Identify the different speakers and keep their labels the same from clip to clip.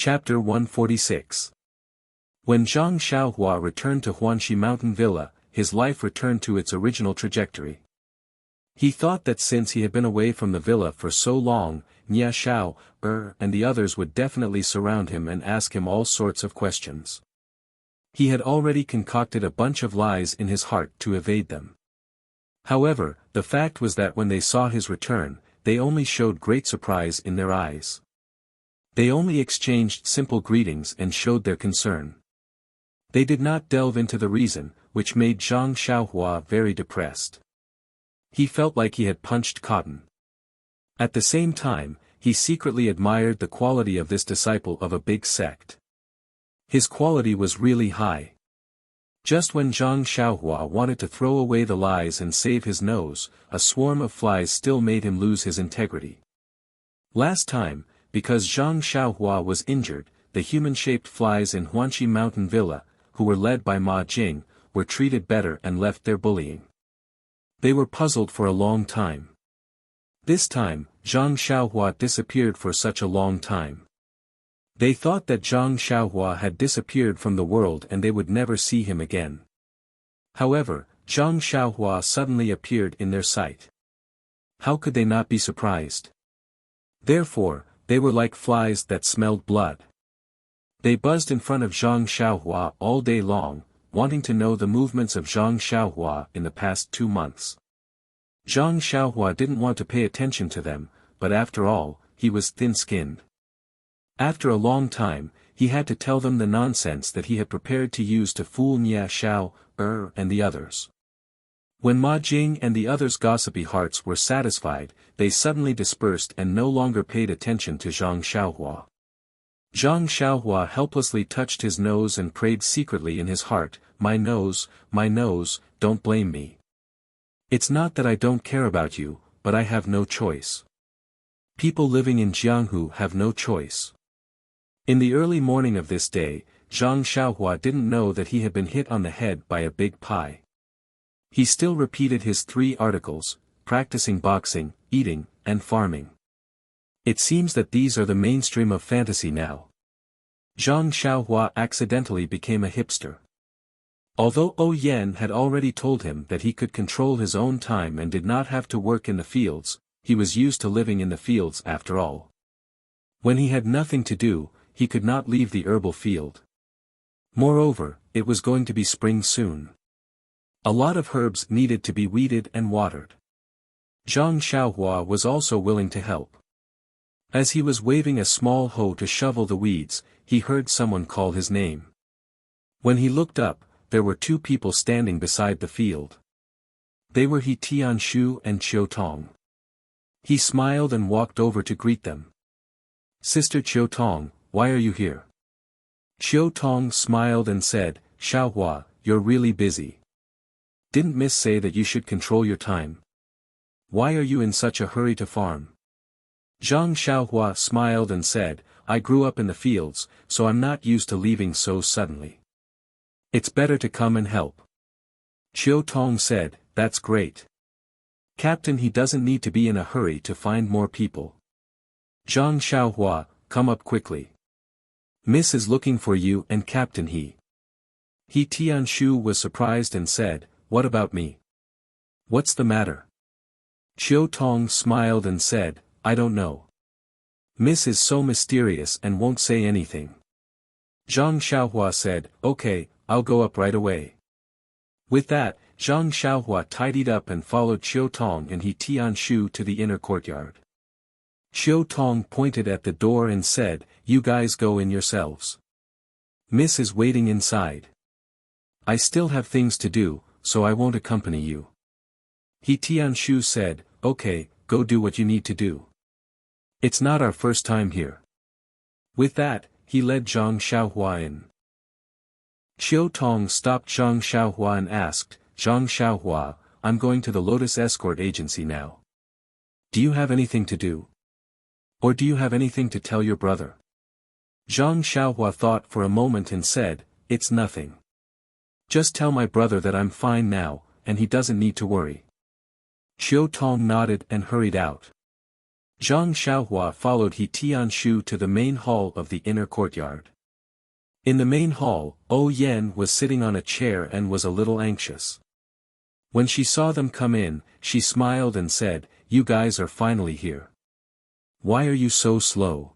Speaker 1: Chapter 146. When Zhang Xiaohua returned to Huanxi Mountain Villa, his life returned to its original trajectory. He thought that since he had been away from the villa for so long, Nia Xiao, and the others would definitely surround him and ask him all sorts of questions. He had already concocted a bunch of lies in his heart to evade them. However, the fact was that when they saw his return, they only showed great surprise in their eyes. They only exchanged simple greetings and showed their concern. They did not delve into the reason, which made Zhang Xiaohua very depressed. He felt like he had punched cotton. At the same time, he secretly admired the quality of this disciple of a big sect. His quality was really high. Just when Zhang Xiaohua wanted to throw away the lies and save his nose, a swarm of flies still made him lose his integrity. Last time, because Zhang Xiaohua was injured, the human-shaped flies in Huanxi Mountain Villa, who were led by Ma Jing, were treated better and left their bullying. They were puzzled for a long time. This time, Zhang Xiaohua disappeared for such a long time. They thought that Zhang Xiaohua had disappeared from the world and they would never see him again. However, Zhang Xiaohua suddenly appeared in their sight. How could they not be surprised? Therefore, they were like flies that smelled blood. They buzzed in front of Zhang Xiaohua all day long, wanting to know the movements of Zhang Xiaohua in the past 2 months. Zhang Xiaohua didn't want to pay attention to them, but after all, he was thin-skinned. After a long time, he had to tell them the nonsense that he had prepared to use to fool Nia Xiao, and the others. When Ma Jing and the others' gossipy hearts were satisfied, they suddenly dispersed and no longer paid attention to Zhang Xiaohua. Zhang Xiaohua helplessly touched his nose and prayed secretly in his heart, my nose, don't blame me. It's not that I don't care about you, but I have no choice. People living in Jianghu have no choice." In the early morning of this day, Zhang Xiaohua didn't know that he had been hit on the head by a big pie. He still repeated his 3 articles, practicing boxing, eating, and farming. It seems that these are the mainstream of fantasy now. Zhang Xiaohua accidentally became a hipster. Although Ou Yan had already told him that he could control his own time and did not have to work in the fields, he was used to living in the fields after all. When he had nothing to do, he could not leave the herbal field. Moreover, it was going to be spring soon. A lot of herbs needed to be weeded and watered. Zhang Xiaohua was also willing to help. As he was waving a small hoe to shovel the weeds, he heard someone call his name. When he looked up, there were 2 people standing beside the field. They were He Tianshu and Qiu Tong. He smiled and walked over to greet them. "Sister Qiu Tong, why are you here?" Qiu Tong smiled and said, "Xiaohua, you're really busy. Didn't Miss say that you should control your time? Why are you in such a hurry to farm?" Zhang Xiaohua smiled and said, "I grew up in the fields, so I'm not used to leaving so suddenly. It's better to come and help." Qiu Tong said, "That's great. Captain, he doesn't need to be in a hurry to find more people. Zhang Xiaohua, come up quickly. Miss is looking for you and Captain He." He Tianshu was surprised and said, "What about me? What's the matter?" Qiu Tong smiled and said, "I don't know. Miss is so mysterious and won't say anything." Zhang Xiaohua said, "Okay, I'll go up right away." With that, Zhang Xiaohua tidied up and followed Qiu Tong and He Tianshu to the inner courtyard. Qiu Tong pointed at the door and said, "You guys go in yourselves. Miss is waiting inside. I still have things to do, so I won't accompany you." He Tianshu said, "Okay, go do what you need to do. It's not our first time here." With that, he led Zhang Xiaohua in. Qiu Tong stopped Zhang Xiaohua and asked, "Zhang Xiaohua, I'm going to the Lotus Escort Agency now. Do you have anything to do? Or do you have anything to tell your brother?" Zhang Xiaohua thought for a moment and said, "It's nothing. Just tell my brother that I'm fine now, and he doesn't need to worry." Qiu Tong nodded and hurried out. Zhang Xiaohua followed He Tianshu to the main hall of the inner courtyard. In the main hall, Yan was sitting on a chair and was a little anxious. When she saw them come in, she smiled and said, "You guys are finally here. Why are you so slow?"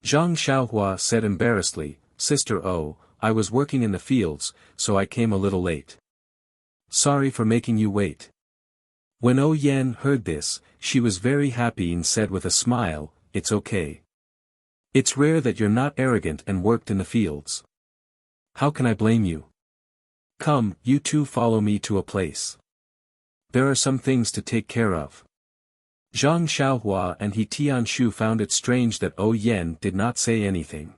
Speaker 1: Zhang Xiaohua said embarrassedly, "Sister O, I was working in the fields, so I came a little late. Sorry for making you wait." When Yan heard this, she was very happy and said with a smile, "It's okay. It's rare that you're not arrogant and worked in the fields. How can I blame you? Come, you two follow me to a place. There are some things to take care of." Zhang Xiaohua and He Tianshu found it strange that Yan did not say anything.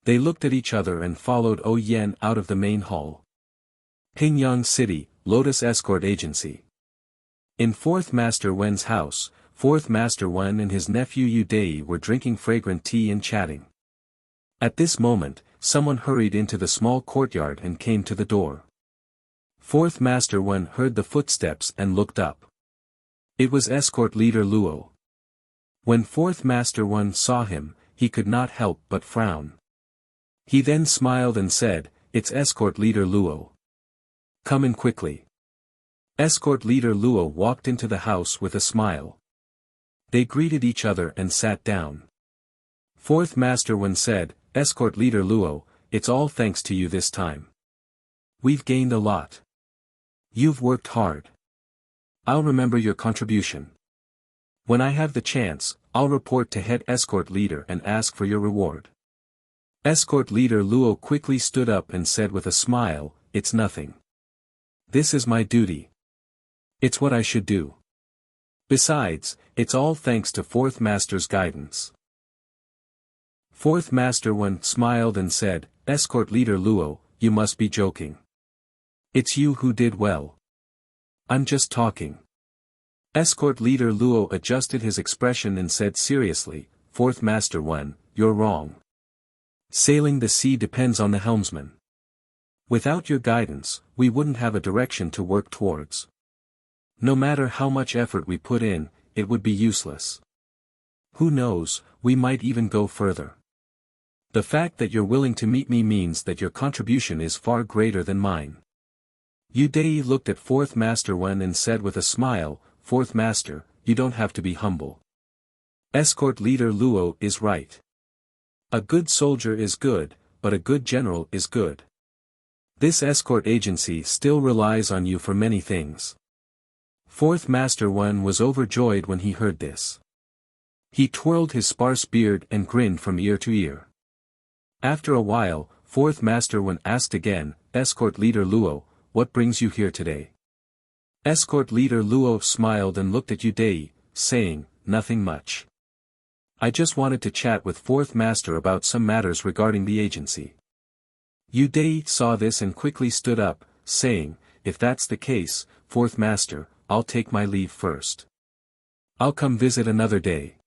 Speaker 1: They looked at each other and followed Yan out of the main hall. Pingyang City, Lotus Escort Agency. In 4th Master Wen's house, 4th Master Wen and his nephew Yudei were drinking fragrant tea and chatting. At this moment, someone hurried into the small courtyard and came to the door. 4th Master Wen heard the footsteps and looked up. It was escort leader Luo. When 4th Master Wen saw him, he could not help but frown. He then smiled and said, "It's escort leader Luo. Come in quickly." Escort leader Luo walked into the house with a smile. They greeted each other and sat down. 4th Master Wen said, "Escort leader Luo, it's all thanks to you this time. We've gained a lot. You've worked hard. I'll remember your contribution. When I have the chance, I'll report to head escort leader and ask for your reward." Escort leader Luo quickly stood up and said with a smile, "It's nothing. This is my duty. It's what I should do. Besides, it's all thanks to 4th Master's guidance." 4th Master Wen smiled and said, "Escort leader Luo, you must be joking. It's you who did well. I'm just talking." Escort leader Luo adjusted his expression and said seriously, "4th Master Wen, you're wrong. Sailing the sea depends on the helmsman. Without your guidance, we wouldn't have a direction to work towards. No matter how much effort we put in, it would be useless. Who knows, we might even go further. The fact that you're willing to meet me means that your contribution is far greater than mine." Yudei looked at 4th Master Wen and said with a smile, "4th Master, you don't have to be humble. Escort leader Luo is right. A good soldier is good, but a good general is good. This escort agency still relies on you for many things." 4th Master Wen was overjoyed when he heard this. He twirled his sparse beard and grinned from ear to ear. After a while, 4th Master Wen asked again, "Escort leader Luo, what brings you here today?" Escort leader Luo smiled and looked at Yudei, saying, "Nothing much. I just wanted to chat with 4th Master about some matters regarding the agency." Yudei saw this and quickly stood up, saying, "If that's the case, 4th Master, I'll take my leave first. I'll come visit another day."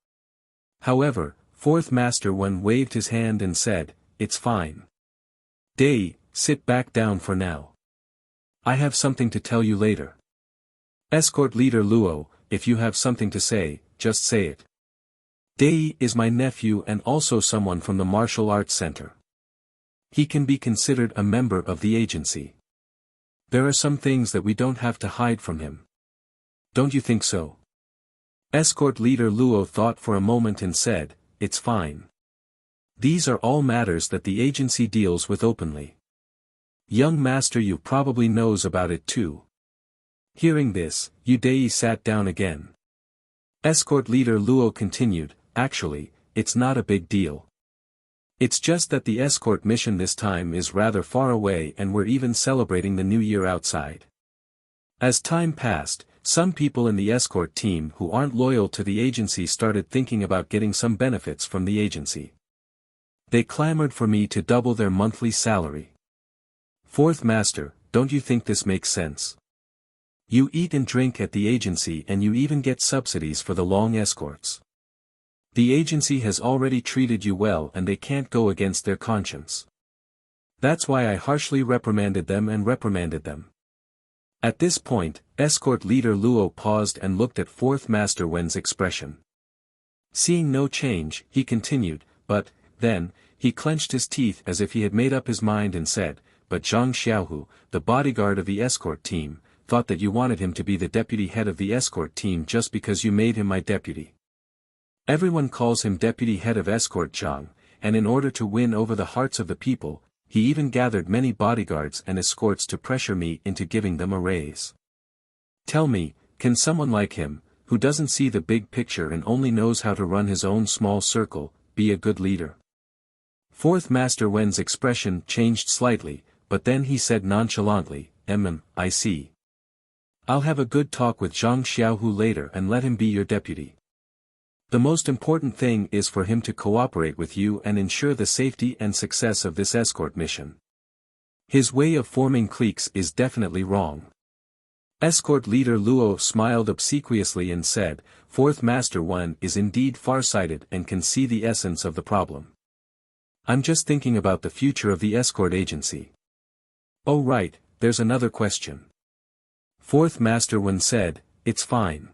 Speaker 1: However, 4th Master Wen waved his hand and said, "It's fine. Dei, sit back down for now. I have something to tell you later. Escort leader Luo, if you have something to say, just say it. Dei is my nephew and also someone from the Martial Arts Center. He can be considered a member of the agency. There are some things that we don't have to hide from him. Don't you think so?" Escort leader Luo thought for a moment and said, "It's fine. These are all matters that the agency deals with openly. Young master you probably knows about it too." Hearing this, Yudei sat down again. Escort leader Luo continued, "Actually, it's not a big deal. It's just that the escort mission this time is rather far away and we're even celebrating the new year outside. As time passed, some people in the escort team who aren't loyal to the agency started thinking about getting some benefits from the agency. They clamored for me to double their monthly salary. 4th Master, don't you think this makes sense? You eat and drink at the agency and you even get subsidies for the long escorts. The agency has already treated you well and they can't go against their conscience. That's why I harshly reprimanded them. At this point, escort leader Luo paused and looked at 4th Master Wen's expression. Seeing no change, he continued, but, then, he clenched his teeth as if he had made up his mind and said, but Zhang Xiaohu, the bodyguard of the escort team, thought that you wanted him to be the deputy head of the escort team just because you made him my deputy. Everyone calls him deputy head of escort Zhang, and in order to win over the hearts of the people, he even gathered many bodyguards and escorts to pressure me into giving them a raise. Tell me, can someone like him, who doesn't see the big picture and only knows how to run his own small circle, be a good leader? Fourth Master Wen's expression changed slightly, but then he said nonchalantly, I see. I'll have a good talk with Zhang Xiaohu later and let him be your deputy. The most important thing is for him to cooperate with you and ensure the safety and success of this escort mission. His way of forming cliques is definitely wrong. Escort leader Luo smiled obsequiously and said, Fourth Master Wen is indeed far-sighted and can see the essence of the problem. I'm just thinking about the future of the escort agency. Oh right, there's another question. Fourth Master Wen said, it's fine.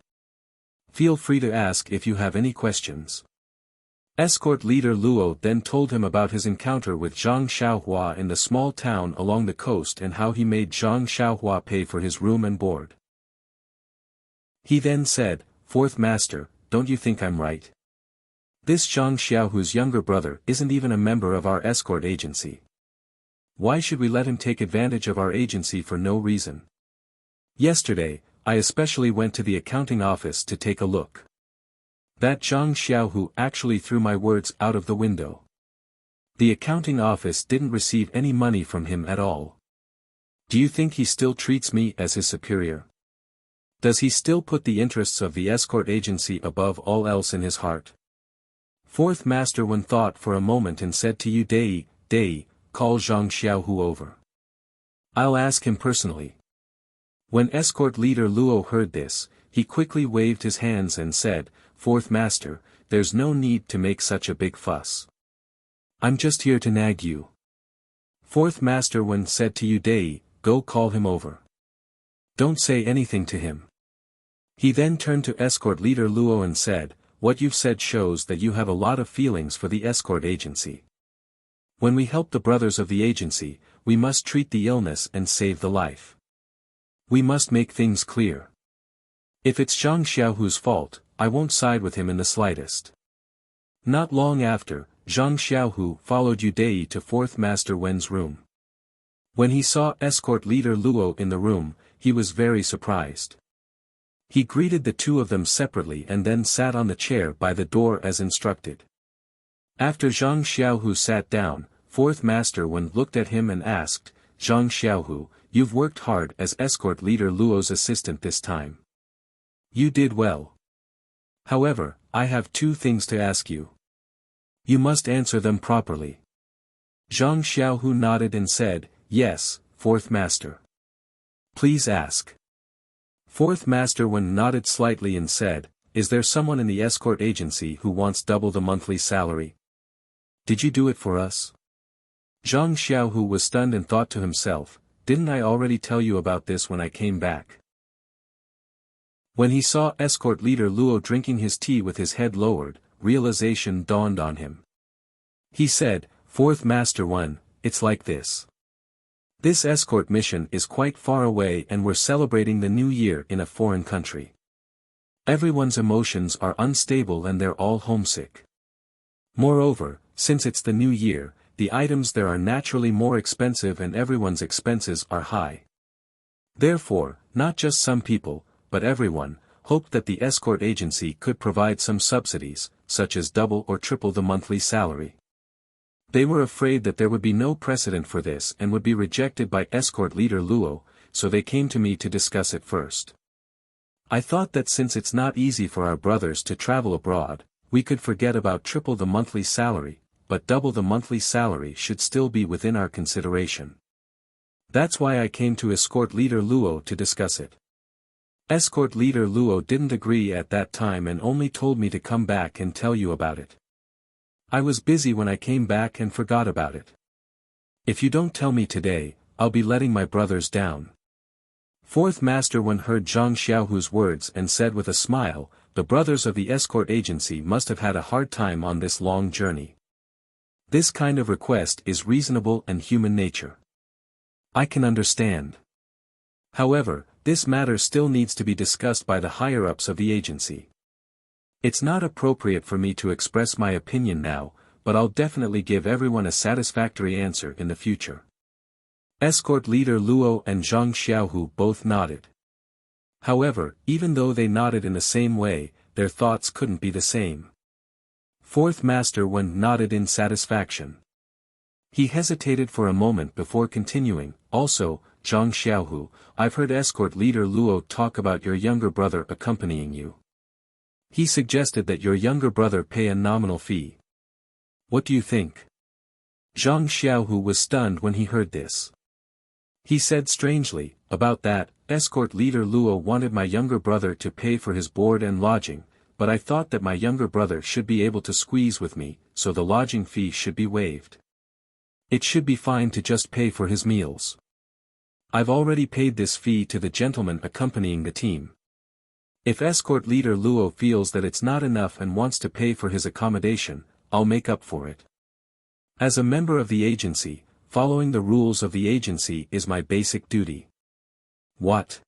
Speaker 1: Feel free to ask if you have any questions. Escort leader Luo then told him about his encounter with Zhang Xiaohua in the small town along the coast and how he made Zhang Xiaohua pay for his room and board. He then said, Fourth Master, don't you think I'm right? This Zhang Xiaohu's younger brother isn't even a member of our escort agency. Why should we let him take advantage of our agency for no reason? Yesterday, I especially went to the accounting office to take a look. That Zhang Xiaohu actually threw my words out of the window. The accounting office didn't receive any money from him at all. Do you think he still treats me as his superior? Does he still put the interests of the escort agency above all else in his heart? Fourth Master Wen thought for a moment and said to Yu Dei, call Zhang Xiaohu over. I'll ask him personally. When escort leader Luo heard this, he quickly waved his hands and said, Fourth Master, there's no need to make such a big fuss. I'm just here to nag you. Fourth Master Wen said to Yu Dei, go call him over. Don't say anything to him. He then turned to escort leader Luo and said, what you've said shows that you have a lot of feelings for the escort agency. When we help the brothers of the agency, we must treat the illness and save the life. We must make things clear. If it's Zhang Xiaohu's fault, I won't side with him in the slightest. Not long after, Zhang Xiaohu followed Yu Dei to Fourth Master Wen's room. When he saw escort leader Luo in the room, he was very surprised. He greeted the two of them separately and then sat on the chair by the door as instructed. After Zhang Xiaohu sat down, Fourth Master Wen looked at him and asked, Zhang Xiaohu, you've worked hard as escort leader Luo's assistant this time. You did well. However, I have two things to ask you. You must answer them properly. Zhang Xiaohu nodded and said, yes, Fourth Master. Please ask. Fourth Master Wen nodded slightly and said, is there someone in the escort agency who wants double the monthly salary? Did you do it for us? Zhang Xiaohu was stunned and thought to himself, didn't I already tell you about this when I came back? When he saw escort leader Luo drinking his tea with his head lowered, realization dawned on him. He said, Fourth Master Wen, it's like this. This escort mission is quite far away and we're celebrating the new year in a foreign country. Everyone's emotions are unstable and they're all homesick. Moreover, since it's the new year, the items there are naturally more expensive and everyone's expenses are high. Therefore, not just some people, but everyone, hoped that the escort agency could provide some subsidies, such as double or triple the monthly salary. They were afraid that there would be no precedent for this and would be rejected by escort leader Luo, so they came to me to discuss it first. I thought that since it's not easy for our brothers to travel abroad, we could forget about triple the monthly salary, but double the monthly salary should still be within our consideration. That's why I came to escort leader Luo to discuss it. Escort leader Luo didn't agree at that time and only told me to come back and tell you about it. I was busy when I came back and forgot about it. If you don't tell me today, I'll be letting my brothers down. Fourth Master Wen heard Zhang Xiaohu's words and said with a smile, the brothers of the escort agency must have had a hard time on this long journey. This kind of request is reasonable and human nature. I can understand. However, this matter still needs to be discussed by the higher-ups of the agency. It's not appropriate for me to express my opinion now, but I'll definitely give everyone a satisfactory answer in the future. Escort leader Luo and Zhang Xiaohu both nodded. However, even though they nodded in the same way, their thoughts couldn't be the same. Fourth Master Wen nodded in satisfaction. He hesitated for a moment before continuing. Also, Zhang Xiaohu, I've heard escort leader Luo talk about your younger brother accompanying you. He suggested that your younger brother pay a nominal fee. What do you think? Zhang Xiaohu was stunned when he heard this. He said strangely, about that, escort leader Luo wanted my younger brother to pay for his board and lodging, but I thought that my younger brother should be able to squeeze with me, so the lodging fee should be waived. It should be fine to just pay for his meals. I've already paid this fee to the gentleman accompanying the team. If escort leader Luo feels that it's not enough and wants to pay for his accommodation, I'll make up for it. As a member of the agency, following the rules of the agency is my basic duty. What?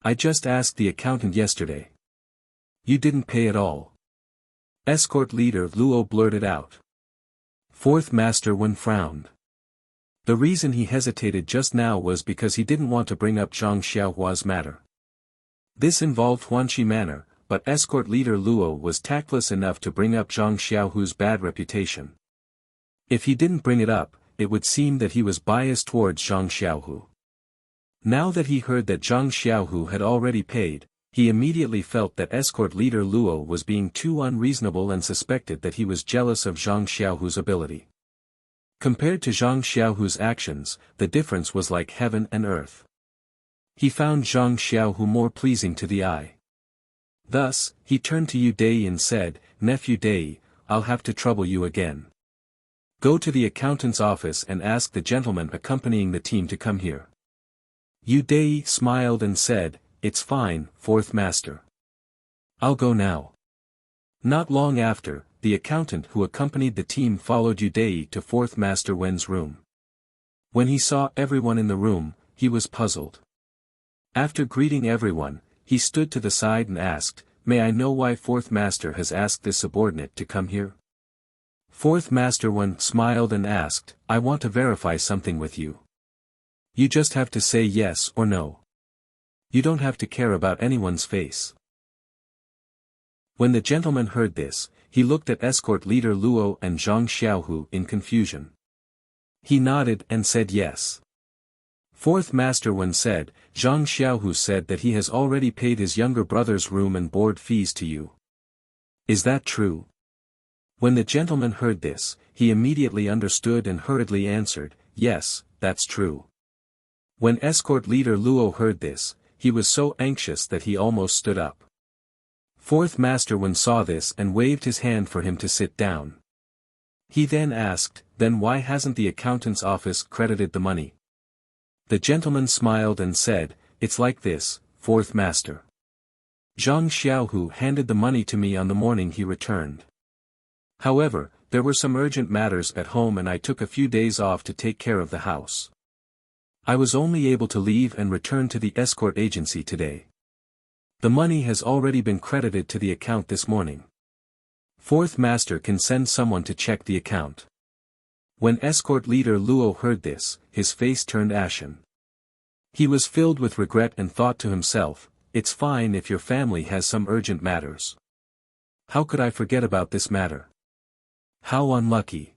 Speaker 1: I just asked the accountant yesterday. You didn't pay at all. Escort leader Luo blurted out. Fourth Master Wen frowned. The reason he hesitated just now was because he didn't want to bring up Zhang Xiaohua's matter. This involved Huanxi Manor, but escort leader Luo was tactless enough to bring up Zhang Xiaohu's bad reputation. If he didn't bring it up, it would seem that he was biased towards Zhang Xiaohu. Now that he heard that Zhang Xiaohu had already paid, he immediately felt that escort leader Luo was being too unreasonable and suspected that he was jealous of Zhang Xiaohu's ability. Compared to Zhang Xiaohu's actions, the difference was like heaven and earth. He found Zhang Xiaohu more pleasing to the eye. Thus, he turned to Yu Dai and said, Nephew Dai, I'll have to trouble you again. Go to the accountant's office and ask the gentleman accompanying the team to come here. Yu Dai smiled and said, It's fine, Fourth Master. I'll go now. Not long after, the accountant who accompanied the team followed Yu Dai to Fourth Master Wen's room. When he saw everyone in the room, he was puzzled. After greeting everyone, he stood to the side and asked, May I know why Fourth Master has asked this subordinate to come here? Fourth Master Wen smiled and asked, I want to verify something with you. You just have to say yes or no. You don't have to care about anyone's face. When the gentleman heard this, he looked at escort leader Luo and Zhang Xiaohu in confusion. He nodded and said yes. Fourth Master Wen said, Zhang Xiaohu said that he has already paid his younger brother's room and board fees to you. Is that true? When the gentleman heard this, he immediately understood and hurriedly answered, Yes, that's true. When escort leader Luo heard this, he was so anxious that he almost stood up. Fourth Master Wen saw this and waved his hand for him to sit down. He then asked, Then why hasn't the accountant's office credited the money? The gentleman smiled and said, It's like this, Fourth Master. Zhang Xiaohu handed the money to me on the morning he returned. However, there were some urgent matters at home and I took a few days off to take care of the house. I was only able to leave and return to the escort agency today. The money has already been credited to the account this morning. Fourth Master can send someone to check the account. When escort leader Luo heard this, his face turned ashen. He was filled with regret and thought to himself, It's fine if your family has some urgent matters. How could I forget about this matter? How unlucky.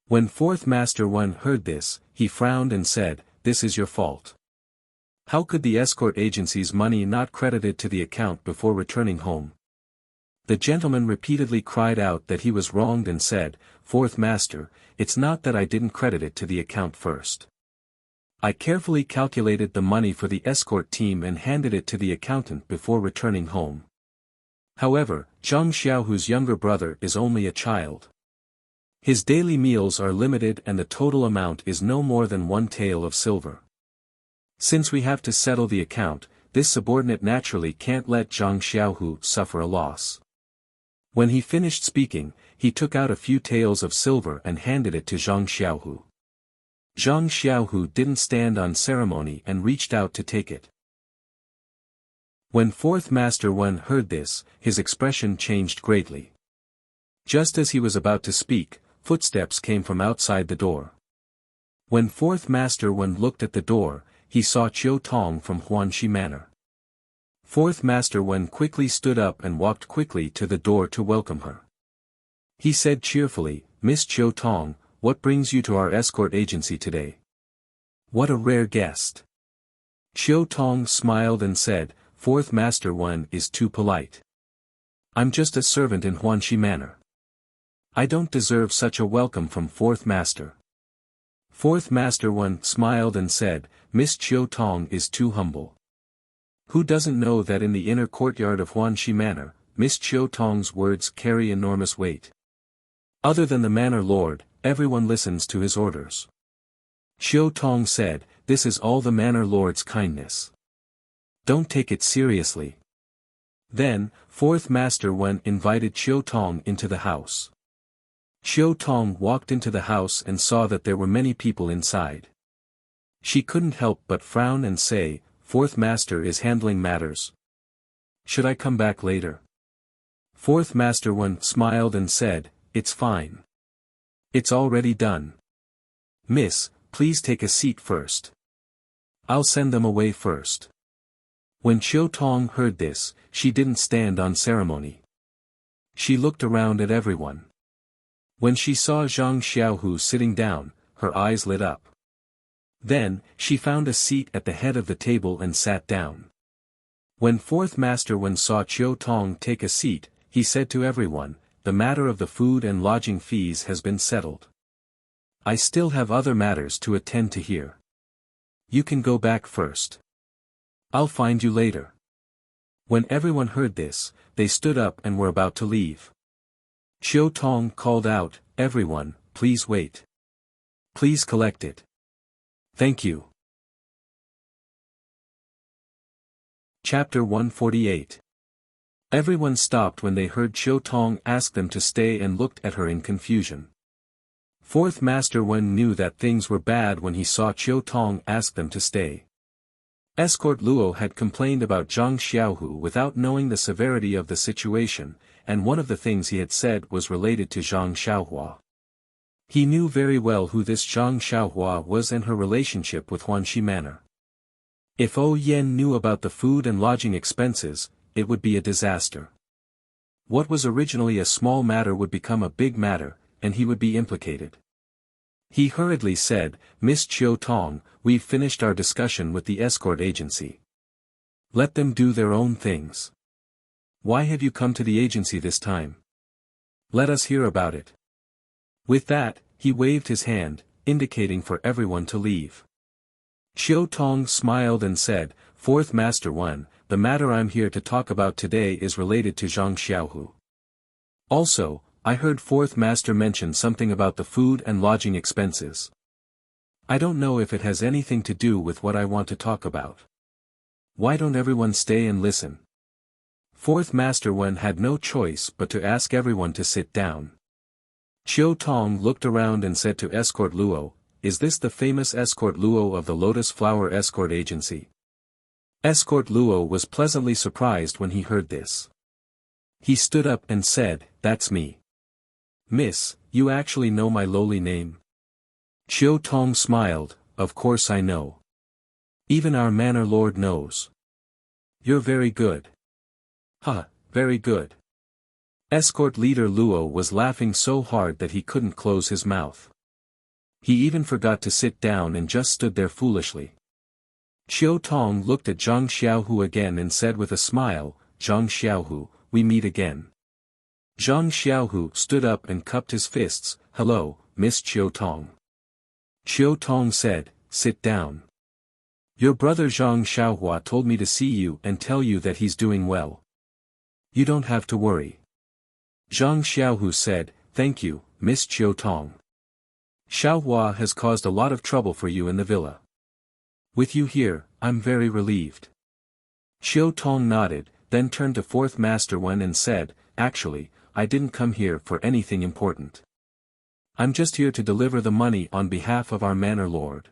Speaker 1: When Fourth Master Wen heard this, he frowned and said, This is your fault. How could the escort agency's money not credited to the account before returning home? The gentleman repeatedly cried out that he was wronged and said, Fourth Master, it's not that I didn't credit it to the account first. I carefully calculated the money for the escort team and handed it to the accountant before returning home. However, Zhang Xiaohu's younger brother is only a child. His daily meals are limited and the total amount is no more than 1 tael of silver. Since we have to settle the account, this subordinate naturally can't let Zhang Xiaohu suffer a loss. When he finished speaking, he took out a few taels of silver and handed it to Zhang Xiaohu. Zhang Xiaohu didn't stand on ceremony and reached out to take it. When Fourth Master Wen heard this, his expression changed greatly. Just as he was about to speak, footsteps came from outside the door. When Fourth Master Wen looked at the door, he saw Chiu Tong from Huanxi Manor. Fourth Master Wen quickly stood up and walked quickly to the door to welcome her. He said cheerfully, "Miss Chiu Tong, what brings you to our escort agency today? What a rare guest." Chiu Tong smiled and said, "Fourth Master Wen is too polite. I'm just a servant in Huanxi Manor. I don't deserve such a welcome from Fourth Master." Fourth Master Wen smiled and said, "Miss Chiu Tong is too humble. Who doesn't know that in the inner courtyard of Huanxi Manor, Miss Chiu Tong's words carry enormous weight? Other than the manor lord, everyone listens to his orders." Chiu Tong said, "This is all the manor lord's kindness. Don't take it seriously." Then, Fourth Master Wen invited Chiu Tong into the house. Chiu Tong walked into the house and saw that there were many people inside. She couldn't help but frown and say, "Fourth Master is handling matters. Should I come back later?" Fourth Master Wen smiled and said, "It's fine. It's already done. Miss, please take a seat first. I'll send them away first." When Chiu Tong heard this, she didn't stand on ceremony. She looked around at everyone. When she saw Zhang Xiaohu sitting down, her eyes lit up. Then, she found a seat at the head of the table and sat down. When Fourth Master Wen saw Chiu Tong take a seat, he said to everyone, "The matter of the food and lodging fees has been settled. I still have other matters to attend to here. You can go back first. I'll find you later." When everyone heard this, they stood up and were about to leave. Chiu Tong called out, "Everyone, please wait. Please collect it. Thank you." Chapter 148. Everyone stopped when they heard Chiu Tong ask them to stay and looked at her in confusion. Fourth Master Wen knew that things were bad when he saw Chiu Tong ask them to stay. Escort Luo had complained about Zhang Xiaohu without knowing the severity of the situation, and one of the things he had said was related to Zhang Xiaohua. He knew very well who this Zhang Xiaohua was and her relationship with Huanxi Manor. If O Yen knew about the food and lodging expenses, it would be a disaster. What was originally a small matter would become a big matter, and he would be implicated. He hurriedly said, "Miss Chiu Tong, we've finished our discussion with the escort agency. Let them do their own things. Why have you come to the agency this time? Let us hear about it." With that, he waved his hand, indicating for everyone to leave. Chiu Tong smiled and said, "Fourth Master Wen, the matter I'm here to talk about today is related to Zhang Xiaohu. Also, I heard Fourth Master mention something about the food and lodging expenses. I don't know if it has anything to do with what I want to talk about. Why don't everyone stay and listen?" Fourth Master Wen had no choice but to ask everyone to sit down. Chiu Tong looked around and said to Escort Luo, "Is this the famous Escort Luo of the Lotus Flower Escort Agency?" Escort Luo was pleasantly surprised when he heard this. He stood up and said, "That's me." "Miss, you actually know my lowly name?" Chiu Tong smiled, "Of course I know. Even our manor lord knows." "You're very good." "Huh, very good." Escort leader Luo was laughing so hard that he couldn't close his mouth. He even forgot to sit down and just stood there foolishly. Chiu Tong looked at Zhang Xiaohu again and said with a smile, "Zhang Xiaohu, we meet again." Zhang Xiaohu stood up and cupped his fists, "Hello, Miss Chiu Tong." Chiu Tong said, "Sit down. Your brother Zhang Xiaohua told me to see you and tell you that he's doing well. You don't have to worry." Zhang Xiaohu said, "Thank you, Miss Chiu Tong. Xiaohua has caused a lot of trouble for you in the villa. With you here, I'm very relieved." Xiao Tong nodded, then turned to fourth master Wen and said, "Actually, I didn't come here for anything important. I'm just here to deliver the money on behalf of our manor lord."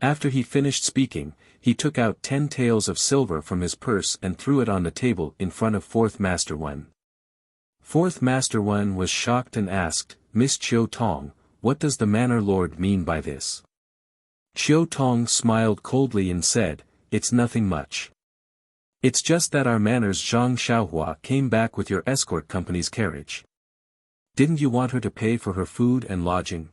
Speaker 1: After he finished speaking, he took out 10 taels of silver from his purse and threw it on the table in front of fourth master Wen. Fourth master Wen was shocked and asked, "Miss Xiao Tong, what does the manor lord mean by this?" Xiao Tong smiled coldly and said, "It's nothing much. It's just that our manor's Zhang Xiaohua came back with your escort company's carriage. Didn't you want her to pay for her food and lodging?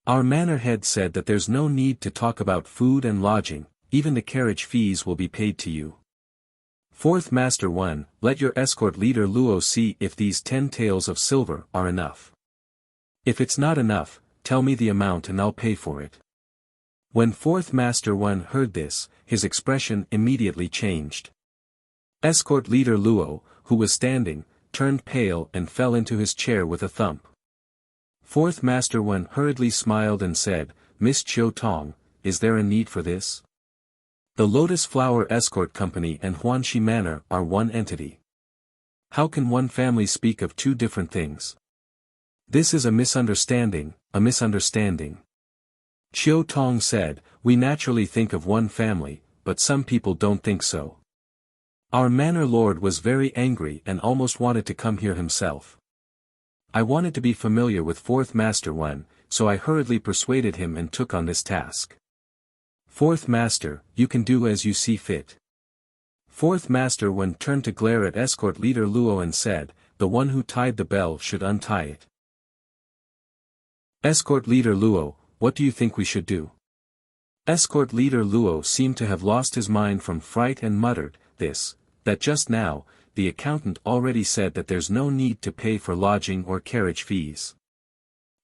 Speaker 1: Our manor head said that there's no need to talk about food and lodging, even the carriage fees will be paid to you. Fourth master Wen, let your escort leader Luo see if these 10 taels of silver are enough. If it's not enough, tell me the amount and I'll pay for it." When fourth master Wen heard this, his expression immediately changed. Escort leader Luo, who was standing, turned pale and fell into his chair with a thump. Fourth master Wen hurriedly smiled and said, "Miss Xiao Tong, is there a need for this? The Lotus Flower Escort Company and Huanxi Manor are one entity. How can one family speak of two different things? This is a misunderstanding, a misunderstanding." Xiao Tong said, "We naturally think of one family, but some people don't think so. Our manor lord was very angry and almost wanted to come here himself. I wanted to be familiar with fourth master Wen, so I hurriedly persuaded him and took on this task. Fourth master, you can do as you see fit." Fourth master Wen turned to glare at escort leader Luo and said, "The one who tied the bell should untie it." Escort leader Luo, what do you think we should do? Escort leader Luo seemed to have lost his mind from fright and muttered, that just now, the accountant already said that there's no need to pay for lodging or carriage fees.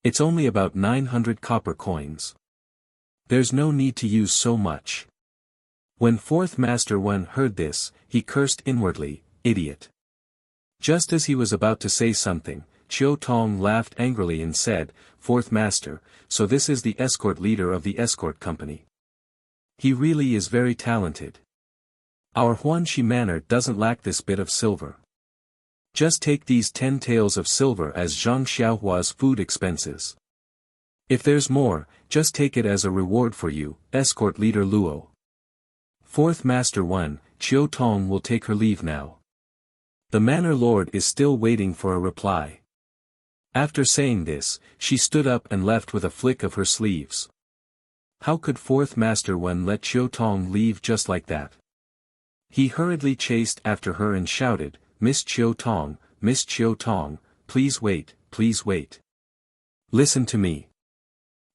Speaker 1: It's only about 900 copper coins. There's no need to use so much. When fourth master Wen heard this, he cursed inwardly, "Idiot." Just as he was about to say something, Xiao Tong laughed angrily and said, "Fourth master, so this is the escort leader of the escort company. He really is very talented. Our Huanxi manor doesn't lack this bit of silver. Just take these 10 taels of silver as Zhang Xiaohua's food expenses. If there's more, just take it as a reward for you, escort leader Luo." Fourth master Wen, Xiao Tong will take her leave now. The manor lord is still waiting for a reply. After saying this, she stood up and left with a flick of her sleeves. How could fourth master Wen let Xiao Tong leave just like that? He hurriedly chased after her and shouted, Miss Xiao Tong, please wait, please wait. Listen to me."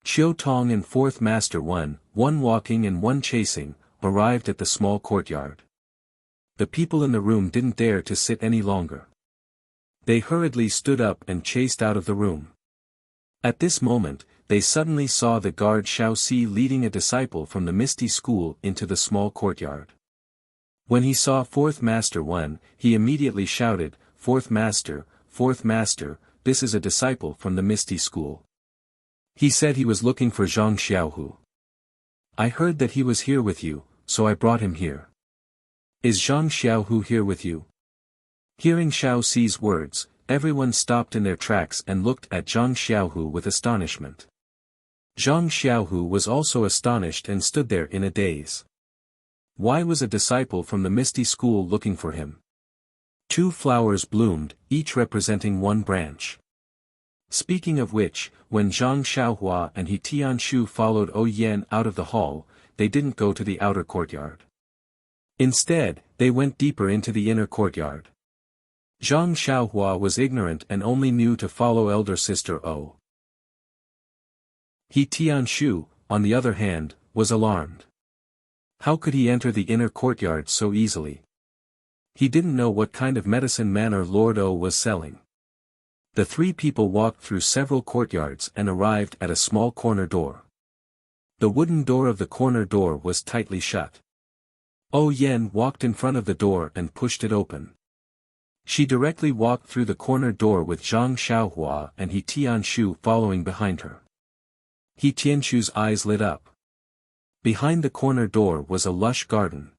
Speaker 1: Xiao Tong and fourth master Wen, one walking and one chasing, arrived at the small courtyard. The people in the room didn't dare to sit any longer. They hurriedly stood up and chased out of the room. At this moment, they suddenly saw the guard Xiao Si leading a disciple from the Misty School into the small courtyard. When he saw fourth master Wen, he immediately shouted, fourth master, this is a disciple from the Misty School. He said he was looking for Zhang Xiaohu. I heard that he was here with you, so I brought him here. Is Zhang Xiaohu here with you?" Hearing Xiao Si's words, everyone stopped in their tracks and looked at Zhang Xiaohu with astonishment. Zhang Xiaohu was also astonished and stood there in a daze. Why was a disciple from the Misty School looking for him? 2 flowers bloomed, each representing one branch. Speaking of which, when Zhang Xiaohua and He Tianshu followed O Yan out of the hall, they didn't go to the outer courtyard. Instead, they went deeper into the inner courtyard. Zhang Xiaohua was ignorant and only knew to follow elder sister O. He Tianshu, on the other hand, was alarmed. How could he enter the inner courtyard so easily? He didn't know what kind of medicine manor Lord O was selling. The 3 people walked through several courtyards and arrived at a small corner door. The wooden door of the corner door was tightly shut. O Yan walked in front of the door and pushed it open. She directly walked through the corner door with Zhang Xiaohua and He Tianshu following behind her. He Tianshu's eyes lit up. Behind the corner door was a lush garden.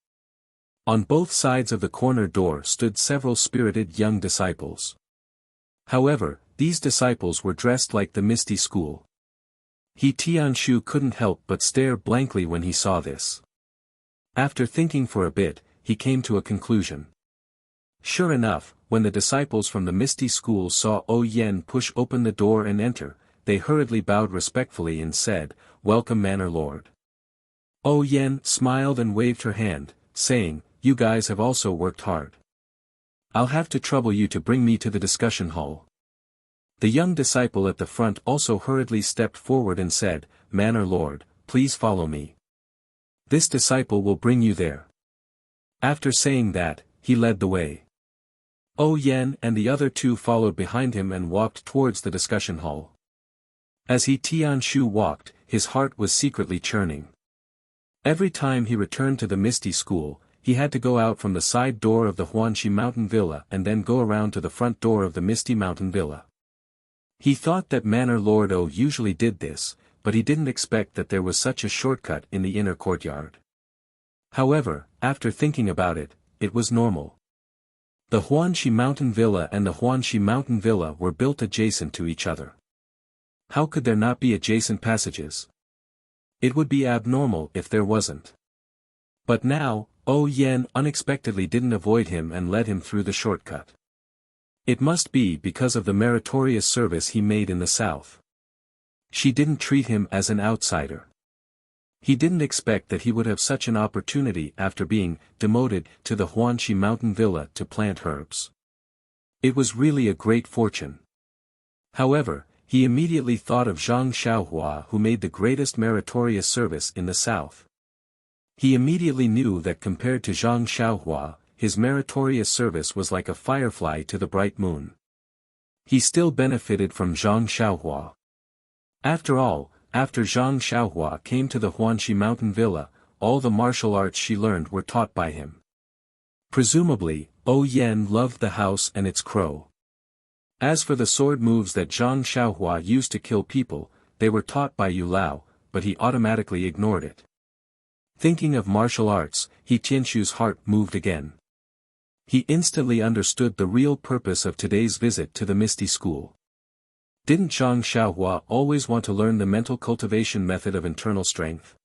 Speaker 1: On both sides of the corner door stood several spirited young disciples. However, these disciples were dressed like the Misty School. He Tianshu couldn't help but stare blankly when he saw this. After thinking for a bit, he came to a conclusion. Sure enough, when the disciples from the Misty School saw Yen push open the door and enter, they hurriedly bowed respectfully and said, "Welcome, Manor Lord." Yen smiled and waved her hand, saying, "You guys have also worked hard. I'll have to trouble you to bring me to the discussion hall." The young disciple at the front also hurriedly stepped forward and said, "Manor Lord, please follow me. This disciple will bring you there." After saying that, he led the way. Yen and the other two followed behind him and walked towards the discussion hall. As he Tianshu walked, his heart was secretly churning. Every time he returned to the Misty School, he had to go out from the side door of the Huanxi Mountain Villa and then go around to the front door of the Misty Mountain Villa. He thought that Manor Lord usually did this, but he didn't expect that there was such a shortcut in the inner courtyard. However, after thinking about it, it was normal. The Huanxi Mountain Villa and the Huanxi Mountain Villa were built adjacent to each other. How could there not be adjacent passages? It would be abnormal if there wasn't. But now, Yen unexpectedly didn't avoid him and led him through the shortcut. It must be because of the meritorious service he made in the south. She didn't treat him as an outsider. He didn't expect that he would have such an opportunity after being demoted to the Huanxi Mountain Villa to plant herbs. It was really a great fortune. However, he immediately thought of Zhang Xiaohua, who made the greatest meritorious service in the south. He immediately knew that compared to Zhang Xiaohua, his meritorious service was like a firefly to the bright moon. He still benefited from Zhang Xiaohua. After all, after Zhang Xiaohua came to the Huanxi Mountain Villa, all the martial arts she learned were taught by him. Presumably, Yen loved the house and its crow. As for the sword moves that Zhang Xiaohua used to kill people, they were taught by Yu Lao, but he automatically ignored it. Thinking of martial arts, He Tianshu's heart moved again. He instantly understood the real purpose of today's visit to the Misty School. Didn't Zhang Xiaohua always want to learn the mental cultivation method of internal strength?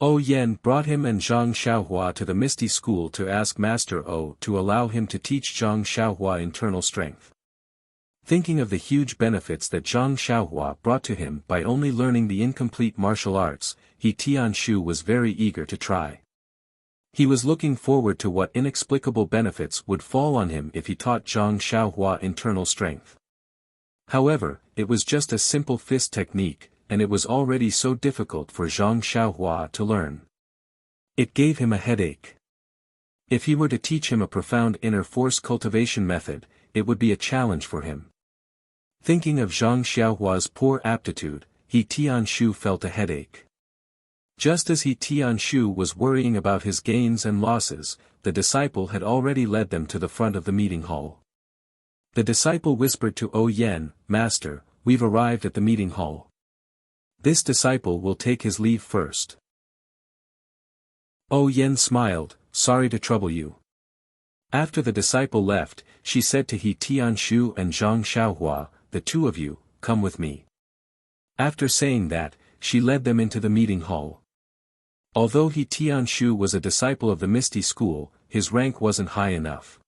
Speaker 1: Yen brought him and Zhang Xiaohua to the Misty School to ask Master to allow him to teach Zhang Xiaohua internal strength. Thinking of the huge benefits that Zhang Xiaohua brought to him by only learning the incomplete martial arts, He Tianshu was very eager to try. He was looking forward to what inexplicable benefits would fall on him if he taught Zhang Xiaohua internal strength. However, it was just a simple fist technique, and it was already so difficult for Zhang Xiaohua to learn. It gave him a headache. If he were to teach him a profound inner force cultivation method, it would be a challenge for him. Thinking of Zhang Xiaohua's poor aptitude, He Tianshu felt a headache. Just as He Tianshu was worrying about his gains and losses, the disciple had already led them to the front of the meeting hall. The disciple whispered to Yen, "Master, we've arrived at the meeting hall. This disciple will take his leave first." Yen smiled, "Sorry to trouble you." After the disciple left, she said to He Tianshu and Zhang Xiaohua, "The two of you, come with me." After saying that, she led them into the meeting hall. Although He Tianshu was a disciple of the Misty School, his rank wasn't high enough.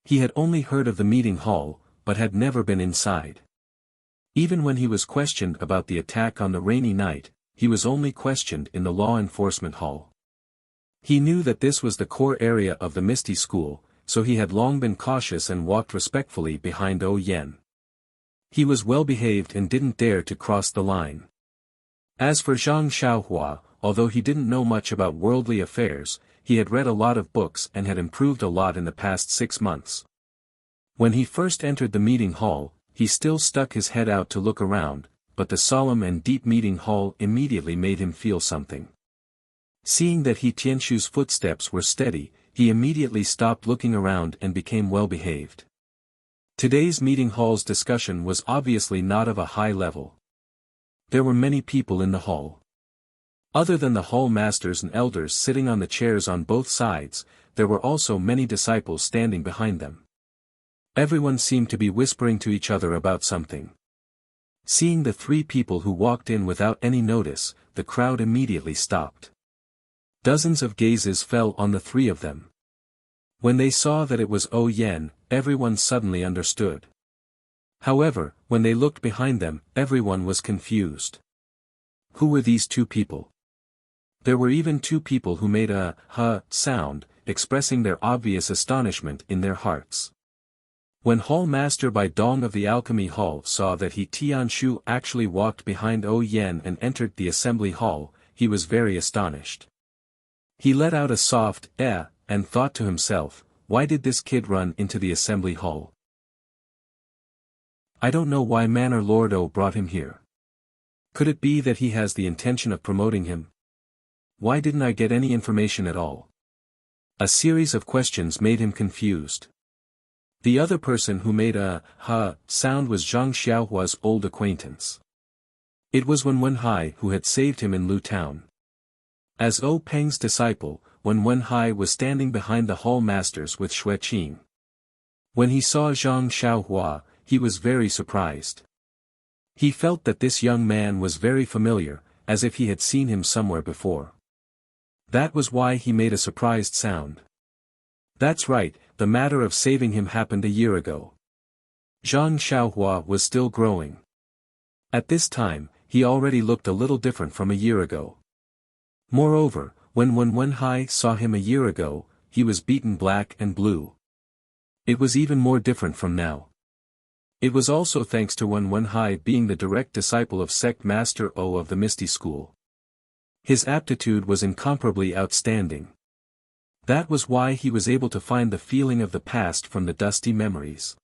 Speaker 1: He had only heard of the meeting hall, but had never been inside. Even when he was questioned about the attack on the rainy night, he was only questioned in the law enforcement hall. He knew that this was the core area of the Misty School, so he had long been cautious and walked respectfully behind Yen. He was well behaved and didn't dare to cross the line. As for Zhang Xiaohua, although he didn't know much about worldly affairs, he had read a lot of books and had improved a lot in the past 6 months. When he first entered the meeting hall, he still stuck his head out to look around, but the solemn and deep meeting hall immediately made him feel something. Seeing that He Tianshu's footsteps were steady, he immediately stopped looking around and became well behaved. Today's meeting hall's discussion was obviously not of a high level. There were many people in the hall. Other than the hall masters and elders sitting on the chairs on both sides, there were also many disciples standing behind them. Everyone seemed to be whispering to each other about something. Seeing the three people who walked in without any notice, the crowd immediately stopped. Dozens of gazes fell on the three of them. When they saw that it was Yen, everyone suddenly understood. However, when they looked behind them, everyone was confused. Who were these two people? There were even two people who made a sound, expressing their obvious astonishment in their hearts. When Hall Master Bai Dong of the Alchemy Hall saw that Tianshu actually walked behind Yen and entered the assembly hall, he was very astonished. He let out a soft and thought to himself, why did this kid run into the assembly hall? I don't know why Manor Lord O brought him here. Could it be that he has the intention of promoting him? Why didn't I get any information at all? A series of questions made him confused. The other person who made a sound was Zhang Xiaohua's old acquaintance. It was Wenhai who had saved him in Lu Town. As Peng's disciple, Wenhai was standing behind the hall masters with Xueqing. When he saw Zhang Xiaohua, he was very surprised. He felt that this young man was very familiar, as if he had seen him somewhere before. That was why he made a surprised sound. That's right, the matter of saving him happened a year ago. Zhang Xiaohua was still growing. At this time, he already looked a little different from a year ago. Moreover, when Wenhai saw him a year ago, he was beaten black and blue. It was even more different from now. It was also thanks to Wenhai being the direct disciple of Sect Master O of the Misty School. His aptitude was incomparably outstanding. That was why he was able to find the feeling of the past from the dusty memories.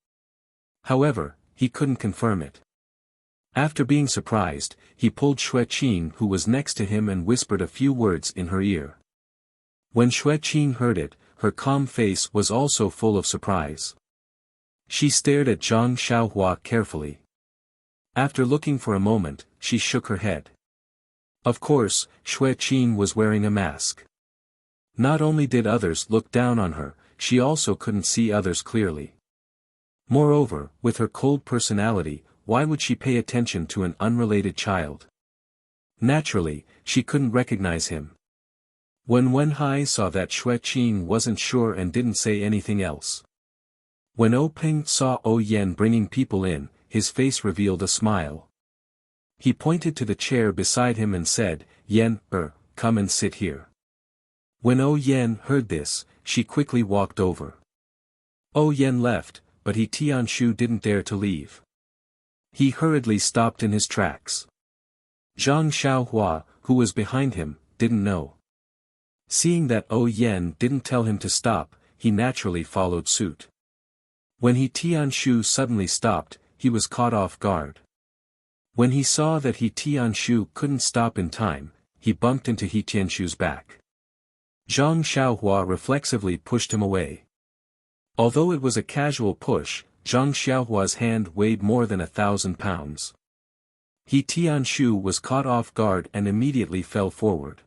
Speaker 1: However, he couldn't confirm it. After being surprised, he pulled Xueqing who was next to him and whispered a few words in her ear. When Xueqing heard it, her calm face was also full of surprise. She stared at Zhang Xiaohua carefully. After looking for a moment, she shook her head. Of course, Xueqing was wearing a mask. Not only did others look down on her, she also couldn't see others clearly. Moreover, with her cold personality, why would she pay attention to an unrelated child? Naturally, she couldn't recognize him. When Wenhai saw that Xueqing wasn't sure and didn't say anything else. When Peng saw Yen bringing people in, his face revealed a smile. He pointed to the chair beside him and said, Yen, come and sit here. When Yen heard this, she quickly walked over. Yen left, but Tianshu didn't dare to leave. He hurriedly stopped in his tracks. Zhang Xiaohua, who was behind him, didn't know. Seeing that Yen didn't tell him to stop, he naturally followed suit. When Tianshu suddenly stopped, he was caught off guard. When he saw that Tianshu couldn't stop in time, he bumped into Tianshu's back. Zhang Xiaohua reflexively pushed him away. Although it was a casual push, Zhang Xiaohua's hand weighed more than 1,000 pounds. Tianshu was caught off guard and immediately fell forward.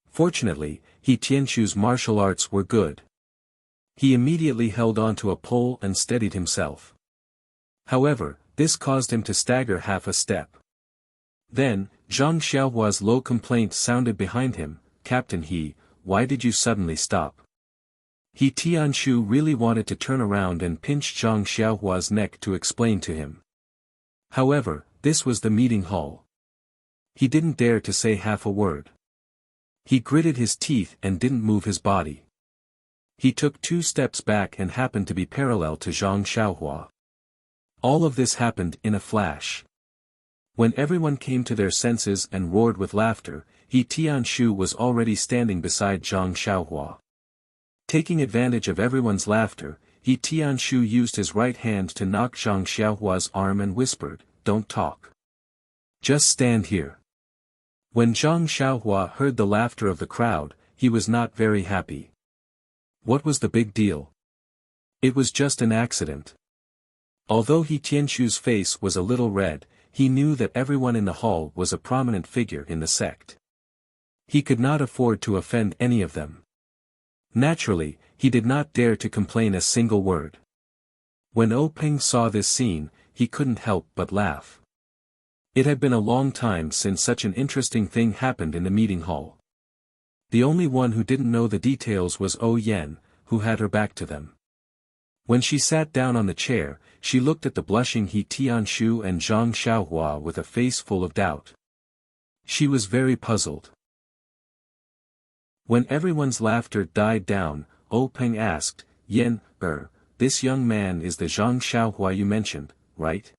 Speaker 1: Fortunately, Tianshu's martial arts were good. He immediately held onto a pole and steadied himself. However, this caused him to stagger half a step. Then, Zhang Xiaohua's low complaint sounded behind him, Captain why did you suddenly stop? Tianshu really wanted to turn around and pinch Zhang Xiaohua's neck to explain to him. However, this was the meeting hall. He didn't dare to say half a word. He gritted his teeth and didn't move his body. He took 2 steps back and happened to be parallel to Zhang Xiaohua. All of this happened in a flash. When everyone came to their senses and roared with laughter, Tianshu was already standing beside Zhang Xiaohua. Taking advantage of everyone's laughter, Tianshu used his right hand to knock Zhang Xiaohua's arm and whispered, "Don't talk. Just stand here." When Zhang Xiaohua heard the laughter of the crowd, he was not very happy. What was the big deal? It was just an accident. Although Tianshu's face was a little red, he knew that everyone in the hall was a prominent figure in the sect. He could not afford to offend any of them. Naturally, he did not dare to complain a single word. When Peng saw this scene, he couldn't help but laugh. It had been a long time since such an interesting thing happened in the meeting hall. The only one who didn't know the details was Yan, who had her back to them. When she sat down on the chair, she looked at the blushing He Tianshu and Zhang Xiaohua with a face full of doubt. She was very puzzled. When everyone's laughter died down, Peng asked, Yan, this young man is the Zhang Xiaohua you mentioned, right?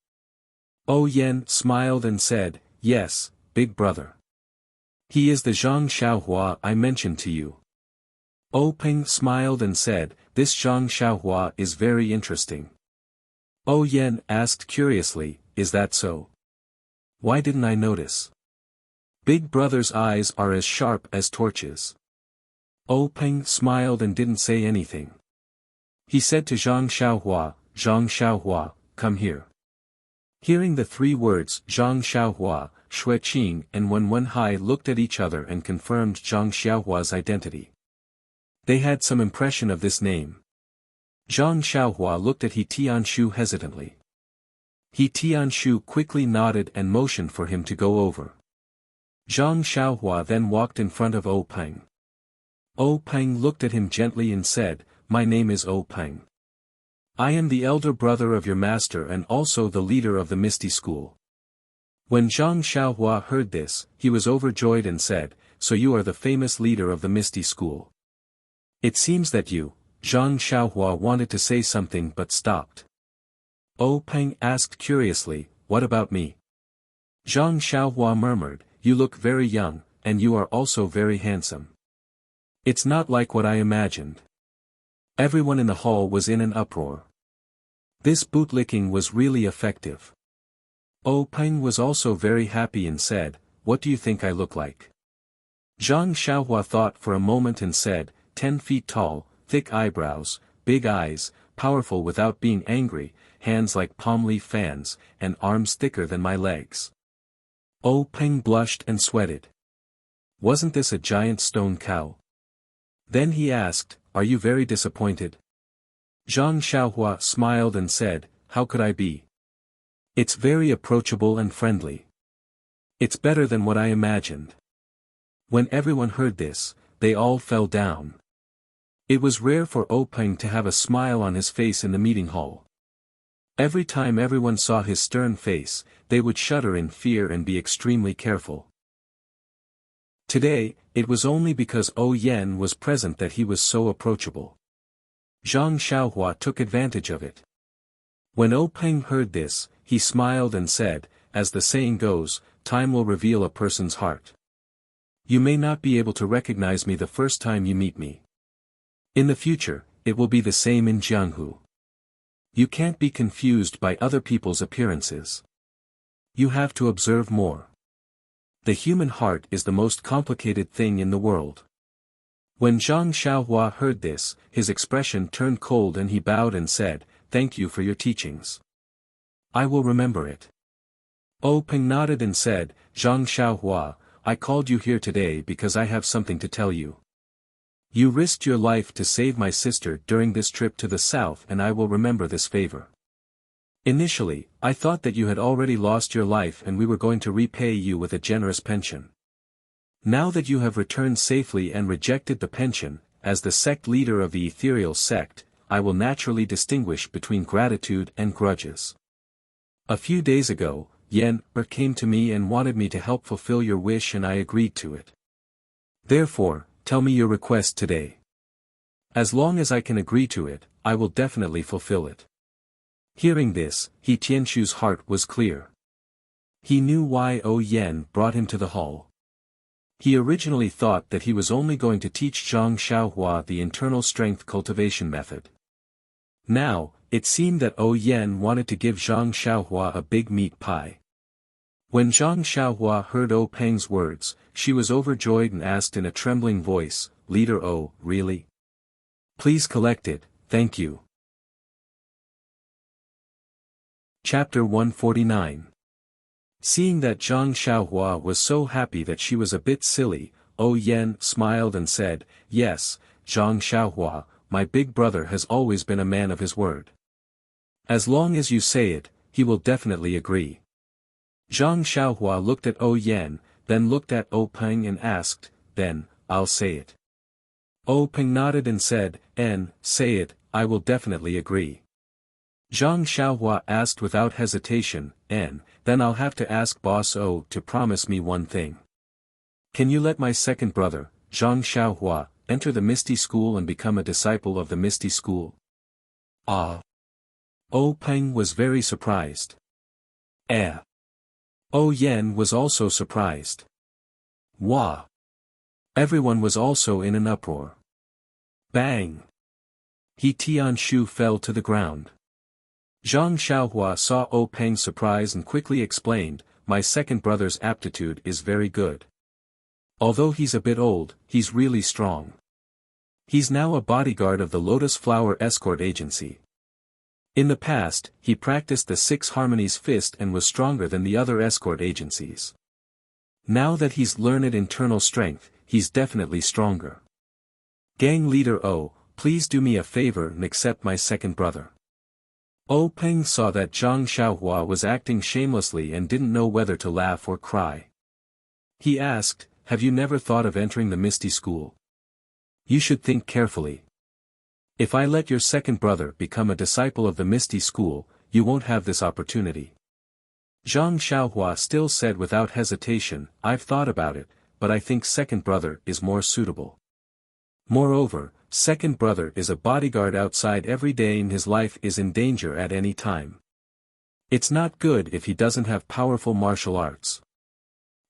Speaker 1: Yan smiled and said, yes, big brother. He is the Zhang Xiaohua I mentioned to you. Peng smiled and said, this Zhang Xiaohua is very interesting. Yan asked curiously, is that so? Why didn't I notice? Big brother's eyes are as sharp as torches. Peng smiled and didn't say anything. He said to Zhang Xiaohua, come here. Hearing the three words Zhang Xiaohua, Xueqing and Wenwenhai looked at each other and confirmed Zhang Xiaohua's identity. They had some impression of this name. Zhang Xiaohua looked at He Tianshu hesitantly. He Tianshu quickly nodded and motioned for him to go over. Zhang Xiaohua then walked in front of Peng. Peng looked at him gently and said, my name is Peng. I am the elder brother of your master and also the leader of the Misty School. When Zhang Xiaohua heard this, he was overjoyed and said, so you are the famous leader of the Misty School. It seems that you, Zhang Xiaohua wanted to say something but stopped. Peng asked curiously, what about me? Zhang Xiaohua murmured, you look very young, and you are also very handsome. It's not like what I imagined. Everyone in the hall was in an uproar. This bootlicking was really effective. Peng was also very happy and said, what do you think I look like? Zhang Xiaohua thought for a moment and said, 10 feet tall, thick eyebrows, big eyes, powerful without being angry, hands like palm leaf fans, and arms thicker than my legs. Peng blushed and sweated. Wasn't this a giant stone cow? Then he asked, are you very disappointed? Zhang Xiaohua smiled and said, how could I be? It's very approachable and friendly. It's better than what I imagined. When everyone heard this, they all fell down. It was rare for Peng to have a smile on his face in the meeting hall. Every time everyone saw his stern face, they would shudder in fear and be extremely careful. Today, it was only because Yan was present that he was so approachable. Zhang Xiaohua took advantage of it. When Peng heard this, he smiled and said, as the saying goes, time will reveal a person's heart. You may not be able to recognize me the first time you meet me. In the future, it will be the same in Jianghu. You can't be confused by other people's appearances. You have to observe more. The human heart is the most complicated thing in the world. When Zhang Xiaohua heard this, his expression turned cold and he bowed and said, thank you for your teachings. I will remember it. Peng nodded and said, Zhang Xiaohua, I called you here today because I have something to tell you. You risked your life to save my sister during this trip to the south and I will remember this favor. Initially, I thought that you had already lost your life and we were going to repay you with a generous pension. Now that you have returned safely and rejected the pension, as the sect leader of the ethereal sect, I will naturally distinguish between gratitude and grudges. A few days ago, Yan came to me and wanted me to help fulfill your wish and I agreed to it. Therefore, tell me your request today. As long as I can agree to it, I will definitely fulfill it. Hearing this, He Tianshu's heart was clear. He knew why Yan brought him to the hall. He originally thought that he was only going to teach Zhang Xiaohua the internal strength cultivation method. Now, it seemed that Yan wanted to give Zhang Xiaohua a big meat pie. When Zhang Xiaohua heard Peng's words, she was overjoyed and asked in a trembling voice, Leader really? Please collect it, thank you. Chapter 149. Seeing that Zhang Xiaohua was so happy that she was a bit silly, Yan smiled and said, "Yes, Zhang Xiaohua, my big brother has always been a man of his word. As long as you say it, he will definitely agree." Zhang Xiaohua looked at Yan, then looked at Peng and asked, "Then, I'll say it." Peng nodded and said, "Say it, I will definitely agree." Zhang Xiaohua asked without hesitation, "Then I'll have to ask Boss O to promise me one thing. Can you let my second brother, Zhang Xiaohua, enter the Misty School and become a disciple of the Misty School?" Ah! Peng was very surprised. Yan was also surprised. Wah! Everyone was also in an uproar. Bang! He Tianshu fell to the ground. Zhang Xiaohua saw Peng's surprise and quickly explained, "My second brother's aptitude is very good. Although he's a bit old, he's really strong. He's now a bodyguard of the Lotus Flower Escort Agency. In the past, he practiced the Six Harmonies Fist and was stronger than the other escort agencies. Now that he's learned internal strength, he's definitely stronger. Gang leader please do me a favor and accept my second brother." Peng saw that Zhang Xiaohua was acting shamelessly and didn't know whether to laugh or cry. He asked, "Have you never thought of entering the Misty School? You should think carefully. If I let your second brother become a disciple of the Misty School, you won't have this opportunity." Zhang Xiaohua still said without hesitation, "I've thought about it, but I think second brother is more suitable. Moreover, second brother is a bodyguard outside every day and his life is in danger at any time. It's not good if he doesn't have powerful martial arts.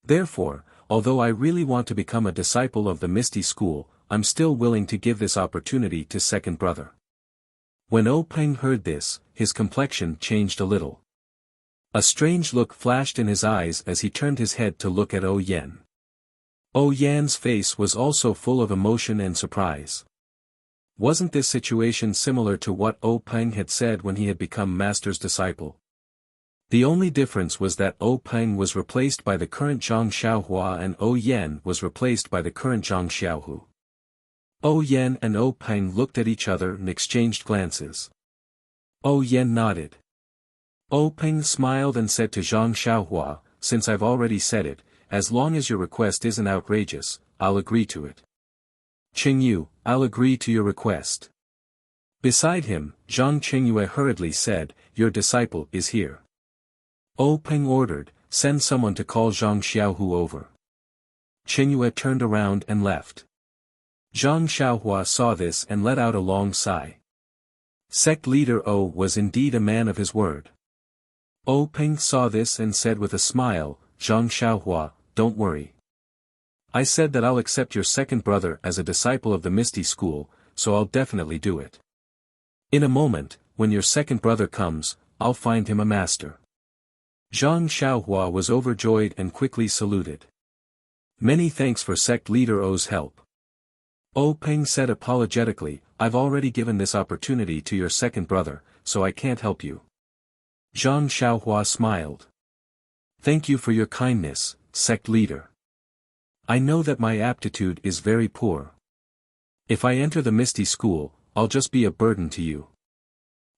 Speaker 1: Therefore, although I really want to become a disciple of the Misty School, I'm still willing to give this opportunity to second brother." When Peng heard this, his complexion changed a little. A strange look flashed in his eyes as he turned his head to look at Yan. Yan's face was also full of emotion and surprise. Wasn't this situation similar to what Peng had said when he had become master's disciple? The only difference was that Peng was replaced by the current Zhang Xiaohua and Yan was replaced by the current Zhang Xiaohu. Yan and Peng looked at each other and exchanged glances. Yan nodded. Peng smiled and said to Zhang Xiaohua, "Since I've already said it, as long as your request isn't outrageous, I'll agree to it." "Qingyu, I'll agree to your request." Beside him, Zhang Qingyue hurriedly said, "Your disciple is here." Peng ordered, "Send someone to call Zhang Xiaohu over." Qingyue turned around and left. Zhang Xiaohua saw this and let out a long sigh. Sect leader was indeed a man of his word. Peng saw this and said with a smile, "Zhang Xiaohua, don't worry. I said that I'll accept your second brother as a disciple of the Misty School, so I'll definitely do it. In a moment, when your second brother comes, I'll find him a master." Zhang Xiaohua was overjoyed and quickly saluted. "Many thanks for sect leader O's help." Peng said apologetically, "I've already given this opportunity to your second brother, so I can't help you." Zhang Xiaohua smiled. "Thank you for your kindness, sect leader. I know that my aptitude is very poor. If I enter the Misty School, I'll just be a burden to you.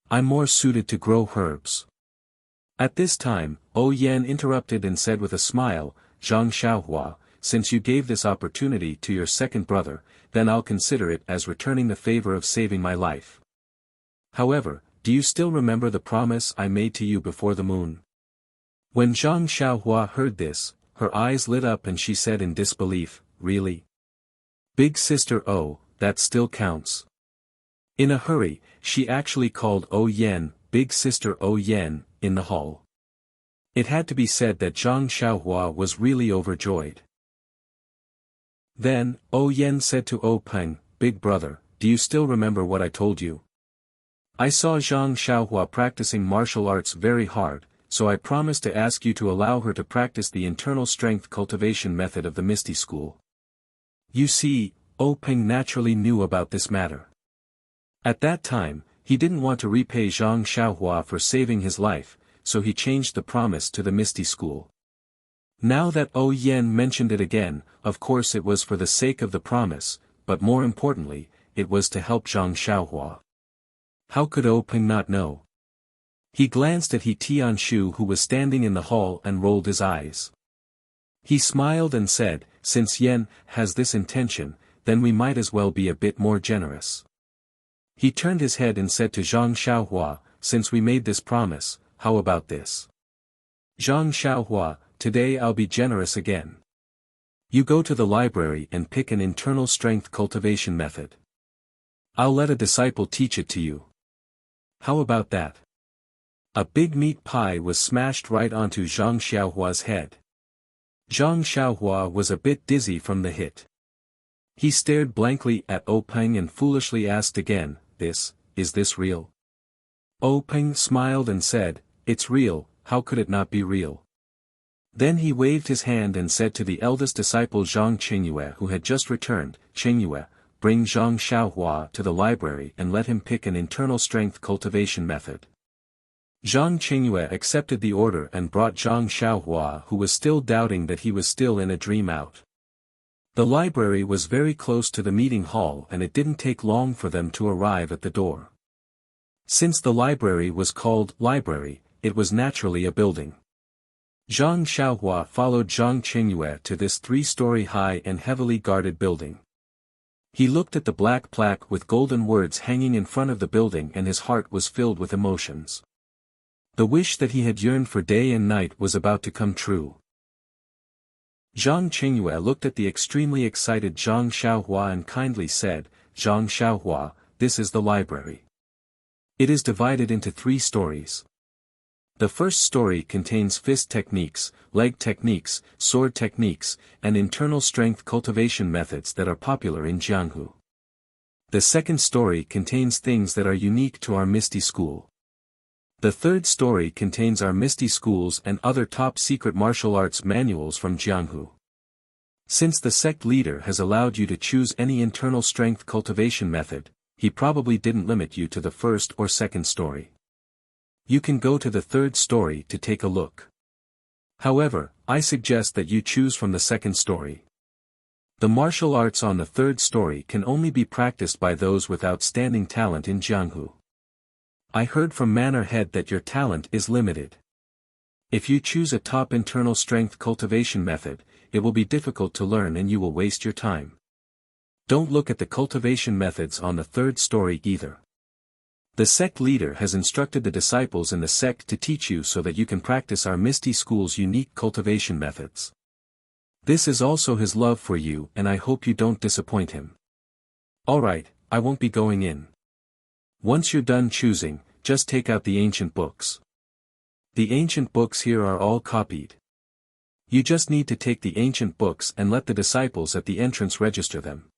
Speaker 1: I'm more suited to grow herbs." At this time, Yan interrupted and said with a smile, "Zhang Xiaohua, since you gave this opportunity to your second brother, then I'll consider it as returning the favor of saving my life. However, do you still remember the promise I made to you before the moon?" When Zhang Xiaohua heard this, her eyes lit up and she said in disbelief, "Really? Big sister that still counts." In a hurry, she actually called Yan, "Big sister Yan," in the hall. It had to be said that Zhang Xiaohua was really overjoyed. Then, Yan said to Peng, "Big brother, do you still remember what I told you? I saw Zhang Xiaohua practicing martial arts very hard, so I promised to ask you to allow her to practice the internal strength cultivation method of the Misty School." You see, Peng naturally knew about this matter. At that time, he didn't want to repay Zhang Xiaohua for saving his life, so he changed the promise to the Misty School. Now that O Yen mentioned it again, of course it was for the sake of the promise, but more importantly, it was to help Zhang Xiaohua. How could O Peng not know? He glanced at He Tianshu who was standing in the hall and rolled his eyes. He smiled and said, since Yen has this intention, then we might as well be a bit more generous. He turned his head and said to Zhang Xiaohua, since we made this promise, how about this? Zhang Xiaohua, today I'll be generous again. You go to the library and pick an internal strength cultivation method. I'll let a disciple teach it to you. How about that? A big meat pie was smashed right onto Zhang Xiaohua's head. Zhang Xiaohua was a bit dizzy from the hit. He stared blankly at O Peng and foolishly asked again, is this real? O Peng smiled and said, it's real, how could it not be real? Then he waved his hand and said to the eldest disciple Zhang Qingyue who had just returned, Qingyue, bring Zhang Xiaohua to the library and let him pick an internal strength cultivation method. Zhang Qingyue accepted the order and brought Zhang Xiaohua who was still doubting that he was still in a dream out. The library was very close to the meeting hall and it didn't take long for them to arrive at the door. Since the library was called library, it was naturally a building. Zhang Xiaohua followed Zhang Qingyue to this 3-story high and heavily guarded building. He looked at the black plaque with golden words hanging in front of the building and his heart was filled with emotions. The wish that he had yearned for day and night was about to come true. Zhang Qingyue looked at the extremely excited Zhang Xiaohua and kindly said, Zhang Xiaohua, this is the library. It is divided into 3 stories. The first story contains fist techniques, leg techniques, sword techniques, and internal strength cultivation methods that are popular in Jianghu. The second story contains things that are unique to our Misty School. The third story contains our Misty Schools and other top-secret martial arts manuals from Jianghu. Since the sect leader has allowed you to choose any internal strength cultivation method, he probably didn't limit you to the first or second story. You can go to the third story to take a look. However, I suggest that you choose from the second story. The martial arts on the third story can only be practiced by those with outstanding talent in Jianghu. I heard from Manor Head that your talent is limited. If you choose a top internal strength cultivation method, it will be difficult to learn and you will waste your time. Don't look at the cultivation methods on the third story either. The sect leader has instructed the disciples in the sect to teach you so that you can practice our Misty School's unique cultivation methods. This is also his love for you and I hope you don't disappoint him. Alright, I won't be going in. Once you're done choosing, just take out the ancient books. The ancient books here are all copied. You just need to take the ancient books and let the disciples at the entrance register them.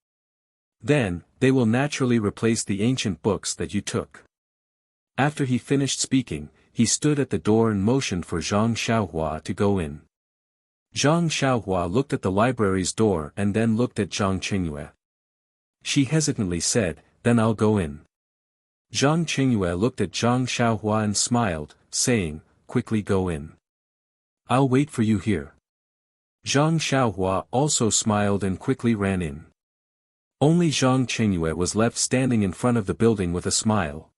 Speaker 1: Then, they will naturally replace the ancient books that you took. After he finished speaking, he stood at the door and motioned for Zhang Xiaohua to go in. Zhang Xiaohua looked at the library's door and then looked at Zhang Qingyue. She hesitantly said, then I'll go in. Zhang Qingyue looked at Zhang Xiaohua and smiled, saying, quickly go in. I'll wait for you here. Zhang Xiaohua also smiled and quickly ran in. Only Zhang Qingyue was left standing in front of the building with a smile.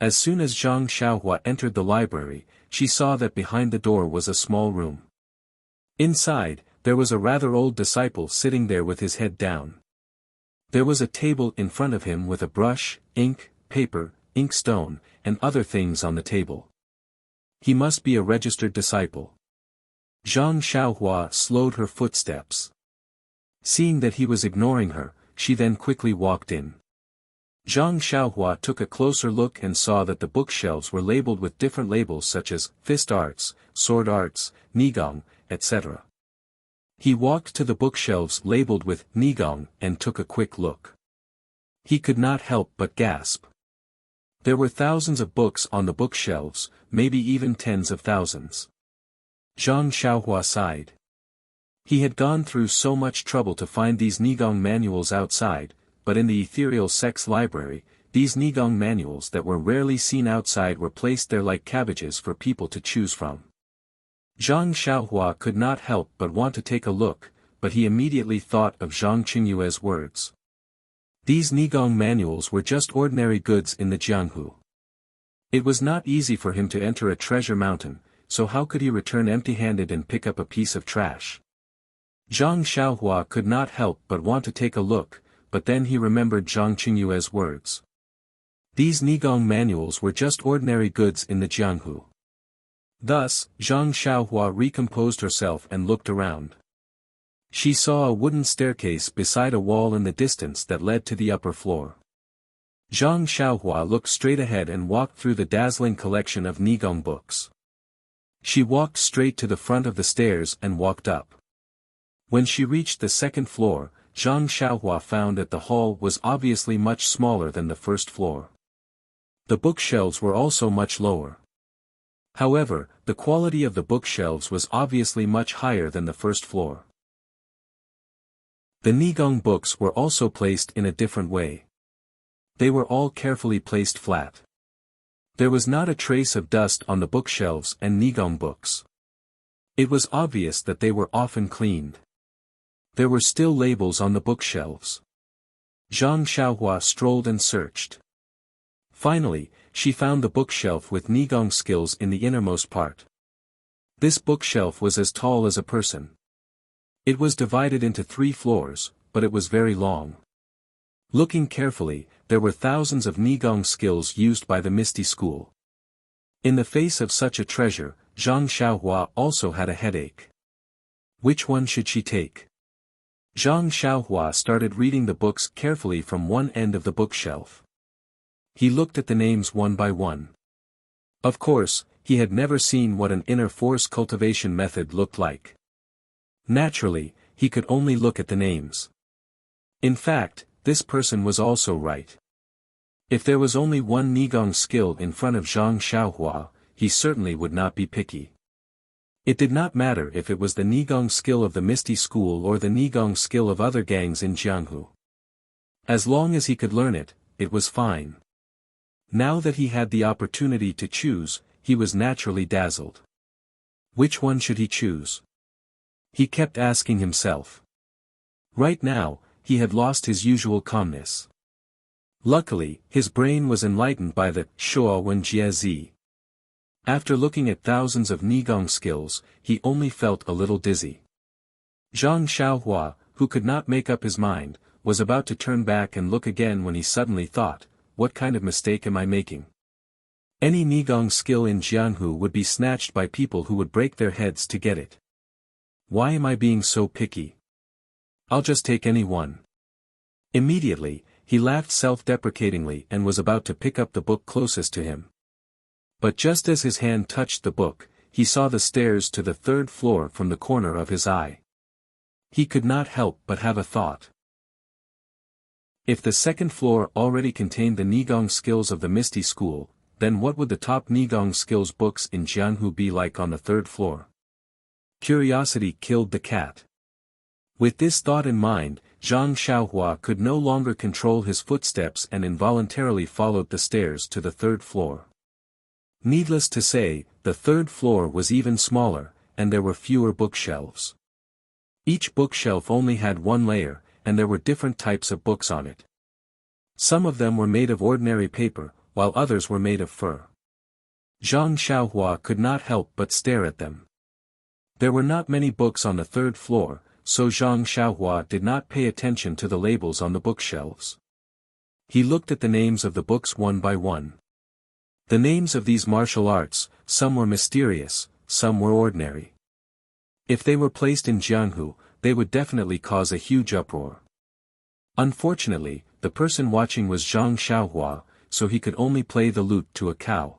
Speaker 1: As soon as Zhang Xiaohua entered the library, she saw that behind the door was a small room. Inside, there was a rather old disciple sitting there with his head down. There was a table in front of him with a brush, ink, paper, inkstone, and other things on the table. He must be a registered disciple. Zhang Xiaohua slowed her footsteps. Seeing that he was ignoring her, she then quickly walked in. Zhang Xiaohua took a closer look and saw that the bookshelves were labeled with different labels such as fist arts, sword arts, nigong, etc. He walked to the bookshelves labeled with nigong and took a quick look. He could not help but gasp. There were thousands of books on the bookshelves, maybe even tens of thousands. Zhang Xiaohua sighed. He had gone through so much trouble to find these nigong manuals outside, but in the ethereal sect's library, these nigong manuals that were rarely seen outside were placed there like cabbages for people to choose from. Zhang Xiaohua could not help but want to take a look, but he immediately thought of Zhang Qingyue's words. These Nigong manuals were just ordinary goods in the Jianghu. It was not easy for him to enter a treasure mountain, so how could he return empty-handed and pick up a piece of trash? Zhang Xiaohua could not help but want to take a look, but then he remembered Zhang Qingyue's words. These Nigong manuals were just ordinary goods in the Jianghu. Thus, Zhang Xiaohua recomposed herself and looked around. She saw a wooden staircase beside a wall in the distance that led to the upper floor. Zhang Xiaohua looked straight ahead and walked through the dazzling collection of Nigong books. She walked straight to the front of the stairs and walked up. When she reached the second floor, Zhang Xiaohua found that the hall was obviously much smaller than the first floor. The bookshelves were also much lower. However, the quality of the bookshelves was obviously much higher than the first floor. The Nigong books were also placed in a different way. They were all carefully placed flat. There was not a trace of dust on the bookshelves and Nigong books. It was obvious that they were often cleaned. There were still labels on the bookshelves. Zhang Xiaohua strolled and searched. Finally, she found the bookshelf with Nigong skills in the innermost part. This bookshelf was as tall as a person. It was divided into 3 floors, but it was very long. Looking carefully, there were thousands of Nigong skills used by the Misty School. In the face of such a treasure, Zhang Xiaohua also had a headache. Which one should she take? Zhang Xiaohua started reading the books carefully from one end of the bookshelf. He looked at the names one by one. Of course, he had never seen what an inner force cultivation method looked like. Naturally, he could only look at the names. In fact, this person was also right. If there was only one Nigong skill in front of Zhang Xiaohua, he certainly would not be picky. It did not matter if it was the Nigong skill of the Misty School or the Nigong skill of other gangs in Jianghu. As long as he could learn it, it was fine. Now that he had the opportunity to choose, he was naturally dazzled. Which one should he choose? He kept asking himself. Right now, he had lost his usual calmness. Luckily, his brain was enlightened by the Shuo Wen Jie Zi. After looking at thousands of Nigong skills, he only felt a little dizzy. Zhang Xiaohua, who could not make up his mind, was about to turn back and look again when he suddenly thought, what kind of mistake am I making? Any Nigong skill in Jianghu would be snatched by people who would break their heads to get it. Why am I being so picky? I'll just take any one. Immediately, he laughed self-deprecatingly and was about to pick up the book closest to him. But just as his hand touched the book, he saw the stairs to the 3rd floor from the corner of his eye. He could not help but have a thought. If the 2nd floor already contained the Nigong skills of the Misty School, then what would the top Nigong skills books in Jianghu be like on the 3rd floor? Curiosity killed the cat. With this thought in mind, Zhang Xiaohua could no longer control his footsteps and involuntarily followed the stairs to the 3rd floor. Needless to say, the 3rd floor was even smaller, and there were fewer bookshelves. Each bookshelf only had 1 layer, and there were different types of books on it. Some of them were made of ordinary paper, while others were made of fur. Zhang Xiaohua could not help but stare at them. There were not many books on the 3rd floor, so Zhang Xiaohua did not pay attention to the labels on the bookshelves. He looked at the names of the books one by one. The names of these martial arts, some were mysterious, some were ordinary. If they were placed in Jianghu, they would definitely cause a huge uproar. Unfortunately, the person watching was Zhang Xiaohua, so he could only play the lute to a cow.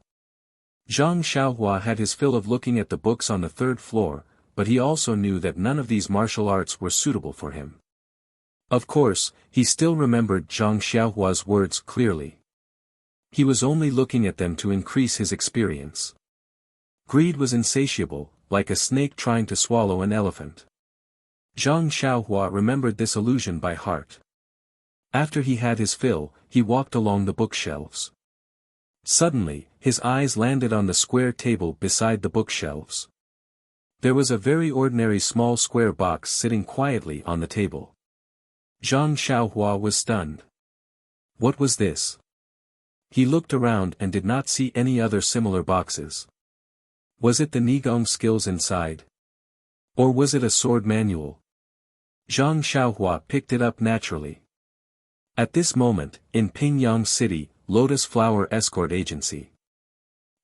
Speaker 1: Zhang Xiaohua had his fill of looking at the books on the 3rd floor, but he also knew that none of these martial arts were suitable for him. Of course, he still remembered Zhang Xiaohua's words clearly. He was only looking at them to increase his experience. Greed was insatiable, like a snake trying to swallow an elephant. Zhang Xiaohua remembered this illusion by heart. After he had his fill, he walked along the bookshelves. Suddenly, his eyes landed on the square table beside the bookshelves. There was a very ordinary small square box sitting quietly on the table. Zhang Xiaohua was stunned. What was this? He looked around and did not see any other similar boxes. Was it the Nigong skills inside? Or was it a sword manual? Zhang Xiaohua picked it up naturally. At this moment, in Pingyang City, Lotus Flower Escort Agency.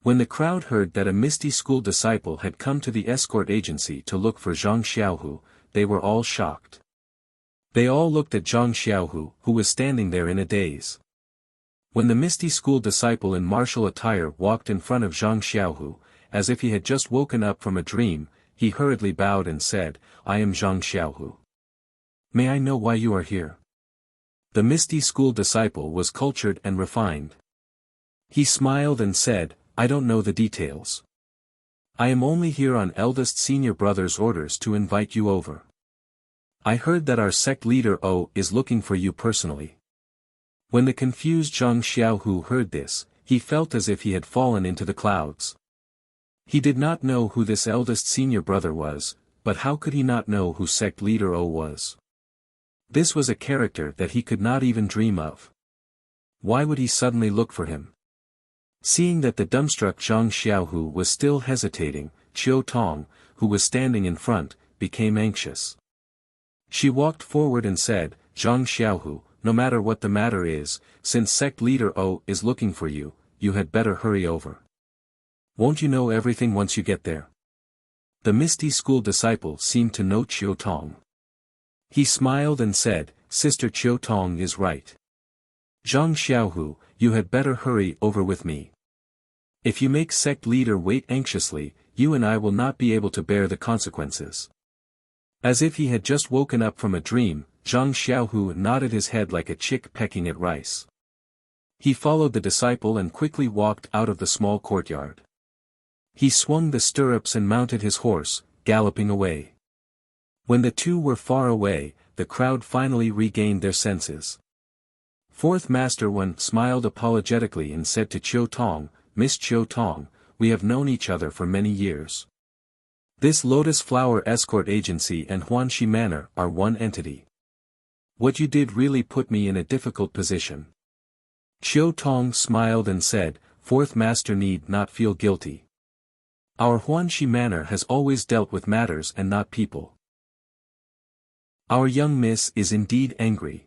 Speaker 1: When the crowd heard that a Misty School disciple had come to the escort agency to look for Zhang Xiaohu, they were all shocked. They all looked at Zhang Xiaohu, who was standing there in a daze. When the Misty School disciple in martial attire walked in front of Zhang Xiaohu, as if he had just woken up from a dream, he hurriedly bowed and said, "I am Zhang Xiaohu. May I know why you are here?" The Misty School disciple was cultured and refined. He smiled and said, "I don't know the details. I am only here on eldest senior brother's orders to invite you over. I heard that our sect leader O is looking for you personally." When the confused Zhang Xiaohu heard this, he felt as if he had fallen into the clouds. He did not know who this eldest senior brother was, but how could he not know who sect leader O was? This was a character that he could not even dream of. Why would he suddenly look for him? Seeing that the dumbstruck Zhang Xiaohu was still hesitating, Qiu Tong, who was standing in front, became anxious. She walked forward and said, "Zhang Xiaohu, no matter what the matter is, since sect leader O is looking for you, you had better hurry over. Won't you know everything once you get there?" The Misty School disciple seemed to know Qiu Tong. He smiled and said, "Sister Qiu Tong is right. Zhang Xiaohu, you had better hurry over with me. If you make sect leader wait anxiously, you and I will not be able to bear the consequences." As if he had just woken up from a dream, Zhang Xiaohu nodded his head like a chick pecking at rice. He followed the disciple and quickly walked out of the small courtyard. He swung the stirrups and mounted his horse, galloping away. When the two were far away, the crowd finally regained their senses. Fourth Master Wen smiled apologetically and said to Qiu Tong, "Miss Qiu Tong, we have known each other for many years. This Lotus Flower Escort Agency and Huanxi Manor are one entity. What you did really put me in a difficult position." Qiu Tong smiled and said, "Fourth Master need not feel guilty. Our Huanxi Manor has always dealt with matters and not people. Our young miss is indeed angry.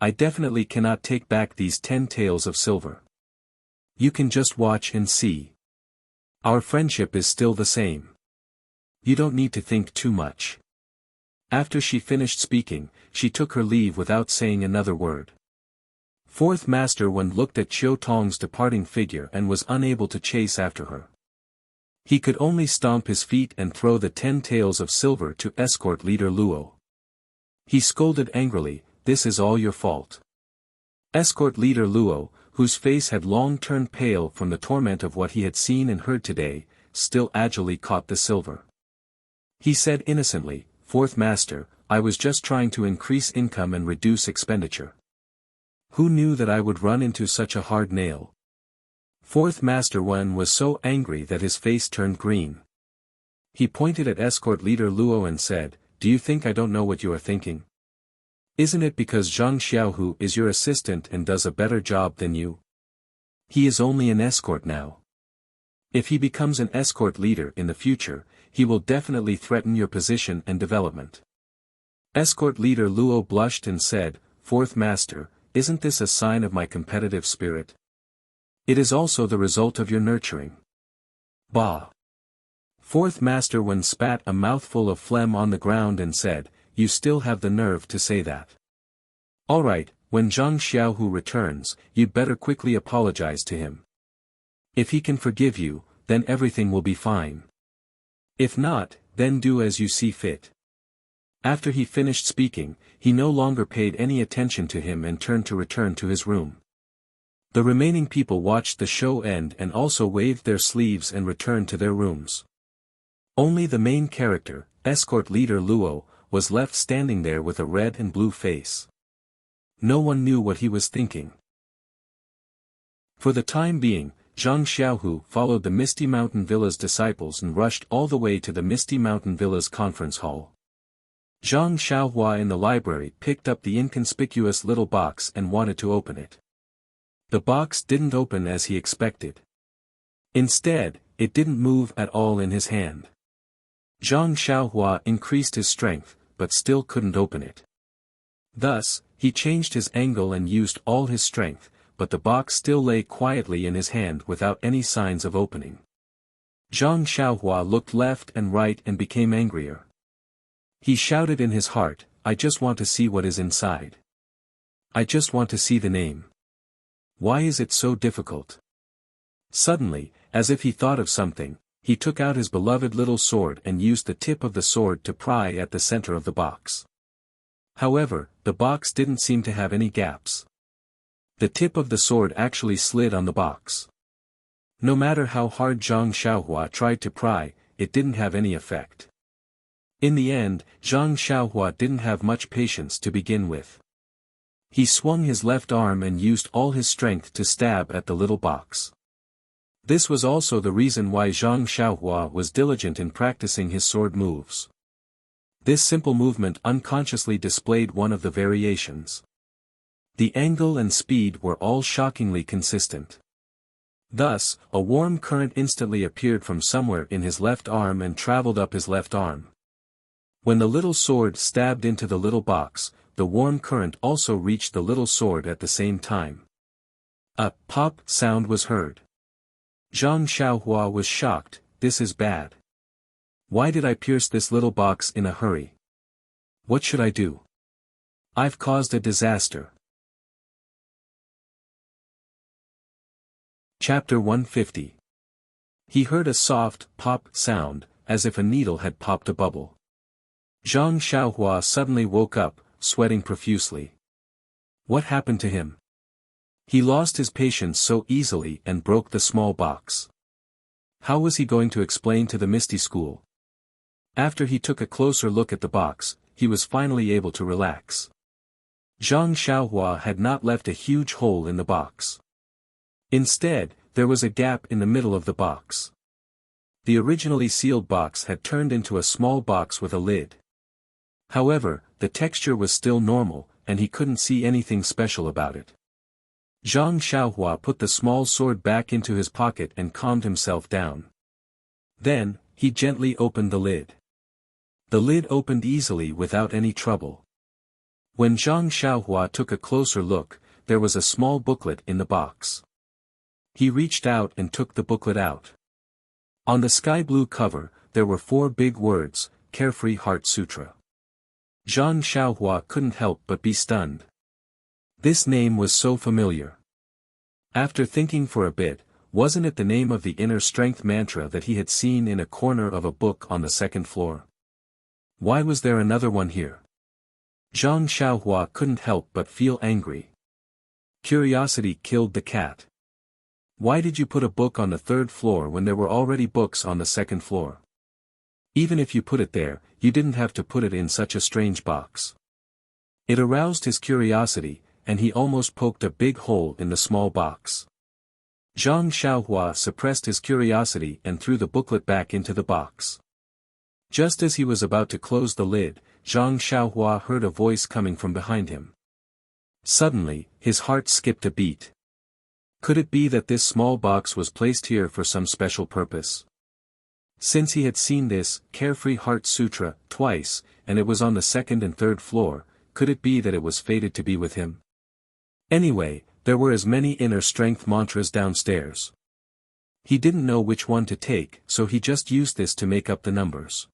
Speaker 1: I definitely cannot take back these 10 taels of silver. You can just watch and see. Our friendship is still the same. You don't need to think too much." After she finished speaking, she took her leave without saying another word. Fourth Master Wen looked at Qiu Tong's departing figure and was unable to chase after her. He could only stomp his feet and throw the 10 taels of silver to escort leader Luo. He scolded angrily, "This is all your fault." Escort leader Luo, whose face had long turned pale from the torment of what he had seen and heard today, still agilely caught the silver. He said innocently, "Fourth Master, I was just trying to increase income and reduce expenditure. Who knew that I would run into such a hard nail?" Fourth Master Wen was so angry that his face turned green. He pointed at escort leader Luo and said, "Do you think I don't know what you are thinking? Isn't it because Zhang Xiaohu is your assistant and does a better job than you? He is only an escort now. If he becomes an escort leader in the future, he will definitely threaten your position and development." Escort leader Luo blushed and said, "Fourth Master, isn't this a sign of my competitive spirit? It is also the result of your nurturing." Bah! Fourth Master Wen spat a mouthful of phlegm on the ground and said, "You still have the nerve to say that. All right, when Zhang Xiaohu returns, you'd better quickly apologize to him. If he can forgive you, then everything will be fine. If not, then do as you see fit." After he finished speaking, he no longer paid any attention to him and turned to return to his room. The remaining people watched the show end and also waved their sleeves and returned to their rooms. Only the main character, escort leader Luo, was left standing there with a red and blue face. No one knew what he was thinking. For the time being, Zhang Xiaohu followed the Misty Mountain Villa's disciples and rushed all the way to the Misty Mountain Villa's conference hall. Zhang Xiaohua in the library picked up the inconspicuous little box and wanted to open it. The box didn't open as he expected. Instead, it didn't move at all in his hand. Zhang Xiaohua increased his strength, but still couldn't open it. Thus, he changed his angle and used all his strength, but the box still lay quietly in his hand without any signs of opening. Zhang Xiaohua looked left and right and became angrier. He shouted in his heart, "I just want to see what is inside. I just want to see the name. Why is it so difficult?" Suddenly, as if he thought of something, he took out his beloved little sword and used the tip of the sword to pry at the center of the box. However, the box didn't seem to have any gaps. The tip of the sword actually slid on the box. No matter how hard Zhang Xiaohua tried to pry, it didn't have any effect. In the end, Zhang Xiaohua didn't have much patience to begin with. He swung his left arm and used all his strength to stab at the little box. This was also the reason why Zhang Xiaohua was diligent in practicing his sword moves. This simple movement unconsciously displayed one of the variations. The angle and speed were all shockingly consistent. Thus, a warm current instantly appeared from somewhere in his left arm and traveled up his left arm. When the little sword stabbed into the little box, the warm current also reached the little sword at the same time. A pop sound was heard. Zhang Xiaohua was shocked. "This is bad. Why did I pierce this little box in a hurry? What should I do? I've caused a disaster." Chapter 150. He heard a soft pop sound, as if a needle had popped a bubble. Zhang Xiaohua suddenly woke up, sweating profusely. What happened to him? He lost his patience so easily and broke the small box. How was he going to explain to the Misty School? After he took a closer look at the box, he was finally able to relax. Zhang Xiaohua had not left a huge hole in the box. Instead, there was a gap in the middle of the box. The originally sealed box had turned into a small box with a lid. However, the texture was still normal, and he couldn't see anything special about it. Zhang Xiaohua put the small sword back into his pocket and calmed himself down. Then, he gently opened the lid. The lid opened easily without any trouble. When Zhang Xiaohua took a closer look, there was a small booklet in the box. He reached out and took the booklet out. On the sky blue cover, there were 4 big words, Carefree Heart Sutra. Zhang Xiaohua couldn't help but be stunned. This name was so familiar. After thinking for a bit, wasn't it the name of the inner strength mantra that he had seen in a corner of a book on the 2nd floor? Why was there another one here? Zhang Xiaohua couldn't help but feel angry. Curiosity killed the cat. Why did you put a book on the 3rd floor when there were already books on the 2nd floor? Even if you put it there, you didn't have to put it in such a strange box. It aroused his curiosity, and he almost poked a big hole in the small box. Zhang Xiaohua suppressed his curiosity and threw the booklet back into the box. Just as he was about to close the lid, Zhang Xiaohua heard a voice coming from behind him. Suddenly, his heart skipped a beat. Could it be that this small box was placed here for some special purpose? Since he had seen this Carefree Heart Sutra twice, and it was on the 2nd and 3rd floor, could it be that it was fated to be with him? Anyway, there were as many inner strength mantras downstairs. He didn't know which one to take, so he just used this to make up the numbers.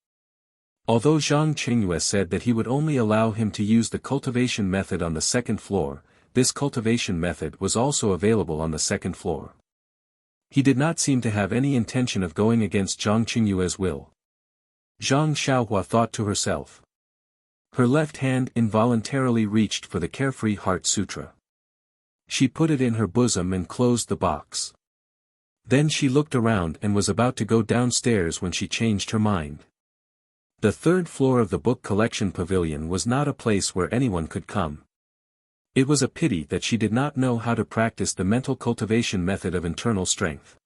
Speaker 1: Although Zhang Qingyue said that he would only allow him to use the cultivation method on the 2nd floor, this cultivation method was also available on the 2nd floor. He did not seem to have any intention of going against Zhang Qingyue's will. Zhang Xiaohua thought to herself. Her left hand involuntarily reached for the Carefree Heart Sutra. She put it in her bosom and closed the box. Then she looked around and was about to go downstairs when she changed her mind. The 3rd floor of the book collection pavilion was not a place where anyone could come. It was a pity that she did not know how to practice the mental cultivation method of internal strength.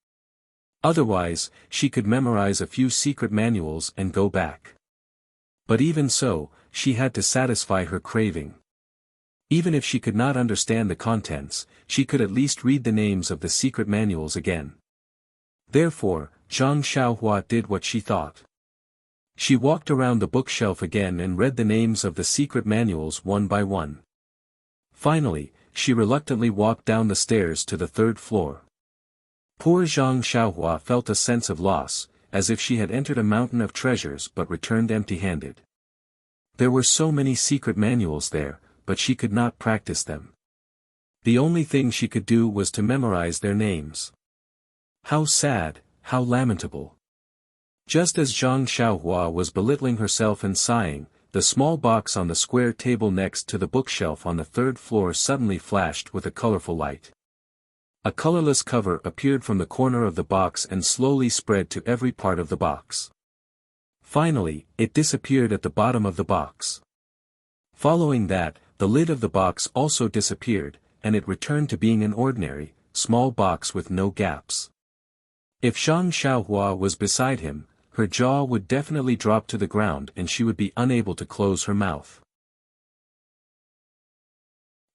Speaker 1: Otherwise, she could memorize a few secret manuals and go back. But even so, she had to satisfy her craving. Even if she could not understand the contents, she could at least read the names of the secret manuals again. Therefore, Zhang Xiaohua did what she thought. She walked around the bookshelf again and read the names of the secret manuals one by one. Finally, she reluctantly walked down the stairs to the third floor. Poor Zhang Xiaohua felt a sense of loss, as if she had entered a mountain of treasures but returned empty-handed. There were so many secret manuals there, but she could not practice them. The only thing she could do was to memorize their names. How sad, how lamentable. Just as Zhang Xiaohua was belittling herself and sighing, the small box on the square table next to the bookshelf on the third floor suddenly flashed with a colorful light. A colorless cover appeared from the corner of the box and slowly spread to every part of the box. Finally, it disappeared at the bottom of the box. Following that, the lid of the box also disappeared, and it returned to being an ordinary, small box with no gaps. If Zhang Xiaohua was beside him, her jaw would definitely drop to the ground and she would be unable to close her mouth.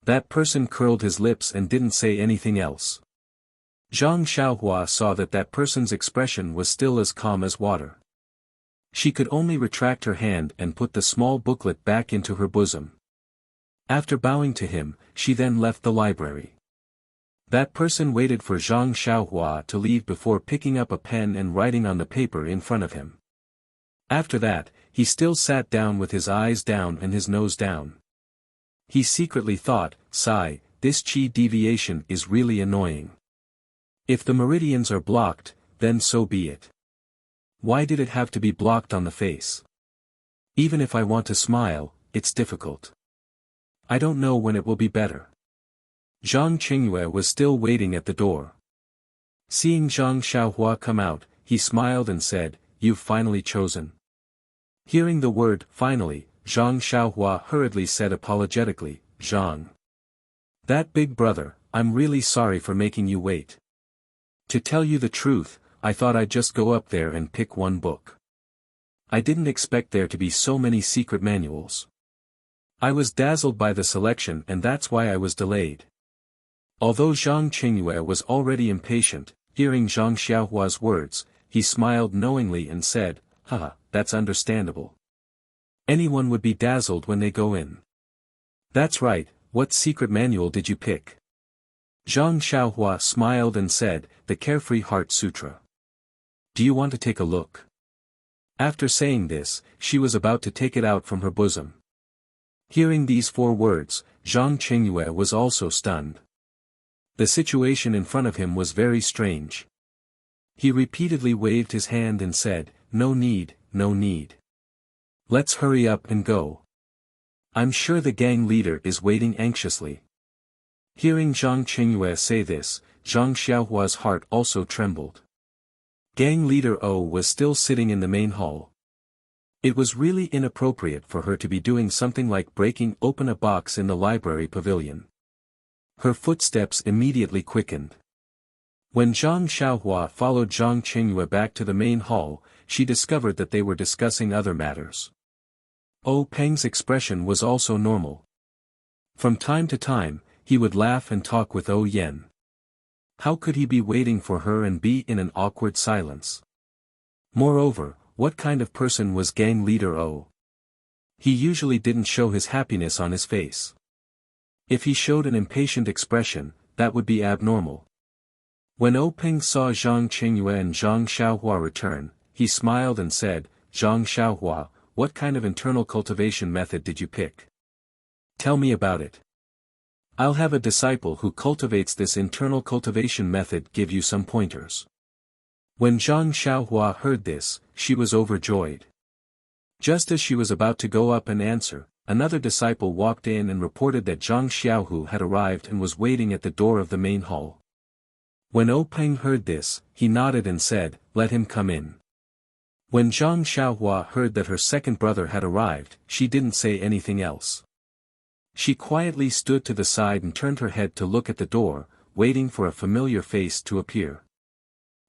Speaker 1: That person curled his lips and didn't say anything else. Zhang Xiaohua saw that that person's expression was still as calm as water. She could only retract her hand and put the small booklet back into her bosom. After bowing to him, she then left the library. That person waited for Zhang Xiaohua to leave before picking up a pen and writing on the paper in front of him. After that, he still sat down with his eyes down and his nose down. He secretly thought, sigh, this qi deviation is really annoying. If the meridians are blocked, then so be it. Why did it have to be blocked on the face? Even if I want to smile, it's difficult. I don't know when it will be better. Zhang Qingyue was still waiting at the door. Seeing Zhang Xiaohua come out, he smiled and said, "You've finally chosen." Hearing the word, finally, Zhang Xiaohua hurriedly said apologetically, "Zhang. That big brother, I'm really sorry for making you wait. To tell you the truth, I thought I'd just go up there and pick one book. I didn't expect there to be so many secret manuals. I was dazzled by the selection and that's why I was delayed." Although Zhang Qingyue was already impatient, hearing Zhang Xiaohua's words, he smiled knowingly and said, "Haha, that's understandable. Anyone would be dazzled when they go in." "That's right, what secret manual did you pick?" Zhang Xiaohua smiled and said, "The Carefree Heart Sutra." "Do you want to take a look?" After saying this, she was about to take it out from her bosom. Hearing these 4 words, Zhang Qingyue was also stunned. The situation in front of him was very strange. He repeatedly waved his hand and said, "No need, no need. Let's hurry up and go. I'm sure the gang leader is waiting anxiously." Hearing Zhang Qingyue say this, Zhang Xiaohua's heart also trembled. Gang leader O was still sitting in the main hall. It was really inappropriate for her to be doing something like breaking open a box in the library pavilion. Her footsteps immediately quickened. When Zhang Xiaohua followed Zhang Qingyue back to the main hall, she discovered that they were discussing other matters. O Peng's expression was also normal. From time to time, he would laugh and talk with O Yen. How could he be waiting for her and be in an awkward silence? Moreover, what kind of person was gang leader O? He usually didn't show his happiness on his face. If he showed an impatient expression, that would be abnormal. When O Peng saw Zhang Qingyue and Zhang Xiaohua return, he smiled and said, "Zhang Xiaohua, what kind of internal cultivation method did you pick? Tell me about it. I'll have a disciple who cultivates this internal cultivation method give you some pointers." When Zhang Xiaohua heard this, she was overjoyed. Just as she was about to go up and answer, another disciple walked in and reported that Zhang Xiaohu had arrived and was waiting at the door of the main hall. When O Peng heard this, he nodded and said, "Let him come in." When Zhang Xiaohua heard that her second brother had arrived, she didn't say anything else. She quietly stood to the side and turned her head to look at the door, waiting for a familiar face to appear.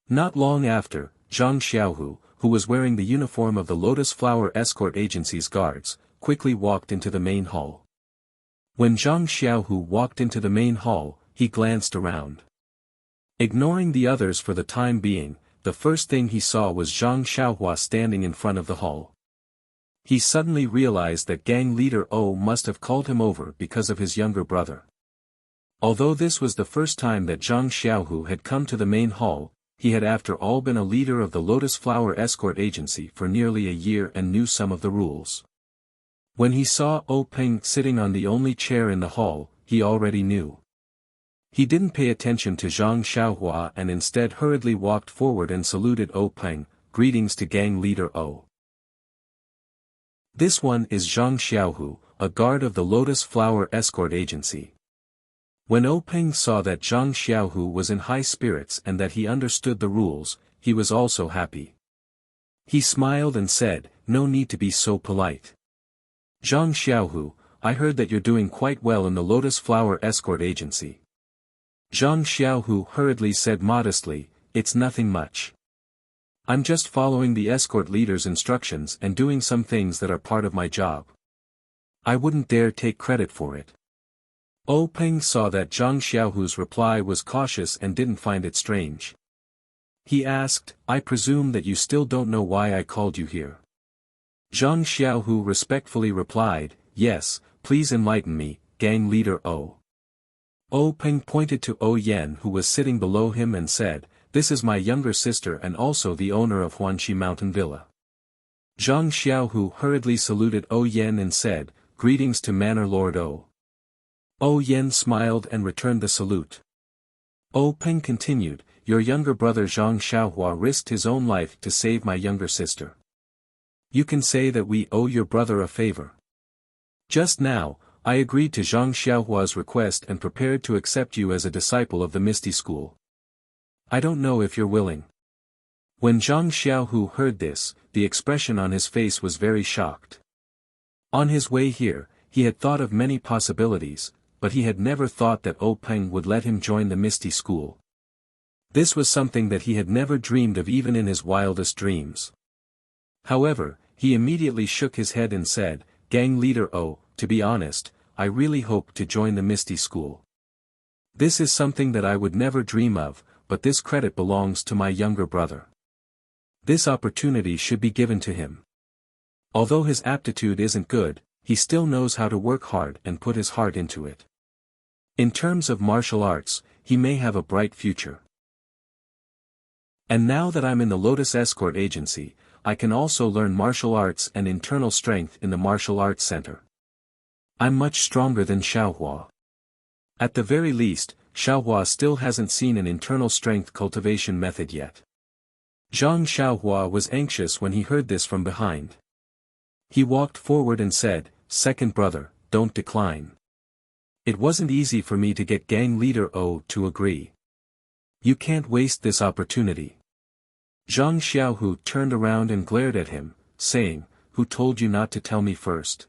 Speaker 1: Not long after, Zhang Xiaohu, who was wearing the uniform of the Lotus Flower Escort Agency's guards, quickly walked into the main hall. When Zhang Xiaohu walked into the main hall, he glanced around. Ignoring the others for the time being, the first thing he saw was Zhang Xiaohua standing in front of the hall. He suddenly realized that gang leader O must have called him over because of his younger brother. Although this was the first time that Zhang Xiaohu had come to the main hall, he had after all been a leader of the Lotus Flower Escort Agency for nearly a year and knew some of the rules. When he saw O Peng sitting on the only chair in the hall, he already knew. He didn't pay attention to Zhang Xiaohua and instead hurriedly walked forward and saluted O Peng, "Greetings to gang leader O. This one is Zhang Xiaohu, a guard of the Lotus Flower Escort Agency." When O Peng saw that Zhang Xiaohu was in high spirits and that he understood the rules, he was also happy. He smiled and said, "No need to be so polite. Zhang Xiaohu, I heard that you're doing quite well in the Lotus Flower Escort Agency." Zhang Xiaohu hurriedly said modestly, "It's nothing much. I'm just following the escort leader's instructions and doing some things that are part of my job. I wouldn't dare take credit for it." O Peng saw that Zhang Xiaohu's reply was cautious and didn't find it strange. He asked, "I presume that you still don't know why I called you here?" Zhang Xiaohu respectfully replied, "Yes, please enlighten me, gang leader O." O Peng pointed to O Yan who was sitting below him and said, "This is my younger sister and also the owner of Huanxi Mountain Villa." Zhang Xiaohu hurriedly saluted O Yan and said, "Greetings to Manor Lord O." O Yan smiled and returned the salute. O Peng continued, "Your younger brother Zhang Xiaohua risked his own life to save my younger sister. You can say that we owe your brother a favor. Just now, I agreed to Zhang Xiaohua's request and prepared to accept you as a disciple of the Misty School. I don't know if you're willing." When Zhang Xiaohu heard this, the expression on his face was very shocked. On his way here, he had thought of many possibilities, but he had never thought that O Peng would let him join the Misty School. This was something that he had never dreamed of even in his wildest dreams. However, he immediately shook his head and said, "Gang leader O, to be honest, I really hope to join the Misty School. This is something that I would never dream of, but this credit belongs to my younger brother. This opportunity should be given to him. Although his aptitude isn't good, he still knows how to work hard and put his heart into it. In terms of martial arts, he may have a bright future. And now that I'm in the Lotus Escort Agency, I can also learn martial arts and internal strength in the Martial Arts Center. I'm much stronger than Xiaohua. At the very least, Xiaohua still hasn't seen an internal strength cultivation method yet." Zhang Xiaohua was anxious when he heard this from behind. He walked forward and said, "Second brother, don't decline. It wasn't easy for me to get gang leader O to agree. You can't waste this opportunity." Zhang Xiaohu turned around and glared at him, saying, "Who told you not to tell me first?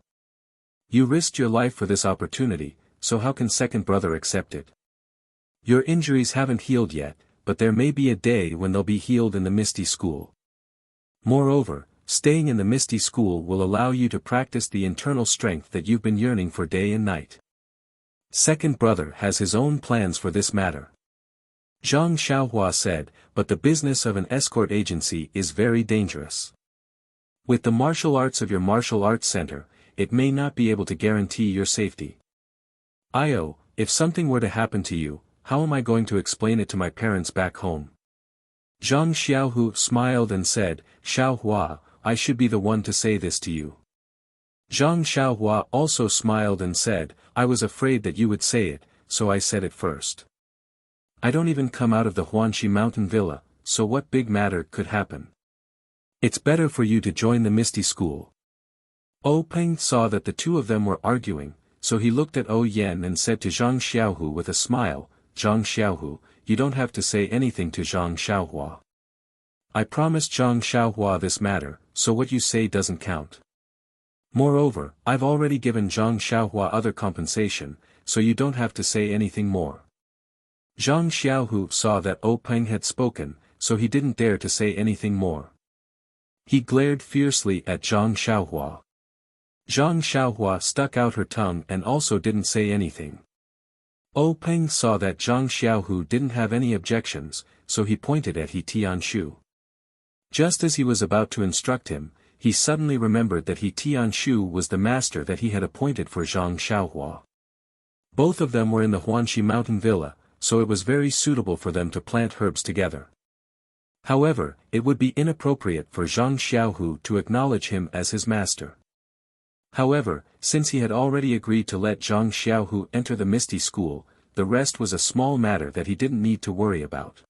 Speaker 1: You risked your life for this opportunity, so how can second brother accept it? Your injuries haven't healed yet, but there may be a day when they'll be healed in the Misty School. Moreover, staying in the Misty School will allow you to practice the internal strength that you've been yearning for day and night. Second brother has his own plans for this matter." Zhang Xiaohua said, "But the business of an escort agency is very dangerous. With the martial arts of your martial arts center, it may not be able to guarantee your safety. Io, if something were to happen to you, how am I going to explain it to my parents back home?" Zhang Xiaohu smiled and said, "Xiaohua, I should be the one to say this to you." Zhang Xiaohua also smiled and said, "I was afraid that you would say it, so I said it first. I don't even come out of the Huanxi Mountain Villa, so what big matter could happen? It's better for you to join the Misty School." O Peng saw that the two of them were arguing, so he looked at O Yan and said to Zhang Xiaohu with a smile, "Zhang Xiaohu, you don't have to say anything to Zhang Xiaohua. I promised Zhang Xiaohua this matter, so what you say doesn't count. Moreover, I've already given Zhang Xiaohua other compensation, so you don't have to say anything more." Zhang Xiaohu saw that O Peng had spoken, so he didn't dare to say anything more. He glared fiercely at Zhang Xiaohua. Zhang Xiaohua stuck out her tongue and also didn't say anything. Peng saw that Zhang Xiaohu didn't have any objections, so he pointed at He Tianshu. Just as he was about to instruct him, he suddenly remembered that He Tianshu was the master that he had appointed for Zhang Xiaohua. Both of them were in the Huanxi mountain villa, so it was very suitable for them to plant herbs together. However, it would be inappropriate for Zhang Xiaohu to acknowledge him as his master. However, since he had already agreed to let Zhang Xiaohu enter the Misty School, the rest was a small matter that he didn't need to worry about.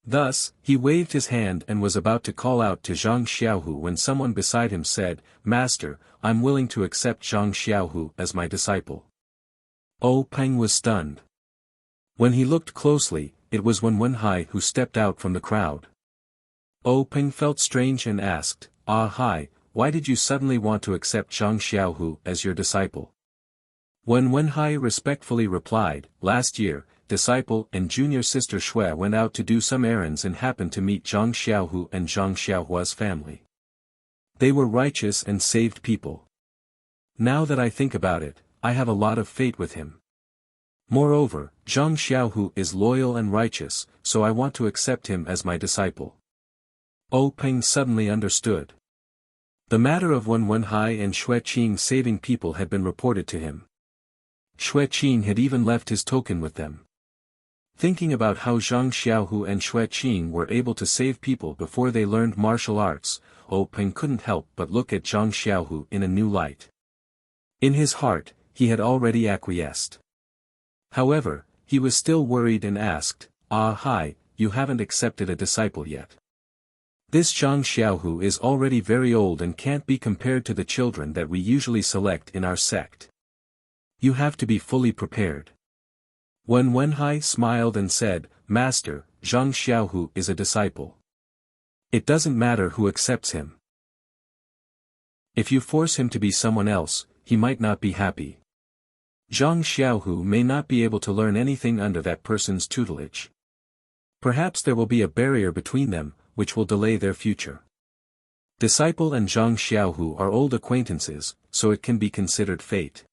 Speaker 1: Thus, he waved his hand and was about to call out to Zhang Xiaohu when someone beside him said, "Master, I'm willing to accept Zhang Xiaohu as my disciple." Peng was stunned. When he looked closely, it was Wen Wenhai who stepped out from the crowd. Peng felt strange and asked, "Hi, why did you suddenly want to accept Zhang Xiaohu as your disciple?" Wen Wenhai respectfully replied, "Last year, disciple and junior sister Shui went out to do some errands and happened to meet Zhang Xiaohu and Zhang Xiaohua's family. They were righteous and saved people. Now that I think about it, I have a lot of faith with him. Moreover, Zhang Xiaohu is loyal and righteous, so I want to accept him as my disciple." Peng suddenly understood. The matter of Wen Wenhai and Shui Qing saving people had been reported to him. Shui Qing had even left his token with them. Thinking about how Zhang Xiaohu and Shui Qing were able to save people before they learned martial arts, Peng couldn't help but look at Zhang Xiaohu in a new light. In his heart, he had already acquiesced. However, he was still worried and asked, "Hi, you haven't accepted a disciple yet. This Zhang Xiaohu is already very old and can't be compared to the children that we usually select in our sect. You have to be fully prepared." Wen Wenhai smiled and said, "Master, Zhang Xiaohu is a disciple. It doesn't matter who accepts him. If you force him to be someone else, he might not be happy. Zhang Xiaohu may not be able to learn anything under that person's tutelage. Perhaps there will be a barrier between them, which will delay their future. Disciple and Zhang Xiaohu are old acquaintances, so it can be considered fate.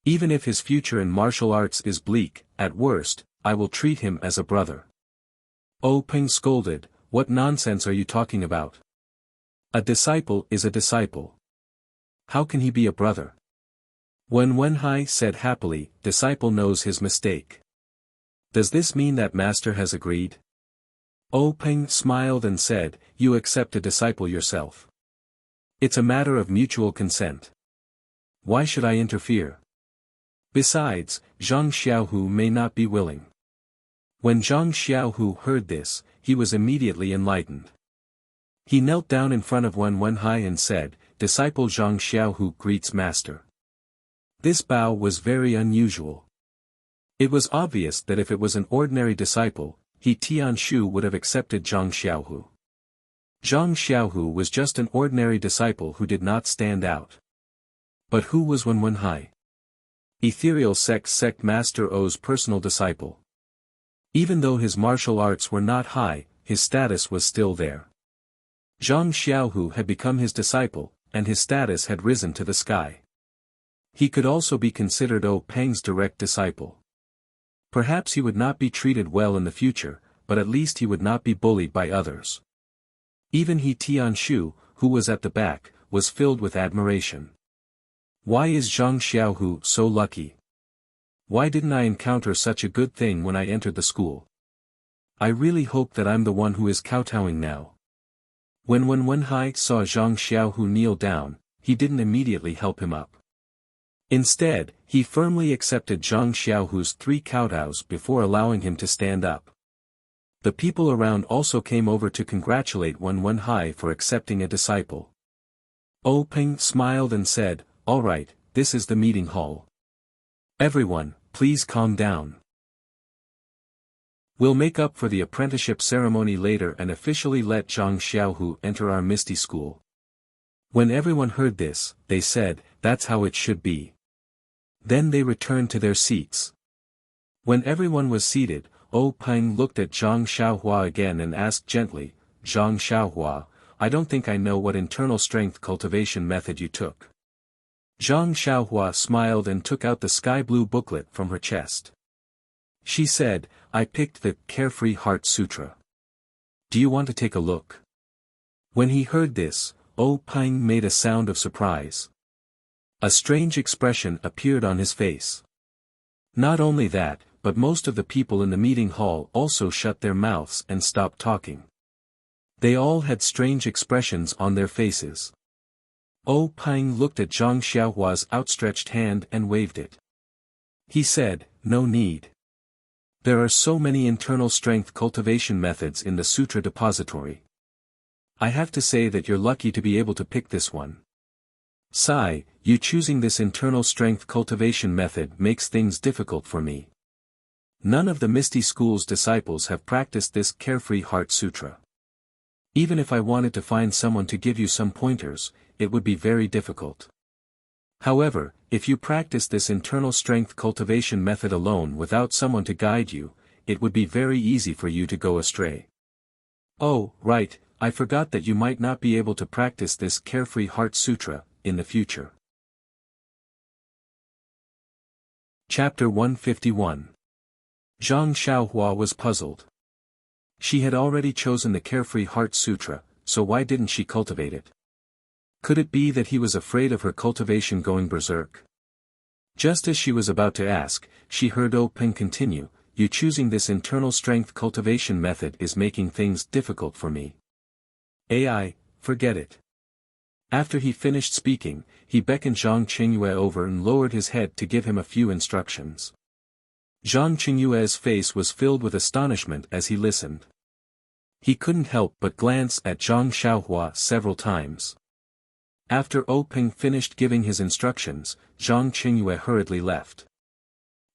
Speaker 1: Even if his future in martial arts is bleak, at worst, I will treat him as a brother." Peng scolded, "What nonsense are you talking about? A disciple is a disciple. How can he be a brother?" Wen Wenhai said happily, "Disciple knows his mistake. Does this mean that master has agreed?" Peng smiled and said, "You accept a disciple yourself. It's a matter of mutual consent. Why should I interfere? Besides, Zhang Xiaohu may not be willing." When Zhang Xiaohu heard this, he was immediately enlightened. He knelt down in front of Wen Wenhai and said, "Disciple Zhang Xiaohu greets master." This bow was very unusual. It was obvious that if it was an ordinary disciple, He Tianshu would have accepted Zhang Xiaohu. Zhang Xiaohu was just an ordinary disciple who did not stand out. But who was Wen Wenhai? Ethereal sect Master O's personal disciple. Even though his martial arts were not high, his status was still there. Zhang Xiaohu had become his disciple, and his status had risen to the sky. He could also be considered Peng's direct disciple. Perhaps he would not be treated well in the future, but at least he would not be bullied by others. Even He Tianshu, who was at the back, was filled with admiration. Why is Zhang Xiaohu so lucky? Why didn't I encounter such a good thing when I entered the school? I really hope that I'm the one who is kowtowing now. When Wen Wenhai saw Zhang Xiaohu kneel down, he didn't immediately help him up. Instead, he firmly accepted Zhang Xiaohu's 3 kowtows before allowing him to stand up. The people around also came over to congratulate Wen Wenhai for accepting a disciple. Peng smiled and said, "All right, this is the meeting hall. Everyone, please calm down. We'll make up for the apprenticeship ceremony later and officially let Zhang Xiaohu enter our Misty School." When everyone heard this, they said, "That's how it should be." Then they returned to their seats. When everyone was seated, Peng looked at Zhang Xiaohua again and asked gently, Zhang Xiaohua, I don't think I know what internal strength cultivation method you took. Zhang Xiaohua smiled and took out the sky blue booklet from her chest. She said, I picked the Carefree Heart Sutra. Do you want to take a look? When he heard this, Peng made a sound of surprise. A strange expression appeared on his face. Not only that, but most of the people in the meeting hall also shut their mouths and stopped talking. They all had strange expressions on their faces. Peng looked at Zhang Xiaohua's outstretched hand and waved it. He said, no need. There are so many internal strength cultivation methods in the Sutra Depository. I have to say that you're lucky to be able to pick this one. Sigh, you choosing this internal strength cultivation method makes things difficult for me. None of the Misty School's disciples have practiced this Carefree Heart Sutra. Even if I wanted to find someone to give you some pointers, it would be very difficult. However, if you practice this internal strength cultivation method alone without someone to guide you, it would be very easy for you to go astray. Oh, right, I forgot that you might not be able to practice this Carefree Heart Sutra in the future. Chapter 151. Zhang Xiaohua was puzzled. She had already chosen the Carefree Heart Sutra, so why didn't she cultivate it? Could it be that he was afraid of her cultivation going berserk? Just as she was about to ask, she heard Peng continue, you choosing this internal strength cultivation method is making things difficult for me. AI, forget it. After he finished speaking, he beckoned Zhang Qingyue over and lowered his head to give him a few instructions. Zhang Qingyue's face was filled with astonishment as he listened. He couldn't help but glance at Zhang Xiaohua several times. After Peng finished giving his instructions, Zhang Qingyue hurriedly left.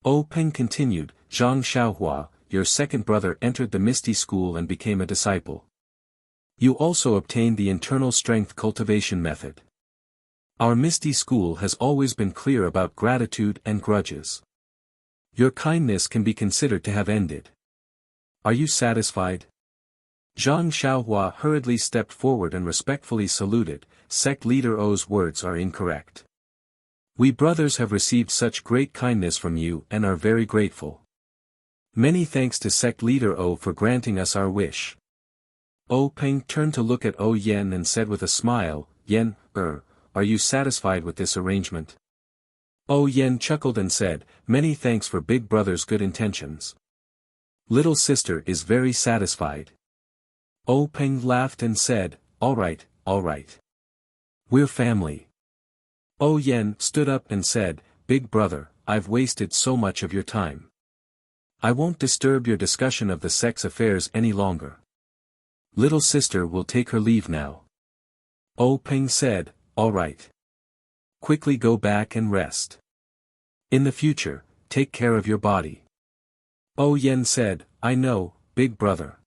Speaker 1: Peng continued, Zhang Xiaohua, your second brother entered the Misty School and became a disciple. You also obtained the internal strength cultivation method. Our Misty School has always been clear about gratitude and grudges. Your kindness can be considered to have ended. Are you satisfied? Zhang Xiaohua hurriedly stepped forward and respectfully saluted, Sect Leader O's words are incorrect. We brothers have received such great kindness from you and are very grateful. Many thanks to Sect Leader O for granting us our wish. Peng turned to look at Yen and said with a smile, Yen, are you satisfied with this arrangement? Yen chuckled and said, many thanks for big brother's good intentions. Little sister is very satisfied. Peng laughed and said, all right. We're family. Yen stood up and said, big brother, I've wasted so much of your time. I won't disturb your discussion of the sect's affairs any longer. Little sister will take her leave now. Peng said, all right. Quickly go back and rest. In the future, take care of your body. Yen said, I know, big brother.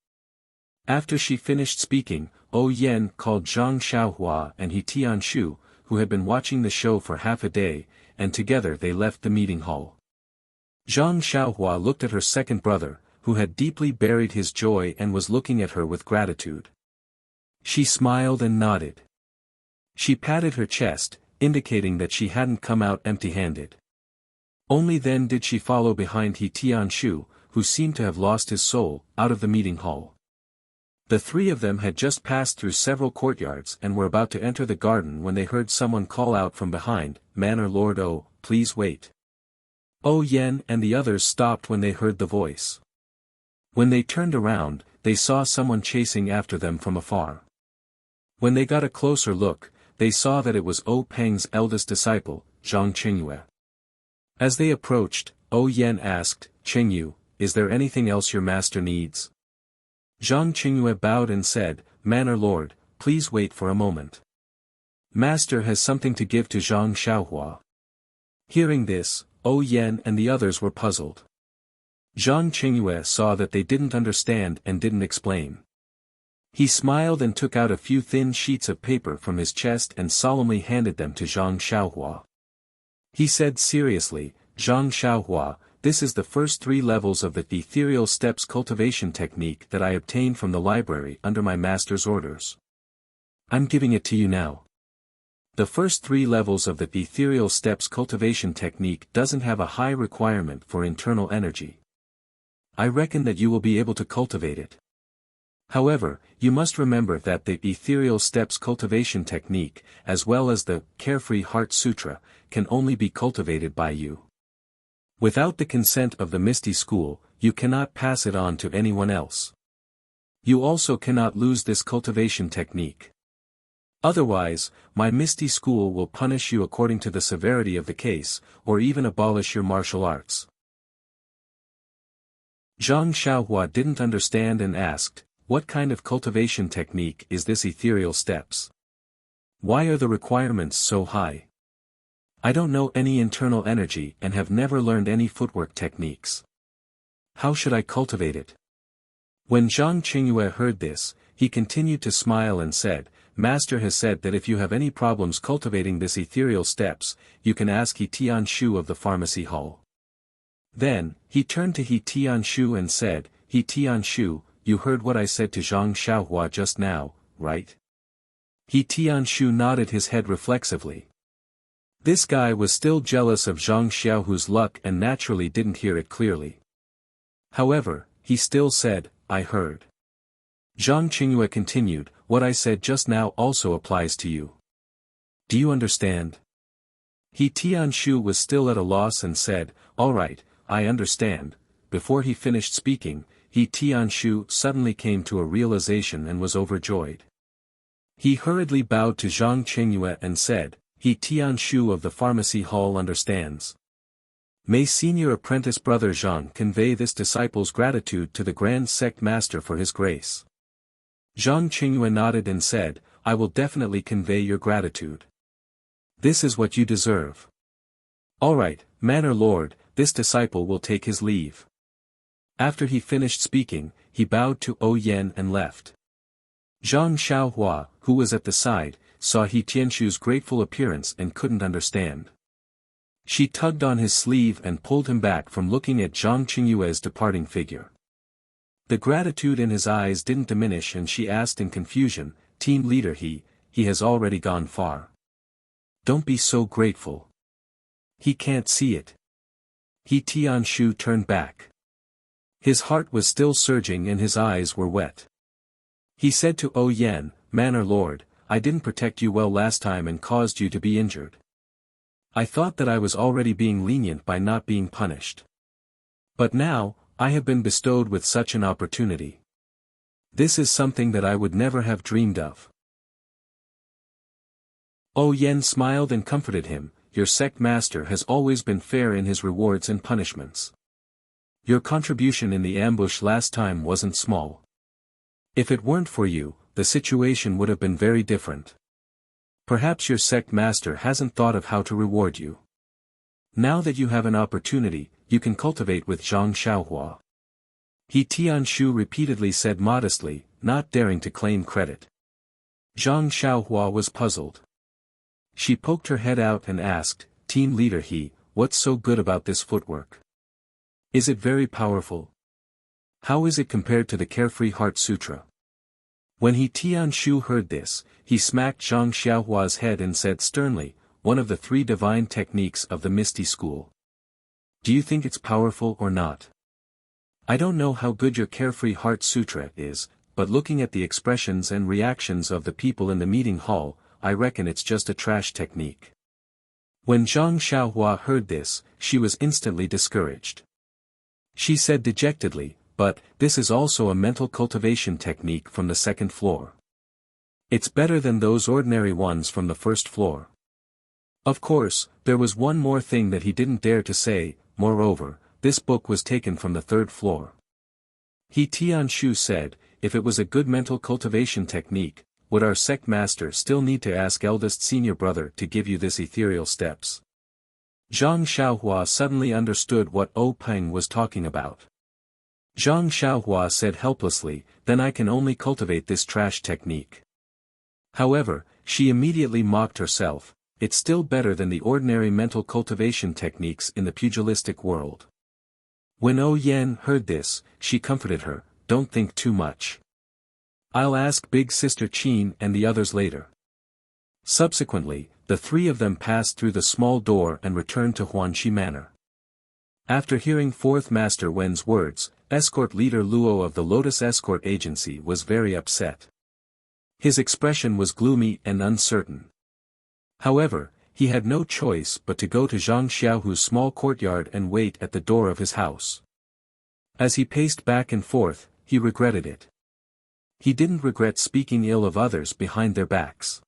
Speaker 1: After she finished speaking, Yen called Zhang Xiaohua and He Tianshu, who had been watching the show for half a day, and together they left the meeting hall. Zhang Xiaohua looked at her second brother, who had deeply buried his joy and was looking at her with gratitude. She smiled and nodded. She patted her chest, indicating that she hadn't come out empty-handed. Only then did she follow behind He Tianshu, who seemed to have lost his soul, out of the meeting hall. The three of them had just passed through several courtyards and were about to enter the garden when they heard someone call out from behind, Manor Lord O, please wait. Yen and the others stopped when they heard the voice. When they turned around, they saw someone chasing after them from afar. When they got a closer look, they saw that it was Peng's eldest disciple, Zhang Qingyue. As they approached, Yen asked, Qingyu, is there anything else your master needs? Zhang Qingyue bowed and said, Manor Lord, please wait for a moment. Master has something to give to Zhang Xiaohua. Hearing this, Yen and the others were puzzled. Zhang Qingyue saw that they didn't understand and didn't explain. He smiled and took out a few thin sheets of paper from his chest and solemnly handed them to Zhang Xiaohua. He said seriously, Zhang Xiaohua, this is the first 3 levels of the ethereal steps cultivation technique that I obtained from the library under my master's orders. I'm giving it to you now. The first 3 levels of the ethereal steps cultivation technique doesn't have a high requirement for internal energy. I reckon that you will be able to cultivate it. However, you must remember that the ethereal steps cultivation technique, as well as the Carefree Heart Sutra, can only be cultivated by you. Without the consent of the Misty School, you cannot pass it on to anyone else. You also cannot lose this cultivation technique. Otherwise, my Misty School will punish you according to the severity of the case, or even abolish your martial arts. Zhang Xiaohua didn't understand and asked, what kind of cultivation technique is this ethereal steps? Why are the requirements so high? I don't know any internal energy and have never learned any footwork techniques. How should I cultivate it? When Zhang Qingyue heard this, he continued to smile and said, Master has said that if you have any problems cultivating this ethereal steps, you can ask He Tianshu of the pharmacy hall. Then, he turned to He Tianshu and said, He Tianshu, you heard what I said to Zhang Xiaohua just now, right? He Tianshu nodded his head reflexively. This guy was still jealous of Zhang Xiaohua's luck and naturally didn't hear it clearly. However, he still said, I heard. Zhang Qingyue continued, what I said just now also applies to you. Do you understand? He Tianshu was still at a loss and said, all right, I understand. Before he finished speaking, He Tianshu suddenly came to a realization and was overjoyed. He hurriedly bowed to Zhang Qingyue and said, He Tianshu of the pharmacy hall understands. May senior apprentice brother Zhang convey this disciple's gratitude to the Grand Sect Master for his grace. Zhang Qingyue nodded and said, I will definitely convey your gratitude. This is what you deserve. All right, Manor Lord, this disciple will take his leave. After he finished speaking, he bowed to Yan and left. Zhang Xiaohua, who was at the side, saw He Tianshu's grateful appearance and couldn't understand. She tugged on his sleeve and pulled him back from looking at Zhang Qingyue's departing figure. The gratitude in his eyes didn't diminish and she asked in confusion, Team leader he has already gone far. Don't be so grateful. He can't see it. He Tianshu turned back. His heart was still surging and his eyes were wet. He said to Yan, Manor Lord, I didn't protect you well last time and caused you to be injured. I thought that I was already being lenient by not being punished. But now, I have been bestowed with such an opportunity. This is something that I would never have dreamed of. Yan smiled and comforted him, your sect master has always been fair in his rewards and punishments. Your contribution in the ambush last time wasn't small. If it weren't for you, the situation would have been very different. Perhaps your sect master hasn't thought of how to reward you. Now that you have an opportunity, you can cultivate with Zhang Xiaohua. He Tianshu repeatedly said modestly, not daring to claim credit. Zhang Xiaohua was puzzled. She poked her head out and asked, Team leader what's so good about this footwork? Is it very powerful? How is it compared to the Carefree Heart Sutra? When He Tianshu heard this, he smacked Zhang Xiaohua's head and said sternly, one of the 3 divine techniques of the Misty School. Do you think it's powerful or not? I don't know how good your Carefree Heart Sutra is, but looking at the expressions and reactions of the people in the meeting hall, I reckon it's just a trash technique. When Zhang Xiaohua heard this, she was instantly discouraged. She said dejectedly, but, this is also a mental cultivation technique from the 2nd floor. It's better than those ordinary ones from the 1st floor. Of course, there was one more thing that he didn't dare to say, moreover, this book was taken from the 3rd floor. He Tianshu said, if it was a good mental cultivation technique, would our sect master still need to ask eldest senior brother to give you this ethereal steps? Zhang Xiaohua suddenly understood what Peng was talking about. Zhang Xiaohua said helplessly, then I can only cultivate this trash technique. However, she immediately mocked herself, it's still better than the ordinary mental cultivation techniques in the pugilistic world. When Yan heard this, she comforted her, "Don't think too much. I'll ask big sister Qin and the others later." Subsequently, the three of them passed through the small door and returned to Huanxi Manor. After hearing fourth Master Wen's words, escort leader Luo of the Lotus Escort Agency was very upset. His expression was gloomy and uncertain. However, he had no choice but to go to Zhang Xiaohu's small courtyard and wait at the door of his house. As he paced back and forth, he regretted it. He didn't regret speaking ill of others behind their backs.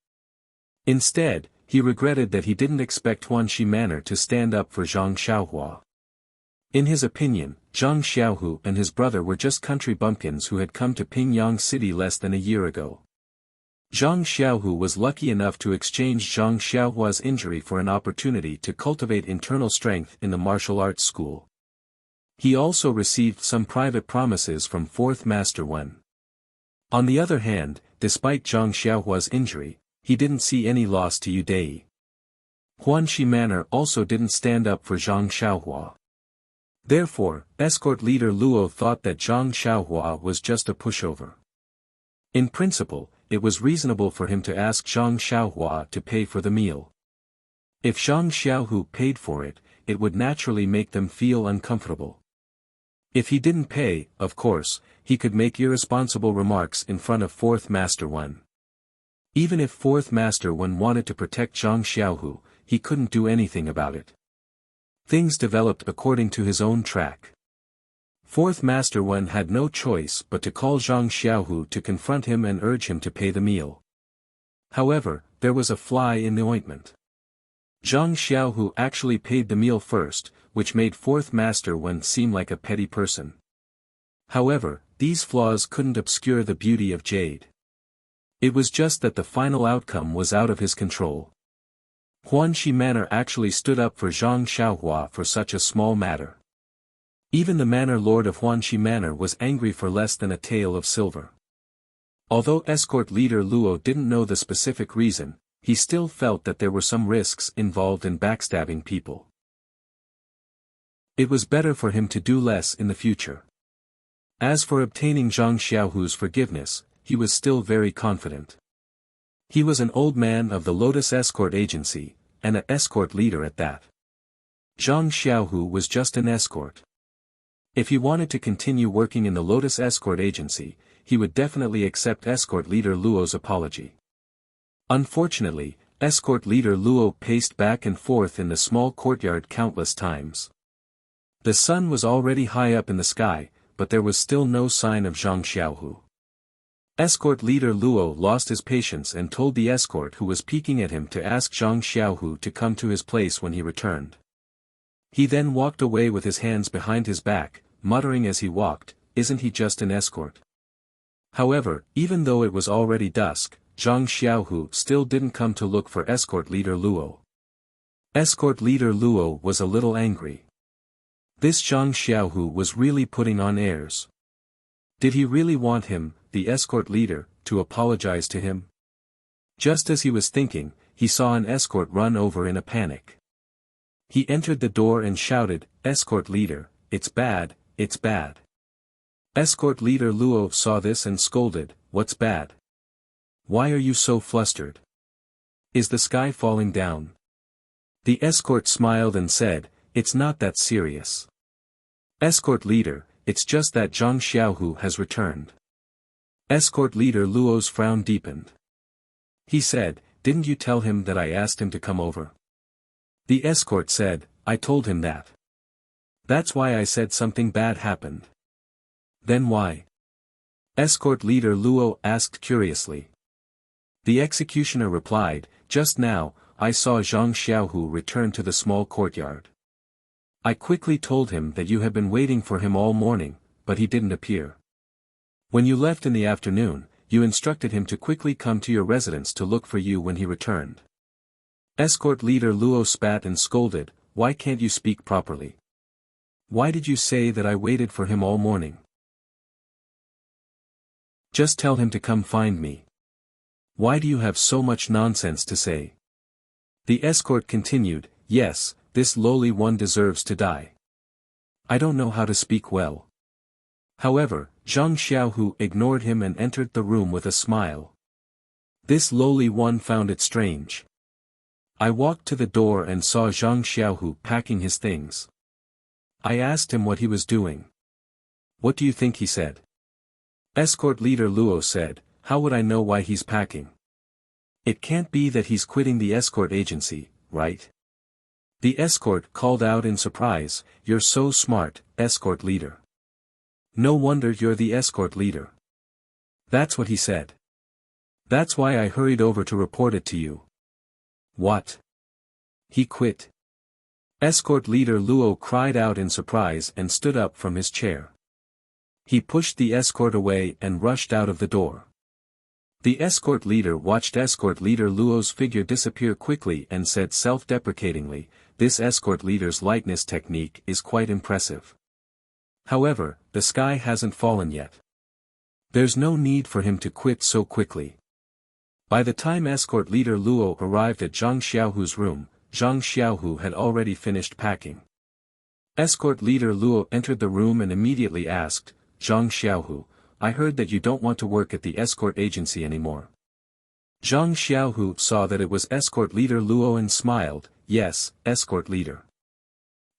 Speaker 1: Instead, he regretted that he didn't expect Huanxi Manor to stand up for Zhang Xiaohua. In his opinion, Zhang Xiaohu and his brother were just country bumpkins who had come to Pingyang City less than a year ago. Zhang Xiaohu was lucky enough to exchange Zhang Xiaohua's injury for an opportunity to cultivate internal strength in the martial arts school. He also received some private promises from fourth Master Wen. On the other hand, despite Zhang Xiaohua's injury, he didn't see any loss to Yu Dai. Huanxi Manor also didn't stand up for Zhang Xiaohua. Therefore, escort leader Luo thought that Zhang Xiaohua was just a pushover. In principle, it was reasonable for him to ask Zhang Xiaohua to pay for the meal. If Zhang Xiaohu paid for it, it would naturally make them feel uncomfortable. If he didn't pay, of course, he could make irresponsible remarks in front of fourth Master Wen. Even if fourth Master Wen wanted to protect Zhang Xiaohu, he couldn't do anything about it. Things developed according to his own track. Fourth Master Wen had no choice but to call Zhang Xiaohu to confront him and urge him to pay the meal. However, there was a fly in the ointment. Zhang Xiaohu actually paid the meal first, which made fourth Master Wen seem like a petty person. However, these flaws couldn't obscure the beauty of Jade. It was just that the final outcome was out of his control. Huanxi Manor actually stood up for Zhang Xiaohua for such a small matter. Even the manor lord of Huanxi Manor was angry for less than a tael of silver. Although escort leader Luo didn't know the specific reason, he still felt that there were some risks involved in backstabbing people. It was better for him to do less in the future. As for obtaining Zhang Xiaohu's forgiveness, he was still very confident. He was an old man of the Lotus Escort Agency, and an escort leader at that. Zhang Xiaohu was just an escort. If he wanted to continue working in the Lotus Escort Agency, he would definitely accept escort leader Luo's apology. Unfortunately, escort leader Luo paced back and forth in the small courtyard countless times. The sun was already high up in the sky, but there was still no sign of Zhang Xiaohu. Escort leader Luo lost his patience and told the escort who was peeking at him to ask Zhang Xiaohu to come to his place when he returned. He then walked away with his hands behind his back, muttering as he walked, "Isn't he just an escort?" However, even though it was already dusk, Zhang Xiaohu still didn't come to look for escort leader Luo. Escort leader Luo was a little angry. This Zhang Xiaohu was really putting on airs. Did he really want him, the escort leader, to apologize to him? Just as he was thinking, he saw an escort run over in a panic. He entered the door and shouted, "Escort leader, it's bad, it's bad." Escort leader Luo saw this and scolded, "What's bad? Why are you so flustered? Is the sky falling down?" The escort smiled and said, "It's not that serious. Escort leader, it's just that Zhang Xiaohu has returned." Escort leader Luo's frown deepened. He said, "Didn't you tell him that I asked him to come over?" The escort said, "I told him that. That's why I said something bad happened." "Then why?" Escort leader Luo asked curiously. The executioner replied, "Just now, I saw Zhang Xiaohu return to the small courtyard. I quickly told him that you had been waiting for him all morning, but he didn't appear. When you left in the afternoon, you instructed him to quickly come to your residence to look for you when he returned." Escort leader Luo spat and scolded, "Why can't you speak properly? Why did you say that I waited for him all morning? Just tell him to come find me. Why do you have so much nonsense to say?" The escort continued, "Yes, this lowly one deserves to die. I don't know how to speak well. However, Zhang Xiaohu ignored him and entered the room with a smile. This lowly one found it strange. I walked to the door and saw Zhang Xiaohu packing his things. I asked him what he was doing. What do you think he said? Escort leader Luo said, how would I know why he's packing? It can't be that he's quitting the escort agency, right? The escort called out in surprise, you're so smart, escort leader. No wonder you're the escort leader. That's what he said. That's why I hurried over to report it to you. What? He quit. Escort leader Luo cried out in surprise and stood up from his chair. He pushed the escort away and rushed out of the door. The escort leader watched escort leader Luo's figure disappear quickly and said self-deprecatingly, this escort leader's lightness technique is quite impressive. However, the sky hasn't fallen yet. There's no need for him to quit so quickly. By the time escort leader Luo arrived at Zhang Xiaohu's room, Zhang Xiaohu had already finished packing. Escort leader Luo entered the room and immediately asked, Zhang Xiaohu, I heard that you don't want to work at the escort agency anymore. Zhang Xiaohu saw that it was escort leader Luo and smiled, yes, escort leader.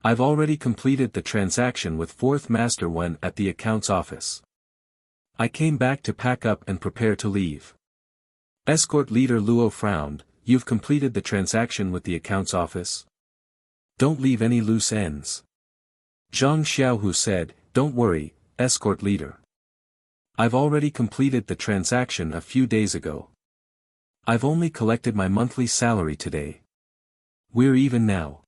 Speaker 1: I've already completed the transaction with fourth master Wen at the accounts office. I came back to pack up and prepare to leave. Escort leader Luo frowned, you've completed the transaction with the accounts office? Don't leave any loose ends. Zhang Xiaohu said, don't worry, escort leader. I've already completed the transaction a few days ago. I've only collected my monthly salary today. We're even now.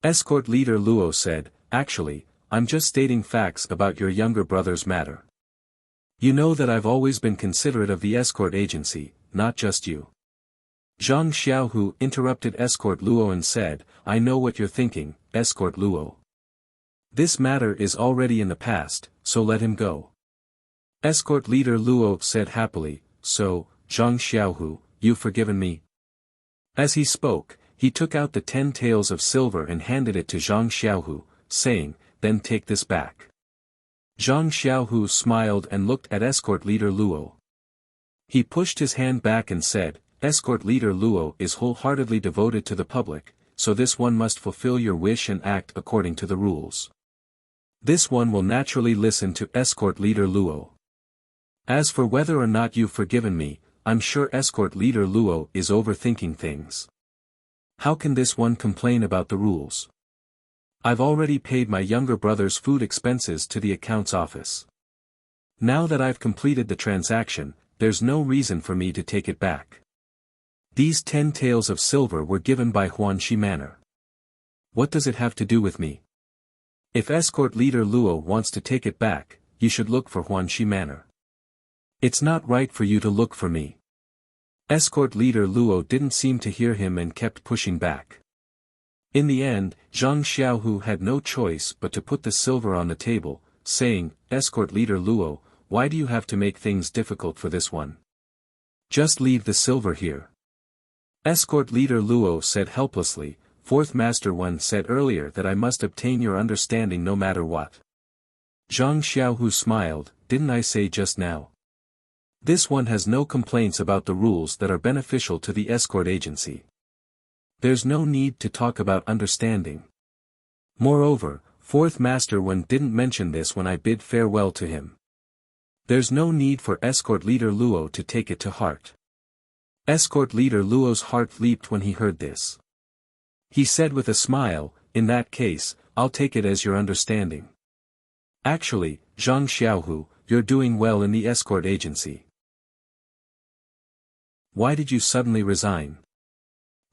Speaker 1: Escort leader Luo said, actually, I'm just stating facts about your younger brother's matter. You know that I've always been considerate of the escort agency, not just you. Zhang Xiaohu interrupted escort Luo and said, I know what you're thinking, escort Luo. This matter is already in the past, so let him go. Escort leader Luo said happily, so, Zhang Xiaohu, you've forgiven me? As he spoke, he took out the 10 taels of silver and handed it to Zhang Xiaohu, saying, then take this back. Zhang Xiaohu smiled and looked at escort leader Luo. He pushed his hand back and said, escort leader Luo is wholeheartedly devoted to the public, so this one must fulfill your wish and act according to the rules. This one will naturally listen to escort leader Luo. As for whether or not you've forgiven me, I'm sure escort leader Luo is overthinking things. How can this one complain about the rules? I've already paid my younger brother's food expenses to the accounts office. Now that I've completed the transaction, there's no reason for me to take it back. These 10 taels of silver were given by Huanxi Manor. What does it have to do with me? If escort leader Luo wants to take it back, you should look for Huanxi Manor. It's not right for you to look for me. Escort leader Luo didn't seem to hear him and kept pushing back. In the end, Zhang Xiaohu had no choice but to put the silver on the table, saying, escort leader Luo, why do you have to make things difficult for this one? Just leave the silver here. Escort leader Luo said helplessly, fourth master Wen said earlier that I must obtain your understanding no matter what. Zhang Xiaohu smiled, didn't I say just now? This one has no complaints about the rules that are beneficial to the escort agency. There's no need to talk about understanding. Moreover, fourth master Wen didn't mention this when I bid farewell to him. There's no need for escort leader Luo to take it to heart. Escort leader Luo's heart leaped when he heard this. He said with a smile, in that case, I'll take it as your understanding. Actually, Zhang Xiaohu, you're doing well in the escort agency. Why did you suddenly resign?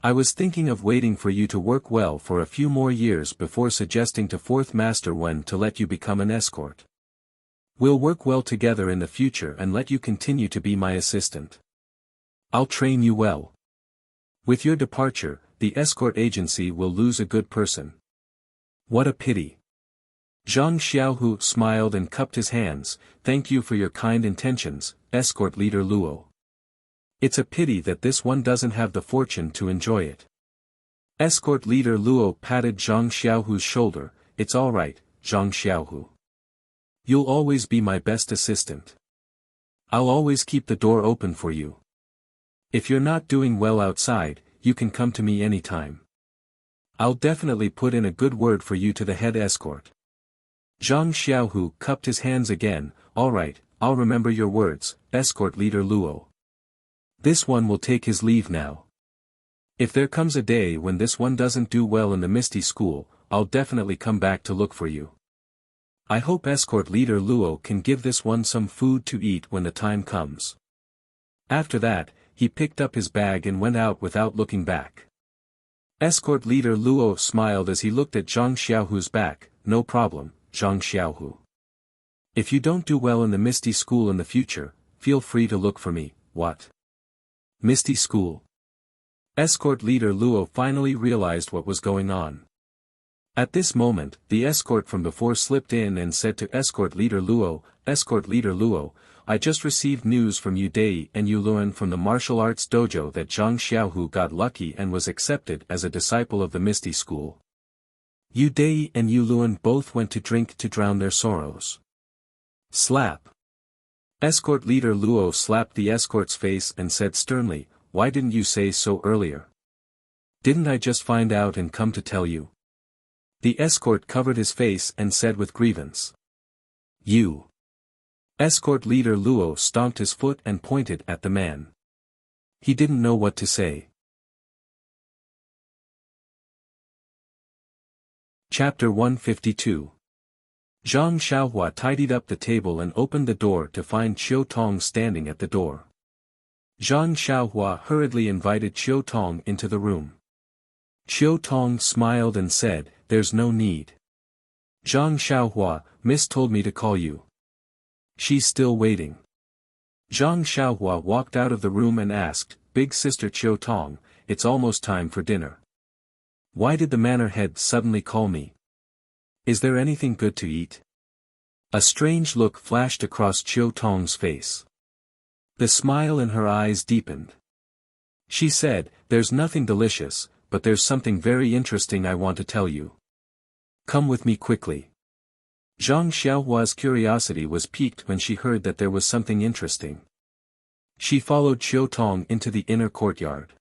Speaker 1: I was thinking of waiting for you to work well for a few more years before suggesting to fourth master Wen to let you become an escort. We'll work well together in the future and let you continue to be my assistant. I'll train you well. With your departure, the escort agency will lose a good person. What a pity. Zhang Xiaohu smiled and cupped his hands, thank you for your kind intentions, escort leader Luo. It's a pity that this one doesn't have the fortune to enjoy it. Escort leader Luo patted Zhang Xiaohu's shoulder, it's alright, Zhang Xiaohu. You'll always be my best assistant. I'll always keep the door open for you. If you're not doing well outside, you can come to me anytime. I'll definitely put in a good word for you to the head escort. Zhang Xiaohu cupped his hands again. All right, I'll remember your words, escort leader Luo. This one will take his leave now. If there comes a day when this one doesn't do well in the Misty School, I'll definitely come back to look for you. I hope escort leader Luo can give this one some food to eat when the time comes. After that, he picked up his bag and went out without looking back. Escort leader Luo smiled as he looked at Zhang Xiaohu's back. No problem, Zhang Xiaohu. If you don't do well in the Misty School in the future, feel free to look for me. What? Misty School? Escort leader Luo finally realized what was going on. At this moment, the escort from before slipped in and said to Escort leader Luo, Escort leader Luo, I just received news from Yu Dei and Yu Luan from the martial arts dojo that Zhang Xiaohu got lucky and was accepted as a disciple of the Misty School. Yu Dei and Yu Luan both went to drink to drown their sorrows. Slap. Escort leader Luo slapped the escort's face and said sternly, why didn't you say so earlier? Didn't I just find out and come to tell you? The escort covered his face and said with grievance. You. Escort leader Luo stomped his foot and pointed at the man. He didn't know what to say. Chapter 152. Zhang Xiaohua tidied up the table and opened the door to find Qiu Tong standing at the door. Zhang Xiaohua hurriedly invited Qiu Tong into the room. Qiu Tong smiled and said, there's no need. Zhang Xiaohua, Miss told me to call you. She's still waiting. Zhang Xiaohua walked out of the room and asked, Big sister Qiu Tong, it's almost time for dinner. Why did the manor head suddenly call me? Is there anything good to eat? A strange look flashed across Qiu Tong's face. The smile in her eyes deepened. She said, there's nothing delicious, but there's something very interesting I want to tell you. Come with me quickly. Zhang Xiaohua's curiosity was piqued when she heard that there was something interesting. She followed Qiu Tong into the inner courtyard.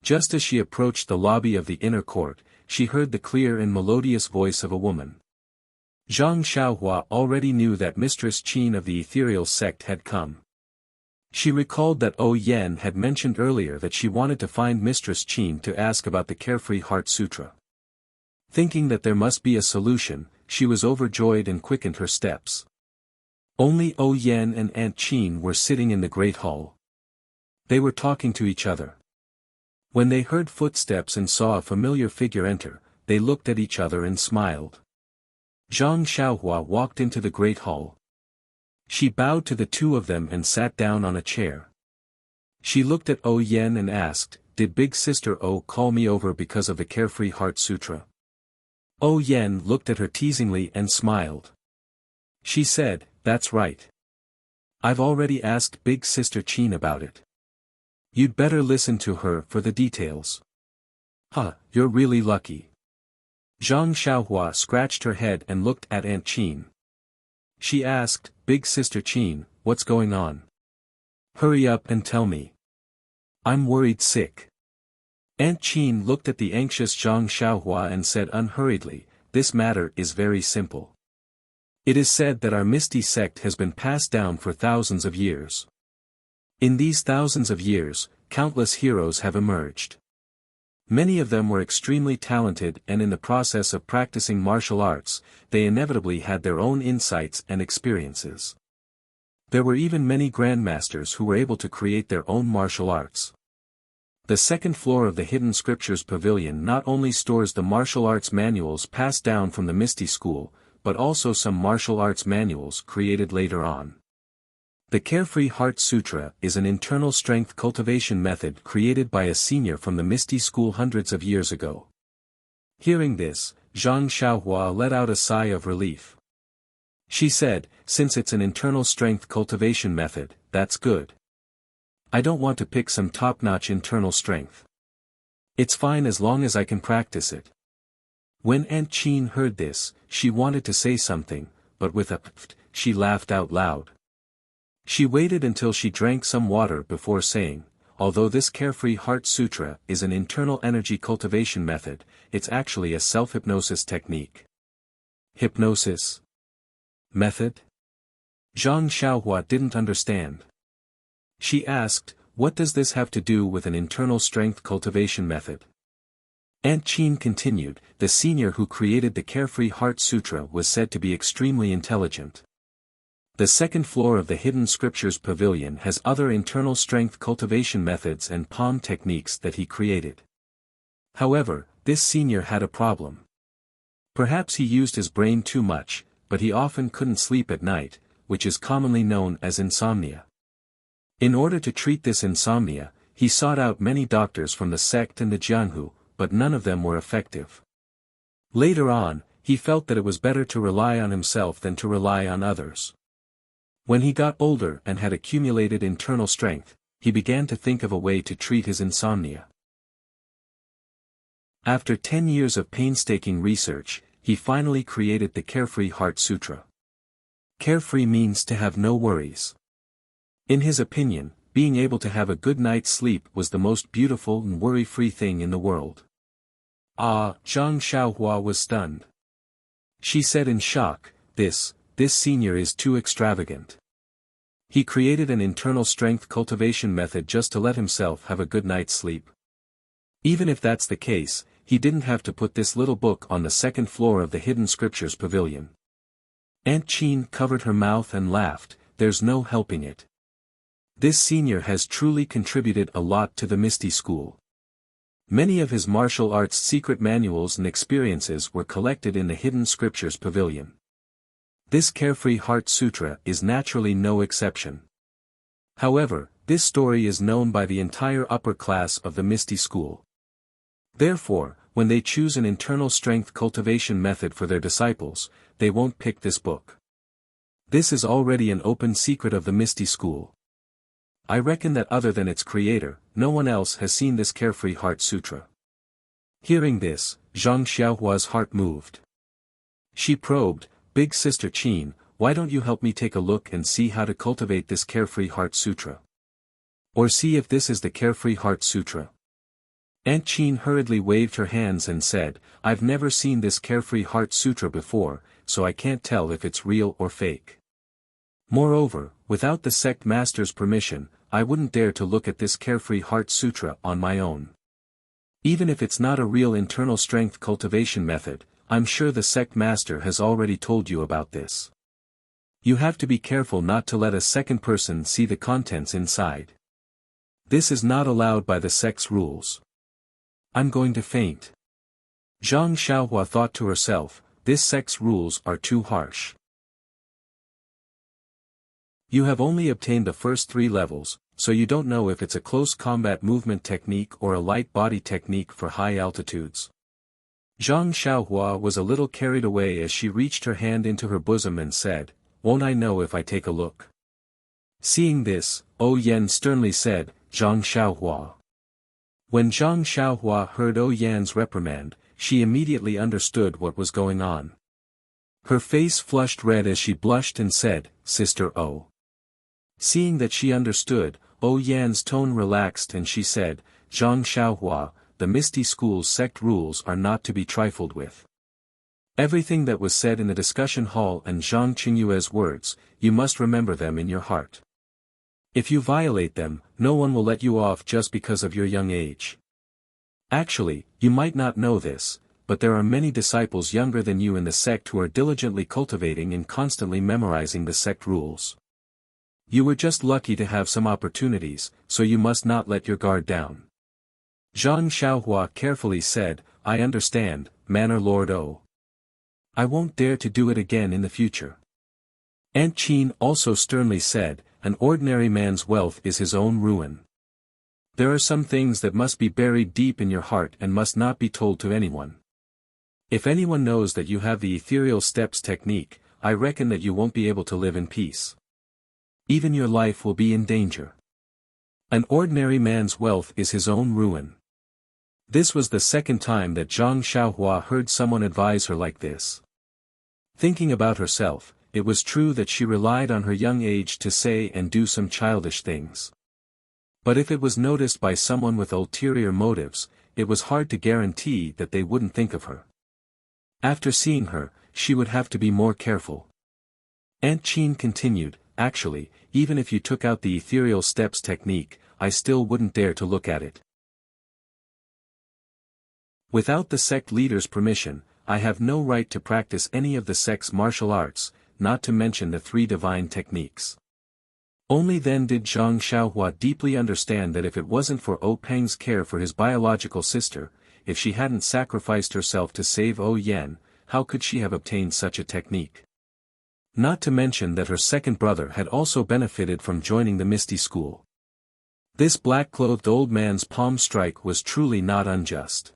Speaker 1: Just as she approached the lobby of the inner court, she heard the clear and melodious voice of a woman. Zhang Xiaohua already knew that Mistress Qin of the ethereal sect had come. She recalled that Yan had mentioned earlier that she wanted to find Mistress Qin to ask about the Carefree Heart Sutra. Thinking that there must be a solution, she was overjoyed and quickened her steps. Only Yan and Aunt Qin were sitting in the great hall. They were talking to each other. When they heard footsteps and saw a familiar figure enter, they looked at each other and smiled. Zhang Xiaohua walked into the great hall. She bowed to the two of them and sat down on a chair. She looked at Yan and asked, did Big Sister O call me over because of the Carefree Heart Sutra? Yan looked at her teasingly and smiled. She said, that's right. I've already asked Big Sister Qin about it. You'd better listen to her for the details. Huh, you're really lucky. Zhang Xiaohua scratched her head and looked at Aunt Qin. She asked, Big Sister Qin, what's going on? Hurry up and tell me. I'm worried sick. Aunt Qin looked at the anxious Zhang Xiaohua and said unhurriedly, this matter is very simple. It is said that our Misty sect has been passed down for thousands of years. In these thousands of years, countless heroes have emerged. Many of them were extremely talented and in the process of practicing martial arts, they inevitably had their own insights and experiences. There were even many grandmasters who were able to create their own martial arts. The second floor of the Hidden Scriptures Pavilion not only stores the martial arts manuals passed down from the Misty School, but also some martial arts manuals created later on. The Carefree Heart Sutra is an internal strength cultivation method created by a senior from the Misty School hundreds of years ago. Hearing this, Zhang Xiaohua let out a sigh of relief. She said, since it's an internal strength cultivation method, that's good. I don't want to pick some top-notch internal strength. It's fine as long as I can practice it. When Aunt Chin heard this, she wanted to say something, but with a pft, she laughed out loud. She waited until she drank some water before saying, although this Carefree Heart Sutra is an internal energy cultivation method, it's actually a self-hypnosis technique. Hypnosis method? Zhang Xiaohua didn't understand. She asked, what does this have to do with an internal strength cultivation method? Aunt Chin continued, the senior who created the Carefree Heart Sutra was said to be extremely intelligent. The second floor of the Hidden Scriptures Pavilion has other internal strength cultivation methods and palm techniques that he created. However, this senior had a problem. Perhaps he used his brain too much, but he often couldn't sleep at night, which is commonly known as insomnia. In order to treat this insomnia, he sought out many doctors from the sect and the Jianhu, but none of them were effective. Later on, he felt that it was better to rely on himself than to rely on others. When he got older and had accumulated internal strength, he began to think of a way to treat his insomnia. After 10 years of painstaking research, he finally created the Carefree Heart Sutra. Carefree means to have no worries. In his opinion, being able to have a good night's sleep was the most beautiful and worry-free thing in the world. Ah, Zhang Xiaohua was stunned. She said in shock, this senior is too extravagant. He created an internal strength cultivation method just to let himself have a good night's sleep. Even if that's the case, he didn't have to put this little book on the second floor of the Hidden Scriptures Pavilion. Aunt Chin covered her mouth and laughed, there's no helping it. This senior has truly contributed a lot to the Misty School. Many of his martial arts secret manuals and experiences were collected in the Hidden Scriptures Pavilion. This Carefree Heart Sutra is naturally no exception. However, this story is known by the entire upper class of the Misty School. Therefore, when they choose an internal strength cultivation method for their disciples, they won't pick this book. This is already an open secret of the Misty School. I reckon that other than its creator, no one else has seen this Carefree Heart Sutra. Hearing this, Zhang Xiaohua's heart moved. She probed, Big Sister Chin, why don't you help me take a look and see how to cultivate this Carefree Heart Sutra? Or see if this is the Carefree Heart Sutra. Aunt Chin hurriedly waved her hands and said, I've never seen this Carefree Heart Sutra before, so I can't tell if it's real or fake. Moreover, without the sect master's permission, I wouldn't dare to look at this Carefree Heart Sutra on my own. Even if it's not a real internal strength cultivation method, I'm sure the sect master has already told you about this. You have to be careful not to let a second person see the contents inside. This is not allowed by the sect's rules. I'm going to faint. Zhang Xiaohua thought to herself, this sect's rules are too harsh. You have only obtained the first 3 levels, so you don't know if it's a close combat movement technique or a light body technique for high altitudes. Zhang Xiaohua was a little carried away as she reached her hand into her bosom and said, won't I know if I take a look? Seeing this, O Yan sternly said, Zhang Xiaohua. When Zhang Xiaohua heard O Yan's reprimand, she immediately understood what was going on. Her face flushed red as she blushed and said, Sister O. Seeing that she understood, O Yan's tone relaxed and she said, Zhang Xiaohua, the Misty School's sect rules are not to be trifled with. Everything that was said in the discussion hall and Zhang Qingyue's words, you must remember them in your heart. If you violate them, no one will let you off just because of your young age. Actually, you might not know this, but there are many disciples younger than you in the sect who are diligently cultivating and constantly memorizing the sect rules. You were just lucky to have some opportunities, so you must not let your guard down. Zhang Xiaohua carefully said, I understand, Manor Lord O. I won't dare to do it again in the future. Aunt Chin also sternly said, an ordinary man's wealth is his own ruin. There are some things that must be buried deep in your heart and must not be told to anyone. If anyone knows that you have the ethereal steps technique, I reckon that you won't be able to live in peace. Even your life will be in danger. An ordinary man's wealth is his own ruin. This was the second time that Zhang Xiaohua heard someone advise her like this. Thinking about herself, it was true that she relied on her young age to say and do some childish things. But if it was noticed by someone with ulterior motives, it was hard to guarantee that they wouldn't think of her. After seeing her, she would have to be more careful. Aunt Qin continued, actually, even if you took out the ethereal steps technique, I still wouldn't dare to look at it. Without the sect leader's permission, I have no right to practice any of the sect's martial arts, not to mention the 3 divine techniques. Only then did Zhang Xiaohua deeply understand that if it wasn't for O Peng's care for his biological sister, if she hadn't sacrificed herself to save O Yan, how could she have obtained such a technique? Not to mention that her second brother had also benefited from joining the Misty School. This black-clothed old man's palm strike was truly not unjust.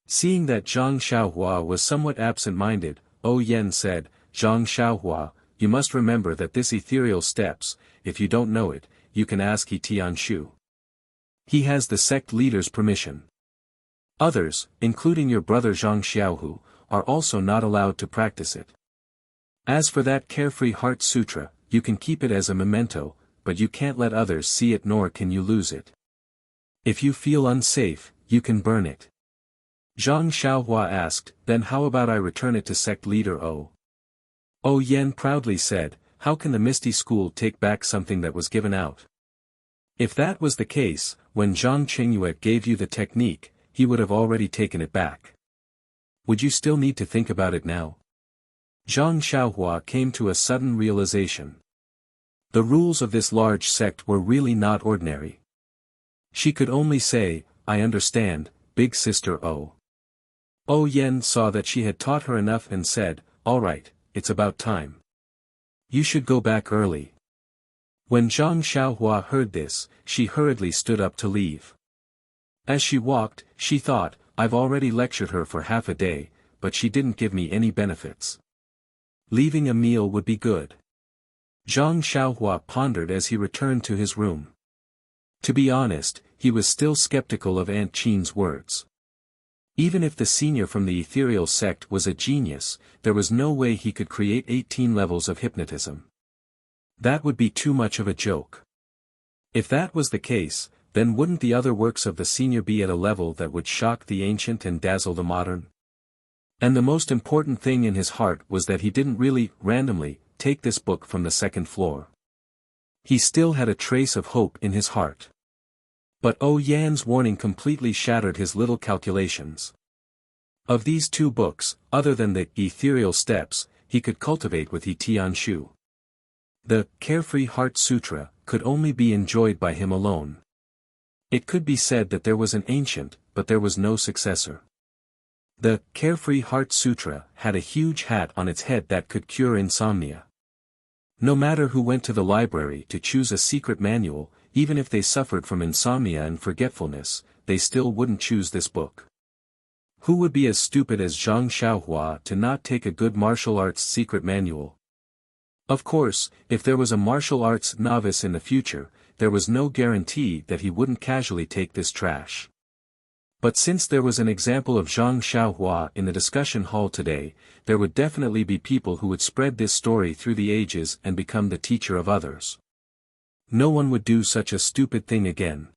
Speaker 1: Seeing that Zhang Xiaohua was somewhat absent-minded, O Yan said, Zhang Xiaohua, you must remember that this ethereal steps, if you don't know it, you can ask He Tianshu. He has the sect leader's permission. Others, including your brother Zhang Xiaohu, are also not allowed to practice it. As for that carefree heart sutra, you can keep it as a memento, but you can't let others see it nor can you lose it. If you feel unsafe, you can burn it. Zhang Xiaohua asked, then how about I return it to sect leader O? O Yan proudly said, how can the Misty School take back something that was given out? If that was the case, when Zhang Qingyue gave you the technique, he would have already taken it back. Would you still need to think about it now? Zhang Xiaohua came to a sudden realization. The rules of this large sect were really not ordinary. She could only say, I understand, big sister O. O Yan saw that she had taught her enough and said, all right, it's about time. You should go back early. When Zhang Xiaohua heard this, she hurriedly stood up to leave. As she walked, she thought, I've already lectured her for half a day, but she didn't give me any benefits. Leaving a meal would be good. Zhang Xiaohua pondered as he returned to his room. To be honest, he was still skeptical of Aunt Qin's words. Even if the senior from the ethereal sect was a genius, there was no way he could create 18 levels of hypnotism. That would be too much of a joke. If that was the case, then wouldn't the other works of the senior be at a level that would shock the ancient and dazzle the modern? And the most important thing in his heart was that he didn't really, randomly, take this book from the second floor. He still had a trace of hope in his heart. But O Yan's warning completely shattered his little calculations. Of these 2 books, other than the ethereal steps, he could cultivate with He Tianshu. The Carefree Heart Sutra could only be enjoyed by him alone. It could be said that there was an ancient, but there was no successor. The Carefree Heart Sutra had a huge hat on its head that could cure insomnia. No matter who went to the library to choose a secret manual, even if they suffered from insomnia and forgetfulness, they still wouldn't choose this book. Who would be as stupid as Zhang Xiaohua to not take a good martial arts secret manual? Of course, if there was a martial arts novice in the future, there was no guarantee that he wouldn't casually take this trash. But since there was an example of Zhang Xiaohua in the discussion hall today, there would definitely be people who would spread this story through the ages and become the teacher of others. No one would do such a stupid thing again.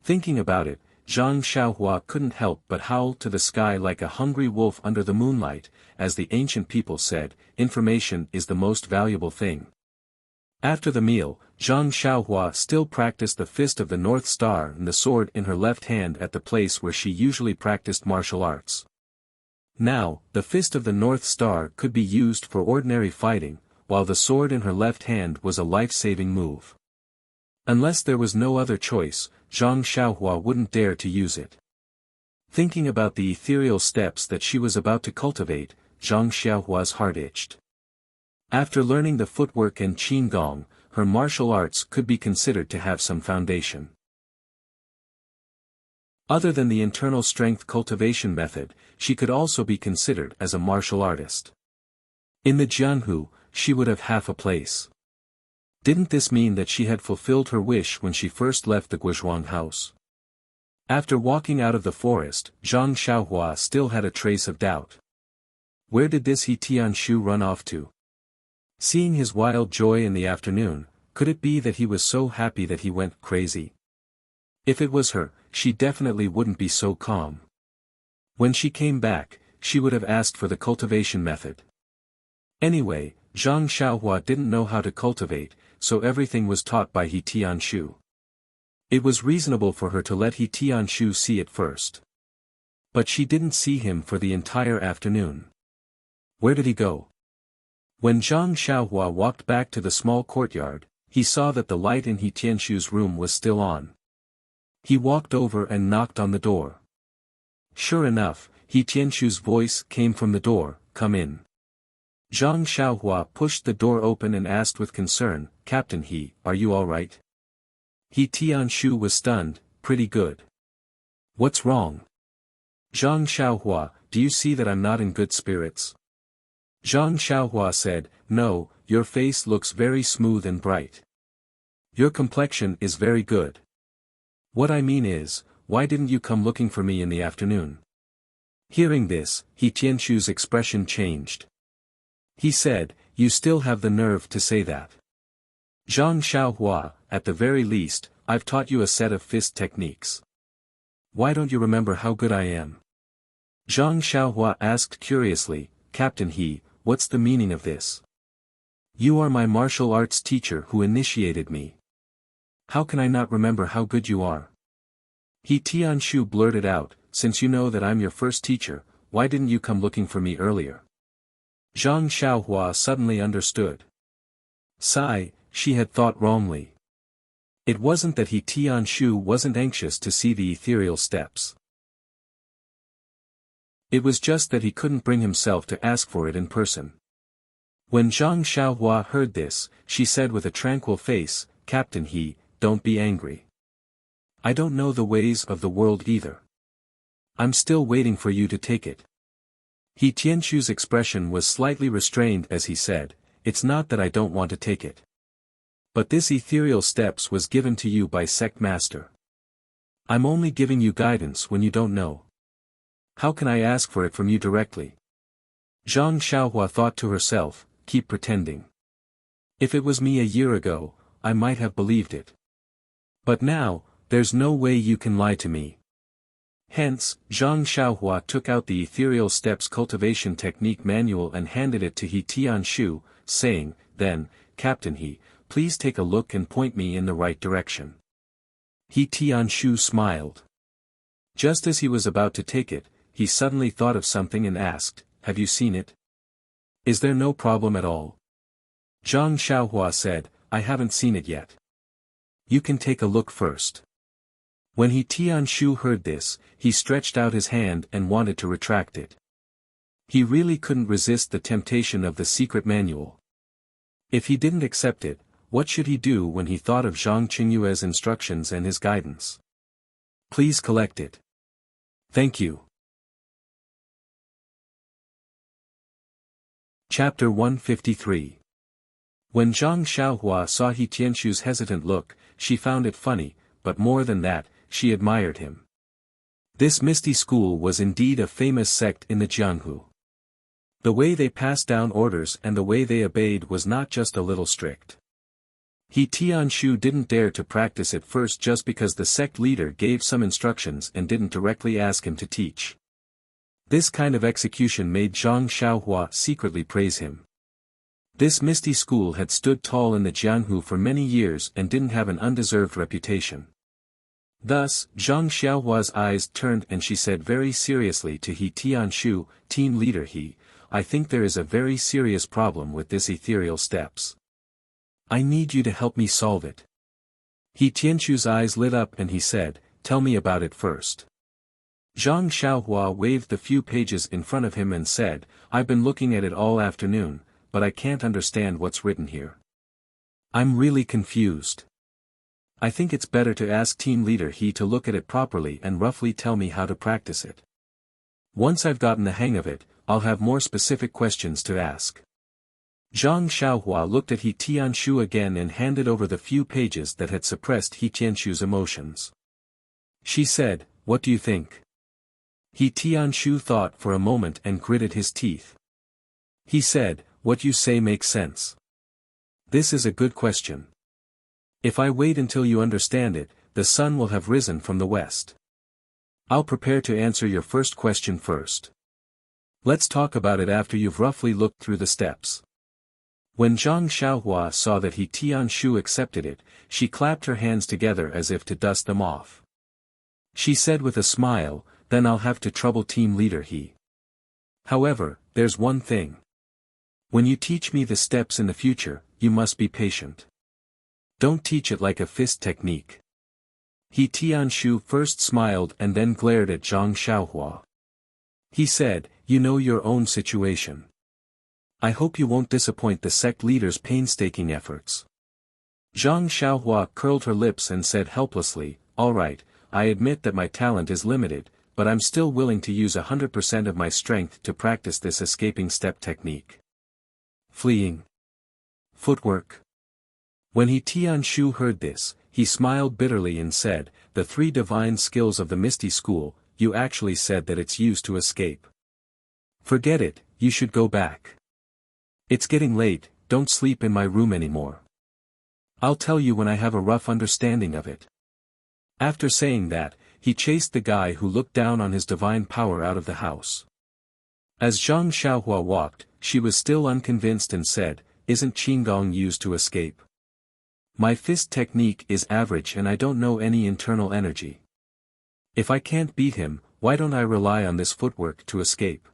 Speaker 1: Thinking about it, Zhang Xiaohua couldn't help but howl to the sky like a hungry wolf under the moonlight, as the ancient people said, information is the most valuable thing. After the meal, Zhang Xiaohua still practiced the Fist of the North Star and the sword in her left hand at the place where she usually practiced martial arts. Now, the Fist of the North Star could be used for ordinary fighting, while the sword in her left hand was a life-saving move. Unless there was no other choice, Zhang Xiaohua wouldn't dare to use it. Thinking about the ethereal steps that she was about to cultivate, Zhang Xiaohua's heart itched. After learning the footwork and qigong, her martial arts could be considered to have some foundation. Other than the internal strength cultivation method, she could also be considered as a martial artist. In the Jianhu, she would have half a place. Didn't this mean that she had fulfilled her wish when she first left the Guizhuang house? After walking out of the forest, Zhang Xiaohua still had a trace of doubt. Where did this He Tianshu run off to? Seeing his wild joy in the afternoon, could it be that he was so happy that he went crazy? If it was her, she definitely wouldn't be so calm. When she came back, she would have asked for the cultivation method. Anyway, Zhang Xiaohua didn't know how to cultivate, so everything was taught by He Tianshu. It was reasonable for her to let He Tianshu see it first. But she didn't see him for the entire afternoon. Where did he go? When Zhang Xiaohua walked back to the small courtyard, he saw that the light in He Tianshu's room was still on. He walked over and knocked on the door. Sure enough, He Tianshu's voice came from the door, "Come in." Zhang Xiaohua pushed the door open and asked with concern, "Captain He, are you all right?" He Tianshu was stunned, "Pretty good." "What's wrong?" "Zhang Xiaohua, do you see that I'm not in good spirits?" Zhang Xiaohua said, "No, your face looks very smooth and bright. Your complexion is very good. What I mean is, why didn't you come looking for me in the afternoon?" Hearing this, He Tianshu's expression changed. He said, "You still have the nerve to say that. Zhang Xiaohua, at the very least, I've taught you a set of fist techniques. Why don't you remember how good I am?" Zhang Xiaohua asked curiously, "Captain He, what's the meaning of this? You are my martial arts teacher who initiated me. How can I not remember how good you are?" He Tianshu blurted out, "Since you know that I'm your first teacher, why didn't you come looking for me earlier?" Zhang Xiaohua suddenly understood. Sigh, she had thought wrongly. It wasn't that He Tianshu wasn't anxious to see the ethereal steps. It was just that he couldn't bring himself to ask for it in person. When Zhang Xiaohua heard this, she said with a tranquil face, "Captain He, don't be angry. I don't know the ways of the world either. I'm still waiting for you to take it." He Tianshu's expression was slightly restrained as he said, "It's not that I don't want to take it. But this ethereal steps was given to you by sect master. I'm only giving you guidance when you don't know. How can I ask for it from you directly?" Zhang Xiaohua thought to herself, "Keep pretending. If it was me a year ago, I might have believed it. But now, there's no way you can lie to me." Hence, Zhang Xiaohua took out the Ethereal Steps Cultivation Technique Manual and handed it to He Tianshu, saying, "Then, Captain He, please take a look and point me in the right direction." He Tianshu smiled. Just as he was about to take it, he suddenly thought of something and asked, "Have you seen it? Is there no problem at all?" Zhang Xiaohua said, "I haven't seen it yet. You can take a look first." When He Tianshu heard this, he stretched out his hand and wanted to retract it. He really couldn't resist the temptation of the secret manual. If he didn't accept it, what should he do when he thought of Zhang Qingyue's instructions and his guidance? "Please collect it." "Thank you." Chapter 153. When Zhang Xiaohua saw He Tianshu's hesitant look, she found it funny, but more than that, she admired him. This Misty School was indeed a famous sect in the Jianghu. The way they passed down orders and the way they obeyed was not just a little strict. He Tianshu didn't dare to practice at first just because the sect leader gave some instructions and didn't directly ask him to teach. This kind of execution made Zhang Xiaohua secretly praise him. This Misty School had stood tall in the Jianghu for many years and didn't have an undeserved reputation. Thus, Zhang Xiaohua's eyes turned and she said very seriously to He Tianshu, "Team leader He, I think there is a very serious problem with this ethereal steps. I need you to help me solve it." He Tianshu's eyes lit up and he said, "Tell me about it first." Zhang Xiaohua waved the few pages in front of him and said, "I've been looking at it all afternoon, but I can't understand what's written here. I'm really confused. I think it's better to ask team leader He to look at it properly and roughly tell me how to practice it. Once I've gotten the hang of it, I'll have more specific questions to ask." Zhang Xiaohua looked at He Tianshu again and handed over the few pages that had suppressed He Tianshu's emotions. She said, what do you think? He Tianshu thought for a moment and gritted his teeth. He said, what you say makes sense. This is a good question. If I wait until you understand it, the sun will have risen from the west. I'll prepare to answer your first question first. Let's talk about it after you've roughly looked through the steps. When Zhang Xiaohua saw that He Tianshu accepted it, she clapped her hands together as if to dust them off. She said with a smile, then I'll have to trouble team leader He. However, there's one thing. When you teach me the steps in the future, you must be patient. Don't teach it like a fist technique. He Tianshu first smiled and then glared at Zhang Xiaohua. He said, you know your own situation. I hope you won't disappoint the sect leader's painstaking efforts. Zhang Xiaohua curled her lips and said helplessly, all right, I admit that my talent is limited, but I'm still willing to use 100% of my strength to practice this escaping step technique. Fleeing. Footwork. When He Tianshu heard this, he smiled bitterly and said, the three divine skills of the Misty School, you actually said that it's used to escape. Forget it, you should go back. It's getting late, don't sleep in my room anymore. I'll tell you when I have a rough understanding of it. After saying that, he chased the guy who looked down on his divine power out of the house. As Zhang Xiaohua walked, she was still unconvinced and said, isn't Qigong used to escape? My fist technique is average and I don't know any internal energy. If I can't beat him, why don't I rely on this footwork to escape?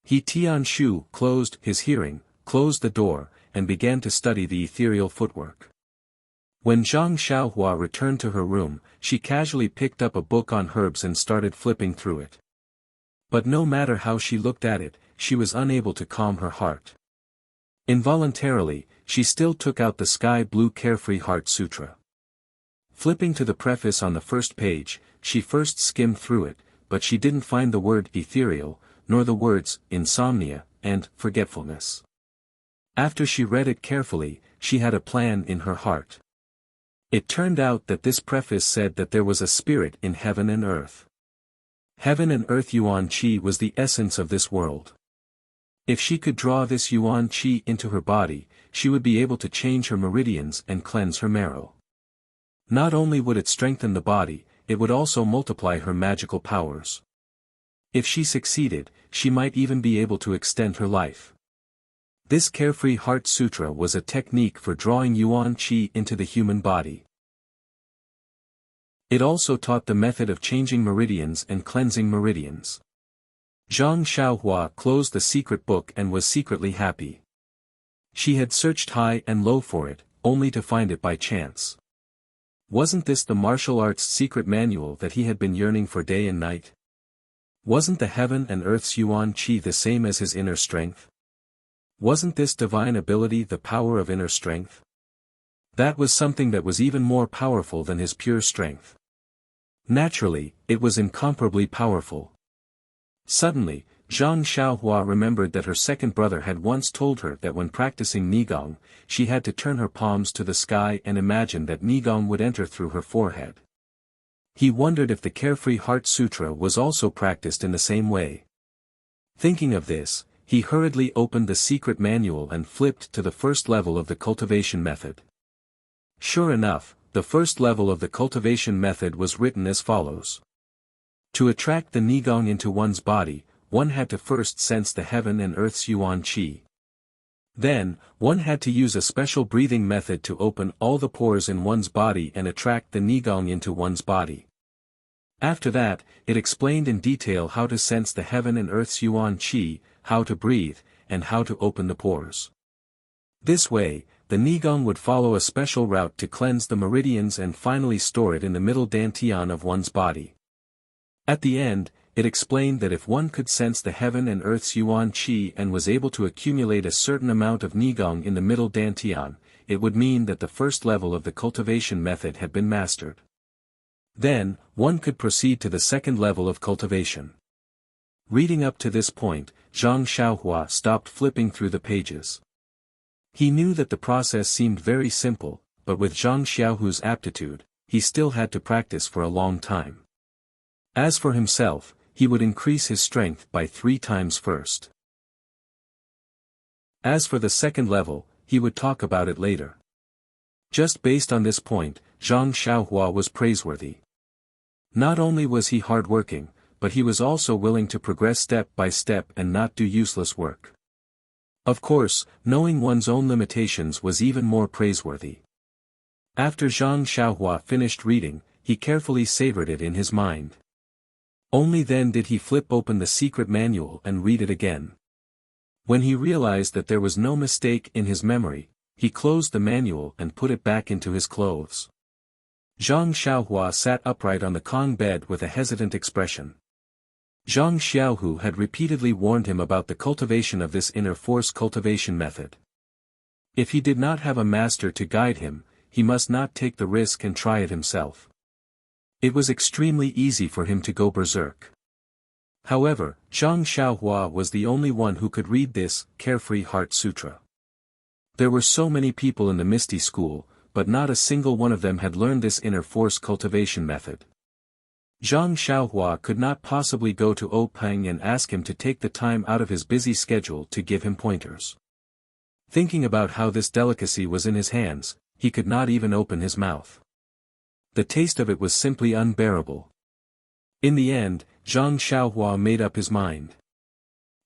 Speaker 1: He Tianshu closed his hearing, closed the door, and began to study the ethereal footwork. When Zhang Xiaohua returned to her room, she casually picked up a book on herbs and started flipping through it. But no matter how she looked at it, she was unable to calm her heart. Involuntarily, she still took out the Sky Blue Carefree Heart Sutra. Flipping to the preface on the first page, she first skimmed through it, but she didn't find the word ethereal, nor the words insomnia and forgetfulness. After she read it carefully, she had a plan in her heart. It turned out that this preface said that there was a spirit in heaven and earth. Heaven and earth Yuan Qi was the essence of this world. If she could draw this Yuan Qi into her body, she would be able to change her meridians and cleanse her marrow. Not only would it strengthen the body, it would also multiply her magical powers. If she succeeded, she might even be able to extend her life. This Carefree Heart Sutra was a technique for drawing Yuan Qi into the human body. It also taught the method of changing meridians and cleansing meridians. Zhang Xiaohua closed the secret book and was secretly happy. She had searched high and low for it, only to find it by chance. Wasn't this the martial arts secret manual that he had been yearning for day and night? Wasn't the heaven and earth's Yuan Qi the same as his inner strength? Wasn't this divine ability the power of inner strength? That was something that was even more powerful than his pure strength. Naturally, it was incomparably powerful. Suddenly, Zhang Xiaohua remembered that her second brother had once told her that when practicing Nigong, she had to turn her palms to the sky and imagine that Nigong would enter through her forehead. He wondered if the Carefree Heart Sutra was also practiced in the same way. Thinking of this, he hurriedly opened the secret manual and flipped to the first level of the cultivation method. Sure enough, the first level of the cultivation method was written as follows. To attract the Nigong into one's body, one had to first sense the heaven and earth's Yuan Qi. Then, one had to use a special breathing method to open all the pores in one's body and attract the Nigong into one's body. After that, it explained in detail how to sense the heaven and earth's Yuan Qi, how to breathe, and how to open the pores. This way, the Nigong would follow a special route to cleanse the meridians and finally store it in the middle dantian of one's body. At the end, it explained that if one could sense the heaven and earth's Yuan Qi and was able to accumulate a certain amount of Nigong in the middle dantian, it would mean that the first level of the cultivation method had been mastered. Then, one could proceed to the second level of cultivation. Reading up to this point, Zhang Xiaohua stopped flipping through the pages. He knew that the process seemed very simple, but with Zhang Xiaohu's aptitude, he still had to practice for a long time. As for himself, he would increase his strength by 3 times first. As for the second level, he would talk about it later. Just based on this point, Zhang Xiaohua was praiseworthy. Not only was he hardworking, but he was also willing to progress step by step and not do useless work. Of course, knowing one's own limitations was even more praiseworthy. After Zhang Xiaohua finished reading, he carefully savored it in his mind. Only then did he flip open the secret manual and read it again. When he realized that there was no mistake in his memory, he closed the manual and put it back into his clothes. Zhang Xiaohua sat upright on the Kong bed with a hesitant expression. Zhang Xiaohu had repeatedly warned him about the cultivation of this inner force cultivation method. If he did not have a master to guide him, he must not take the risk and try it himself. It was extremely easy for him to go berserk. However, Zhang Xiaohua was the only one who could read this Carefree Heart Sutra. There were so many people in the Misty School, but not a single one of them had learned this inner force cultivation method. Zhang Xiaohua could not possibly go to Openg and ask him to take the time out of his busy schedule to give him pointers. Thinking about how this delicacy was in his hands, he could not even open his mouth. The taste of it was simply unbearable. In the end, Zhang Xiaohua made up his mind.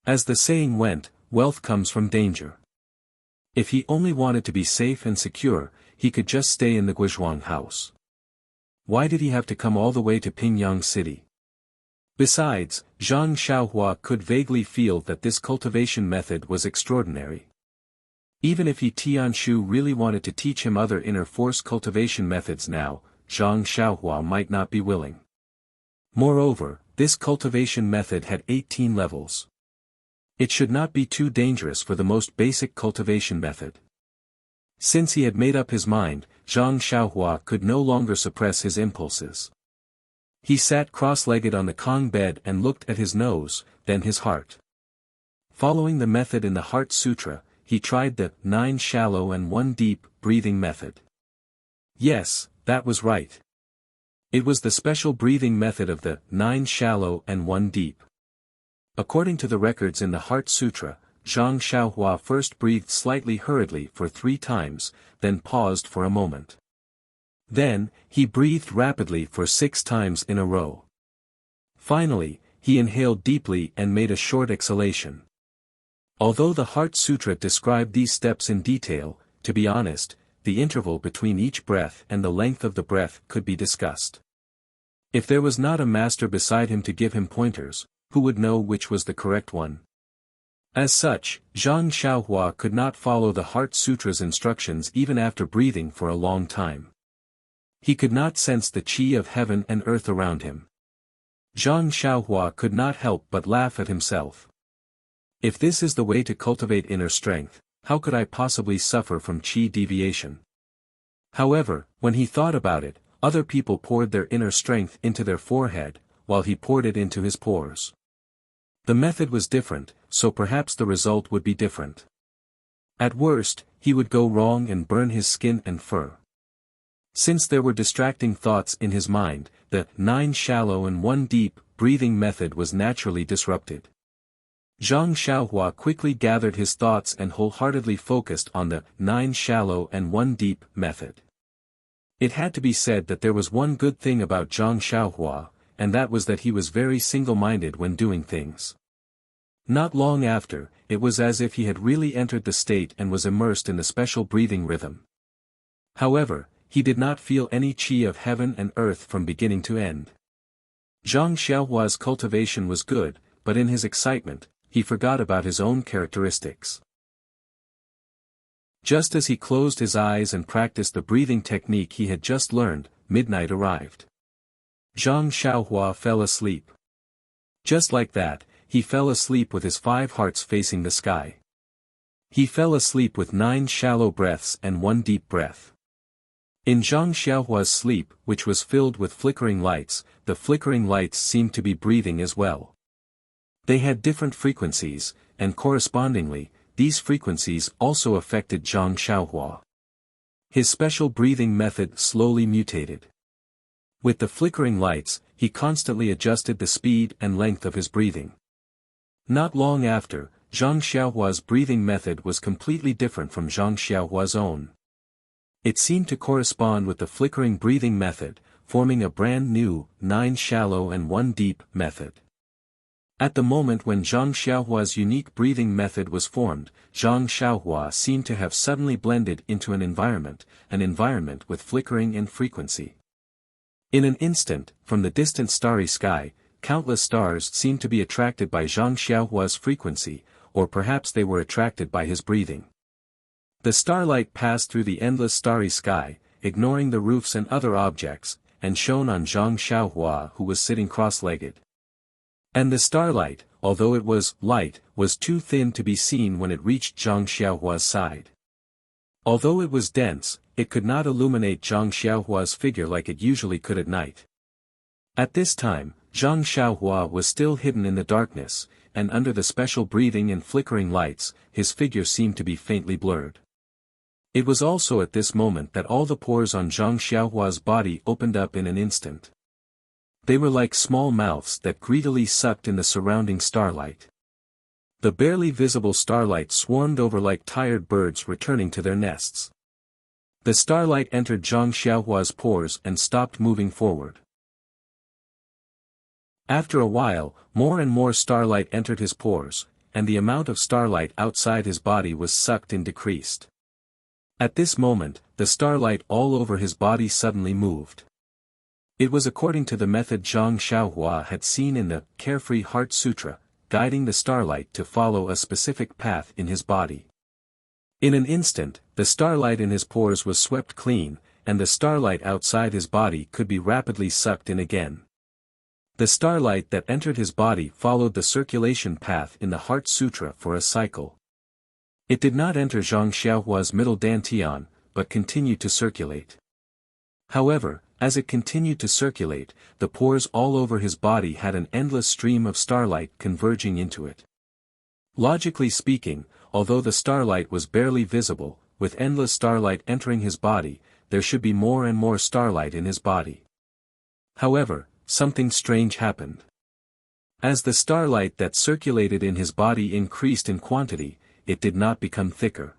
Speaker 1: As the saying went, wealth comes from danger. If he only wanted to be safe and secure, he could just stay in the Guizhuang house. Why did he have to come all the way to Pingyang City? Besides, Zhang Xiaohua could vaguely feel that this cultivation method was extraordinary. Even if he Tianshu really wanted to teach him other inner force cultivation methods now, Zhang Xiaohua might not be willing. Moreover, this cultivation method had 18 levels. It should not be too dangerous for the most basic cultivation method. Since he had made up his mind, Zhang Xiaohua could no longer suppress his impulses. He sat cross-legged on the Kong bed and looked at his nose, then his heart. Following the method in the Heart Sutra, he tried the 9 shallow and 1 deep breathing method. Yes, that was right. It was the special breathing method of the 9 shallow and 1 deep. According to the records in the Heart Sutra, Zhang Xiaohua first breathed slightly hurriedly for 3 times, then paused for a moment. Then, he breathed rapidly for 6 times in a row. Finally, he inhaled deeply and made a short exhalation. Although the Heart Sutra described these steps in detail, to be honest, the interval between each breath and the length of the breath could be discussed. If there was not a master beside him to give him pointers, who would know which was the correct one? As such, Zhang Xiaohua could not follow the Heart Sutra's instructions even after breathing for a long time. He could not sense the qi of heaven and earth around him. Zhang Xiaohua could not help but laugh at himself. If this is the way to cultivate inner strength, how could I possibly suffer from qi deviation? However, when he thought about it, other people poured their inner strength into their forehead, while he poured it into his pores. The method was different, so perhaps the result would be different. At worst, he would go wrong and burn his skin and fur. Since there were distracting thoughts in his mind, the 9 shallow and 1 deep breathing method was naturally disrupted. Zhang Xiaohua quickly gathered his thoughts and wholeheartedly focused on the 9 shallow and 1 deep method. It had to be said that there was one good thing about Zhang Xiaohua, and that was that he was very single-minded when doing things. Not long after, it was as if he had really entered the state and was immersed in the special breathing rhythm. However, he did not feel any qi of heaven and earth from beginning to end. Zhang Xiaohua's cultivation was good, but in his excitement, he forgot about his own characteristics. Just as he closed his eyes and practiced the breathing technique he had just learned, midnight arrived. Zhang Xiaohua fell asleep. Just like that, he fell asleep with his 5 hearts facing the sky. He fell asleep with 9 shallow breaths and 1 deep breath. In Zhang Xiaohua's sleep, which was filled with flickering lights, the flickering lights seemed to be breathing as well. They had different frequencies, and correspondingly, these frequencies also affected Zhang Xiaohua. His special breathing method slowly mutated. With the flickering lights, he constantly adjusted the speed and length of his breathing. Not long after, Zhang Xiaohua's breathing method was completely different from Zhang Xiaohua's own. It seemed to correspond with the flickering breathing method, forming a brand new, 9 shallow and 1 deep method. At the moment when Zhang Xiaohua's unique breathing method was formed, Zhang Xiaohua seemed to have suddenly blended into an environment with flickering and frequency. In an instant, from the distant starry sky, countless stars seemed to be attracted by Zhang Xiaohua's frequency, or perhaps they were attracted by his breathing. The starlight passed through the endless starry sky, ignoring the roofs and other objects, and shone on Zhang Xiaohua, who was sitting cross-legged. And the starlight, although it was light, was too thin to be seen when it reached Zhang Xiaohua's side. Although it was dense, it could not illuminate Zhang Xiaohua's figure like it usually could at night. At this time, Zhang Xiaohua was still hidden in the darkness, and under the special breathing and flickering lights, his figure seemed to be faintly blurred. It was also at this moment that all the pores on Zhang Xiaohua's body opened up in an instant. They were like small mouths that greedily sucked in the surrounding starlight. The barely visible starlight swarmed over like tired birds returning to their nests. The starlight entered Zhang Xiaohua's pores and stopped moving forward. After a while, more and more starlight entered his pores, and the amount of starlight outside his body was sucked and decreased. At this moment, the starlight all over his body suddenly moved. It was according to the method Zhang Xiaohua had seen in the Carefree Heart Sutra, guiding the starlight to follow a specific path in his body. In an instant, the starlight in his pores was swept clean, and the starlight outside his body could be rapidly sucked in again. The starlight that entered his body followed the circulation path in the Heart Sutra for a cycle. It did not enter Zhang Xiaohua's middle dantian, but continued to circulate. However, as it continued to circulate, the pores all over his body had an endless stream of starlight converging into it. Logically speaking, although the starlight was barely visible, with endless starlight entering his body, there should be more and more starlight in his body. However, something strange happened. As the starlight that circulated in his body increased in quantity, it did not become thicker.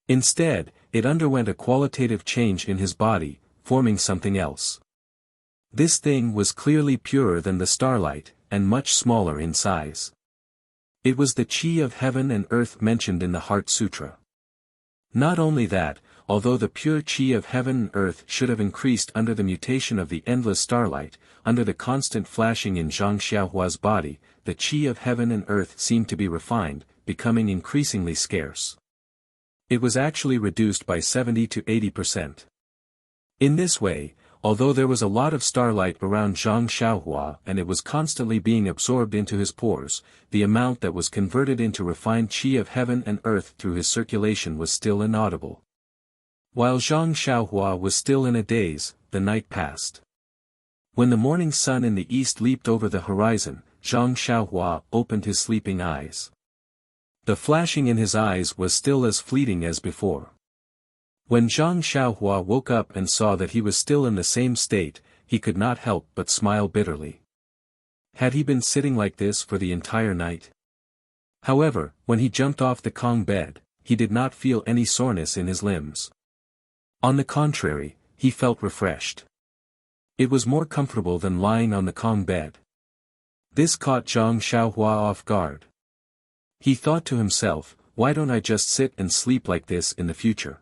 Speaker 1: Instead, it underwent a qualitative change in his body, forming something else. This thing was clearly purer than the starlight, and much smaller in size. It was the chi of heaven and earth mentioned in the Heart Sutra. Not only that, although the pure chi of heaven and earth should have increased under the mutation of the endless starlight, under the constant flashing in Zhang Xiaohua's body, the chi of heaven and earth seemed to be refined, becoming increasingly scarce. It was actually reduced by 70 to 80%. In this way, although there was a lot of starlight around Zhang Xiaohua and it was constantly being absorbed into his pores, the amount that was converted into refined chi of heaven and earth through his circulation was still inaudible. While Zhang Xiaohua was still in a daze, the night passed. When the morning sun in the east leaped over the horizon, Zhang Xiaohua opened his sleeping eyes. The flashing in his eyes was still as fleeting as before. When Zhang Xiaohua woke up and saw that he was still in the same state, he could not help but smile bitterly. Had he been sitting like this for the entire night? However, when he jumped off the Kong bed, he did not feel any soreness in his limbs. On the contrary, he felt refreshed. It was more comfortable than lying on the Kong bed. This caught Zhang Xiaohua off guard. He thought to himself, why don't I just sit and sleep like this in the future?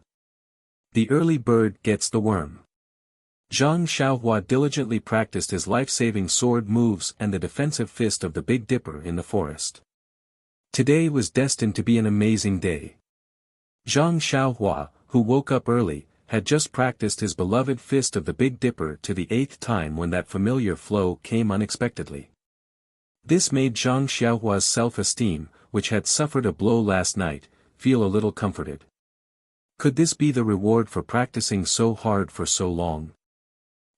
Speaker 1: The early bird gets the worm. Zhang Xiaohua diligently practiced his life-saving sword moves and the defensive fist of the Big Dipper in the forest. Today was destined to be an amazing day. Zhang Xiaohua, who woke up early, had just practiced his beloved fist of the Big Dipper to the 8th time when that familiar flow came unexpectedly. This made Zhang Xiaohua's self-esteem, which had suffered a blow last night, feel a little comforted. Could this be the reward for practicing so hard for so long?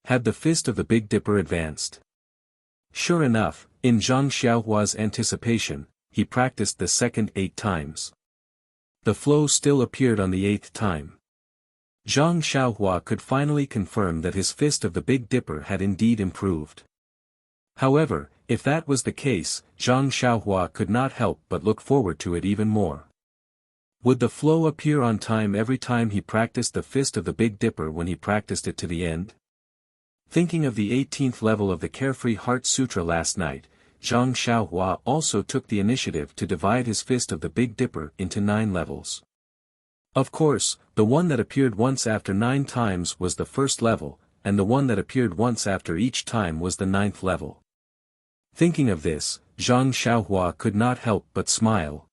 Speaker 1: Had the fist of the Big Dipper advanced? Sure enough, in Zhang Xiaohua's anticipation, he practiced the second 8 times. The flow still appeared on the 8th time. Zhang Xiaohua could finally confirm that his fist of the Big Dipper had indeed improved. However, if that was the case, Zhang Xiaohua could not help but look forward to it even more. Would the flow appear on time every time he practiced the fist of the Big Dipper when he practiced it to the end? Thinking of the 18th level of the Carefree Heart Sutra last night, Zhang Xiaohua also took the initiative to divide his fist of the Big Dipper into 9 levels. Of course, the one that appeared once after 9 times was the first level, and the one that appeared once after each time was the 9th level. Thinking of this, Zhang Xiaohua could not help but smile.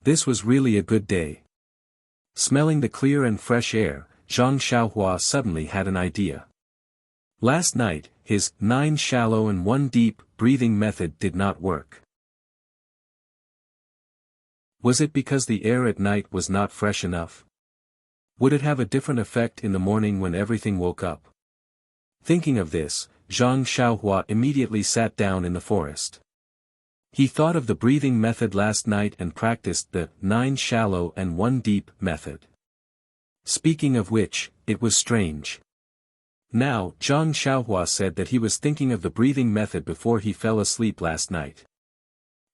Speaker 1: This was really a good day. Smelling the clear and fresh air, Zhang Xiaohua suddenly had an idea. Last night, his 9 shallow and 1 deep breathing method did not work. Was it because the air at night was not fresh enough? Would it have a different effect in the morning when everything woke up? Thinking of this, Zhang Xiaohua immediately sat down in the forest. He thought of the breathing method last night and practiced the 9 shallow and 1 deep method. Speaking of which, it was strange. Now, Zhang Xiaohua said that he was thinking of the breathing method before he fell asleep last night.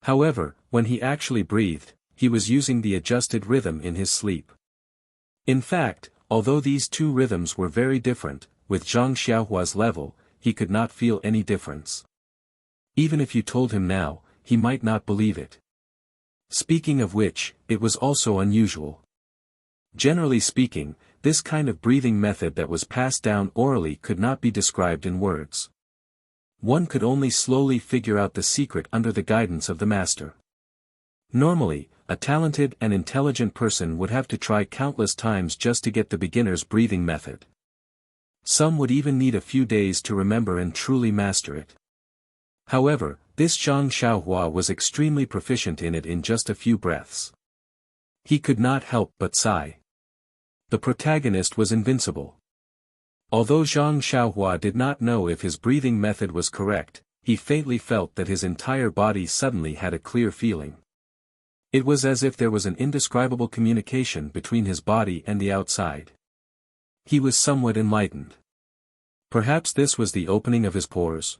Speaker 1: However, when he actually breathed, he was using the adjusted rhythm in his sleep. In fact, although these two rhythms were very different, with Zhang Xiaohua's level, he could not feel any difference. Even if you told him now, he might not believe it. Speaking of which, it was also unusual. Generally speaking, this kind of breathing method that was passed down orally could not be described in words. One could only slowly figure out the secret under the guidance of the master. Normally, a talented and intelligent person would have to try countless times just to get the beginner's breathing method. Some would even need a few days to remember and truly master it. However, this Zhang Xiaohua was extremely proficient in it in just a few breaths. He could not help but sigh. The protagonist was invincible. Although Zhang Xiaohua did not know if his breathing method was correct, he faintly felt that his entire body suddenly had a clear feeling. It was as if there was an indescribable communication between his body and the outside. He was somewhat enlightened. Perhaps this was the opening of his pores.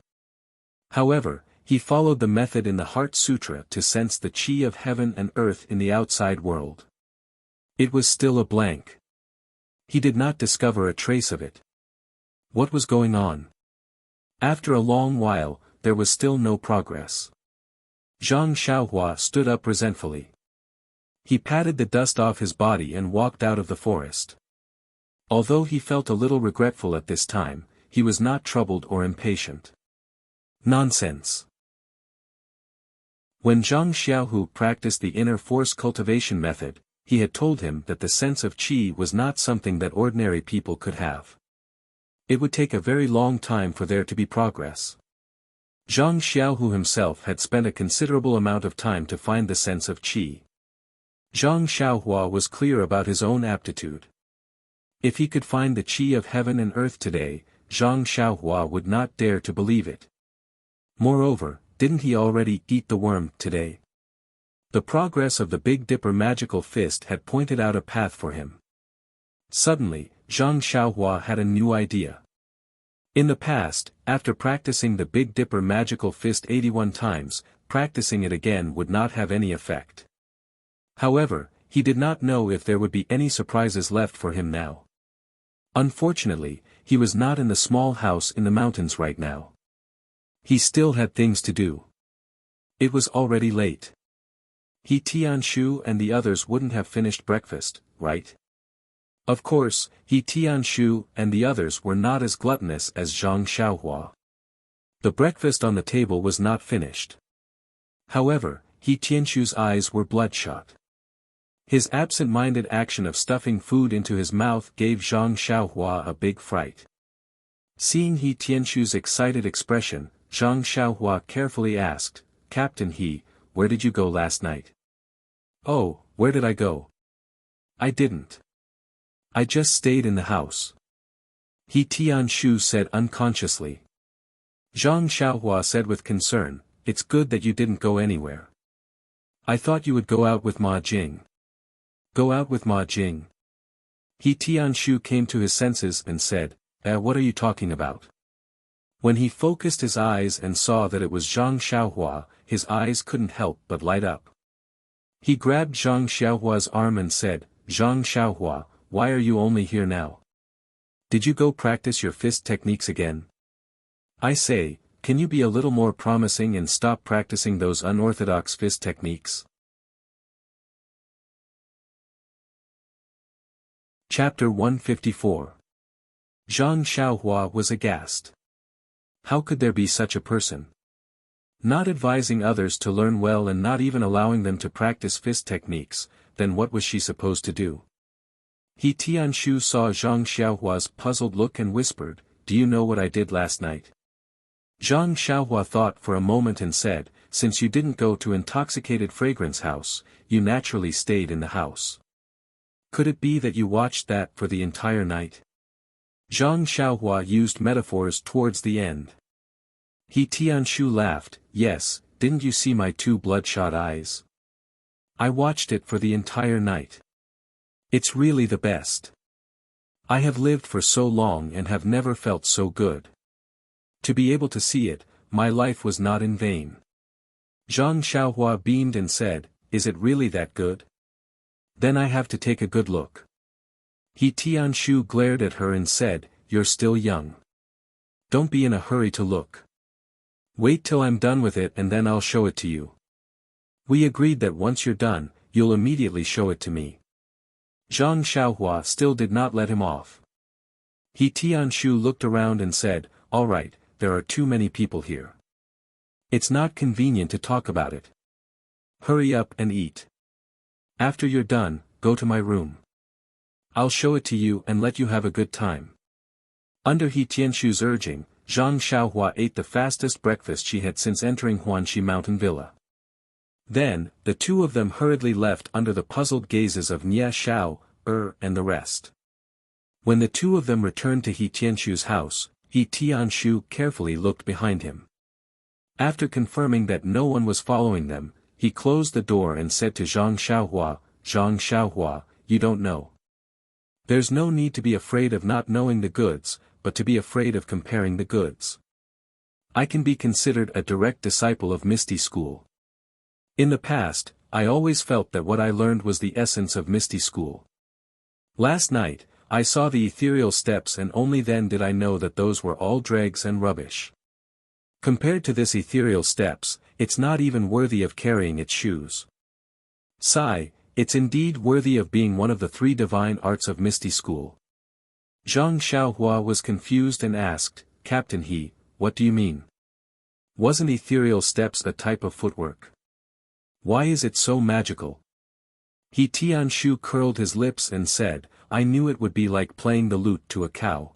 Speaker 1: However, he followed the method in the Heart Sutra to sense the chi of heaven and earth in the outside world. It was still a blank. He did not discover a trace of it. What was going on? After a long while, there was still no progress. Zhang Xiaohua stood up resentfully. He patted the dust off his body and walked out of the forest. Although he felt a little regretful at this time, he was not troubled or impatient. Nonsense. When Zhang Xiaohu practiced the inner force cultivation method, he had told him that the sense of qi was not something that ordinary people could have. It would take a very long time for there to be progress. Zhang Xiaohu himself had spent a considerable amount of time to find the sense of qi. Zhang Xiaohua was clear about his own aptitude. If he could find the qi of heaven and earth today, Zhang Xiaohua would not dare to believe it. Moreover, didn't he already eat the worm today? The progress of the Big Dipper magical fist had pointed out a path for him. Suddenly, Zhang Xiaohua had a new idea. In the past, after practicing the Big Dipper magical fist 81 times, practicing it again would not have any effect. However, he did not know if there would be any surprises left for him now. Unfortunately, he was not in the small house in the mountains right now. He still had things to do. It was already late. He Tianshu and the others wouldn't have finished breakfast, right? Of course, He Tianshu and the others were not as gluttonous as Zhang Xiaohua. The breakfast on the table was not finished. However, He Tianshu's eyes were bloodshot. His absent-minded action of stuffing food into his mouth gave Zhang Xiaohua a big fright. Seeing He Tianshu's excited expression, Zhang Xiaohua carefully asked, "Captain He, where did you go last night?" "Oh, where did I go? I didn't. I just stayed in the house," He Tianshu said unconsciously. Zhang Xiaohua said with concern, "It's good that you didn't go anywhere. I thought you would go out with Ma Jing." "Go out with Ma Jing?" He Tianshu came to his senses and said, what are you talking about? When he focused his eyes and saw that it was Zhang Xiaohua, his eyes couldn't help but light up. He grabbed Zhang Xiaohua's arm and said, Zhang Xiaohua, why are you only here now? Did you go practice your fist techniques again? I say, can you be a little more promising and stop practicing those unorthodox fist techniques? Chapter 154. Zhang Xiaohua was aghast. How could there be such a person? Not advising others to learn well and not even allowing them to practice fist techniques, then what was she supposed to do? He Tianshu saw Zhang Xiaohua's puzzled look and whispered, do you know what I did last night? Zhang Xiaohua thought for a moment and said, since you didn't go to Intoxicated Fragrance House, you naturally stayed in the house. Could it be that you watched that for the entire night? Zhang Xiaohua used metaphors towards the end. He Tianshu laughed, yes, didn't you see my two bloodshot eyes? I watched it for the entire night. It's really the best. I have lived for so long and have never felt so good. To be able to see it, my life was not in vain. Zhang Xiaohua beamed and said, is it really that good? Then I have to take a good look. He Tianshu glared at her and said, you're still young. Don't be in a hurry to look. Wait till I'm done with it and then I'll show it to you. We agreed that once you're done, you'll immediately show it to me. Zhang Xiaohua still did not let him off. He Tianshu looked around and said, all right, there are too many people here. It's not convenient to talk about it. Hurry up and eat. After you're done, go to my room. I'll show it to you and let you have a good time. Under He Tianshu's urging, Zhang Xiaohua ate the fastest breakfast she had since entering Huanxi Mountain Villa. Then, the two of them hurriedly left under the puzzled gazes of Nia Xiao, and the rest. When the two of them returned to He Tianshu's house, He Tianshu carefully looked behind him. After confirming that no one was following them, he closed the door and said to Zhang Xiaohua, you don't know. There's no need to be afraid of not knowing the goods, but to be afraid of comparing the goods. I can be considered a direct disciple of Misty School. In the past, I always felt that what I learned was the essence of Misty School. Last night, I saw the ethereal steps and only then did I know that those were all dregs and rubbish. Compared to this ethereal steps, it's not even worthy of carrying its shoes. Sigh, it's indeed worthy of being one of the three divine arts of Misty School. Zhang Xiaohua was confused and asked, Captain He, what do you mean? Wasn't ethereal steps a type of footwork? Why is it so magical? He Tianshu curled his lips and said, I knew it would be like playing the lute to a cow.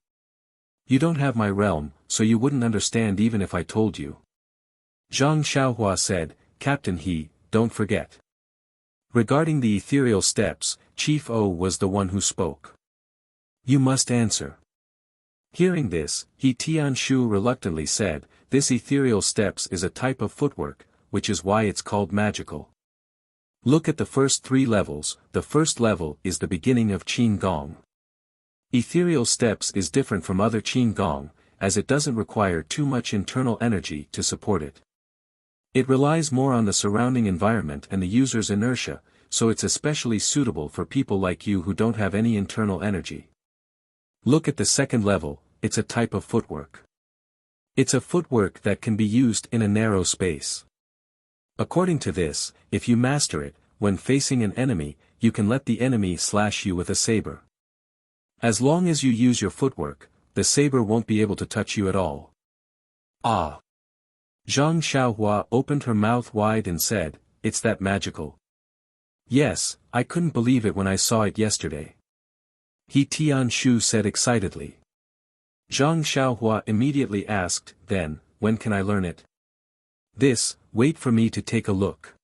Speaker 1: You don't have my realm, so you wouldn't understand even if I told you. Zhang Xiaohua said, Captain He, don't forget. Regarding the ethereal steps, Chief O was the one who spoke. You must answer. Hearing this, He Tianshu reluctantly said, this ethereal steps is a type of footwork, which is why it's called magical. Look at the first three levels, the first level is the beginning of Qin Gong. Ethereal steps is different from other Qin Gong, as it doesn't require too much internal energy to support it. It relies more on the surrounding environment and the user's inertia, so it's especially suitable for people like you who don't have any internal energy. Look at the second level, it's a type of footwork. It's a footwork that can be used in a narrow space. According to this, if you master it, when facing an enemy, you can let the enemy slash you with a saber. As long as you use your footwork, the saber won't be able to touch you at all. Ah! Zhang Xiaohua opened her mouth wide and said, it's that magical. Yes, I couldn't believe it when I saw it yesterday. He Tianshu said excitedly. Zhang Xiaohua immediately asked, then, when can I learn it? Wait for me to take a look.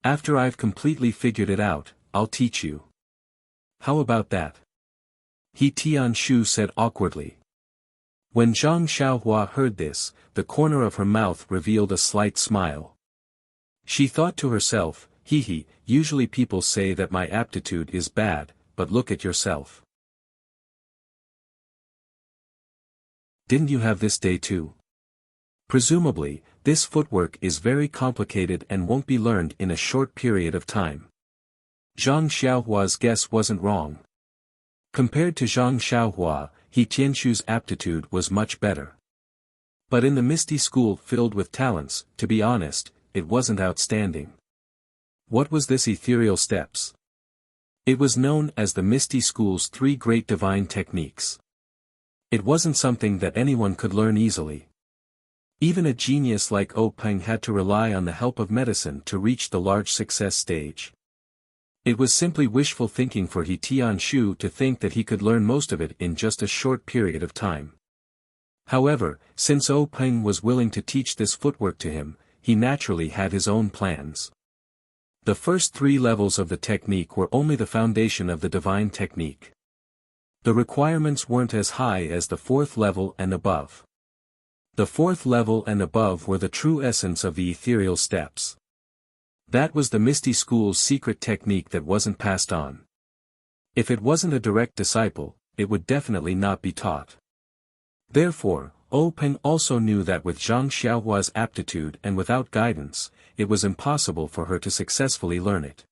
Speaker 1: After I've completely figured it out, I'll teach you. How about that? He Tianshu said awkwardly. When Zhang Xiaohua heard this, the corner of her mouth revealed a slight smile. She thought to herself, usually people say that my aptitude is bad, but look at yourself. didn't you have this day too? Presumably, this footwork is very complicated and won't be learned in a short period of time. Zhang Xiaohua's guess wasn't wrong. Compared to Zhang Xiaohua, He Tianshu's aptitude was much better. But in the Misty School filled with talents, to be honest, it wasn't outstanding. What was this ethereal steps? It was known as the Misty School's 3 great divine techniques. It wasn't something that anyone could learn easily. Even a genius like O Peng had to rely on the help of medicine to reach the large success stage. It was simply wishful thinking for He Tianshu to think that he could learn most of it in just a short period of time. However, since O Peng was willing to teach this footwork to him, he naturally had his own plans. The first 3 levels of the technique were only the foundation of the divine technique. The requirements weren't as high as the 4th level and above. The 4th level and above were the true essence of the ethereal steps. That was the Misty School's secret technique that wasn't passed on. If it wasn't a direct disciple, it would definitely not be taught. Therefore, O Peng also knew that with Zhang Xiaohua's aptitude and without guidance, it was impossible for her to successfully learn it.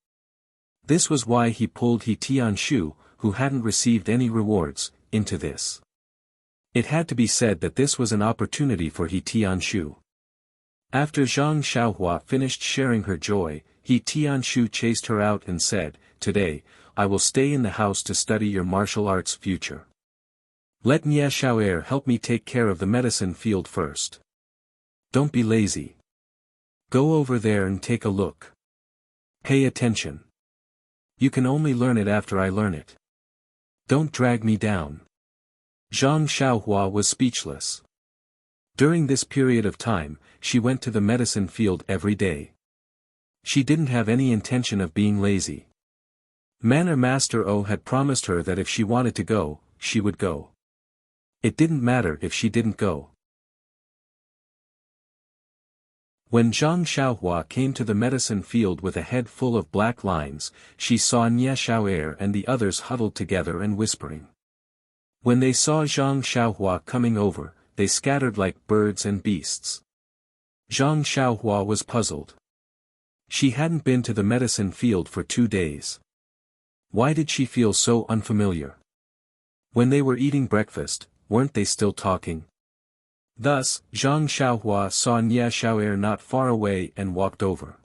Speaker 1: This was why he pulled He Tianshu, who hadn't received any rewards, into this. It had to be said that this was an opportunity for He Tianshu. After Zhang Xiaohua finished sharing her joy, He Tianshu chased her out and said, "Today, I will stay in the house to study your martial arts future. Let Nie Xiao'er help me take care of the medicine field first. Don't be lazy. Go over there and take a look. Pay attention. You can only learn it after I learn it. Don't drag me down." Zhang Xiaohua was speechless. During this period of time, she went to the medicine field every day. She didn't have any intention of being lazy. Manor Master O had promised her that if she wanted to go, she would go. It didn't matter if she didn't go. When Zhang Xiaohua came to the medicine field with a head full of black lines, she saw Nie Xiao'er and the others huddled together and whispering. When they saw Zhang Xiaohua coming over, they scattered like birds and beasts. Zhang Xiaohua was puzzled. She hadn't been to the medicine field for 2 days. Why did she feel so unfamiliar? When they were eating breakfast, weren't they still talking? Thus, Zhang Xiaohua saw Nie Xiao'er not far away and walked over.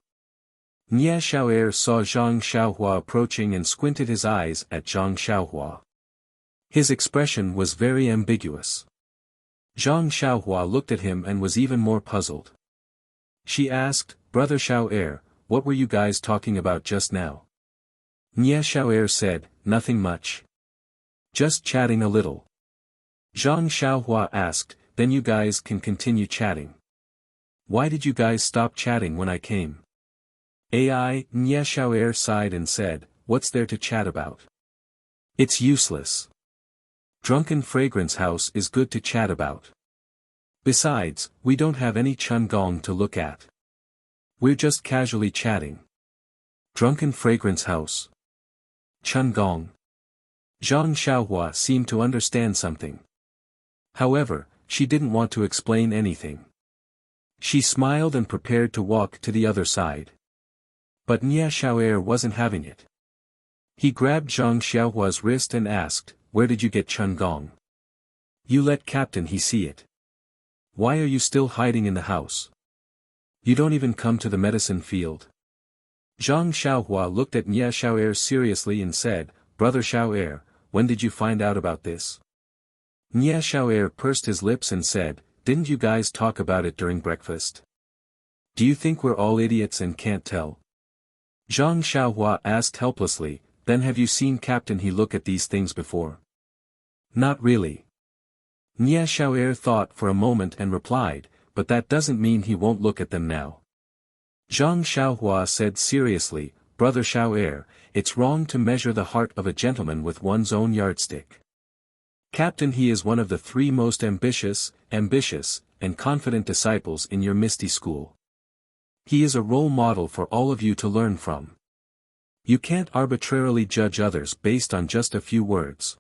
Speaker 1: Nie Xiao'er saw Zhang Xiaohua approaching and squinted his eyes at Zhang Xiaohua. His expression was very ambiguous. Zhang Xiaohua looked at him and was even more puzzled. She asked, "Brother Xiao'er, what were you guys talking about just now?" Nie Xiao'er said, "Nothing much. Just chatting a little." Zhang Xiaohua asked, "Then you guys can continue chatting. Why did you guys stop chatting when I came?" Nie Xiao'er sighed and said, "What's there to chat about? It's useless. Drunken Fragrance House is good to chat about. Besides, we don't have any Chun Gong to look at. We're just casually chatting. Drunken Fragrance House. Chun Gong." Zhang Xiaohua seemed to understand something. However, she didn't want to explain anything. She smiled and prepared to walk to the other side. But Nie Xiao'er wasn't having it. He grabbed Zhang Xiaohua's wrist and asked, "Where did you get Chun Gong? You let Captain He see it. Why are you still hiding in the house? You don't even come to the medicine field." Zhang Xiaohua looked at Nie Xiao'er seriously and said, "Brother Xiao'er, when did you find out about this?" Nie Xiao'er pursed his lips and said, "Didn't you guys talk about it during breakfast? Do you think we're all idiots and can't tell?" Zhang Xiaohua asked helplessly, "Then have you seen Captain He look at these things before?" "Not really." Nie Xiao'er thought for a moment and replied, "But that doesn't mean he won't look at them now." Zhang Xiaohua said seriously, "Brother Xiao'er, it's wrong to measure the heart of a gentleman with one's own yardstick. Captain He is one of the 3 most ambitious, and confident disciples in your Misty School. He is a role model for all of you to learn from. You can't arbitrarily judge others based on just a few words.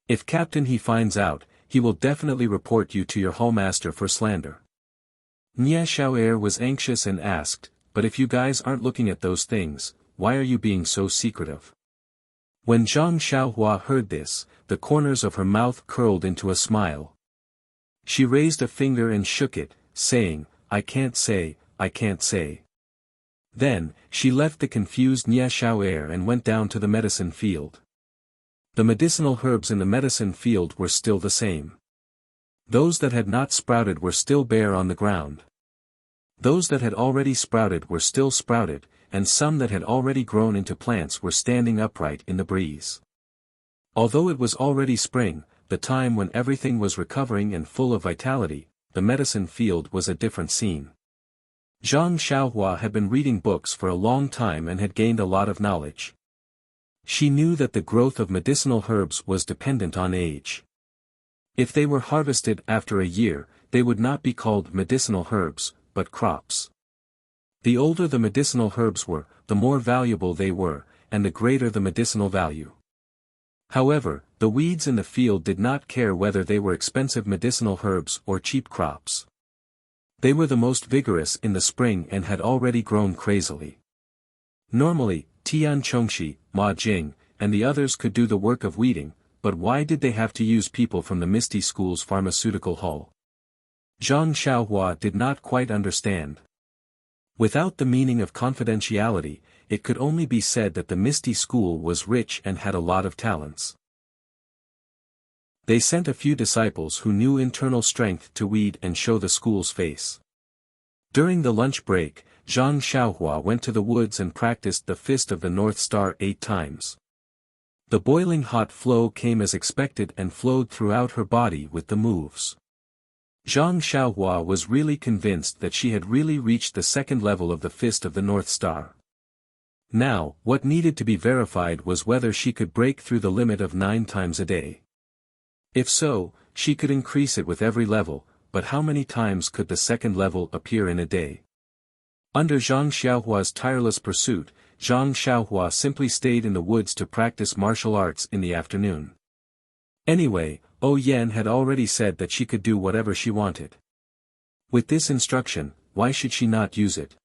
Speaker 1: If Captain He finds out, he will definitely report you to your hallmaster for slander. Xiao'er was anxious and asked, but if you guys aren't looking at those things, why are you being so secretive? When Zhang Xiaohua heard this, the corners of her mouth curled into a smile. She raised a finger and shook it, saying, I can't say, I can't say. Then, she left the confused Xiao'er and went down to the medicine field. The medicinal herbs in the medicine field were still the same. Those that had not sprouted were still bare on the ground. Those that had already sprouted were still sprouted, and some that had already grown into plants were standing upright in the breeze. Although it was already spring, the time when everything was recovering and full of vitality, the medicine field was a different scene. Zhang Xiaohua had been reading books for a long time and had gained a lot of knowledge. She knew that the growth of medicinal herbs was dependent on age. If they were harvested after a year, they would not be called medicinal herbs, but crops. The older the medicinal herbs were, the more valuable they were, and the greater the medicinal value. However, the weeds in the field did not care whether they were expensive medicinal herbs or cheap crops. They were the most vigorous in the spring and had already grown crazily. Normally, Tian Chongxi, Ma Jing, and the others could do the work of weeding, but why did they have to use people from the Misty School's pharmaceutical hall? Zhang Xiaohua did not quite understand. Without the meaning of confidentiality, it could only be said that the Misty School was rich and had a lot of talents. They sent a few disciples who knew internal strength to weed and show the school's face. During the lunch break, Zhang Xiaohua went to the woods and practiced the Fist of the North Star 8 times. The boiling hot flow came as expected and flowed throughout her body with the moves. Zhang Xiaohua was really convinced that she had really reached the second level of the Fist of the North Star. Now, what needed to be verified was whether she could break through the limit of 9 times a day. If so, she could increase it with every level, but how many times could the second level appear in a day? Under Zhang Xiaohua's tireless pursuit, Zhang Xiaohua simply stayed in the woods to practice martial arts in the afternoon. Anyway, O Yan had already said that she could do whatever she wanted. With this instruction, why should she not use it?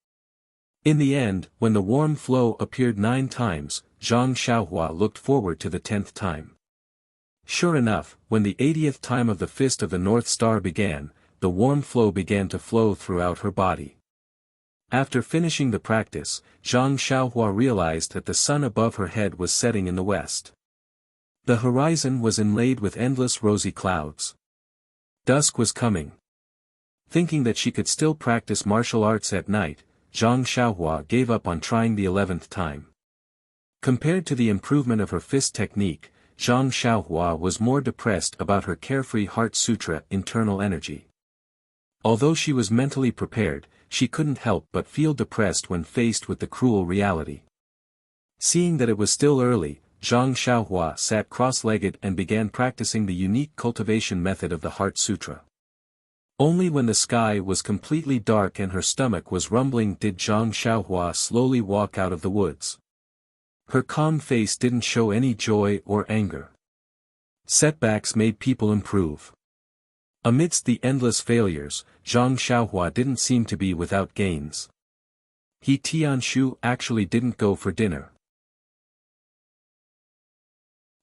Speaker 1: In the end, when the warm flow appeared 9 times, Zhang Xiaohua looked forward to the 10th time. Sure enough, when the 80th time of the Fist of the North Star began, the warm flow began to flow throughout her body. After finishing the practice, Zhang Xiaohua realized that the sun above her head was setting in the west. The horizon was inlaid with endless rosy clouds. Dusk was coming. Thinking that she could still practice martial arts at night, Zhang Xiaohua gave up on trying the 11th time. Compared to the improvement of her fist technique, Zhang Xiaohua was more depressed about her carefree Heart Sutra internal energy. Although she was mentally prepared, she couldn't help but feel depressed when faced with the cruel reality. Seeing that it was still early, Zhang Xiaohua sat cross-legged and began practicing the unique cultivation method of the Heart Sutra. Only when the sky was completely dark and her stomach was rumbling did Zhang Xiaohua slowly walk out of the woods. Her calm face didn't show any joy or anger. Setbacks made people improve. Amidst the endless failures, Zhang Xiaohua didn't seem to be without gains. He Tianshu actually didn't go for dinner.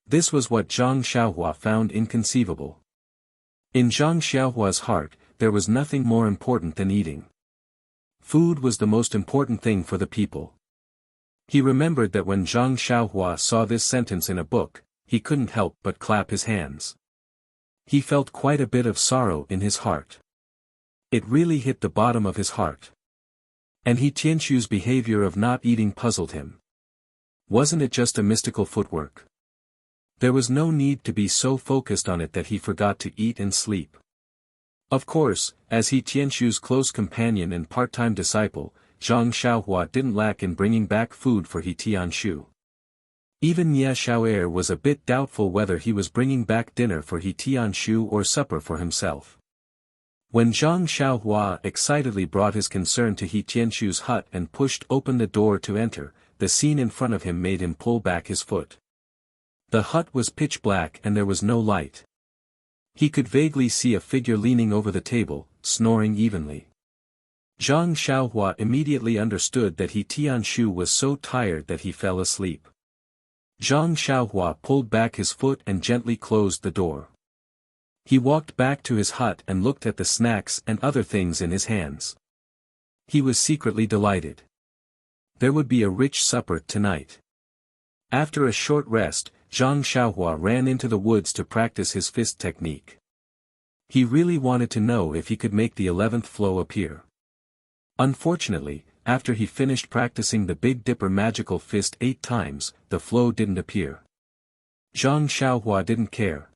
Speaker 1: This was what Zhang Xiaohua found inconceivable. In Zhang Xiaohua's heart, there was nothing more important than eating. Food was the most important thing for the people. He remembered that when Zhang Xiaohua saw this sentence in a book, he couldn't help but clap his hands. He felt quite a bit of sorrow in his heart. It really hit the bottom of his heart. And He Tianshu's behavior of not eating puzzled him. Wasn't it just a mystical footwork? There was no need to be so focused on it that he forgot to eat and sleep. Of course, as He Tianshu's close companion and part-time disciple, Zhang Xiaohua didn't lack in bringing back food for He Tianshu. Even Xiao'er was a bit doubtful whether he was bringing back dinner for He Tianshu or supper for himself. When Zhang Xiaohua excitedly brought his concern to He Tianshu's hut and pushed open the door to enter, the scene in front of him made him pull back his foot. The hut was pitch black and there was no light. He could vaguely see a figure leaning over the table, snoring evenly. Zhang Xiaohua immediately understood that He Tianshu was so tired that he fell asleep. Zhang Xiaohua pulled back his foot and gently closed the door. He walked back to his hut and looked at the snacks and other things in his hands. He was secretly delighted. There would be a rich supper tonight. After a short rest, Zhang Xiaohua ran into the woods to practice his fist technique. He really wanted to know if he could make the 11th flow appear. Unfortunately, after he finished practicing the Big Dipper magical fist 8 times, the flow didn't appear. Zhang Xiaohua didn't care.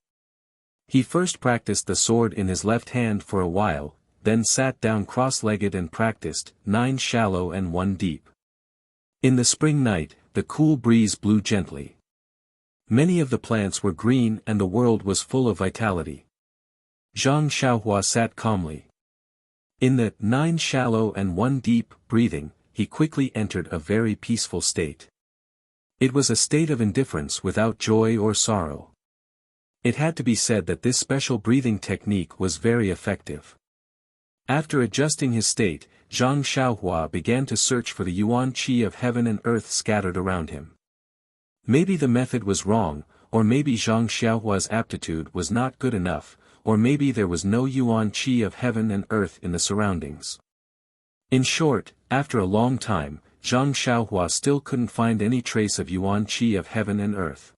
Speaker 1: He first practiced the sword in his left hand for a while, then sat down cross-legged and practiced 9 shallow and 1 deep. In the spring night, the cool breeze blew gently. Many of the plants were green and the world was full of vitality. Zhang Xiaohua sat calmly. In the 9 shallow and 1 deep breathing, he quickly entered a very peaceful state. It was a state of indifference without joy or sorrow. It had to be said that this special breathing technique was very effective. After adjusting his state, Zhang Xiaohua began to search for the yuan qi of heaven and earth scattered around him. Maybe the method was wrong, or maybe Zhang Xiaohua's aptitude was not good enough, or maybe there was no yuan qi of heaven and earth in the surroundings. In short, after a long time, Zhang Xiaohua still couldn't find any trace of yuan qi of heaven and earth.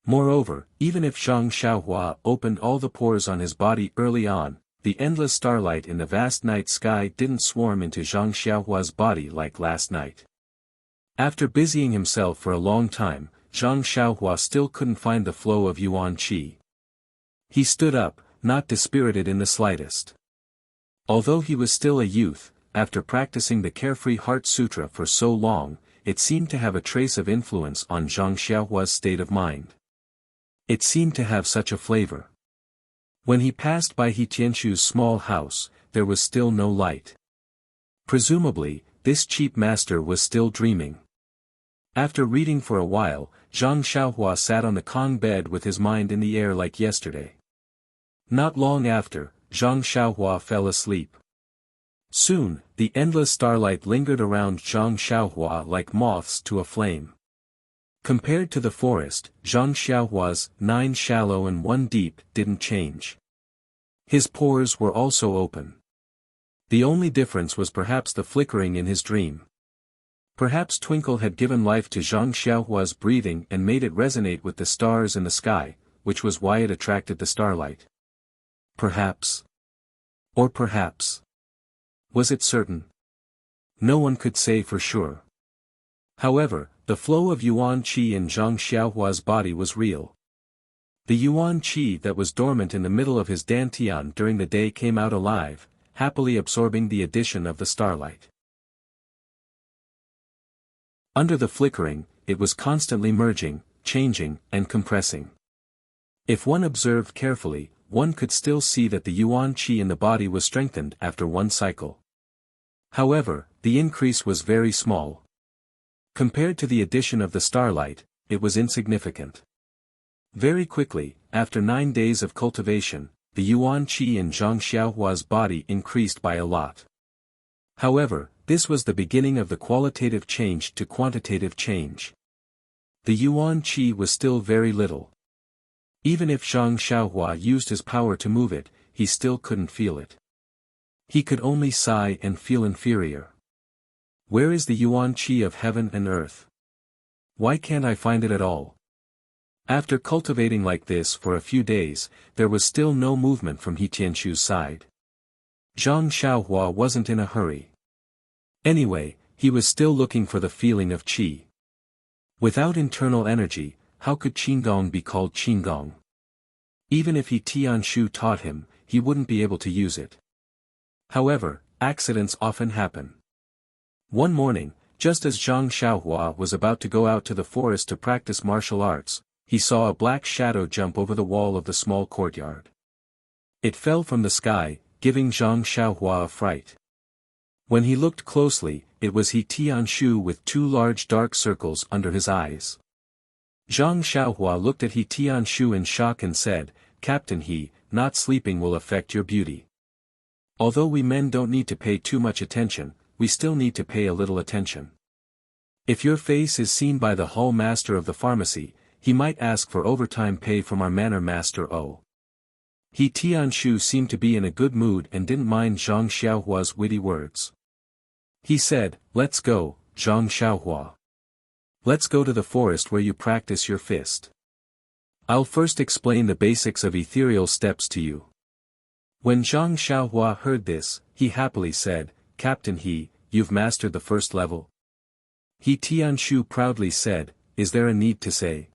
Speaker 1: Moreover, even if Zhang Xiaohua opened all the pores on his body early on, the endless starlight in the vast night sky didn't swarm into Zhang Xiaohua's body like last night. After busying himself for a long time, Zhang Xiaohua still couldn't find the flow of yuan qi. He stood up, not dispirited in the slightest. Although he was still a youth, after practicing the Carefree Heart Sutra for so long, it seemed to have a trace of influence on Zhang Xiaohua's state of mind. It seemed to have such a flavor. When he passed by He Tianshu's small house, there was still no light. Presumably, this cheap master was still dreaming. After reading for a while, Zhang Xiaohua sat on the Kong bed with his mind in the air like yesterday. Not long after, Zhang Xiaohua fell asleep. Soon, the endless starlight lingered around Zhang Xiaohua like moths to a flame. Compared to the forest, Zhang Xiaohua's 9 shallow and 1 deep didn't change. His pores were also open. The only difference was perhaps the flickering in his dream. Perhaps Twinkle had given life to Zhang Xiaohua's breathing and made it resonate with the stars in the sky, which was why it attracted the starlight. Perhaps. Or perhaps. Was it certain? No one could say for sure. However, the flow of yuan qi in Zhang Xiaohua's body was real. The yuan qi that was dormant in the middle of his dantian during the day came out alive, happily absorbing the addition of the starlight. Under the flickering, it was constantly merging, changing, and compressing. If one observed carefully, one could still see that the yuan qi in the body was strengthened after one cycle. However, the increase was very small. Compared to the addition of the starlight, it was insignificant. Very quickly, after 9 days of cultivation, the yuan qi in Zhang Xiaohua's body increased by a lot. However, this was the beginning of the qualitative change to quantitative change. The yuan qi was still very little. Even if Zhang Xiaohua used his power to move it, he still couldn't feel it. He could only sigh and feel inferior. Where is the yuan qi of heaven and earth? Why can't I find it at all? After cultivating like this for a few days, there was still no movement from He Tianshu's side. Zhang Xiaohua wasn't in a hurry. Anyway, he was still looking for the feeling of qi. Without internal energy, how could qigong be called qigong? Even if He Tianshu taught him, he wouldn't be able to use it. However, accidents often happen. One morning, just as Zhang Xiaohua was about to go out to the forest to practice martial arts, he saw a black shadow jump over the wall of the small courtyard. It fell from the sky, giving Zhang Xiaohua a fright. When he looked closely, it was He Tianshu with 2 large dark circles under his eyes. Zhang Xiaohua looked at He Tianshu in shock and said, "Captain He, not sleeping will affect your beauty. Although we men don't need to pay too much attention, we still need to pay a little attention. If your face is seen by the hall master of the pharmacy, he might ask for overtime pay from our manor master O. He Tianshu seemed to be in a good mood and didn't mind Zhang Xiaohua's witty words. He said, "Let's go, Zhang Xiaohua. Let's go to the forest where you practice your fist. I'll first explain the basics of ethereal steps to you." When Zhang Xiaohua heard this, he happily said, "Captain He, you've mastered the first level?" He Tianshu proudly said, "Is there a need to say?"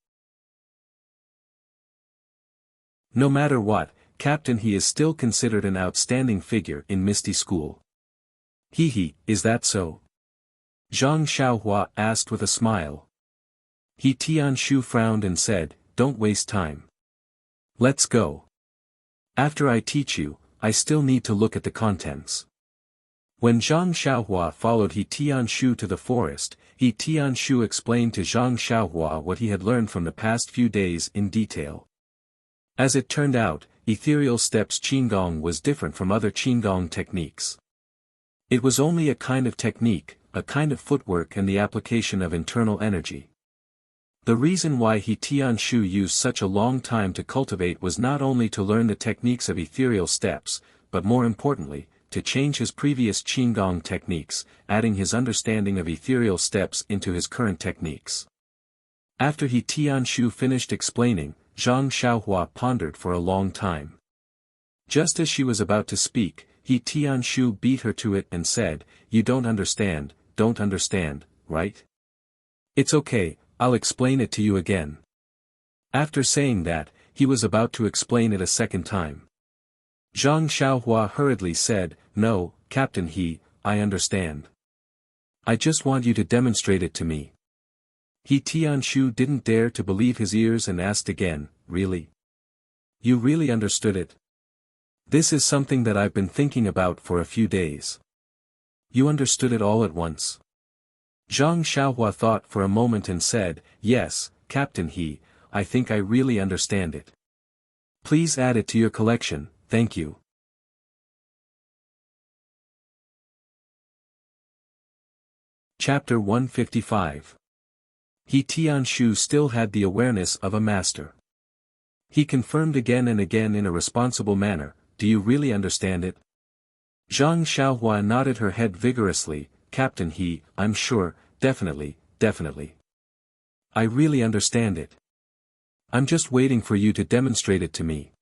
Speaker 1: No matter what, Captain He is still considered an outstanding figure in Misty School. He, is that so? Zhang Xiaohua asked with a smile. He Tianshu frowned and said, "Don't waste time. Let's go. After I teach you, I still need to look at the contents." When Zhang Xiaohua followed He Tianshu to the forest, He Tianshu explained to Zhang Xiaohua what he had learned from the past few days in detail. As it turned out, ethereal steps Qigong was different from other Qigong techniques. It was only a kind of technique, a kind of footwork and the application of internal energy. The reason why He Tianshu used such a long time to cultivate was not only to learn the techniques of ethereal steps, but more importantly, to change his previous Qigong techniques, adding his understanding of ethereal steps into his current techniques. After He Tianshu finished explaining, Zhang Xiaohua pondered for a long time. Just as she was about to speak, He Tianshu beat her to it and said, "You don't understand, right? It's okay, I'll explain it to you again." After saying that, he was about to explain it a second time. Zhang Xiaohua hurriedly said, "No, Captain He, I understand. I just want you to demonstrate it to me." He Tianshu didn't dare to believe his ears and asked again, "Really? You really understood it? This is something that I've been thinking about for a few days. You understood it all at once?" Zhang Xiaohua thought for a moment and said, "Yes, Captain He, I think I really understand it. Please add it to your collection, thank you." Chapter 155. He Tianshu still had the awareness of a master. He confirmed again and again in a responsible manner, "Do you really understand it?" Zhang Xiaohua nodded her head vigorously, "Captain He, I'm sure, definitely. I really understand it. I'm just waiting for you to demonstrate it to me."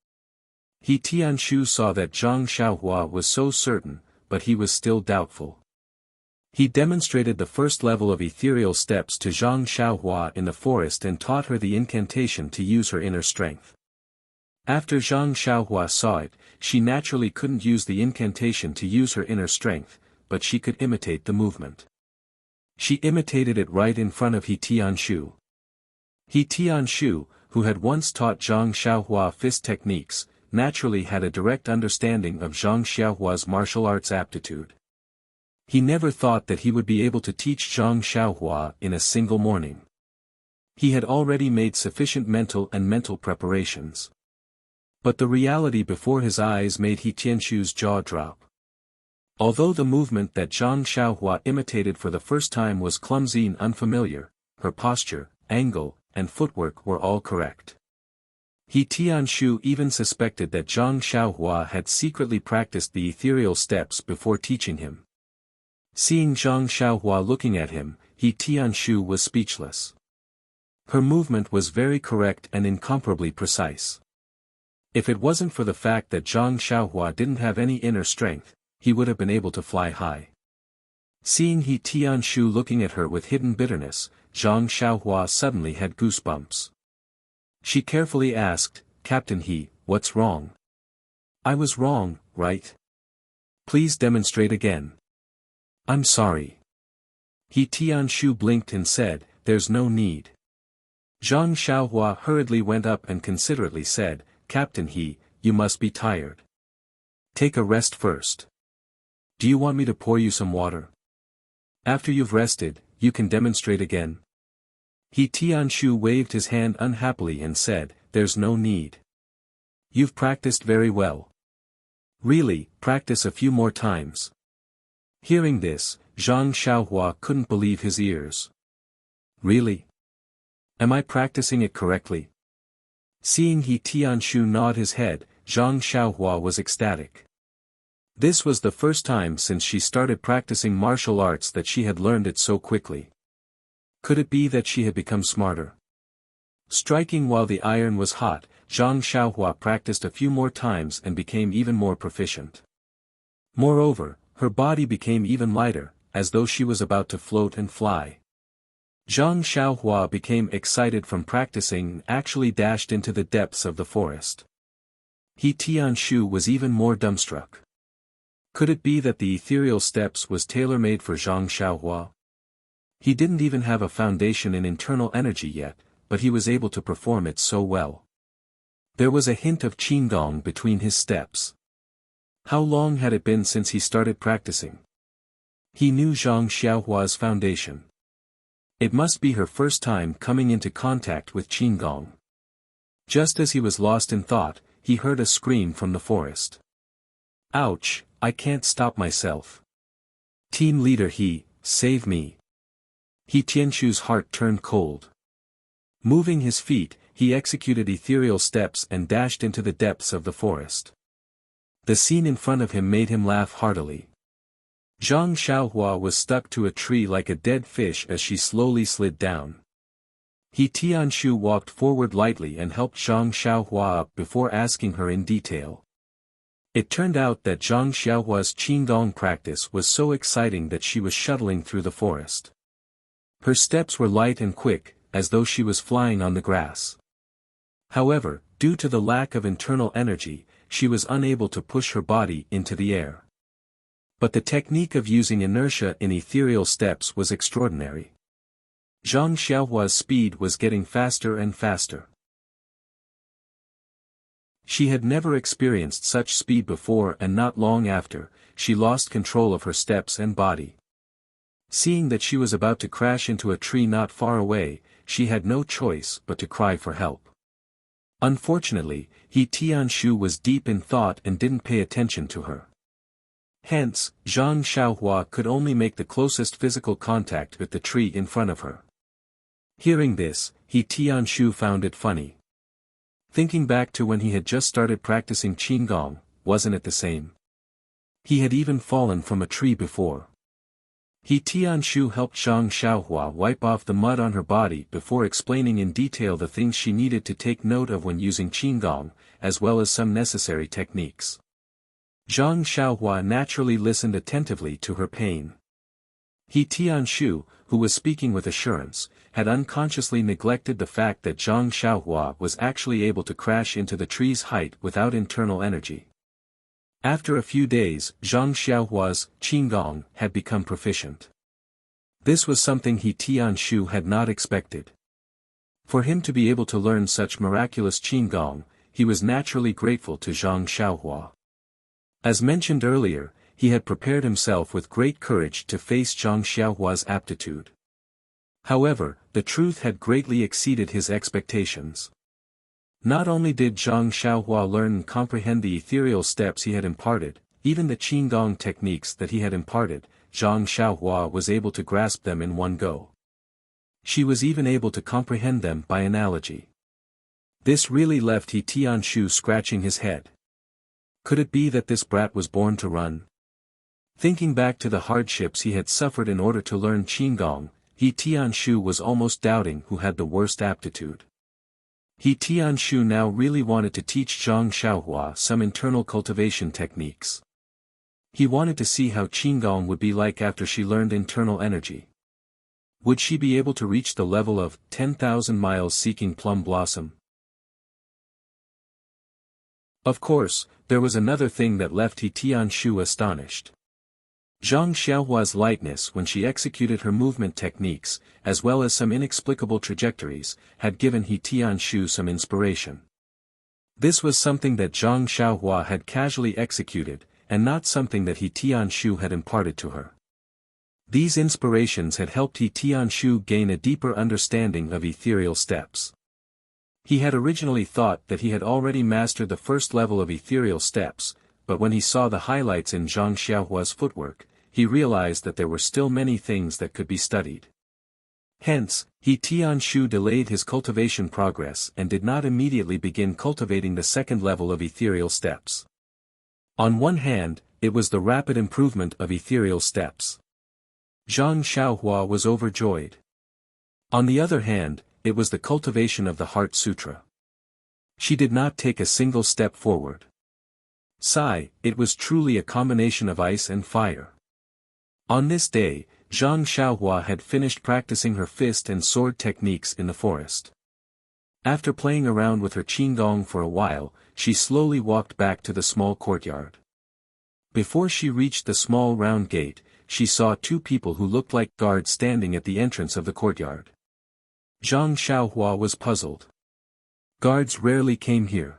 Speaker 1: He Tianshu saw that Zhang Xiaohua was so certain, but he was still doubtful. He demonstrated the first level of ethereal steps to Zhang Xiaohua in the forest and taught her the incantation to use her inner strength. After Zhang Xiaohua saw it, she naturally couldn't use the incantation to use her inner strength, but she could imitate the movement. She imitated it right in front of He Tianshu. He Tianshu, who had once taught Zhang Xiaohua fist techniques, naturally had a direct understanding of Zhang Xiaohua's martial arts aptitude. He never thought that he would be able to teach Zhang Xiaohua in a single morning. He had already made sufficient mental preparations. But the reality before his eyes made He Tianshu's jaw drop. Although the movement that Zhang Xiaohua imitated for the first time was clumsy and unfamiliar, her posture, angle, and footwork were all correct. He Tianshu even suspected that Zhang Xiaohua had secretly practiced the ethereal steps before teaching him. Seeing Zhang Xiaohua looking at him, He Tianshu was speechless. Her movement was very correct and incomparably precise. If it wasn't for the fact that Zhang Xiaohua didn't have any inner strength, he would have been able to fly high. Seeing He Tianshu looking at her with hidden bitterness, Zhang Xiaohua suddenly had goosebumps. She carefully asked, "Captain He, what's wrong?" "I was wrong, right? Please demonstrate again." "I'm sorry." He Tianshu blinked and said, "There's no need." Zhang Xiaohua hurriedly went up and considerately said, "Captain He, you must be tired. Take a rest first. Do you want me to pour you some water? After you've rested, you can demonstrate again." He Tianshu waved his hand unhappily and said, "There's no need. You've practiced very well. Really, practice a few more times. Hearing this, Zhang Xiaohua couldn't believe his ears. Really? Am I practicing it correctly? Seeing He Tianshu nod his head, Zhang Xiaohua was ecstatic. This was the first time since she started practicing martial arts that she had learned it so quickly. Could it be that she had become smarter? Striking while the iron was hot, Zhang Xiaohua practiced a few more times and became even more proficient. Moreover, her body became even lighter, as though she was about to float and fly. Zhang Xiaohua became excited from practicing and actually dashed into the depths of the forest. He Tianshu was even more dumbstruck. Could it be that the ethereal steps was tailor-made for Zhang Xiaohua? He didn't even have a foundation in internal energy yet, but he was able to perform it so well. There was a hint of qigong between his steps. How long had it been since he started practicing? He knew Zhang Xiaohua's foundation. It must be her first time coming into contact with qigong. Just as he was lost in thought, he heard a scream from the forest. Ouch, I can't stop myself. Team leader save me. He Tianshu's heart turned cold. Moving his feet, he executed ethereal steps and dashed into the depths of the forest. The scene in front of him made him laugh heartily. Zhang Xiaohua was stuck to a tree like a dead fish as she slowly slid down. He Tianshu walked forward lightly and helped Zhang Xiaohua up before asking her in detail. It turned out that Zhang Xiaohua's qigong practice was so exciting that she was shuttling through the forest. Her steps were light and quick, as though she was flying on the grass. However, due to the lack of internal energy, she was unable to push her body into the air. But the technique of using inertia in ethereal steps was extraordinary. Zhang Xiaohua's speed was getting faster and faster. She had never experienced such speed before, and not long after, she lost control of her steps and body. Seeing that she was about to crash into a tree not far away, she had no choice but to cry for help. Unfortunately, He Tianshu was deep in thought and didn't pay attention to her. Hence, Zhang Xiaohua could only make the closest physical contact with the tree in front of her. Hearing this, He Tianshu found it funny. Thinking back to when he had just started practicing qigong, wasn't it the same? He had even fallen from a tree before. He Tianshu helped Zhang Xiaohua wipe off the mud on her body before explaining in detail the things she needed to take note of when using qigong, as well as some necessary techniques. Zhang Xiaohua naturally listened attentively to her pain. He Tianshu, who was speaking with assurance, had unconsciously neglected the fact that Zhang Xiaohua was actually able to crash into the tree's height without internal energy. After a few days, Zhang Xiaohua's qigong had become proficient. This was something He Tianshu had not expected. For him to be able to learn such miraculous qigong, he was naturally grateful to Zhang Xiaohua. As mentioned earlier, he had prepared himself with great courage to face Zhang Xiaohua's aptitude. However, the truth had greatly exceeded his expectations. Not only did Zhang Xiaohua learn and comprehend the ethereal steps he had imparted, even the qigong techniques that he had imparted, Zhang Xiaohua was able to grasp them in one go. She was even able to comprehend them by analogy. This really left He Tianshu scratching his head. Could it be that this brat was born to run? Thinking back to the hardships he had suffered in order to learn qigong, He Tianshu was almost doubting who had the worst aptitude. He Tianshu now really wanted to teach Zhang Xiaohua some internal cultivation techniques. He wanted to see how qigong would be like after she learned internal energy. Would she be able to reach the level of 10,000 miles seeking plum blossom? Of course, there was another thing that left He Tianshu astonished. Zhang Xiaohua's lightness when she executed her movement techniques, as well as some inexplicable trajectories, had given He Tianshu some inspiration. This was something that Zhang Xiaohua had casually executed, and not something that He Tianshu had imparted to her. These inspirations had helped He Tianshu gain a deeper understanding of ethereal steps. He had originally thought that he had already mastered the first level of ethereal steps, but when he saw the highlights in Zhang Xiaohua's footwork, he realized that there were still many things that could be studied. Hence, Tianshu delayed his cultivation progress and did not immediately begin cultivating the second level of ethereal steps. On one hand, it was the rapid improvement of ethereal steps. Zhang Xiaohua was overjoyed. On the other hand, it was the cultivation of the Heart Sutra. She did not take a single step forward. It was truly a combination of ice and fire. On this day, Zhang Xiaohua had finished practicing her fist and sword techniques in the forest. After playing around with her qigong for a while, she slowly walked back to the small courtyard. Before she reached the small round gate, she saw two people who looked like guards standing at the entrance of the courtyard. Zhang Xiaohua was puzzled. Guards rarely came here.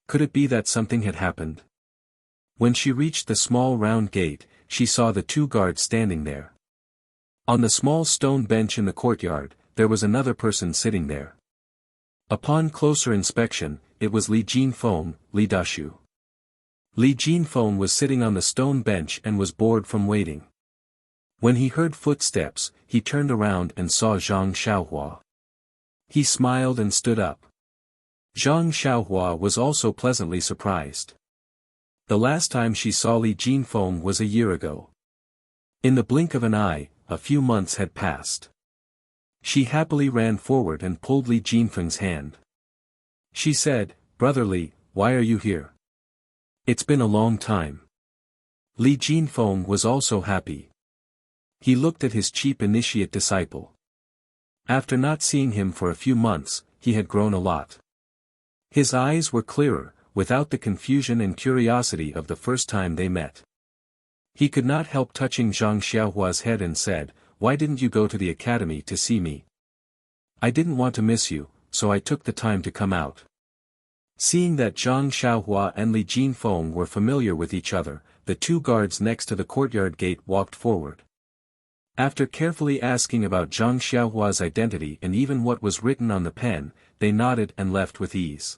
Speaker 1: Could it be that something had happened? When she reached the small round gate, she saw the two guards standing there. On the small stone bench in the courtyard, there was another person sitting there. Upon closer inspection, it was Li Jinfeng, Li Dashu. Li Jinfeng was sitting on the stone bench and was bored from waiting. When he heard footsteps, he turned around and saw Zhang Xiaohua. He smiled and stood up. Zhang Xiaohua was also pleasantly surprised. The last time she saw Li Jinfeng was a year ago. In the blink of an eye, a few months had passed. She happily ran forward and pulled Li Jinfeng's hand. She said, "Brother Li, why are you here? It's been a long time." Li Jinfeng was also happy. He looked at his cheap initiate disciple. After not seeing him for a few months, he had grown a lot. His eyes were clearer, without the confusion and curiosity of the first time they met. He could not help touching Zhang Xiaohua's head and said, "Why didn't you go to the academy to see me? I didn't want to miss you, so I took the time to come out." Seeing that Zhang Xiaohua and Li Jinfeng were familiar with each other, the two guards next to the courtyard gate walked forward. After carefully asking about Zhang Xiaohua's identity and even what was written on the pen, they nodded and left with ease.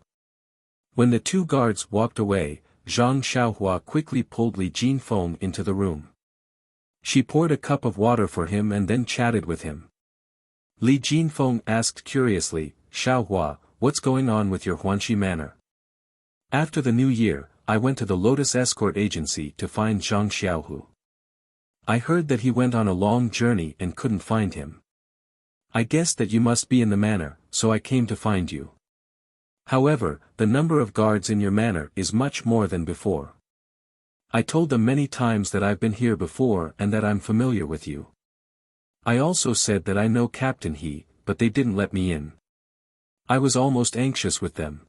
Speaker 1: When the two guards walked away, Zhang Xiaohua quickly pulled Li Jinfeng into the room. She poured a cup of water for him and then chatted with him. Li Jinfeng asked curiously, "Xiaohua, what's going on with your Huanxi manor?" "After the new year, I went to the Lotus Escort Agency to find Zhang Xiaohu. I heard that he went on a long journey and couldn't find him. I guessed that you must be in the manor, so I came to find you. However, the number of guards in your manor is much more than before. I told them many times that I've been here before and that I'm familiar with you. I also said that I know Captain He, but they didn't let me in. I was almost anxious with them.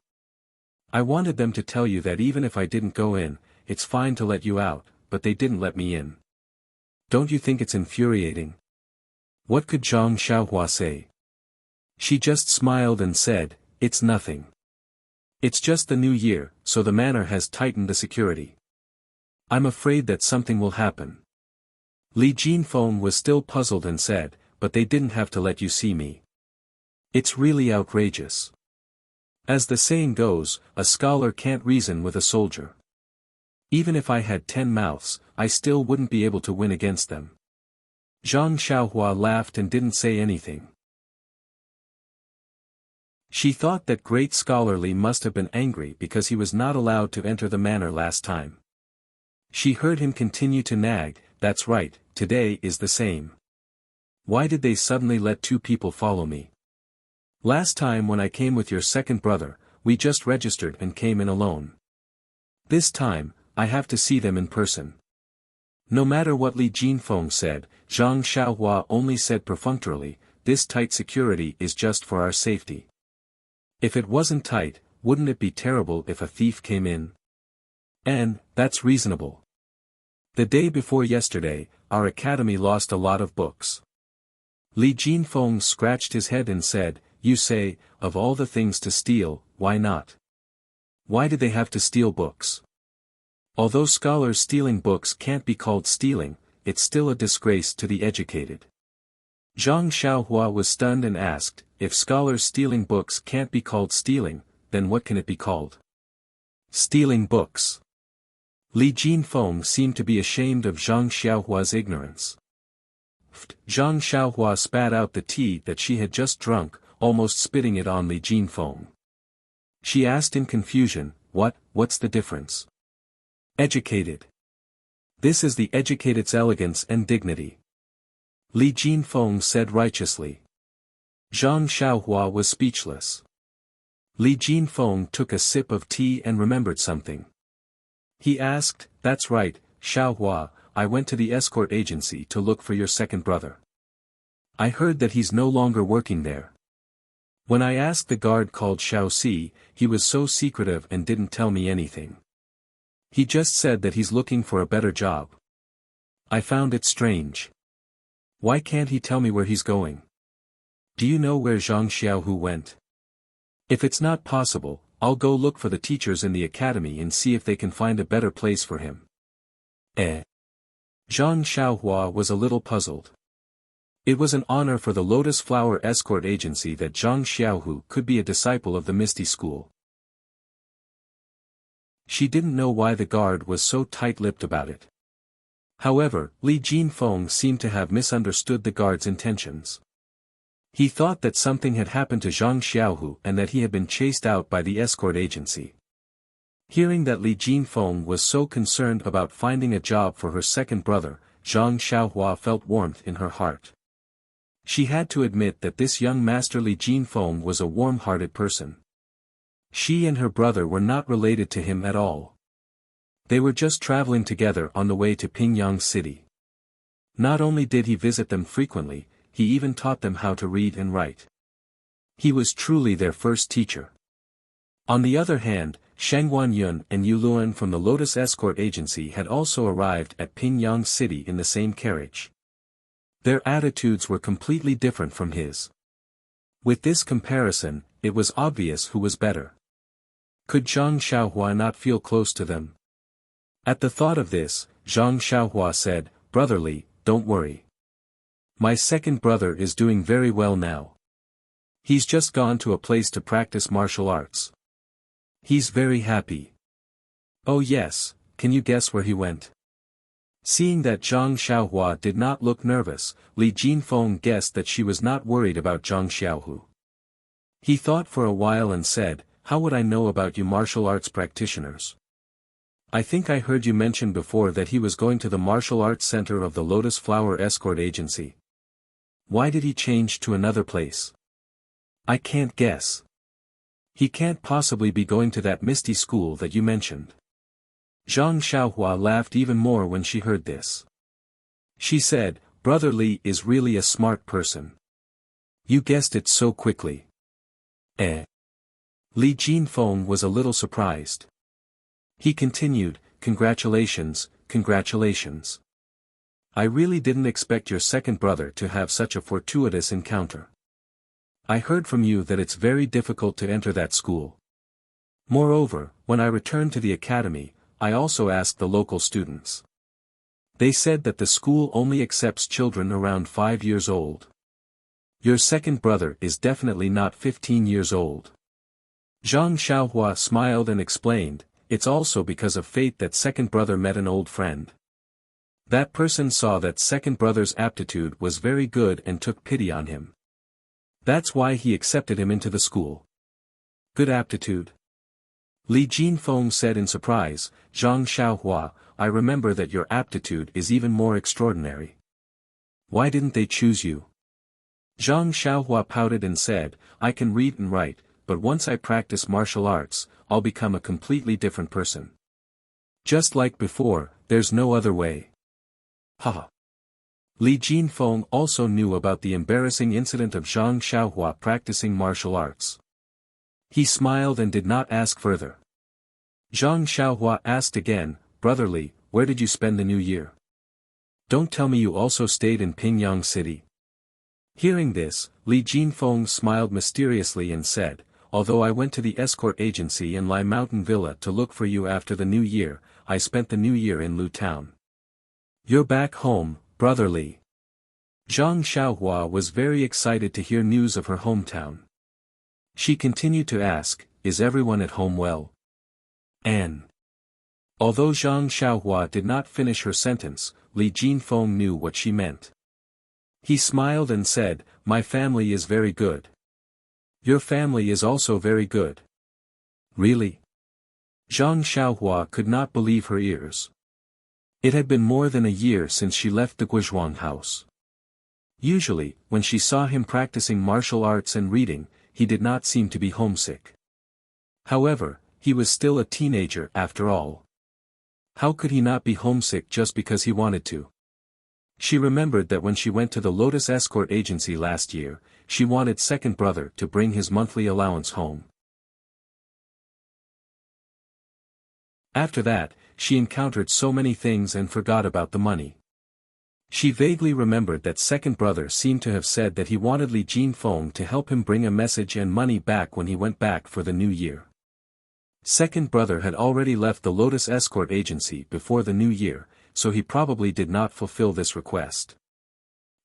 Speaker 1: I wanted them to tell you that even if I didn't go in, it's fine to let you out, but they didn't let me in. Don't you think it's infuriating?" What could Zhang Xiaohua say? She just smiled and said, "It's nothing. It's just the new year, so the manor has tightened the security. I'm afraid that something will happen." Li Jinfeng was still puzzled and said, "But they didn't have to let you see me. It's really outrageous. As the saying goes, a scholar can't reason with a soldier. Even if I had 10 mouths, I still wouldn't be able to win against them." Zhang Xiaohua laughed and didn't say anything. She thought that great scholar Li must have been angry because he was not allowed to enter the manor last time. She heard him continue to nag, "That's right, today is the same. Why did they suddenly let two people follow me? Last time when I came with your second brother, we just registered and came in alone. This time, I have to see them in person." No matter what Li Jinfeng said, Zhang Xiaohua only said perfunctorily, "This tight security is just for our safety. If it wasn't tight, wouldn't it be terrible if a thief came in? And, that's reasonable. The day before yesterday, our academy lost a lot of books." Li Jinfeng scratched his head and said, "You say, of all the things to steal, why not? Why did they have to steal books? Although scholars stealing books can't be called stealing, it's still a disgrace to the educated." Zhang Xiaohua was stunned and asked, if scholars stealing books can't be called stealing, then what can it be called? Stealing books. Li Jinfeng seemed to be ashamed of Zhang Xiaohua's ignorance. Zhang Xiaohua spat out the tea that she had just drunk, almost spitting it on Li Jinfeng. She asked in confusion, what's the difference? Educated. This is the educated's elegance and dignity. Li Jinfeng said righteously. Zhang Xiaohua was speechless. Li Jinfeng took a sip of tea and remembered something. He asked, that's right, Xiaohua, I went to the escort agency to look for your second brother. I heard that he's no longer working there. When I asked the guard called Xiaoxi, he was so secretive and didn't tell me anything. He just said that he's looking for a better job. I found it strange. Why can't he tell me where he's going? Do you know where Zhang Xiaohu went? If it's not possible, I'll go look for the teachers in the academy and see if they can find a better place for him. Zhang Xiaohua was a little puzzled. It was an honor for the Lotus Flower Escort Agency that Zhang Xiaohu could be a disciple of the Misty School. She didn't know why the guard was so tight-lipped about it. However, Li Jinfeng seemed to have misunderstood the guard's intentions. He thought that something had happened to Zhang Xiaohu and that he had been chased out by the escort agency. Hearing that Li Jinfeng was so concerned about finding a job for her second brother, Zhang Xiaohua felt warmth in her heart. She had to admit that this young master Li Jinfeng was a warm-hearted person. She and her brother were not related to him at all. They were just traveling together on the way to Pingyang City. Not only did he visit them frequently, he even taught them how to read and write. He was truly their first teacher. On the other hand, Sheng Guanyun and Yu Luan from the Lotus Escort Agency had also arrived at Pingyang City in the same carriage. Their attitudes were completely different from his. With this comparison, it was obvious who was better. Could Zhang Xiaohua not feel close to them? At the thought of this, Zhang Xiaohua said, Brother Li, don't worry. My second brother is doing very well now. He's just gone to a place to practice martial arts. He's very happy. Oh yes, can you guess where he went? Seeing that Zhang Xiaohua did not look nervous, Li Jinfeng guessed that she was not worried about Zhang Xiaohu. He thought for a while and said, how would I know about you martial arts practitioners? I think I heard you mention before that he was going to the martial arts center of the Lotus Flower Escort Agency. Why did he change to another place? I can't guess. He can't possibly be going to that Misty School that you mentioned. Zhang Xiaohua laughed even more when she heard this. She said, Brother Li is really a smart person. You guessed it so quickly. Li Jinfeng was a little surprised. He continued, Congratulations, congratulations. I really didn't expect your second brother to have such a fortuitous encounter. I heard from you that it's very difficult to enter that school. Moreover, when I returned to the academy, I also asked the local students. They said that the school only accepts children around 5 years old. Your second brother is definitely not 15 years old. Zhang Xiaohua smiled and explained, it's also because of fate that second brother met an old friend. That person saw that second brother's aptitude was very good and took pity on him. That's why he accepted him into the school. Good aptitude? Li Jinfeng said in surprise, Zhang Xiaohua, I remember that your aptitude is even more extraordinary. Why didn't they choose you? Zhang Xiaohua pouted and said, I can read and write, but once I practice martial arts, I'll become a completely different person. Just like before, there's no other way. Haha. Li Jinfeng also knew about the embarrassing incident of Zhang Xiaohua practicing martial arts. He smiled and did not ask further. Zhang Xiaohua asked again, Brother Li, where did you spend the new year? Don't tell me you also stayed in Pingyang City. Hearing this, Li Jinfeng smiled mysteriously and said, although I went to the escort agency in Lai Mountain Villa to look for you after the new year, I spent the new year in Lu Town. You're back home, Brother Li. Zhang Xiaohua was very excited to hear news of her hometown. She continued to ask, "Is everyone at home well?" And although Zhang Xiaohua did not finish her sentence, Li Jinfeng knew what she meant. He smiled and said, "My family is very good. Your family is also very good." Really? Zhang Xiaohua could not believe her ears. It had been more than a year since she left the Guizhuang house. Usually, when she saw him practicing martial arts and reading, he did not seem to be homesick. However, he was still a teenager after all. How could he not be homesick just because he wanted to? She remembered that when she went to the Lotus Escort Agency last year, she wanted second brother to bring his monthly allowance home. After that, she encountered so many things and forgot about the money. She vaguely remembered that second brother seemed to have said that he wanted Li Jinfeng to help him bring a message and money back when he went back for the new year. Second brother had already left the Lotus Escort Agency before the new year, so he probably did not fulfill this request.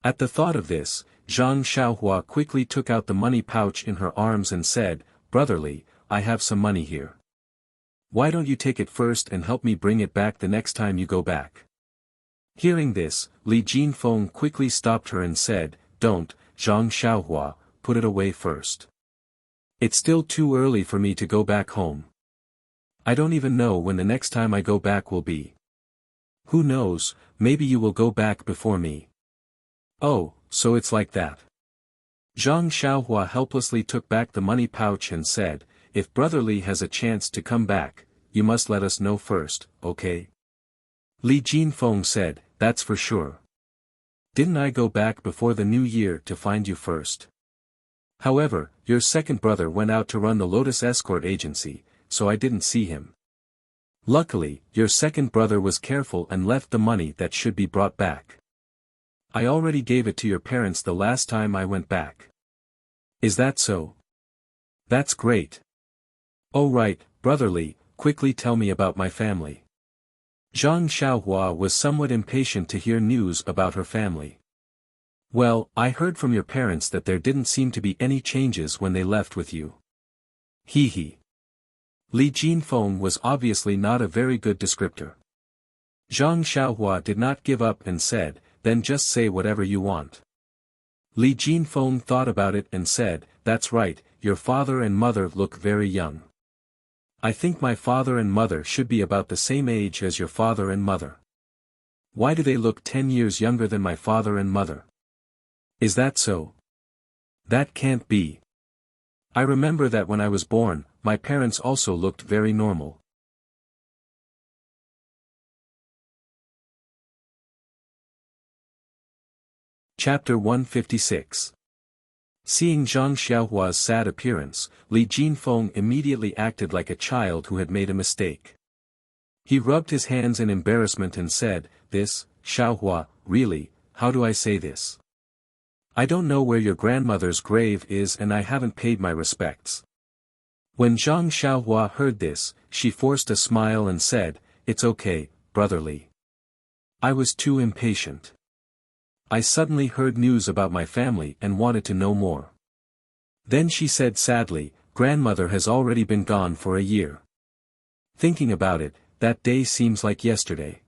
Speaker 1: At the thought of this, Zhang Xiaohua quickly took out the money pouch in her arms and said, "Brotherly, I have some money here. Why don't you take it first and help me bring it back the next time you go back?" Hearing this, Li Jinfeng quickly stopped her and said, "Don't, Zhang Xiaohua, put it away first. It's still too early for me to go back home. I don't even know when the next time I go back will be. Who knows, maybe you will go back before me." "Oh, so it's like that." Zhang Xiaohua helplessly took back the money pouch and said, "If Brotherly has a chance to come back, you must let us know first, okay?" Li Jinfeng said, "That's for sure. Didn't I go back before the new year to find you first? However, your second brother went out to run the Lotus Escort Agency, so I didn't see him. Luckily, your second brother was careful and left the money that should be brought back. I already gave it to your parents the last time I went back." "Is that so? That's great. Oh right, Brotherly, quickly tell me about my family." Zhang Xiaohua was somewhat impatient to hear news about her family. "Well, I heard from your parents that there didn't seem to be any changes when they left with you." He. Li Jinfeng was obviously not a very good descriptor. Zhang Xiaohua did not give up and said, "Then just say whatever you want." Li Jinfeng thought about it and said, "That's right, your father and mother look very young. I think my father and mother should be about the same age as your father and mother. Why do they look 10 years younger than my father and mother? Is that so? That can't be. I remember that when I was born, my parents also looked very normal." Chapter 156. Seeing Zhang Xiaohua's sad appearance, Li Jinfeng immediately acted like a child who had made a mistake. He rubbed his hands in embarrassment and said, "This, Xiaohua, really, how do I say this? I don't know where your grandmother's grave is and I haven't paid my respects." When Zhang Xiaohua heard this, she forced a smile and said, "It's okay, Brotherly. I was too impatient. I suddenly heard news about my family and wanted to know more." Then she said sadly, "Grandmother has already been gone for a year. Thinking about it, that day seems like yesterday.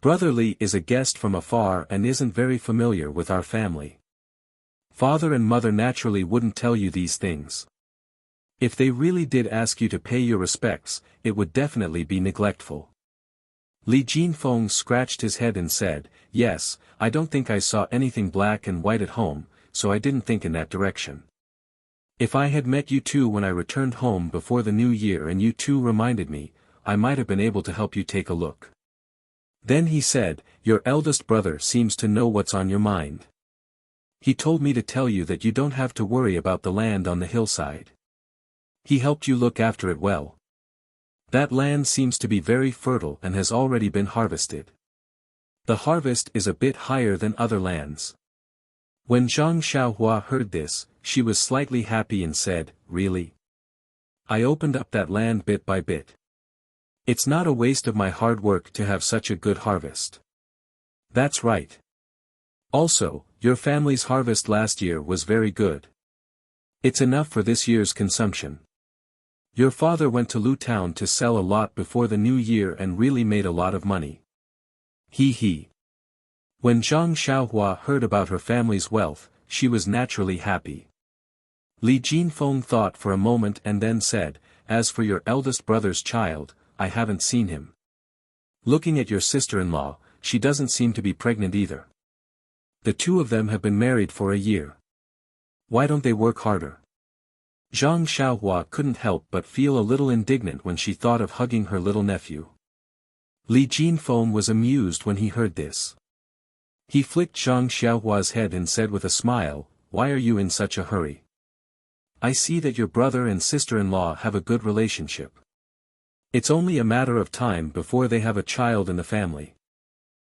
Speaker 1: Brotherly is a guest from afar and isn't very familiar with our family. Father and mother naturally wouldn't tell you these things. If they really did ask you to pay your respects, it would definitely be neglectful." Li Jinfeng scratched his head and said, "Yes, I don't think I saw anything black and white at home, so I didn't think in that direction. If I had met you two when I returned home before the new year and you two reminded me, I might have been able to help you take a look." Then he said, "Your eldest brother seems to know what's on your mind. He told me to tell you that you don't have to worry about the land on the hillside. He helped you look after it well. That land seems to be very fertile and has already been harvested. The harvest is a bit higher than other lands." When Zhang Xiaohua heard this, she was slightly happy and said, "Really? I opened up that land bit by bit. It's not a waste of my hard work to have such a good harvest." "That's right. Also, your family's harvest last year was very good. It's enough for this year's consumption. Your father went to Lu Town to sell a lot before the new year and really made a lot of money. He. When Zhang Xiaohua heard about her family's wealth, she was naturally happy. Li Jinfeng thought for a moment and then said, as for your eldest brother's child, I haven't seen him. Looking at your sister-in-law, she doesn't seem to be pregnant either. The two of them have been married for a year. Why don't they work harder? Zhang Xiaohua couldn't help but feel a little indignant when she thought of hugging her little nephew. Li Jinfeng was amused when he heard this. He flicked Zhang Xiaohua's head and said with a smile, "Why are you in such a hurry? I see that your brother and sister-in-law have a good relationship. It's only a matter of time before they have a child in the family."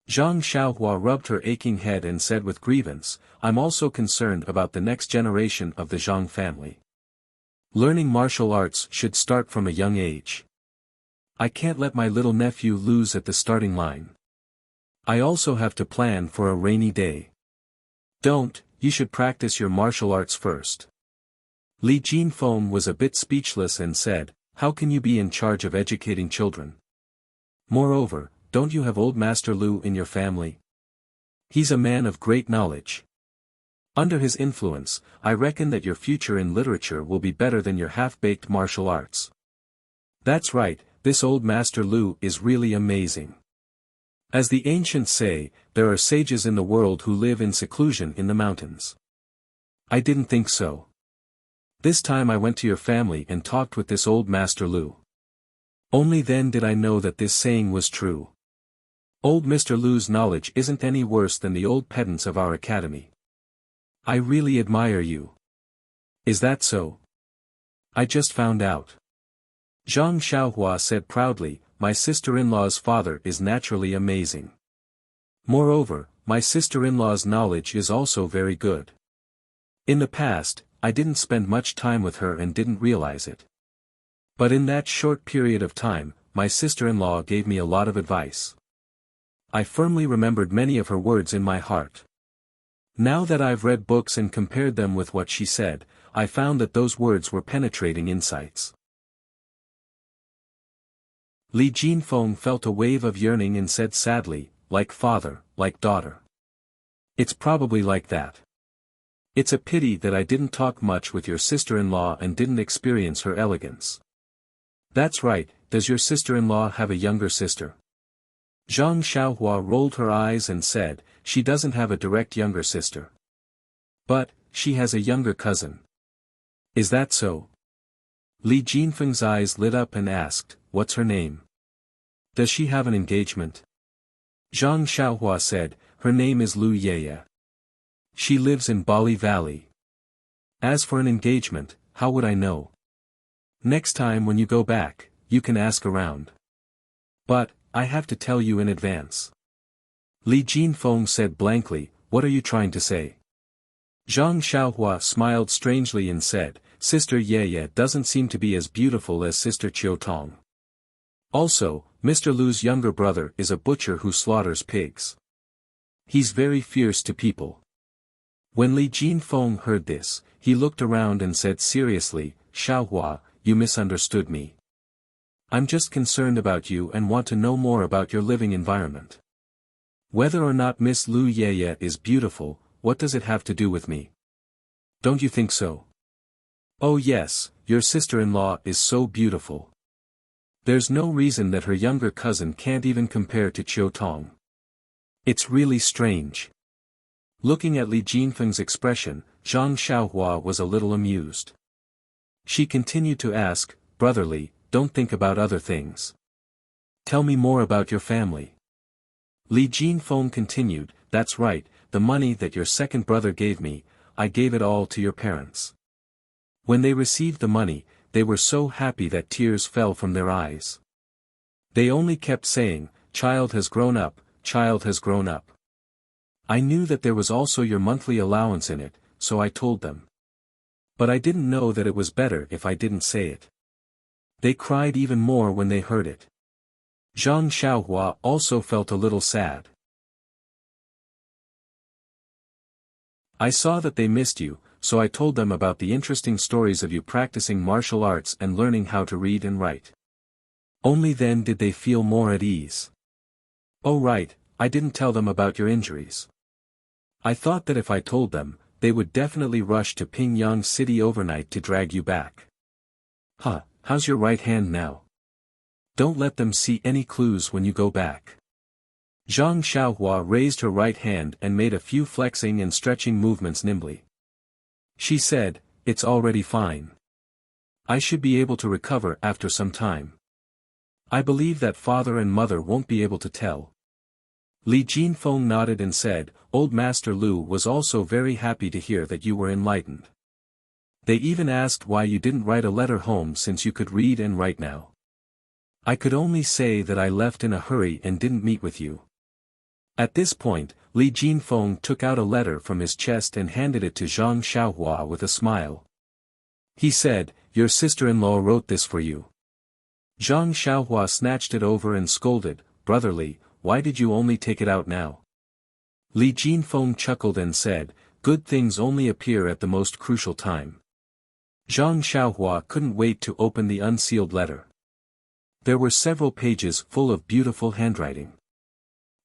Speaker 1: Zhang Xiaohua rubbed her aching head and said with grievance, "I'm also concerned about the next generation of the Zhang family. Learning martial arts should start from a young age. I can't let my little nephew lose at the starting line. I also have to plan for a rainy day." "Don't, you should practice your martial arts first." Li Jinfeng was a bit speechless and said, "How can you be in charge of educating children? Moreover, don't you have old Master Lu in your family? He's a man of great knowledge. Under his influence, I reckon that your future in literature will be better than your half-baked martial arts." "That's right, this old Master Lu is really amazing. As the ancients say, there are sages in the world who live in seclusion in the mountains. I didn't think so. This time I went to your family and talked with this old Master Lu. Only then did I know that this saying was true. Old Mr. Lu's knowledge isn't any worse than the old pedants of our academy. I really admire you." "Is that so? I just found out." Zhang Xiaohua said proudly, "My sister-in-law's father is naturally amazing. Moreover, my sister-in-law's knowledge is also very good. In the past, I didn't spend much time with her and didn't realize it. But in that short period of time, my sister-in-law gave me a lot of advice. I firmly remembered many of her words in my heart. Now that I've read books and compared them with what she said, I found that those words were penetrating insights." Li Jinfeng felt a wave of yearning and said sadly, "Like father, like daughter. It's probably like that. It's a pity that I didn't talk much with your sister-in-law and didn't experience her elegance." "That's right, does your sister-in-law have a younger sister?" Zhang Xiaohua rolled her eyes and said, "She doesn't have a direct younger sister. But, she has a younger cousin." "Is that so?" Li Jinfeng's eyes lit up and asked, "What's her name? Does she have an engagement?" Zhang Xiaohua said, "Her name is Lu Yeye. She lives in Bali Valley. As for an engagement, how would I know? Next time when you go back, you can ask around. But, I have to tell you in advance." Li Jinfeng said blankly, "What are you trying to say?" Zhang Xiaohua smiled strangely and said, "Sister Yeye doesn't seem to be as beautiful as Sister Qiutong. Also, Mr. Lu's younger brother is a butcher who slaughters pigs. He's very fierce to people." When Li Jinfeng heard this, he looked around and said seriously, "Xiaohua, you misunderstood me. I'm just concerned about you and want to know more about your living environment. Whether or not Miss Lu Yeye is beautiful, what does it have to do with me? Don't you think so?" "Oh yes, your sister-in-law is so beautiful. There's no reason that her younger cousin can't even compare to Qiutong. It's really strange." Looking at Li Jinfeng's expression, Zhang Xiaohua was a little amused. She continued to ask, "Brotherly, don't think about other things. Tell me more about your family." Li Jinfeng continued, "That's right, the money that your second brother gave me, I gave it all to your parents. When they received the money, they were so happy that tears fell from their eyes. They only kept saying, 'Child has grown up, child has grown up.' I knew that there was also your monthly allowance in it, so I told them. But I didn't know that it was better if I didn't say it. They cried even more when they heard it." Zhang Xiaohua also felt a little sad. I saw that they missed you, so I told them about the interesting stories of you practicing martial arts and learning how to read and write. Only then did they feel more at ease. Oh right, I didn't tell them about your injuries. I thought that if I told them, they would definitely rush to Pingyang City overnight to drag you back. Huh, how's your right hand now? Don't let them see any clues when you go back. Zhang Xiaohua raised her right hand and made a few flexing and stretching movements nimbly. She said, "It's already fine. I should be able to recover after some time. I believe that father and mother won't be able to tell." Li Jinfeng nodded and said, "Old Master Lu was also very happy to hear that you were enlightened. They even asked why you didn't write a letter home since you could read and write now. I could only say that I left in a hurry and didn't meet with you." At this point, Li Jinfeng took out a letter from his chest and handed it to Zhang Xiaohua with a smile. He said, "Your sister-in-law wrote this for you." Zhang Xiaohua snatched it over and scolded, "Brother Li, why did you only take it out now?" Li Jinfeng chuckled and said, "Good things only appear at the most crucial time." Zhang Xiaohua couldn't wait to open the unsealed letter. There were several pages full of beautiful handwriting.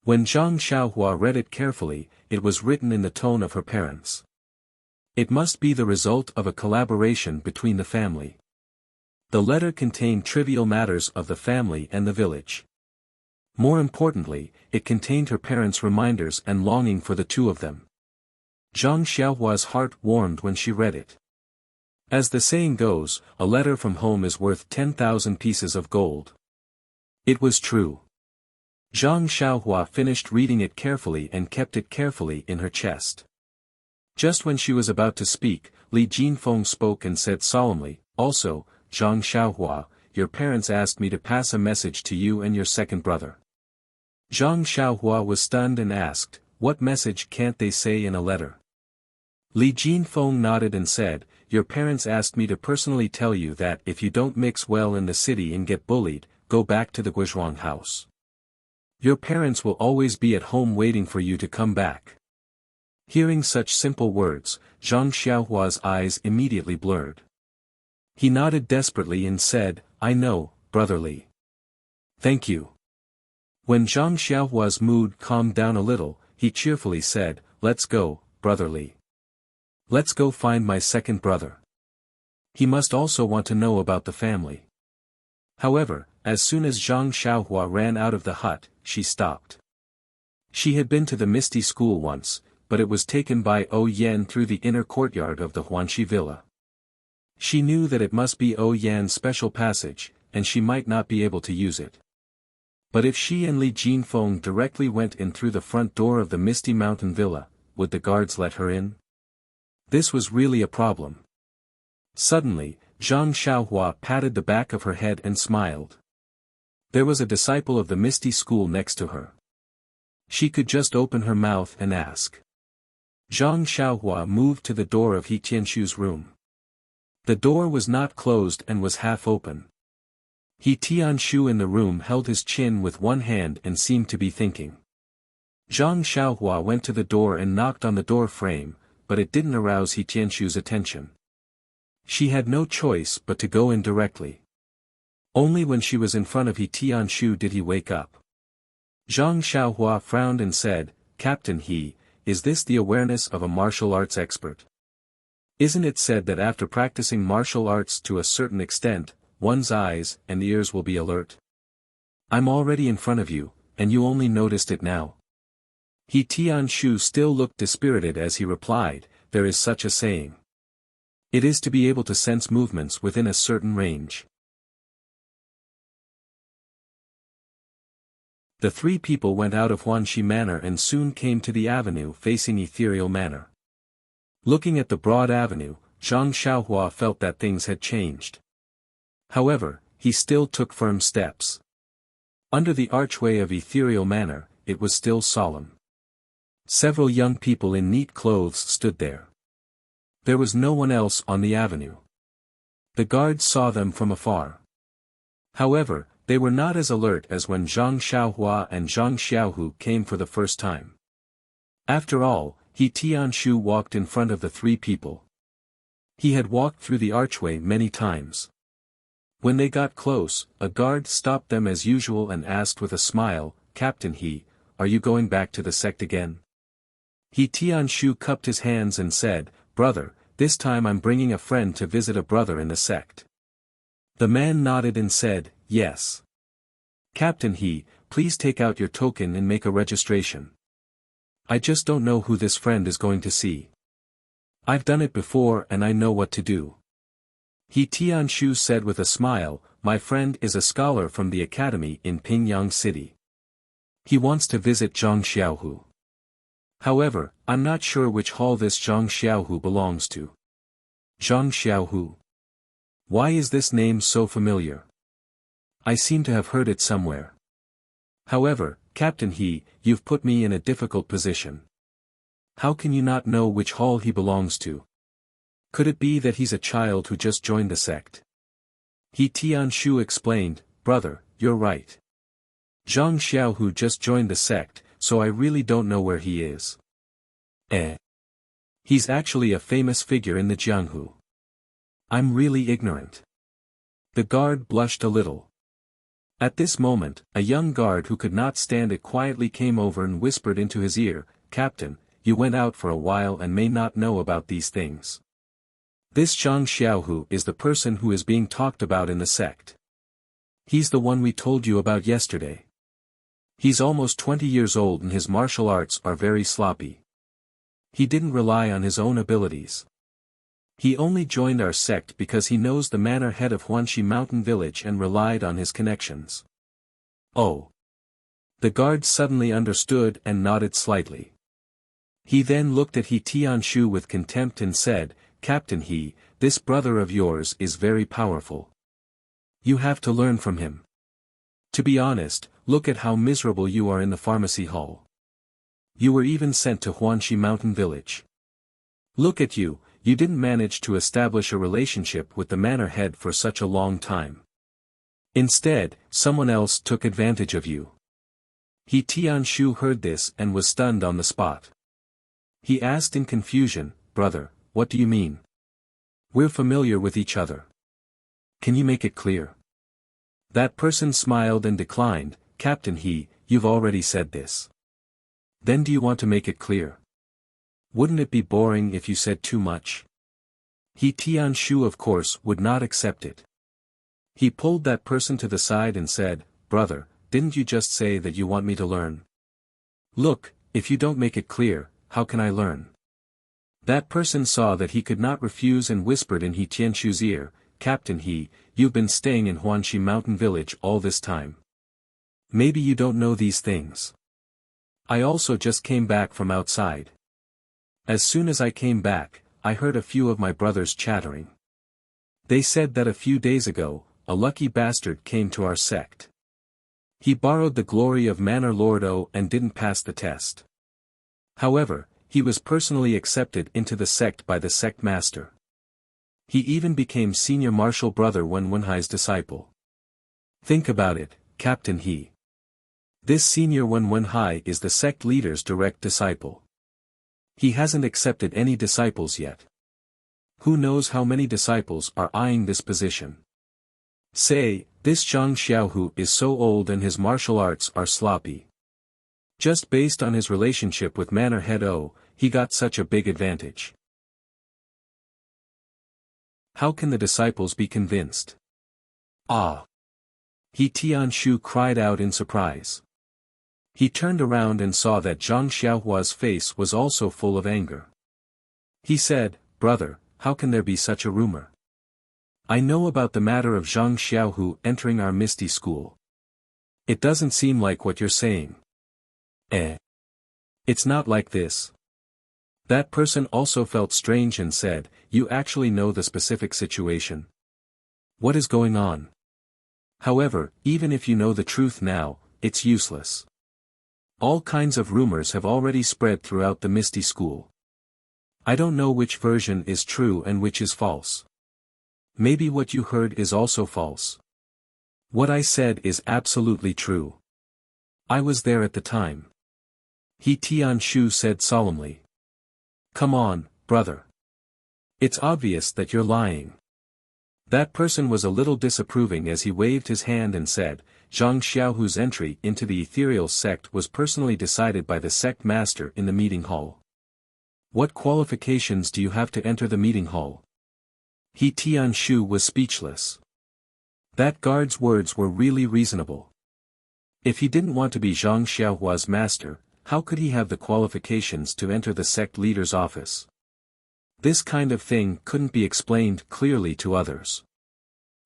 Speaker 1: When Zhang Xiaohua read it carefully, it was written in the tone of her parents. It must be the result of a collaboration between the family. The letter contained trivial matters of the family and the village. More importantly, it contained her parents' reminders and longing for the two of them. Zhang Xiaohua's heart warmed when she read it. As the saying goes, a letter from home is worth 10,000 pieces of gold. It was true. Zhang Xiaohua finished reading it carefully and kept it carefully in her chest. Just when she was about to speak, Li Jinfeng spoke and said solemnly, "Also, Zhang Xiaohua, your parents asked me to pass a message to you and your second brother." Zhang Xiaohua was stunned and asked, "What message can't they say in a letter?" Li Jinfeng nodded and said, "Your parents asked me to personally tell you that if you don't mix well in the city and get bullied, go back to the Guizhuang house. Your parents will always be at home waiting for you to come back." Hearing such simple words, Zhang Xiaohua's eyes immediately blurred. He nodded desperately and said, "I know, Brother Li. Thank you." When Zhang Xiaohua's mood calmed down a little, he cheerfully said, "Let's go, Brother Li. Let's go find my second brother. He must also want to know about the family." However, as soon as Zhang Xiaohua ran out of the hut, she stopped. She had been to the Misty School once, but it was taken by O Yan through the inner courtyard of the Huanxi villa. She knew that it must be O Yan's special passage, and she might not be able to use it. But if she and Li Jinfeng directly went in through the front door of the Misty Mountain Villa, would the guards let her in? This was really a problem. Suddenly, Zhang Xiaohua patted the back of her head and smiled. There was a disciple of the Misty School next to her. She could just open her mouth and ask. Zhang Xiaohua moved to the door of He Tianshu's room. The door was not closed and was half open. He Tianshu in the room held his chin with one hand and seemed to be thinking. Zhang Xiaohua went to the door and knocked on the door frame, but it didn't arouse He Tianshu's attention. She had no choice but to go in directly. Only when she was in front of He Tianshu did he wake up. Zhang Xiaohua frowned and said, "Captain He, is this the awareness of a martial arts expert? Isn't it said that after practicing martial arts to a certain extent, one's eyes and ears will be alert? I'm already in front of you, and you only noticed it now." He Tianshu still looked dispirited as he replied, "There is such a saying. It is to be able to sense movements within a certain range." The three people went out of Huanxi Manor and soon came to the avenue facing Ethereal Manor. Looking at the broad avenue, Zhang Xiaohua felt that things had changed. However, he still took firm steps. Under the archway of Ethereal Manor, it was still solemn. Several young people in neat clothes stood there. There was no one else on the avenue. The guards saw them from afar. However, they were not as alert as when Zhang Xiaohua and Zhang Xiaohu came for the first time. After all, He Tianshu walked in front of the three people. He had walked through the archway many times. When they got close, a guard stopped them as usual and asked with a smile, "Captain He, are you going back to the sect again?" He Tianshu cupped his hands and said, "Brother, this time I'm bringing a friend to visit a brother in the sect." The man nodded and said, "Yes. Captain He, please take out your token and make a registration. I just don't know who this friend is going to see. I've done it before and I know what to do." He Tianshu said with a smile, "My friend is a scholar from the academy in Pingyang City. He wants to visit Zhang Xiaohu. However, I'm not sure which hall this Zhang Xiaohu belongs to." Zhang Xiaohu. Why is this name so familiar? I seem to have heard it somewhere. However, Captain He, you've put me in a difficult position. How can you not know which hall he belongs to? Could it be that he's a child who just joined the sect? He Tianshu explained, "Brother, you're right. Zhang Xiaohu just joined the sect, so I really don't know where he is." He's actually a famous figure in the Jianghu. I'm really ignorant. The guard blushed a little. At this moment, a young guard who could not stand it quietly came over and whispered into his ear, "Captain, you went out for a while and may not know about these things. This Zhang Xiaohu is the person who is being talked about in the sect. He's the one we told you about yesterday. He's almost 20 years old and his martial arts are very sloppy. He didn't rely on his own abilities. He only joined our sect because he knows the manor head of Huanxi Mountain Village and relied on his connections." Oh. The guard suddenly understood and nodded slightly. He then looked at He Tianshu with contempt and said, "Captain He, this brother of yours is very powerful. You have to learn from him. To be honest, look at how miserable you are in the pharmacy hall. You were even sent to Huanxi Mountain Village. Look at you, you didn't manage to establish a relationship with the manor head for such a long time. Instead, someone else took advantage of you." He Tianshu heard this and was stunned on the spot. He asked in confusion, "Brother, what do you mean? We're familiar with each other. Can you make it clear?" That person smiled and declined, "Captain He, you've already said this. Then do you want to make it clear? Wouldn't it be boring if you said too much?" He Tianshu of course would not accept it. He pulled that person to the side and said, "Brother, didn't you just say that you want me to learn? Look, if you don't make it clear, how can I learn?" That person saw that he could not refuse and whispered in He Tianshu's ear, "Captain He, you've been staying in Huanxi Mountain Village all this time. Maybe you don't know these things. I also just came back from outside. As soon as I came back, I heard a few of my brothers chattering. They said that a few days ago, a lucky bastard came to our sect. He borrowed the glory of Manor Lord O and didn't pass the test. However, he was personally accepted into the sect by the sect master. He even became senior martial brother Wen Wenhai's disciple. Think about it, Captain He. This senior Wen Wenhai is the sect leader's direct disciple. He hasn't accepted any disciples yet. Who knows how many disciples are eyeing this position? Say, this Zhang Xiaohu is so old and his martial arts are sloppy. Just based on his relationship with Manor Head O, he got such a big advantage. How can the disciples be convinced? Ah! He Tianshu cried out in surprise. He turned around and saw that Zhang Xiaohua's face was also full of anger. He said, "Brother, how can there be such a rumor? I know about the matter of Zhang Xiaohu entering our Misty School. It doesn't seem like what you're saying." It's not like this. That person also felt strange and said, "You actually know the specific situation? What is going on? However, even if you know the truth now, it's useless. All kinds of rumors have already spread throughout the Misty School. I don't know which version is true and which is false. Maybe what you heard is also false. What I said is absolutely true. I was there at the time." He Tianshu said solemnly. Come on, brother. It's obvious that you're lying. That person was a little disapproving as he waved his hand and said, Zhang Xiaohu's entry into the ethereal sect was personally decided by the sect master in the meeting hall. What qualifications do you have to enter the meeting hall? He Tianshu was speechless. That guard's words were really reasonable. If he didn't want to be Zhang Xiaohua's master, how could he have the qualifications to enter the sect leader's office? This kind of thing couldn't be explained clearly to others.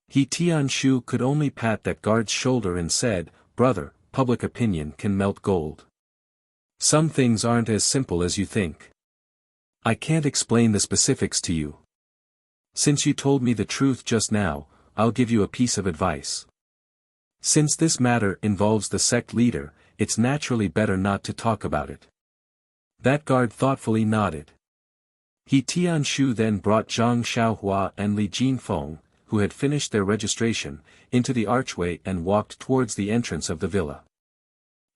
Speaker 1: He Tianshu could only pat that guard's shoulder and said, Brother, public opinion can melt gold. Some things aren't as simple as you think. I can't explain the specifics to you. Since you told me the truth just now, I'll give you a piece of advice. Since this matter involves the sect leader, it's naturally better not to talk about it. That guard thoughtfully nodded. He Tianshu then brought Zhang Xiaohua and Li Jinfeng, who had finished their registration, into the archway and walked towards the entrance of the villa.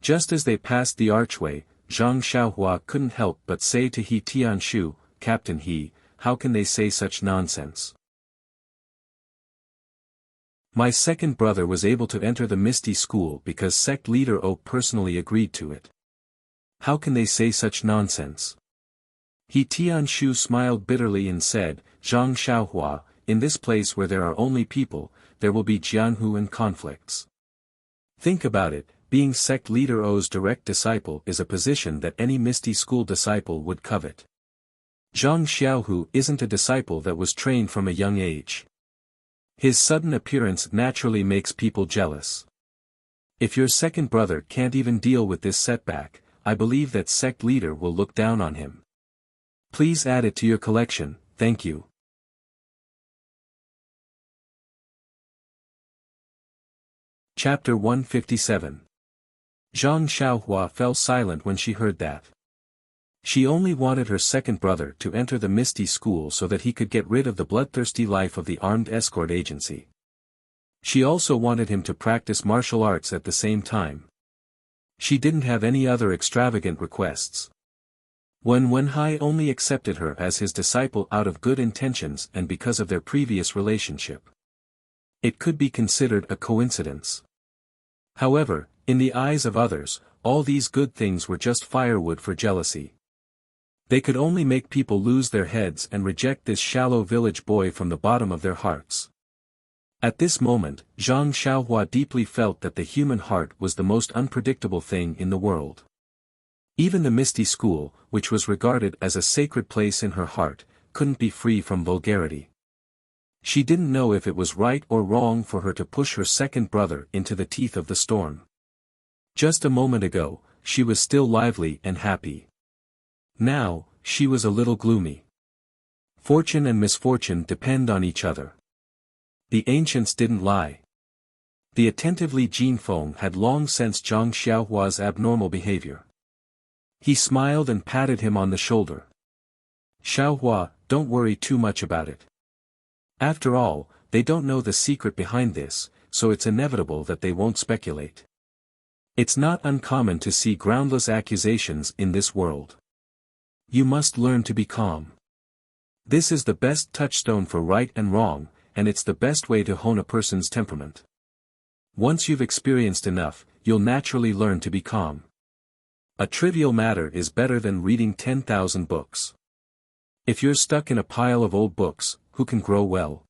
Speaker 1: Just as they passed the archway, Zhang Xiaohua couldn't help but say to He Tianshu, Captain He, how can they say such nonsense? My second brother was able to enter the Misty School because sect leader O personally agreed to it. How can they say such nonsense? He Tianshu smiled bitterly and said, Zhang Xiaohua, in this place where there are only people, there will be jianhu and conflicts. Think about it, being sect leader O's direct disciple is a position that any Misty School disciple would covet. Zhang Xiaohu isn't a disciple that was trained from a young age. His sudden appearance naturally makes people jealous. If your second brother can't even deal with this setback, I believe that sect leader will look down on him. Please add it to your collection, thank you. Chapter 157. Zhang Xiaohua fell silent when she heard that. She only wanted her second brother to enter the Misty School so that he could get rid of the bloodthirsty life of the armed escort agency. She also wanted him to practice martial arts at the same time. She didn't have any other extravagant requests. When Wenhai only accepted her as his disciple out of good intentions and because of their previous relationship. It could be considered a coincidence. However, in the eyes of others, all these good things were just firewood for jealousy. They could only make people lose their heads and reject this shallow village boy from the bottom of their hearts. At this moment, Zhang Xiaohua deeply felt that the human heart was the most unpredictable thing in the world. Even the Misty School, which was regarded as a sacred place in her heart, couldn't be free from vulgarity. She didn't know if it was right or wrong for her to push her second brother into the teeth of the storm. Just a moment ago, she was still lively and happy. Now, she was a little gloomy. Fortune and misfortune depend on each other. The ancients didn't lie. The attentive Li Jinfeng had long sensed Zhang Xiaohua's abnormal behavior. He smiled and patted him on the shoulder. Xiaohua, don't worry too much about it. After all, they don't know the secret behind this, so it's inevitable that they won't speculate. It's not uncommon to see groundless accusations in this world. You must learn to be calm. This is the best touchstone for right and wrong, and it's the best way to hone a person's temperament. Once you've experienced enough, you'll naturally learn to be calm. A trivial matter is better than reading 10,000 books. If you're stuck in a pile of old books, who can grow well?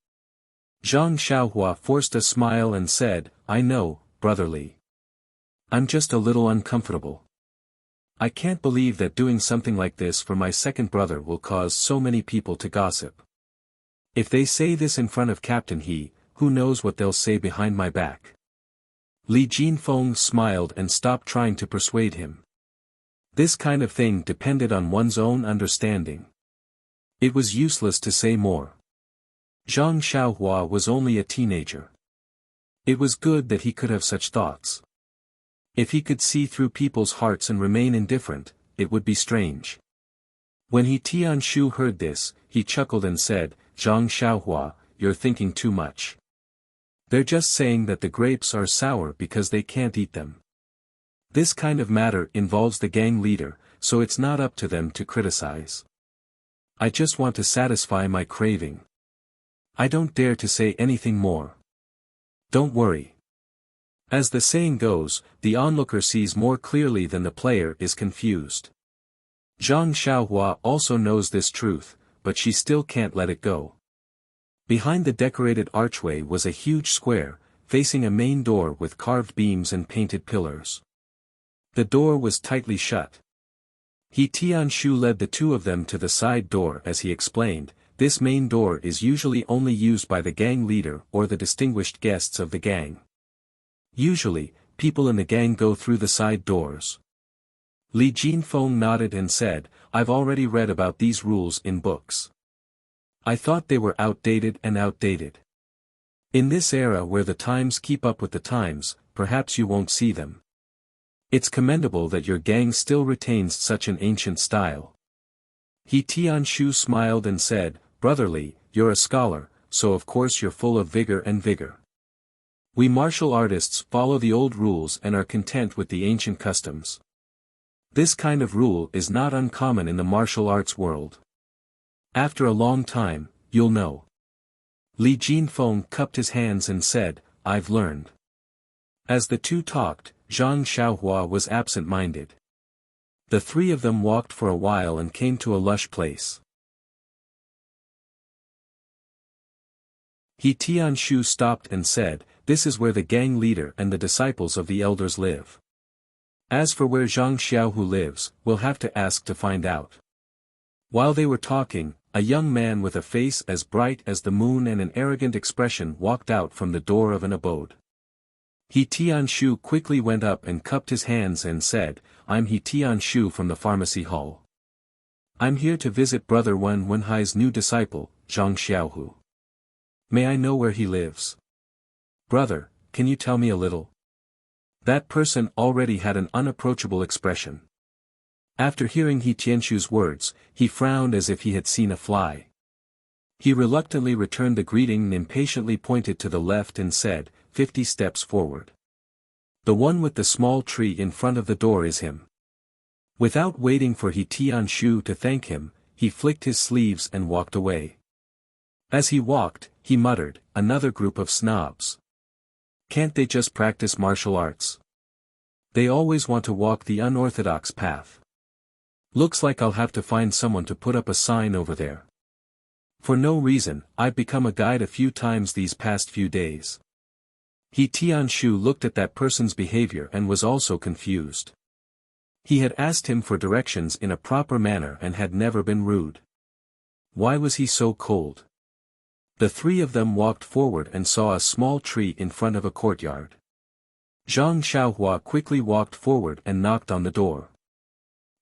Speaker 1: Zhang Xiaohua forced a smile and said, I know, Brother Li. I'm just a little uncomfortable. I can't believe that doing something like this for my second brother will cause so many people to gossip. If they say this in front of Captain He, who knows what they'll say behind my back. Li Jinfeng smiled and stopped trying to persuade him. This kind of thing depended on one's own understanding. It was useless to say more. Zhang Xiaohua was only a teenager. It was good that he could have such thoughts. If he could see through people's hearts and remain indifferent, it would be strange. When He Tianshu heard this, he chuckled and said, Zhang Xiaohua, you're thinking too much. They're just saying that the grapes are sour because they can't eat them. This kind of matter involves the gang leader, so it's not up to them to criticize. I just want to satisfy my craving. I don't dare to say anything more. Don't worry. As the saying goes, the onlooker sees more clearly than the player is confused. Zhang Xiaohua also knows this truth, but she still can't let it go. Behind the decorated archway was a huge square, facing a main door with carved beams and painted pillars. The door was tightly shut. He Tianshu led the two of them to the side door as he explained, this main door is usually only used by the gang leader or the distinguished guests of the gang. Usually, people in the gang go through the side doors. Li Jinfeng nodded and said, I've already read about these rules in books. I thought they were outdated. In this era where the times keep up with the times, perhaps you won't see them. It's commendable that your gang still retains such an ancient style. He Tianshu smiled and said, Brotherly, you're a scholar, so of course you're full of vigor. We martial artists follow the old rules and are content with the ancient customs. This kind of rule is not uncommon in the martial arts world. After a long time, you'll know. Li Jinfeng cupped his hands and said, I've learned. As the two talked, Zhang Xiaohua was absent-minded. The three of them walked for a while and came to a lush place. He Tianshu stopped and said, This is where the gang leader and the disciples of the elders live. As for where Zhang Xiaohu lives, we'll have to ask to find out. While they were talking, a young man with a face as bright as the moon and an arrogant expression walked out from the door of an abode. He Tianshu quickly went up and cupped his hands and said, I'm He Tianshu from the pharmacy hall. I'm here to visit Brother Wen Wenhai's new disciple, Zhang Xiaohu. May I know where he lives? Brother, can you tell me a little? That person already had an unapproachable expression. After hearing He Tianshu's words, he frowned as if he had seen a fly. He reluctantly returned the greeting and impatiently pointed to the left and said, 50 steps forward. The one with the small tree in front of the door is him. Without waiting for He Tianshu to thank him, he flicked his sleeves and walked away. As he walked, he muttered, another group of snobs. Can't they just practice martial arts? They always want to walk the unorthodox path. Looks like I'll have to find someone to put up a sign over there. For no reason, I've become a guide a few times these past few days. He Tianshu looked at that person's behavior and was also confused. He had asked him for directions in a proper manner and had never been rude. Why was he so cold? The three of them walked forward and saw a small tree in front of a courtyard. Zhang Xiaohua quickly walked forward and knocked on the door.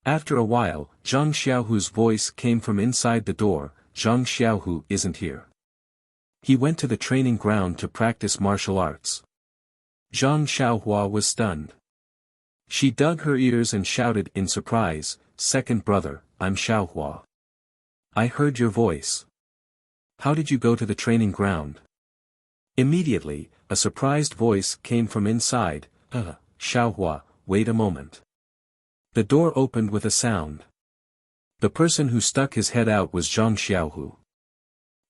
Speaker 1: After a while, Zhang Xiaohu's voice came from inside the door, Zhang Xiaohu isn't here. He went to the training ground to practice martial arts. Zhang Xiaohua was stunned. She dug her ears and shouted in surprise, Second brother, I'm Xiaohua. I heard your voice. How did you go to the training ground? Immediately, a surprised voice came from inside, Xiaohua, wait a moment. The door opened with a sound. The person who stuck his head out was Zhang Xiaohu.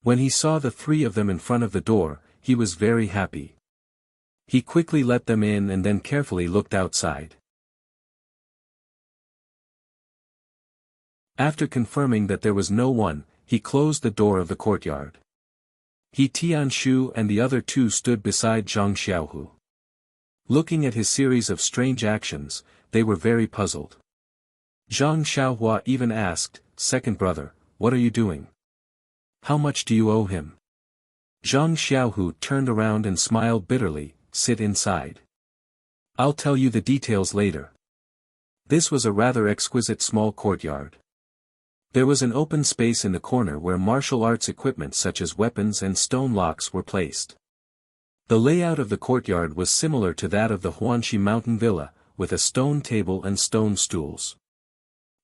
Speaker 1: When he saw the three of them in front of the door, he was very happy. He quickly let them in and then carefully looked outside. After confirming that there was no one, he closed the door of the courtyard. He Tianshu and the other two stood beside Zhang Xiaohu. Looking at his series of strange actions, they were very puzzled. Zhang Xiaohua even asked, Second brother, what are you doing? How much do you owe him? Zhang Xiaohu turned around and smiled bitterly, sit inside. I'll tell you the details later. This was a rather exquisite small courtyard. There was an open space in the corner where martial arts equipment such as weapons and stone locks were placed. The layout of the courtyard was similar to that of the Huanxi mountain villa, with a stone table and stone stools.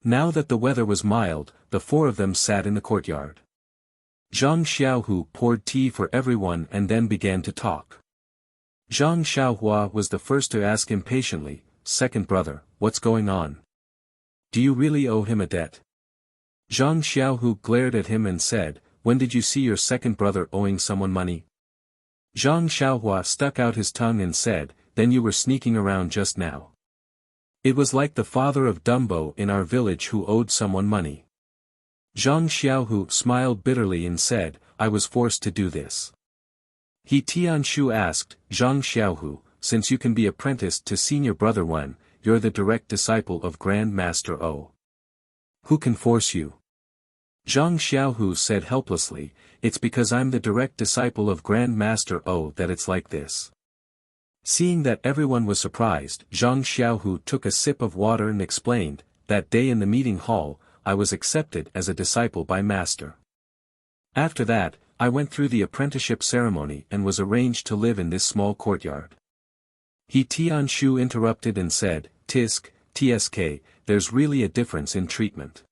Speaker 1: Now that the weather was mild, the four of them sat in the courtyard. Zhang Xiaohu poured tea for everyone and then began to talk. Zhang Xiaohua was the first to ask impatiently, Second brother, what's going on? Do you really owe him a debt? Zhang Xiaohu glared at him and said, "When did you see your second brother owing someone money?" Zhang Xiaohua stuck out his tongue and said, "Then you were sneaking around just now. It was like the father of Dumbo in our village who owed someone money." Zhang Xiaohu smiled bitterly and said, "I was forced to do this." He Tianshu asked, "Zhang Xiaohu, since you can be apprenticed to senior brother Wen, you're the direct disciple of Grand Master O. Who can force you?" Zhang Xiaohu said helplessly, "It's because I'm the direct disciple of Grand Master O that it's like this." Seeing that everyone was surprised, Zhang Xiaohu took a sip of water and explained, "That day in the meeting hall, I was accepted as a disciple by Master. After that, I went through the apprenticeship ceremony and was arranged to live in this small courtyard." He Tianshu interrupted and said, "Tsk, there's really a difference in treatment.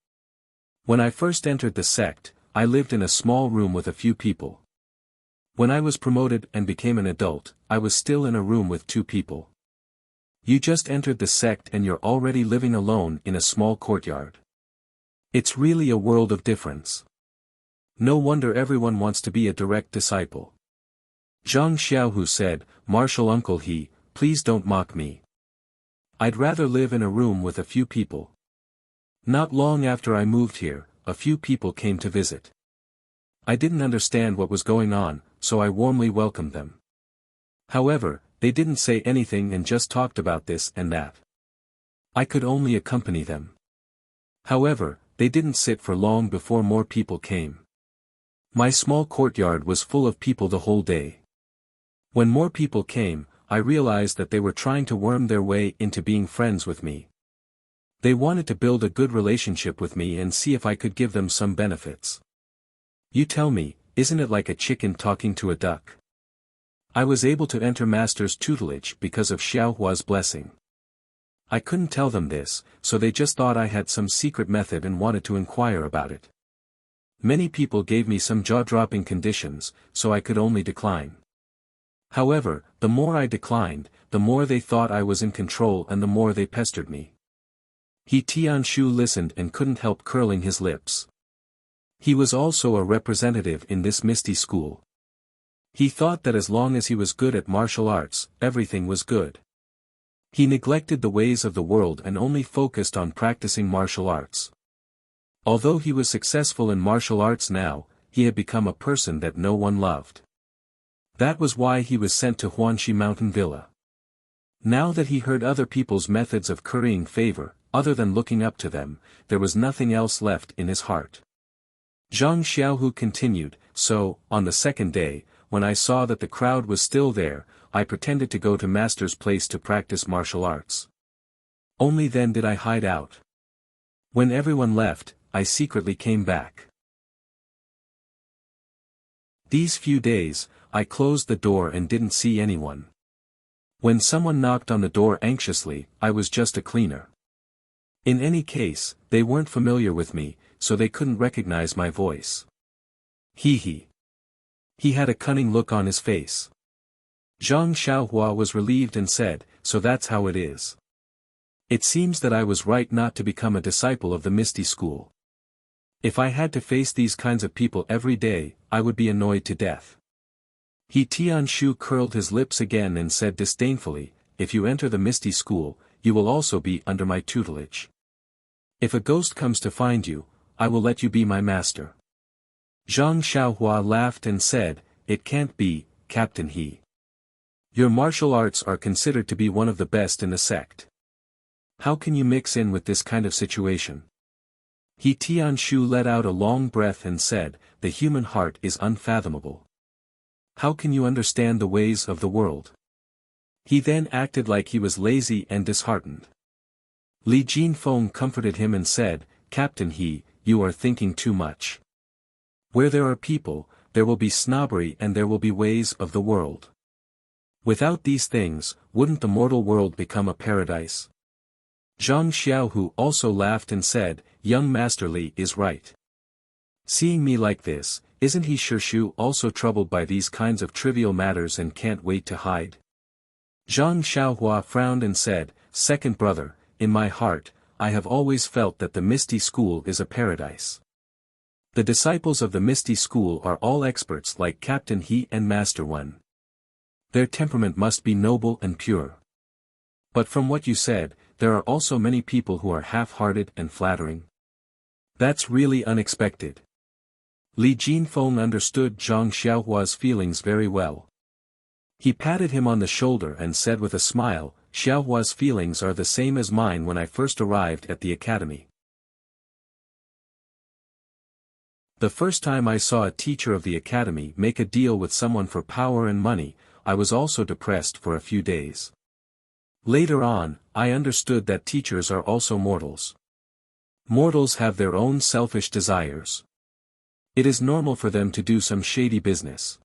Speaker 1: When I first entered the sect, I lived in a small room with a few people. When I was promoted and became an adult, I was still in a room with 2 people. You just entered the sect and you're already living alone in a small courtyard. It's really a world of difference. No wonder everyone wants to be a direct disciple." Zhang Xiaohu said, "Martial uncle he, please don't mock me. I'd rather live in a room with a few people." Not long after I moved here, a few people came to visit. I didn't understand what was going on, so I warmly welcomed them. However, they didn't say anything and just talked about this and that. I could only accompany them. However, they didn't sit for long before more people came. My small courtyard was full of people the whole day. When more people came, I realized that they were trying to worm their way into being friends with me. They wanted to build a good relationship with me and see if I could give them some benefits. You tell me, isn't it like a chicken talking to a duck? I was able to enter Master's tutelage because of Xiaohua's blessing. I couldn't tell them this, so they just thought I had some secret method and wanted to inquire about it. Many people gave me some jaw-dropping conditions, so I could only decline. However, the more I declined, the more they thought I was in control and the more they pestered me. He Tianshu listened and couldn't help curling his lips. He was also a representative in this misty school. He thought that as long as he was good at martial arts, everything was good. He neglected the ways of the world and only focused on practicing martial arts. Although he was successful in martial arts now, he had become a person that no one loved. That was why he was sent to Huanxi Mountain Villa. Now that he heard other people's methods of currying favor, other than looking up to them, there was nothing else left in his heart. Zhang Xiaohu continued, "So, on the second day, when I saw that the crowd was still there, I pretended to go to Master's place to practice martial arts. Only then did I hide out. When everyone left, I secretly came back. These few days, I closed the door and didn't see anyone. When someone knocked on the door anxiously, I was just a cleaner. In any case, they weren't familiar with me, so they couldn't recognize my voice." He had a cunning look on his face. Zhang Xiaohua was relieved and said, "So that's how it is. It seems that I was right not to become a disciple of the Misty School. If I had to face these kinds of people every day, I would be annoyed to death." He Tianshu curled his lips again and said disdainfully, "If you enter the Misty School, you will also be under my tutelage. If a ghost comes to find you, I will let you be my master." Zhang Xiaohua laughed and said, "It can't be, Captain He. Your martial arts are considered to be one of the best in the sect. How can you mix in with this kind of situation?" He Tianshu let out a long breath and said, "The human heart is unfathomable. How can you understand the ways of the world?" He then acted like he was lazy and disheartened. Li Jinfeng comforted him and said, "Captain He, you are thinking too much. Where there are people, there will be snobbery and there will be ways of the world. Without these things, wouldn't the mortal world become a paradise?" Zhang Xiaohu also laughed and said, "Young Master Li is right. Seeing me like this, isn't he Shu also troubled by these kinds of trivial matters and can't wait to hide?" Zhang Xiaohua frowned and said, "Second brother, in my heart, I have always felt that the Misty School is a paradise. The disciples of the Misty School are all experts like Captain He and Master Wen. Their temperament must be noble and pure. But from what you said, there are also many people who are half-hearted and flattering. That's really unexpected. Li Jinfeng understood Zhang Xiaohua's feelings very well. He patted him on the shoulder and said with a smile, Xiaohua's feelings are the same as mine when I first arrived at the academy. The first time I saw a teacher of the academy make a deal with someone for power and money, I was also depressed for a few days. Later on, I understood that teachers are also mortals. Mortals have their own selfish desires. It is normal for them to do some shady business.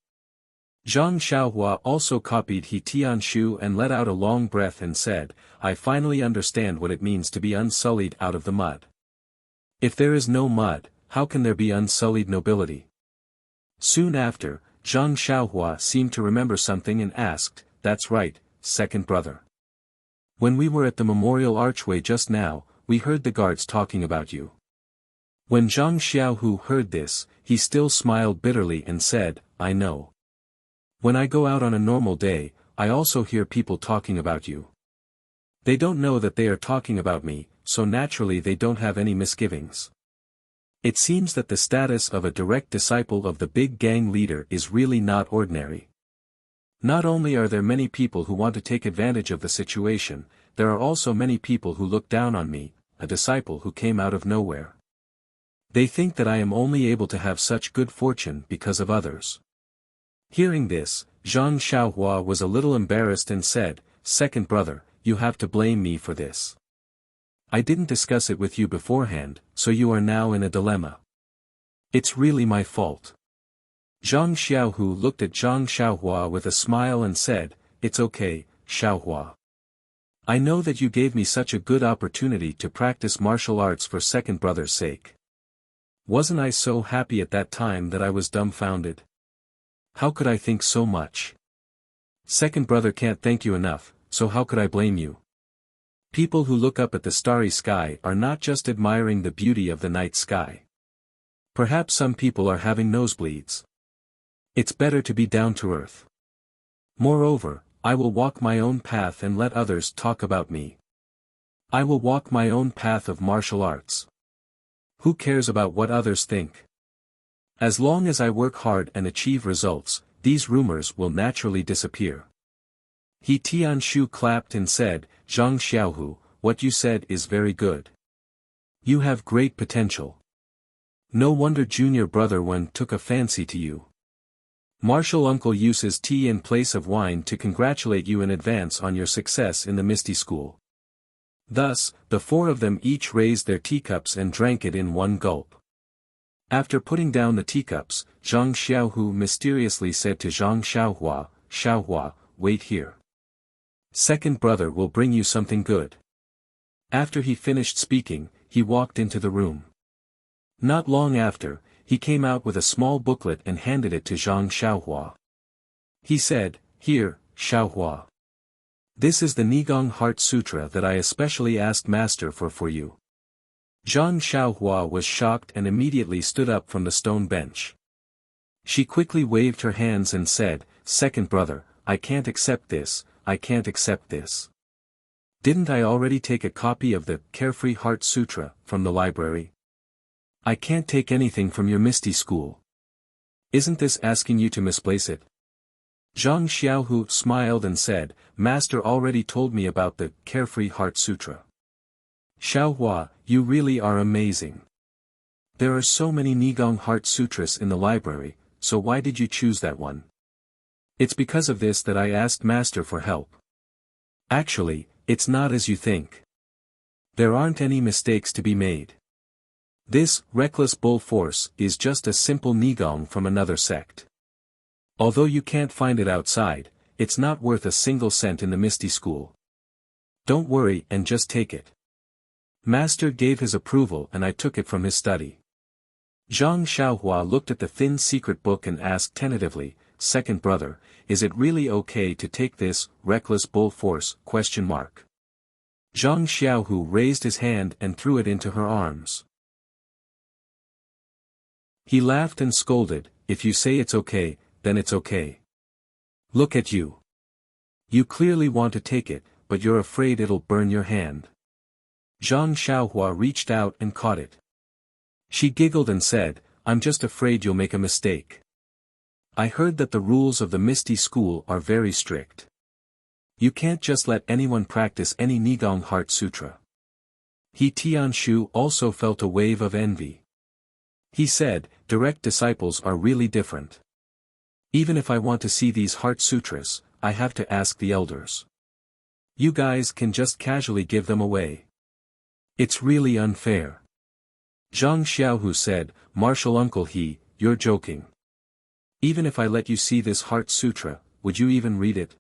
Speaker 1: Zhang Xiaohua also copied He Tianshu and let out a long breath and said, I finally understand what it means to be unsullied out of the mud. If there is no mud, how can there be unsullied nobility? Soon after, Zhang Xiaohua seemed to remember something and asked, That's right, second brother. When we were at the memorial archway just now, we heard the guards talking about you. When Zhang Xiaohu heard this, he still smiled bitterly and said, I know. When I go out on a normal day, I also hear people talking about you. They don't know that they are talking about me, so naturally they don't have any misgivings. It seems that the status of a direct disciple of the big gang leader is really not ordinary. Not only are there many people who want to take advantage of the situation, there are also many people who look down on me, a disciple who came out of nowhere. They think that I am only able to have such good fortune because of others. Hearing this, Zhang Xiaohua was a little embarrassed and said, Second brother, you have to blame me for this. I didn't discuss it with you beforehand, so you are now in a dilemma. It's really my fault. Zhang Xiaohu looked at Zhang Xiaohua with a smile and said, It's okay, Xiaohua. I know that you gave me such a good opportunity to practice martial arts for second brother's sake. Wasn't I so happy at that time that I was dumbfounded? How could I think so much? Second brother can't thank you enough, so how could I blame you? People who look up at the starry sky are not just admiring the beauty of the night sky. Perhaps some people are having nosebleeds. It's better to be down to earth. Moreover, I will walk my own path and let others talk about me. I will walk my own path of martial arts. Who cares about what others think? As long as I work hard and achieve results, these rumors will naturally disappear. He Tianshu clapped and said, Zhang Xiaohu, what you said is very good. You have great potential. No wonder junior brother Wen took a fancy to you. Martial uncle uses tea in place of wine to congratulate you in advance on your success in the Misty School. Thus, the four of them each raised their teacups and drank it in one gulp. After putting down the teacups, Zhang Xiaohu mysteriously said to Zhang Xiaohua, Xiaohua, wait here. Second brother will bring you something good. After he finished speaking, he walked into the room. Not long after, he came out with a small booklet and handed it to Zhang Xiaohua. He said, Here, Xiaohua. This is the Nigong Heart Sutra that I especially asked Master for you. Zhang Xiaohua was shocked and immediately stood up from the stone bench. She quickly waved her hands and said, Second brother, I can't accept this, I can't accept this. Didn't I already take a copy of the Carefree Heart Sutra from the library? I can't take anything from your Misty School. Isn't this asking you to misplace it? Zhang Xiaohu smiled and said, Master already told me about the Carefree Heart Sutra. Xiaohua, you really are amazing. There are so many Nigong Heart Sutras in the library, so why did you choose that one? It's because of this that I asked Master for help. Actually, it's not as you think. There aren't any mistakes to be made. This reckless bull force is just a simple Nigong from another sect. Although you can't find it outside, it's not worth a single cent in the Misty School. Don't worry and just take it. Master gave his approval and I took it from his study. Zhang Xiaohua looked at the thin secret book and asked tentatively, Second brother, is it really okay to take this reckless bull force? Zhang Xiaohu raised his hand and threw it into her arms. He laughed and scolded, "If you say it's okay, then it's okay. Look at you. You clearly want to take it, but you're afraid it'll burn your hand." Zhang Xiaohua reached out and caught it. She giggled and said, "I'm just afraid you'll make a mistake. I heard that the rules of the Misty School are very strict. You can't just let anyone practice any Nigong Heart Sutra." He Tianshu also felt a wave of envy. He said, "Direct disciples are really different. Even if I want to see these Heart Sutras, I have to ask the elders. You guys can just casually give them away. It's really unfair." Zhang Xiaohu said, "Martial Uncle He, you're joking. Even if I let you see this Heart Sutra, would you even read it?"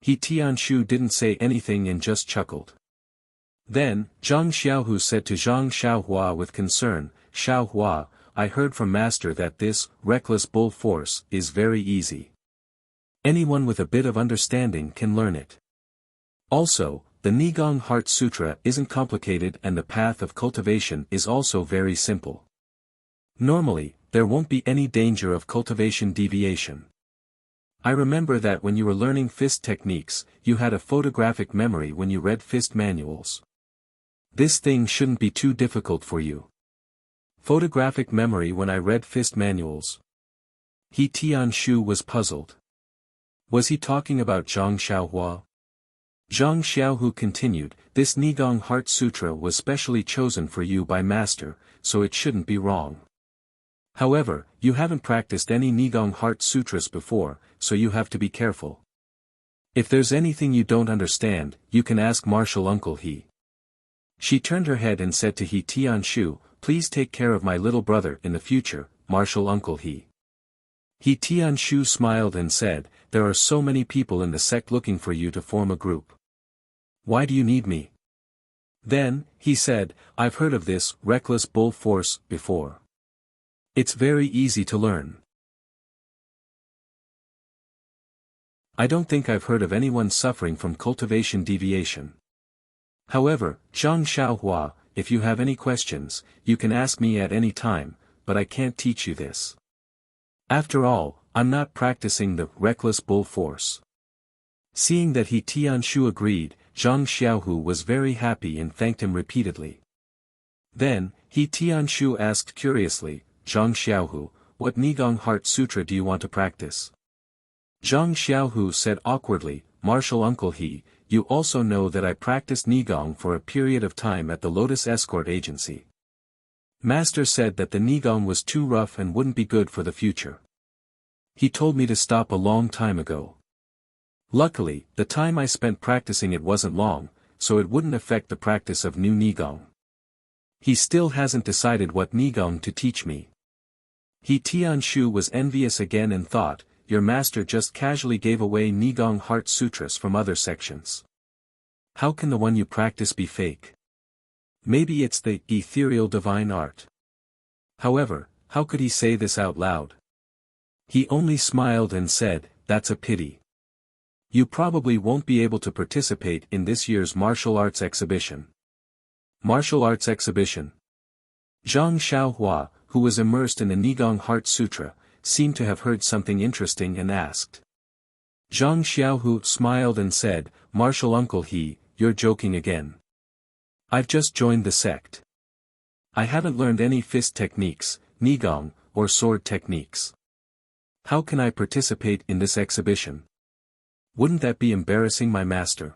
Speaker 1: He Tianshu didn't say anything and just chuckled. Then, Zhang Xiaohu said to Zhang Xiaohua with concern, "Xiaohua, I heard from Master that this reckless bull force is very easy. Anyone with a bit of understanding can learn it. Also, the Nigong Heart Sutra isn't complicated and the path of cultivation is also very simple. Normally, there won't be any danger of cultivation deviation. I remember that when you were learning fist techniques, you had a photographic memory when you read fist manuals. This thing shouldn't be too difficult for you." Photographic memory when I read fist manuals. He Tianshu was puzzled. Was he talking about Zhang Xiaohua? Zhang Xiaohu continued, "This Nigong Heart Sutra was specially chosen for you by Master, so it shouldn't be wrong. However, you haven't practiced any Nigong Heart Sutras before, so you have to be careful. If there's anything you don't understand, you can ask Martial Uncle He." She turned her head and said to He Tianshu, "Please take care of my little brother in the future, Martial Uncle He." He Tianshu smiled and said, "There are so many people in the sect looking for you to form a group. Why do you need me?" Then, he said, "I've heard of this reckless bull force before. It's very easy to learn. I don't think I've heard of anyone suffering from cultivation deviation. However, Zhang Xiaohua, if you have any questions, you can ask me at any time, but I can't teach you this. After all, I'm not practicing the reckless bull force." Seeing that He Tianshu agreed, Zhang Xiaohu was very happy and thanked him repeatedly. Then, He Tianshu asked curiously, "Zhang Xiaohu, what Nigong Heart Sutra do you want to practice?" Zhang Xiaohu said awkwardly, "Martial Uncle He, you also know that I practiced Nigong for a period of time at the Lotus Escort Agency. Master said that the Nigong was too rough and wouldn't be good for the future. He told me to stop a long time ago. Luckily, the time I spent practicing it wasn't long, so it wouldn't affect the practice of new Nigong. He still hasn't decided what Nigong to teach me." He Tianshu was envious again and thought, "Your master just casually gave away Nigong Heart Sutras from other sections. How can the one you practice be fake? Maybe it's the ethereal divine art." However, how could he say this out loud? He only smiled and said, "That's a pity. You probably won't be able to participate in this year's martial arts exhibition." Martial arts exhibition. Zhang Xiaohua, who was immersed in the Nigong Heart Sutra, seemed to have heard something interesting and asked. Zhang Xiaohu smiled and said, "Martial Uncle He, you're joking again. I've just joined the sect. I haven't learned any fist techniques, Nigong, or sword techniques. How can I participate in this exhibition? Wouldn't that be embarrassing my master?"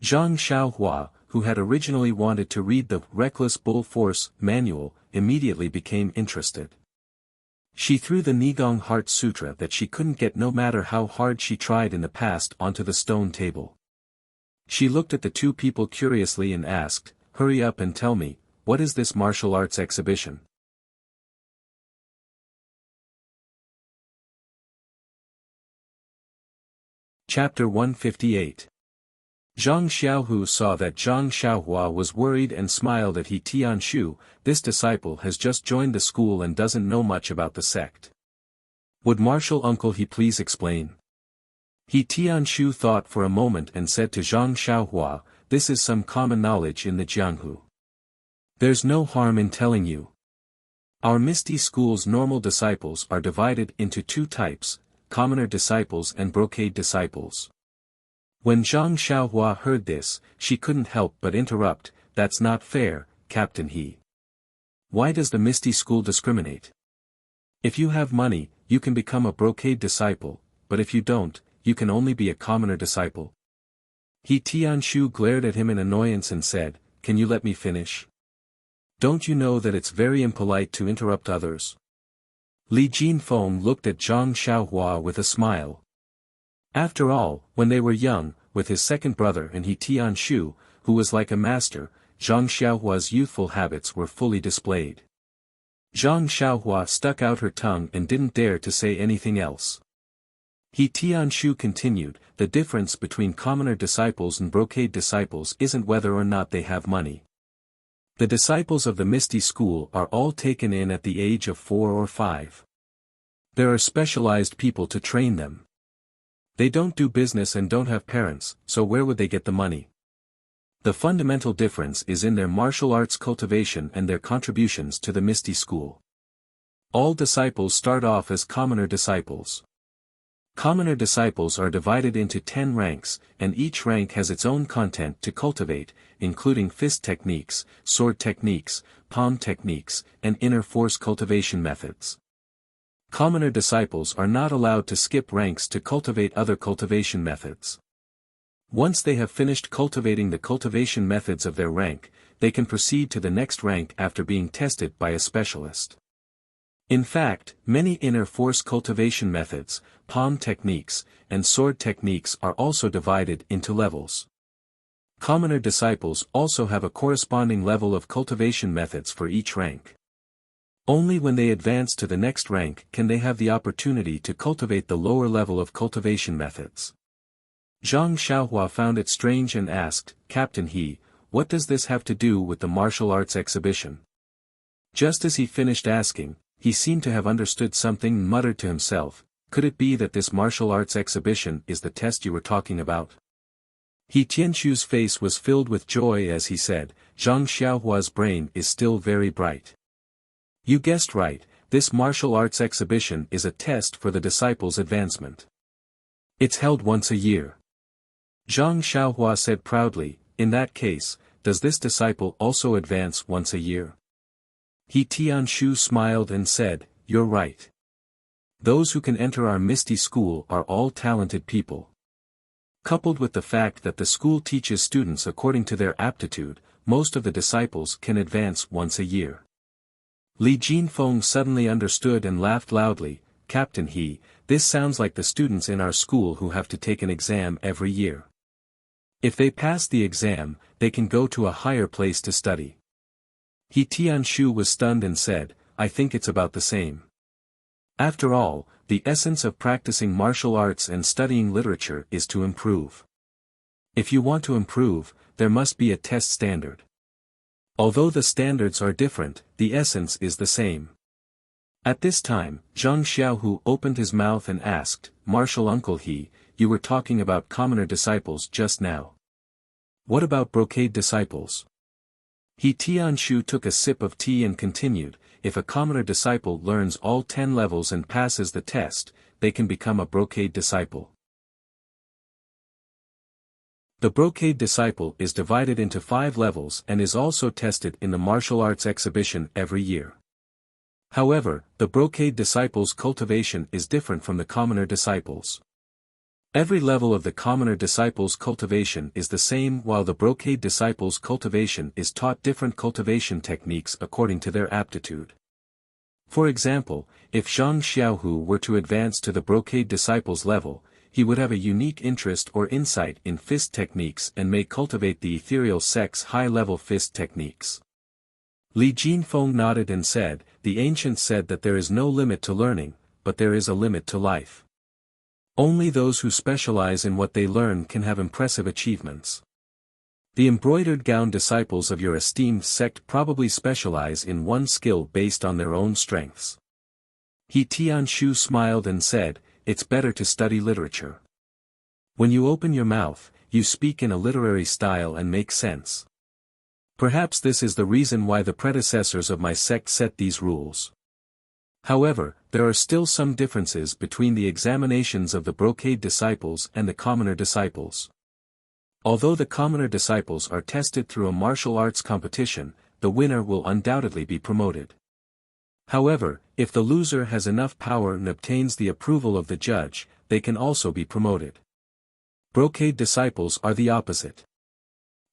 Speaker 1: Zhang Xiaohua, who had originally wanted to read the Reckless Bull Force manual, immediately became interested. She threw the Nigong Heart Sutra that she couldn't get no matter how hard she tried in the past onto the stone table. She looked at the two people curiously and asked, "Hurry up and tell me, what is this martial arts exhibition?" Chapter 158. Zhang Xiaohu saw that Zhang Xiaohua was worried and smiled at He Tianshu. "This disciple has just joined the school and doesn't know much about the sect. Would Martial Uncle He please explain?" He Tianshu thought for a moment and said to Zhang Xiaohua, "This is some common knowledge in the Jianghu. There's no harm in telling you. Our Misty School's normal disciples are divided into two types, commoner disciples and brocade disciples. When Zhang Xiaohua heard this, she couldn't help but interrupt, "That's not fair, Captain He. Why does the Misty School discriminate? If you have money, you can become a brocade disciple, but if you don't, you can only be a commoner disciple." He Tianshu glared at him in annoyance and said, "Can you let me finish? Don't you know that it's very impolite to interrupt others?" Li Jinfeng looked at Zhang Xiaohua with a smile. After all, when they were young, with his second brother and He Tianshu, who was like a master, Zhang Xiaohua's youthful habits were fully displayed. Zhang Xiaohua stuck out her tongue and didn't dare to say anything else. He Tianshu continued, "The difference between commoner disciples and brocade disciples isn't whether or not they have money. The disciples of the Misty School are all taken in at the age of 4 or 5. There are specialized people to train them. They don't do business and don't have parents, so where would they get the money? The fundamental difference is in their martial arts cultivation and their contributions to the Misty School. All disciples start off as commoner disciples. Commoner disciples are divided into 10 ranks, and each rank has its own content to cultivate, including fist techniques, sword techniques, palm techniques, and inner force cultivation methods. Commoner disciples are not allowed to skip ranks to cultivate other cultivation methods. Once they have finished cultivating the cultivation methods of their rank, they can proceed to the next rank after being tested by a specialist. In fact, many inner force cultivation methods, palm techniques, and sword techniques are also divided into levels. Commoner disciples also have a corresponding level of cultivation methods for each rank. Only when they advance to the next rank can they have the opportunity to cultivate the lower level of cultivation methods. Zhang Xiaohua found it strange and asked, "Captain He, what does this have to do with the martial arts exhibition?" Just as he finished asking, he seemed to have understood something and muttered to himself, "Could it be that this martial arts exhibition is the test you were talking about?" He Tianshu's face was filled with joy as he said, "Zhang Xiaohua's brain is still very bright. You guessed right, this martial arts exhibition is a test for the disciples' advancement. It's held once a year." Zhang Xiaohua said proudly, "In that case, does this disciple also advance once a year?" He Tianshu smiled and said, "You're right. Those who can enter our Misty School are all talented people. Coupled with the fact that the school teaches students according to their aptitude, most of the disciples can advance once a year." Li Jinfeng suddenly understood and laughed loudly, "Captain He, this sounds like the students in our school who have to take an exam every year. If they pass the exam, they can go to a higher place to study." He Tianshu was stunned and said, "I think it's about the same. After all, the essence of practicing martial arts and studying literature is to improve. If you want to improve, there must be a test standard. Although the standards are different, the essence is the same." At this time, Zhang Xiaohu opened his mouth and asked, "Martial Uncle He, you were talking about commoner disciples just now. What about brocade disciples?" He Tianshu took a sip of tea and continued, "If a commoner disciple learns all 10 levels and passes the test, they can become a brocade disciple. The brocade disciple is divided into 5 levels and is also tested in the martial arts exhibition every year. However, the brocade disciple's cultivation is different from the commoner disciples. Every level of the commoner disciple's cultivation is the same while the brocade disciple's cultivation is taught different cultivation techniques according to their aptitude. For example, if Zhang Xiaohu were to advance to the brocade disciple's level, he would have a unique interest or insight in fist techniques and may cultivate the ethereal sex high-level fist techniques. Li Jinfeng nodded and said, "The ancients said that there is no limit to learning, but there is a limit to life. Only those who specialize in what they learn can have impressive achievements. The embroidered gown disciples of your esteemed sect probably specialize in one skill based on their own strengths." He Tianshu smiled and said, "It's better to study literature. When you open your mouth, you speak in a literary style and make sense. Perhaps this is the reason why the predecessors of my sect set these rules. However, there are still some differences between the examinations of the brocade disciples and the commoner disciples. Although the commoner disciples are tested through a martial arts competition, the winner will undoubtedly be promoted. However, if the loser has enough power and obtains the approval of the judge, they can also be promoted. Brocade disciples are the opposite.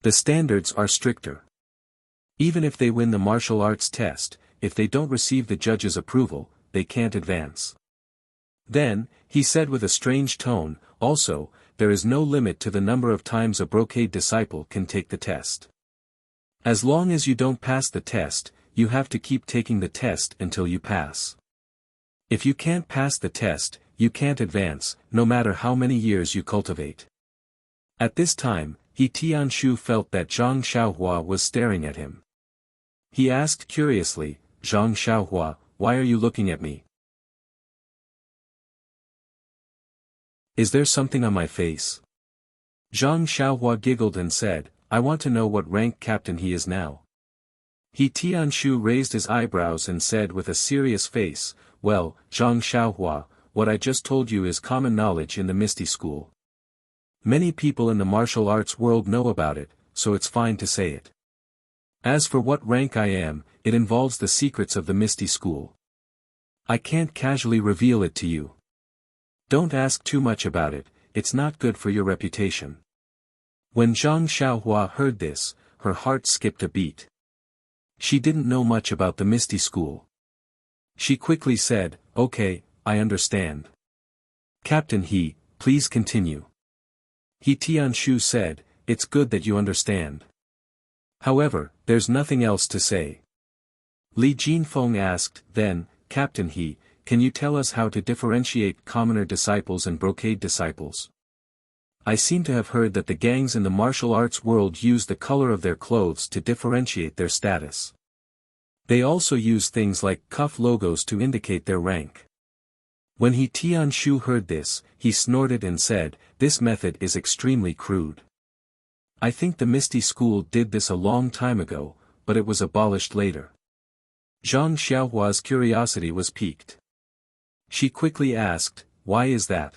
Speaker 1: The standards are stricter. Even if they win the martial arts test, if they don't receive the judge's approval, they can't advance. Then, he said with a strange tone, also, there is no limit to the number of times a brocade disciple can take the test. As long as you don't pass the test, you have to keep taking the test until you pass. If you can't pass the test, you can't advance, no matter how many years you cultivate. At this time, He Tianshu felt that Zhang Xiaohua was staring at him. He asked curiously, Zhang Xiaohua, why are you looking at me? Is there something on my face? Zhang Xiaohua giggled and said, I want to know what rank captain he is now. He Tianshu raised his eyebrows and said with a serious face, well, Zhang Xiaohua, what I just told you is common knowledge in the Misty School. Many people in the martial arts world know about it, so it's fine to say it. As for what rank I am, it involves the secrets of the Misty School. I can't casually reveal it to you. Don't ask too much about it, it's not good for your reputation. When Zhang Xiaohua heard this, her heart skipped a beat. She didn't know much about the Misty School. She quickly said, okay, I understand. Captain He, please continue. He Tianshu said, it's good that you understand. However, there's nothing else to say. Li Jinfeng asked, then, Captain He, can you tell us how to differentiate commoner disciples and brocade disciples? I seem to have heard that the gangs in the martial arts world use the color of their clothes to differentiate their status. They also use things like cuff logos to indicate their rank. When He Tianshu heard this, he snorted and said, this method is extremely crude. I think the Misty School did this a long time ago, but it was abolished later. Zhang Xiaohua's curiosity was piqued. She quickly asked, why is that?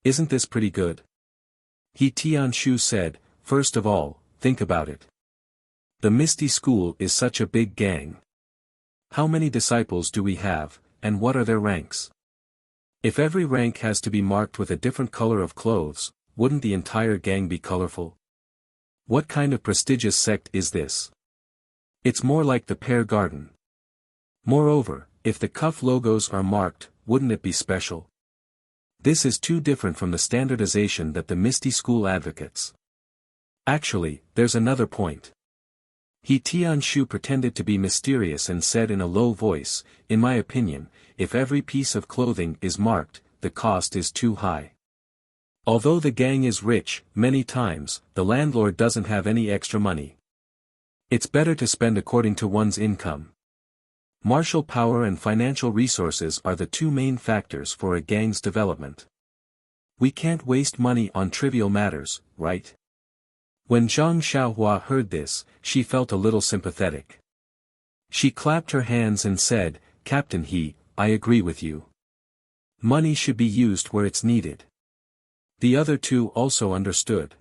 Speaker 1: Isn't this pretty good? He Tianshu said, first of all, think about it. The Misty School is such a big gang. How many disciples do we have, and what are their ranks? If every rank has to be marked with a different color of clothes, wouldn't the entire gang be colorful? What kind of prestigious sect is this? It's more like the pear garden. Moreover, if the cuff logos are marked, wouldn't it be special? This is too different from the standardization that the Misty School advocates. Actually, there's another point. He Tianshu pretended to be mysterious and said in a low voice, in my opinion, if every piece of clothing is marked, the cost is too high. Although the gang is rich, many times, the landlord doesn't have any extra money. It's better to spend according to one's income. Martial power and financial resources are the two main factors for a gang's development. We can't waste money on trivial matters, right? When Zhang Xiaohua heard this, she felt a little sympathetic. She clapped her hands and said, Captain He, I agree with you. Money should be used where it's needed. The other two also understood.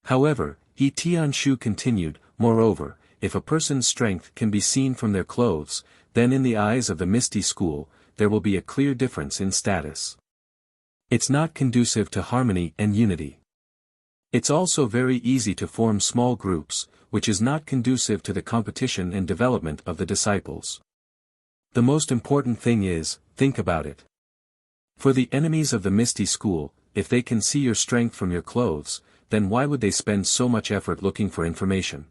Speaker 1: However, He Tianshu continued, moreover, if a person's strength can be seen from their clothes, then in the eyes of the Misty School, there will be a clear difference in status. It's not conducive to harmony and unity. It's also very easy to form small groups, which is not conducive to the competition and development of the disciples. The most important thing is, think about it. For the enemies of the Misty School, if they can see your strength from your clothes, then why would they spend so much effort looking for information?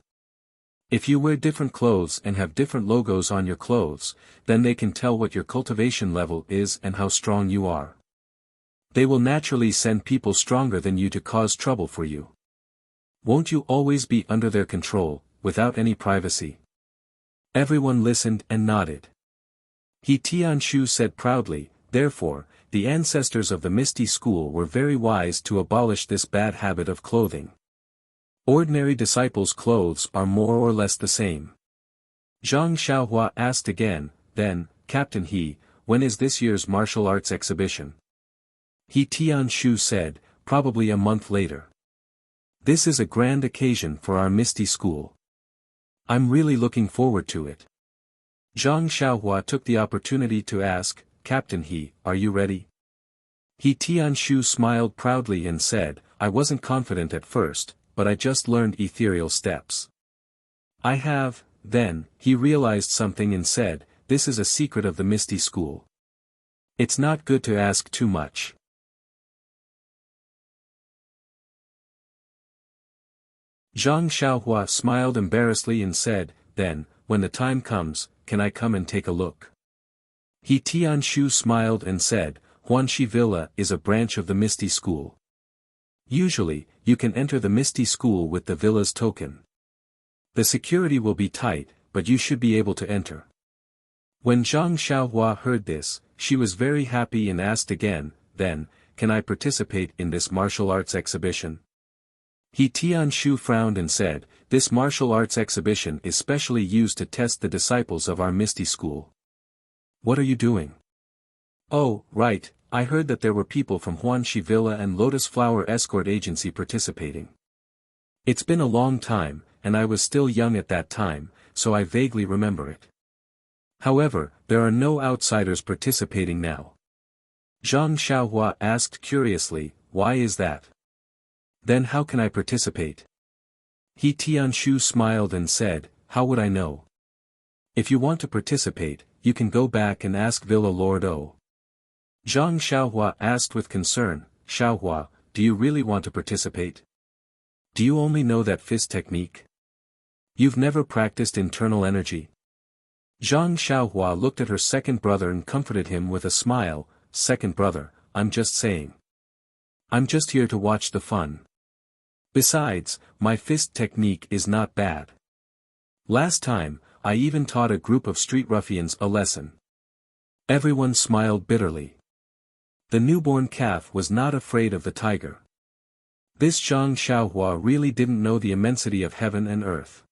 Speaker 1: If you wear different clothes and have different logos on your clothes, then they can tell what your cultivation level is and how strong you are. They will naturally send people stronger than you to cause trouble for you. Won't you always be under their control, without any privacy? Everyone listened and nodded. He Tianshu said proudly, therefore, the ancestors of the Misty School were very wise to abolish this bad habit of clothing. Ordinary disciples' clothes are more or less the same. Zhang Xiaohua asked again, then, Captain He, when is this year's martial arts exhibition? He Tianshu said, probably a month later. This is a grand occasion for our Misty School. I'm really looking forward to it. Zhang Xiaohua took the opportunity to ask, Captain He, are you ready? He Tianshu smiled proudly and said, I wasn't confident at first, but I just learned ethereal steps. I have, then, he realized something and said, this is a secret of the Misty School. It's not good to ask too much. Zhang Xiaohua smiled embarrassedly and said, then, when the time comes, can I come and take a look? He Tianshu smiled and said, Huanxi Villa is a branch of the Misty School. Usually, you can enter the Misty School with the villa's token. The security will be tight, but you should be able to enter. When Zhang Xiaohua heard this, she was very happy and asked again, then, can I participate in this martial arts exhibition? He Tianshu frowned and said, this martial arts exhibition is specially used to test the disciples of our Misty School. What are you doing? Oh, right, I heard that there were people from Huanxi Villa and Lotus Flower Escort Agency participating. It's been a long time, and I was still young at that time, so I vaguely remember it. However, there are no outsiders participating now. Zhang Xiaohua asked curiously, why is that? Then how can I participate? He Tianshu smiled and said, how would I know? If you want to participate, you can go back and ask Villa Lord O. Zhang Xiaohua asked with concern, Xiaohua, do you really want to participate? Do you only know that fist technique? You've never practiced internal energy? Zhang Xiaohua looked at her second brother and comforted him with a smile, second brother, I'm just saying. I'm just here to watch the fun. Besides, my fist technique is not bad. Last time, I even taught a group of street ruffians a lesson. Everyone smiled bitterly. The newborn calf was not afraid of the tiger. This Zhang Xiaohua really didn't know the immensity of heaven and earth.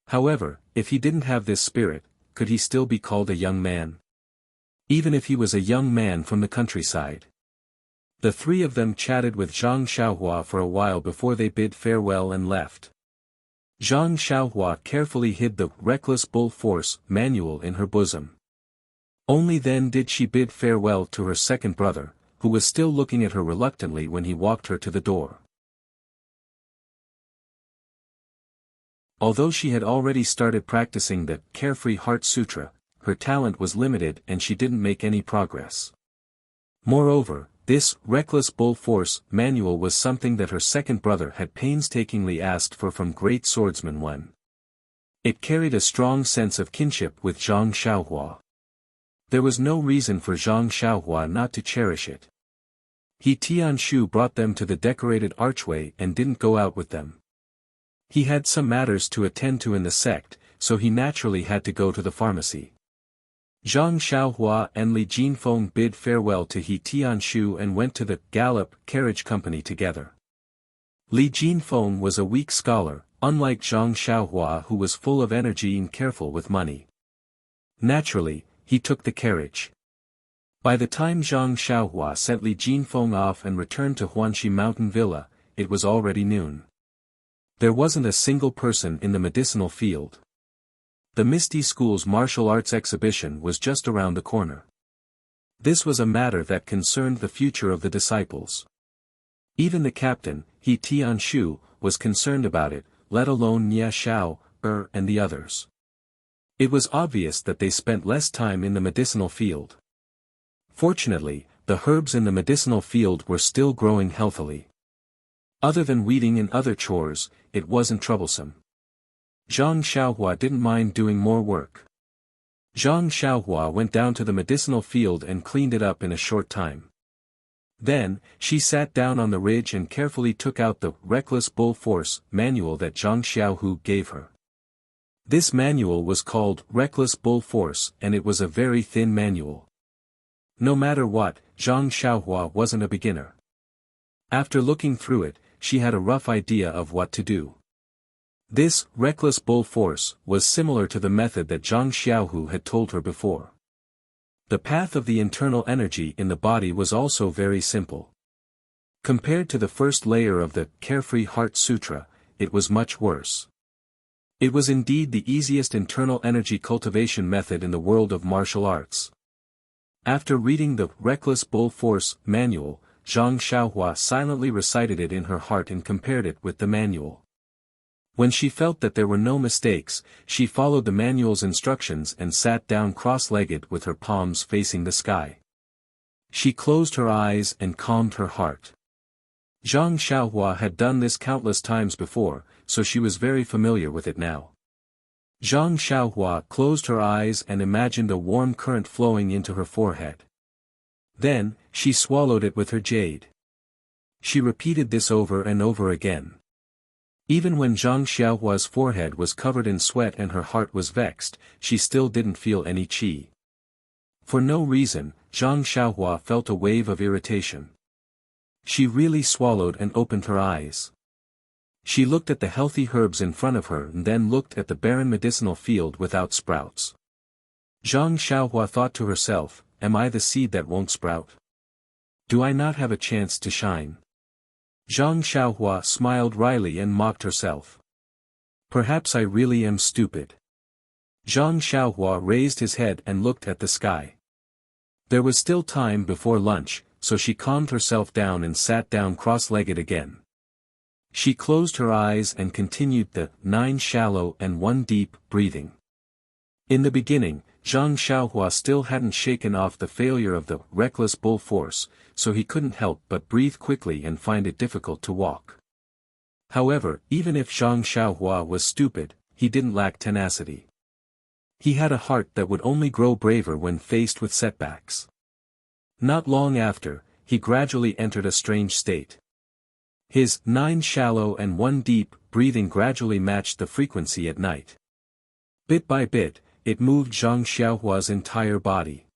Speaker 1: However, if he didn't have this spirit, could he still be called a young man? Even if he was a young man from the countryside. The three of them chatted with Zhang Xiaohua for a while before they bid farewell and left. Zhang Xiaohua carefully hid the Reckless Bull Force manual in her bosom. Only then did she bid farewell to her second brother, who was still looking at her reluctantly when he walked her to the door. Although she had already started practicing the Carefree Heart Sutra, her talent was limited and she didn't make any progress. Moreover, this Reckless Bull Force manual was something that her second brother had painstakingly asked for from great swordsman Wen. It carried a strong sense of kinship with Zhang Xiaohua. There was no reason for Zhang Xiaohua not to cherish it. He Tianshu brought them to the decorated archway and didn't go out with them. He had some matters to attend to in the sect, so he naturally had to go to the pharmacy. Zhang Xiaohua and Li Jinfeng bid farewell to He Tianshu and went to the Gallop carriage company together. Li Jinfeng was a weak scholar, unlike Zhang Xiaohua who was full of energy and careful with money. Naturally, he took the carriage. By the time Zhang Xiaohua sent Li Jinfeng off and returned to Huanxi Mountain Villa, it was already noon. There wasn't a single person in the medicinal field. The Misty School's martial arts exhibition was just around the corner. This was a matter that concerned the future of the disciples. Even the captain, He Tianshu, was concerned about it, let alone Nia Xiao, and the others. It was obvious that they spent less time in the medicinal field. Fortunately, the herbs in the medicinal field were still growing healthily. Other than weeding and other chores, it wasn't troublesome. Zhang Xiaohua didn't mind doing more work. Zhang Xiaohua went down to the medicinal field and cleaned it up in a short time. Then, she sat down on the ridge and carefully took out the Reckless Bull Force manual that Zhang Xiaohu gave her. This manual was called Reckless Bull Force and it was a very thin manual. No matter what, Zhang Xiaohua wasn't a beginner. After looking through it, she had a rough idea of what to do. This reckless bull force was similar to the method that Zhang Xiaohu had told her before. The path of the internal energy in the body was also very simple. Compared to the first layer of the Carefree Heart Sutra, it was much worse. It was indeed the easiest internal energy cultivation method in the world of martial arts. After reading the Reckless Bull Force manual, Zhang Xiaohua silently recited it in her heart and compared it with the manual. When she felt that there were no mistakes, she followed the manual's instructions and sat down cross-legged with her palms facing the sky. She closed her eyes and calmed her heart. Zhang Xiaohua had done this countless times before, so she was very familiar with it now. Zhang Xiaohua closed her eyes and imagined a warm current flowing into her forehead. Then, she swallowed it with her jade. She repeated this over and over again. Even when Zhang Xiaohua's forehead was covered in sweat and her heart was vexed, she still didn't feel any qi. For no reason, Zhang Xiaohua felt a wave of irritation. She really swallowed and opened her eyes. She looked at the healthy herbs in front of her and then looked at the barren medicinal field without sprouts. Zhang Xiaohua thought to herself, am I the seed that won't sprout? Do I not have a chance to shine? Zhang Xiaohua smiled wryly and mocked herself. Perhaps I really am stupid. Zhang Xiaohua raised his head and looked at the sky. There was still time before lunch, so she calmed herself down and sat down cross-legged again. She closed her eyes and continued the 9 shallow and 1 deep breathing. In the beginning, Zhang Xiaohua still hadn't shaken off the failure of the reckless bull force, so he couldn't help but breathe quickly and find it difficult to walk. However, even if Zhang Xiaohua was stupid, he didn't lack tenacity. He had a heart that would only grow braver when faced with setbacks. Not long after, he gradually entered a strange state. His 9 shallow and 1 deep breathing gradually matched the frequency at night. Bit by bit, it moved Zhang Xiaohua's entire body.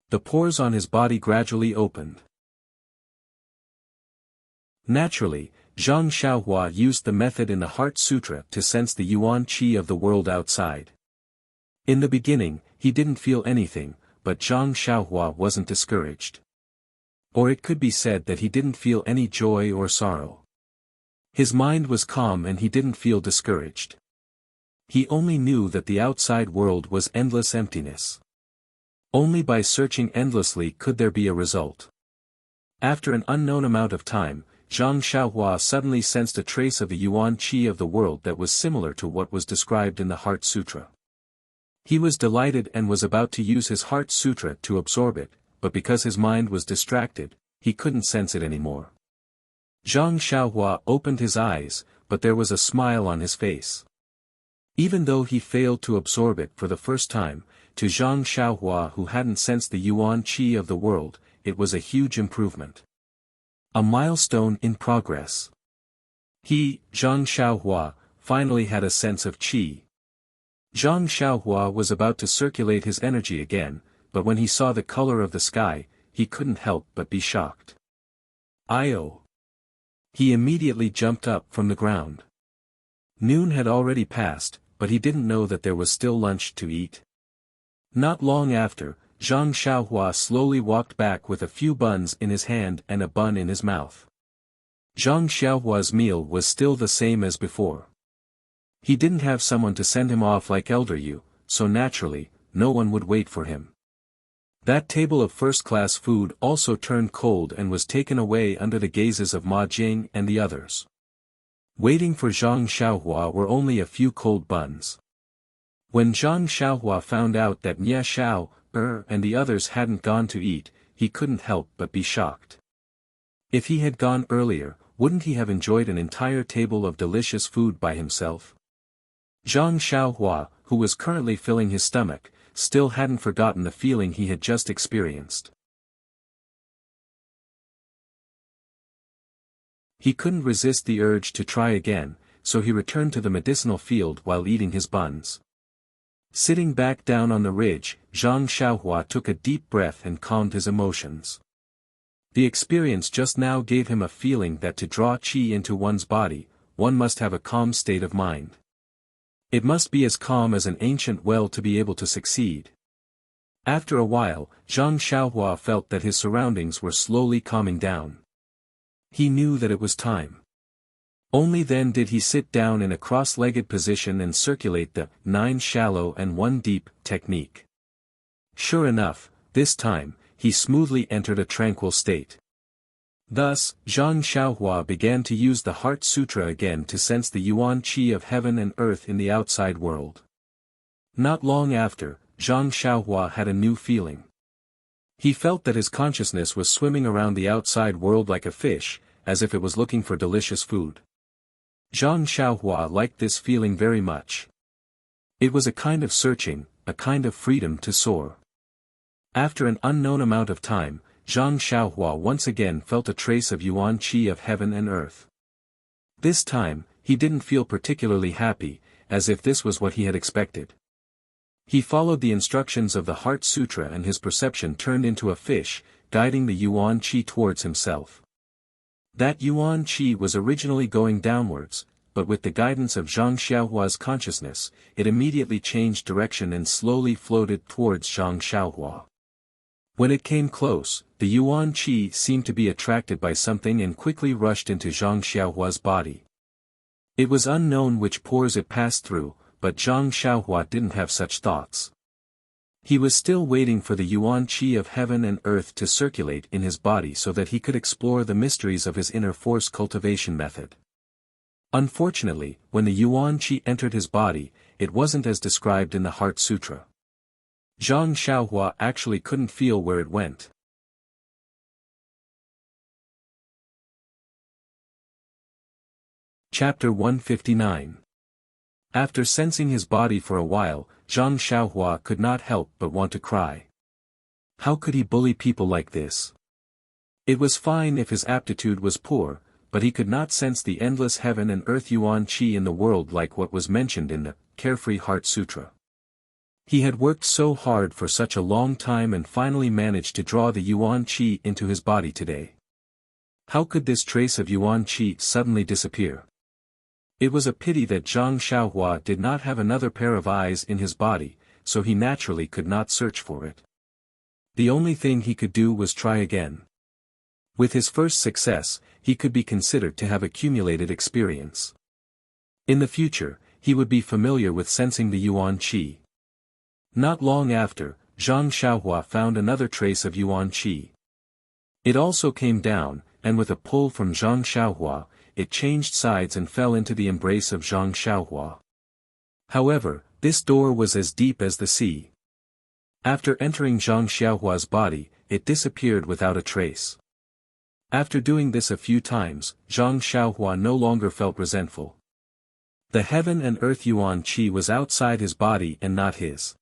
Speaker 1: The pores on his body gradually opened. Naturally, Zhang Xiaohua used the method in the Heart Sutra to sense the yuan qi of the world outside. In the beginning, he didn't feel anything, but Zhang Xiaohua wasn't discouraged. Or it could be said that he didn't feel any joy or sorrow. His mind was calm and he didn't feel discouraged. He only knew that the outside world was endless emptiness. Only by searching endlessly could there be a result. After an unknown amount of time, Zhang Xiaohua suddenly sensed a trace of the yuan qi of the world that was similar to what was described in the Heart Sutra. He was delighted and was about to use his Heart Sutra to absorb it, but because his mind was distracted, he couldn't sense it anymore. Zhang Xiaohua opened his eyes, but there was a smile on his face. Even though he failed to absorb it for the first time, to Zhang Xiaohua who hadn't sensed the yuan qi of the world, it was a huge improvement. A milestone in progress. He, Zhang Xiaohua, finally had a sense of qi. Zhang Xiaohua was about to circulate his energy again, but when he saw the color of the sky, he couldn't help but be shocked. "Io!" He immediately jumped up from the ground. Noon had already passed, but he didn't know that there was still lunch to eat. Not long after, Zhang Xiaohua slowly walked back with a few buns in his hand and a bun in his mouth. Zhang Xiaohua's meal was still the same as before. He didn't have someone to send him off like Elder Yu, so naturally, no one would wait for him. That table of first-class food also turned cold and was taken away under the gazes of Ma Jing and the others. Waiting for Zhang Xiaohua were only a few cold buns. When Zhang Xiaohua found out that Mia Xiao, and the others hadn't gone to eat, he couldn't help but be shocked. If he had gone earlier, wouldn't he have enjoyed an entire table of delicious food by himself? Zhang Xiaohua, who was currently filling his stomach, still hadn't forgotten the feeling he had just experienced. He couldn't resist the urge to try again, so he returned to the medicinal field while eating his buns. Sitting back down on the ridge, Zhang Xiaohua took a deep breath and calmed his emotions. The experience just now gave him a feeling that to draw qi into one's body, one must have a calm state of mind. It must be as calm as an ancient well to be able to succeed. After a while, Zhang Xiaohua felt that his surroundings were slowly calming down. He knew that it was time. Only then did he sit down in a cross-legged position and circulate the 9 shallow and 1 deep technique. Sure enough, this time, he smoothly entered a tranquil state. Thus, Zhang Xiaohua began to use the Heart Sutra again to sense the yuan qi of heaven and earth in the outside world. Not long after, Zhang Xiaohua had a new feeling. He felt that his consciousness was swimming around the outside world like a fish, as if it was looking for delicious food. Zhang Xiaohua liked this feeling very much. It was a kind of searching, a kind of freedom to soar. After an unknown amount of time, Zhang Xiaohua once again felt a trace of yuan qi of heaven and earth. This time, he didn't feel particularly happy, as if this was what he had expected. He followed the instructions of the Heart Sutra and his perception turned into a fish, guiding the yuan qi towards himself. That yuan qi was originally going downwards, but with the guidance of Zhang Xiaohua's consciousness, it immediately changed direction and slowly floated towards Zhang Xiaohua. When it came close, the yuan qi seemed to be attracted by something and quickly rushed into Zhang Xiaohua's body. It was unknown which pores it passed through, but Zhang Xiaohua didn't have such thoughts. He was still waiting for the yuan qi of heaven and earth to circulate in his body so that he could explore the mysteries of his inner force cultivation method. Unfortunately, when the yuan qi entered his body, it wasn't as described in the Heart Sutra. Zhang Xiaohua actually couldn't feel where it went. Chapter 159. After sensing his body for a while, Zhang Xiaohua could not help but want to cry. How could he bully people like this? It was fine if his aptitude was poor, but he could not sense the endless heaven and earth yuan qi in the world like what was mentioned in the Carefree Heart Sutra. He had worked so hard for such a long time and finally managed to draw the yuan qi into his body today. How could this trace of yuan qi suddenly disappear? It was a pity that Zhang Xiaohua did not have another pair of eyes in his body, so he naturally could not search for it. The only thing he could do was try again. With his first success, he could be considered to have accumulated experience. In the future, he would be familiar with sensing the yuan qi. Not long after, Zhang Xiaohua found another trace of yuan qi. It also came down, and with a pull from Zhang Xiaohua, it changed sides and fell into the embrace of Zhang Xiaohua. However, this door was as deep as the sea. After entering Zhang Xiaohua's body, it disappeared without a trace. After doing this a few times, Zhang Xiaohua no longer felt resentful. The heaven and earth yuan qi was outside his body and not his.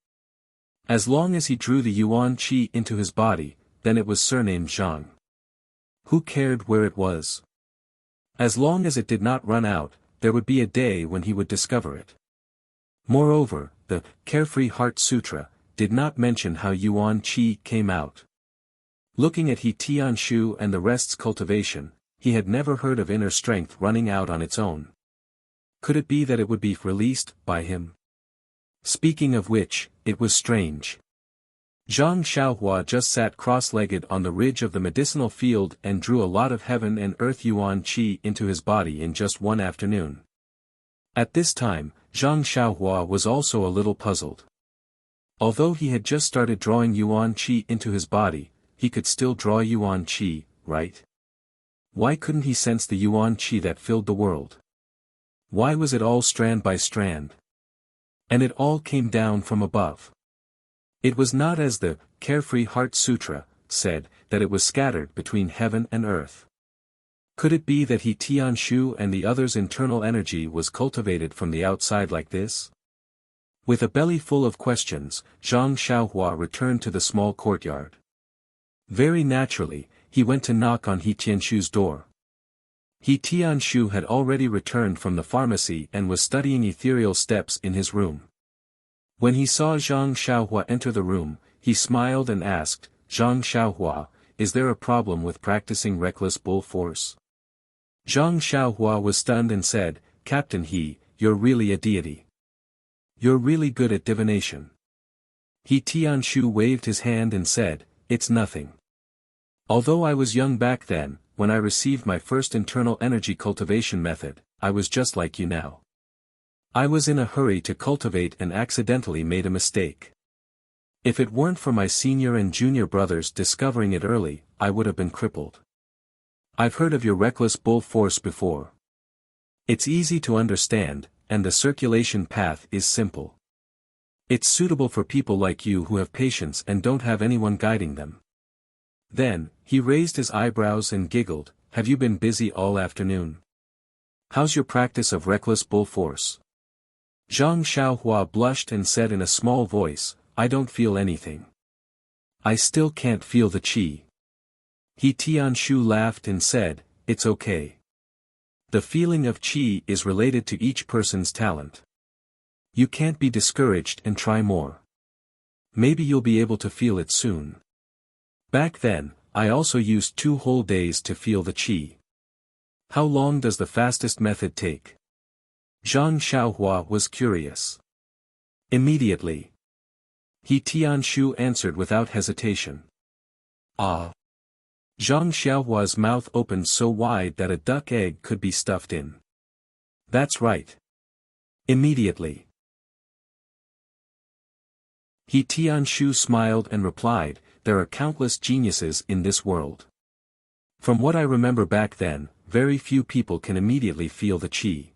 Speaker 1: As long as he drew the yuan qi into his body, then it was surnamed Zhang. Who cared where it was? As long as it did not run out, there would be a day when he would discover it. Moreover, the Carefree Heart Sutra did not mention how yuan qi came out. Looking at He Tianshu and the rest's cultivation, he had never heard of inner strength running out on its own. Could it be that it would be released by him? Speaking of which, it was strange. Zhang Xiaohua just sat cross-legged on the ridge of the medicinal field and drew a lot of heaven and earth yuan qi into his body in just one afternoon. At this time, Zhang Xiaohua was also a little puzzled. Although he had just started drawing yuan qi into his body, he could still draw yuan qi, right? Why couldn't he sense the yuan qi that filled the world? Why was it all strand by strand? And it all came down from above. It was not as the Carefree Heart Sutra said, that it was scattered between heaven and earth. Could it be that He Tianshu and the others' internal energy was cultivated from the outside like this? With a belly full of questions, Zhang Xiaohua returned to the small courtyard. Very naturally, he went to knock on He Tianshu's door. He Tianshu had already returned from the pharmacy and was studying ethereal steps in his room. When he saw Zhang Xiaohua enter the room, he smiled and asked, "Zhang Xiaohua, is there a problem with practicing reckless bull force? Zhang Xiaohua was stunned and said, Captain He, you're really a deity. You're really good at divination. He Tianshu waved his hand and said, it's nothing. Although I was young back then, when I received my first internal energy cultivation method, I was just like you now. I was in a hurry to cultivate and accidentally made a mistake. If it weren't for my senior and junior brothers discovering it early, I would have been crippled. I've heard of your reckless bull force before. It's easy to understand, and the circulation path is simple. It's suitable for people like you who have patience and don't have anyone guiding them. Then, he raised his eyebrows and giggled, have you been busy all afternoon? How's your practice of reckless bull force? Zhang Xiaohua blushed and said in a small voice, I don't feel anything. I still can't feel the qi. He Tianshu laughed and said, it's okay. The feeling of qi is related to each person's talent. You can't be discouraged and try more. Maybe you'll be able to feel it soon. Back then, I also used 2 whole days to feel the qi. How long does the fastest method take? Zhang Xiaohua was curious. Immediately. He Tianshu answered without hesitation. Ah. Zhang Xiaohua's mouth opened so wide that a duck egg could be stuffed in. That's right. Immediately. He Tianshu smiled and replied, there are countless geniuses in this world. From what I remember back then, very few people can immediately feel the qi.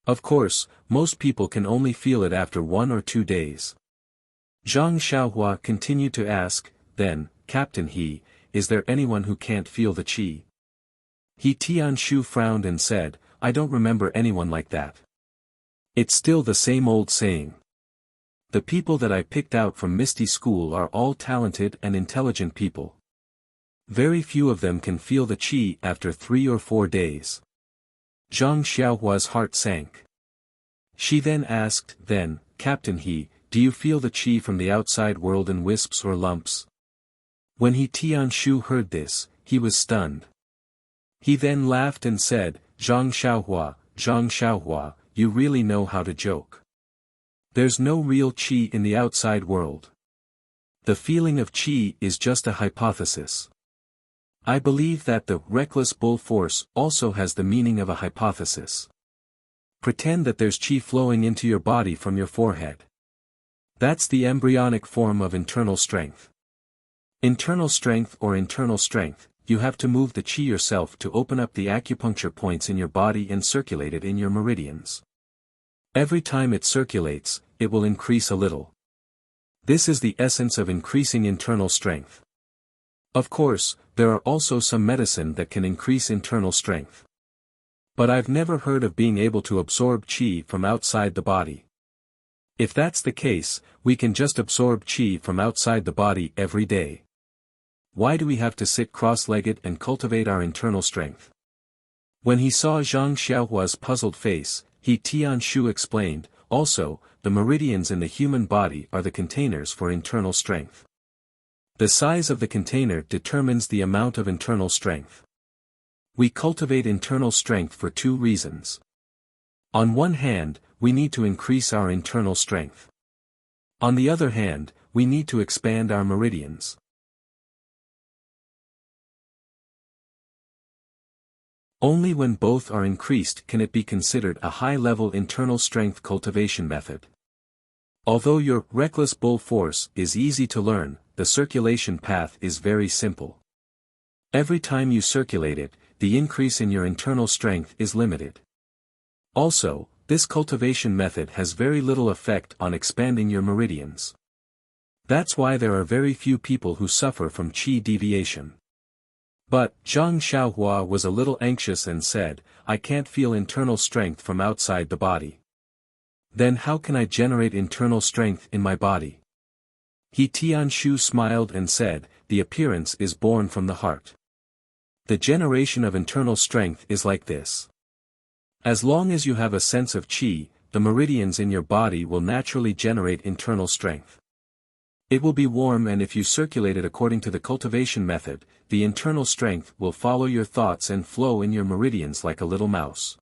Speaker 1: Of course, most people can only feel it after 1 or 2 days. Zhang Xiaohua continued to ask, then, Captain He, is there anyone who can't feel the qi? He Tianshu frowned and said, I don't remember anyone like that. It's still the same old saying. The people that I picked out from Misty School are all talented and intelligent people. Very few of them can feel the qi after 3 or 4 days. Zhang Xiaohua's heart sank. She then asked, then, Captain He, do you feel the qi from the outside world in wisps or lumps? When He Tianshu heard this, he was stunned. He then laughed and said, Zhang Xiaohua, you really know how to joke. There's no real qi in the outside world. The feeling of qi is just a hypothesis. I believe that the reckless bull force also has the meaning of a hypothesis. Pretend that there's qi flowing into your body from your forehead. That's the embryonic form of internal strength. Internal strength, you have to move the qi yourself to open up the acupuncture points in your body and circulate it in your meridians. Every time it circulates, it will increase a little. This is the essence of increasing internal strength. Of course, there are also some medicine that can increase internal strength. But I've never heard of being able to absorb qi from outside the body. If that's the case, we can just absorb qi from outside the body every day. Why do we have to sit cross-legged and cultivate our internal strength? When he saw Zhang Xiaohua's puzzled face, He Tianshu explained, also, the meridians in the human body are the containers for internal strength. The size of the container determines the amount of internal strength. We cultivate internal strength for 2 reasons. On one hand, we need to increase our internal strength. On the other hand, we need to expand our meridians. Only when both are increased can it be considered a high-level internal strength cultivation method. Although your reckless bull force is easy to learn, the circulation path is very simple. Every time you circulate it, the increase in your internal strength is limited. Also, this cultivation method has very little effect on expanding your meridians. That's why there are very few people who suffer from qi deviation. But, Zhang Xiaohua was a little anxious and said, I can't feel internal strength from outside the body. Then how can I generate internal strength in my body? He Tianshu smiled and said, the appearance is born from the heart. The generation of internal strength is like this. As long as you have a sense of qi, the meridians in your body will naturally generate internal strength. It will be warm, and if you circulate it according to the cultivation method, the internal strength will follow your thoughts and flow in your meridians like a little mouse.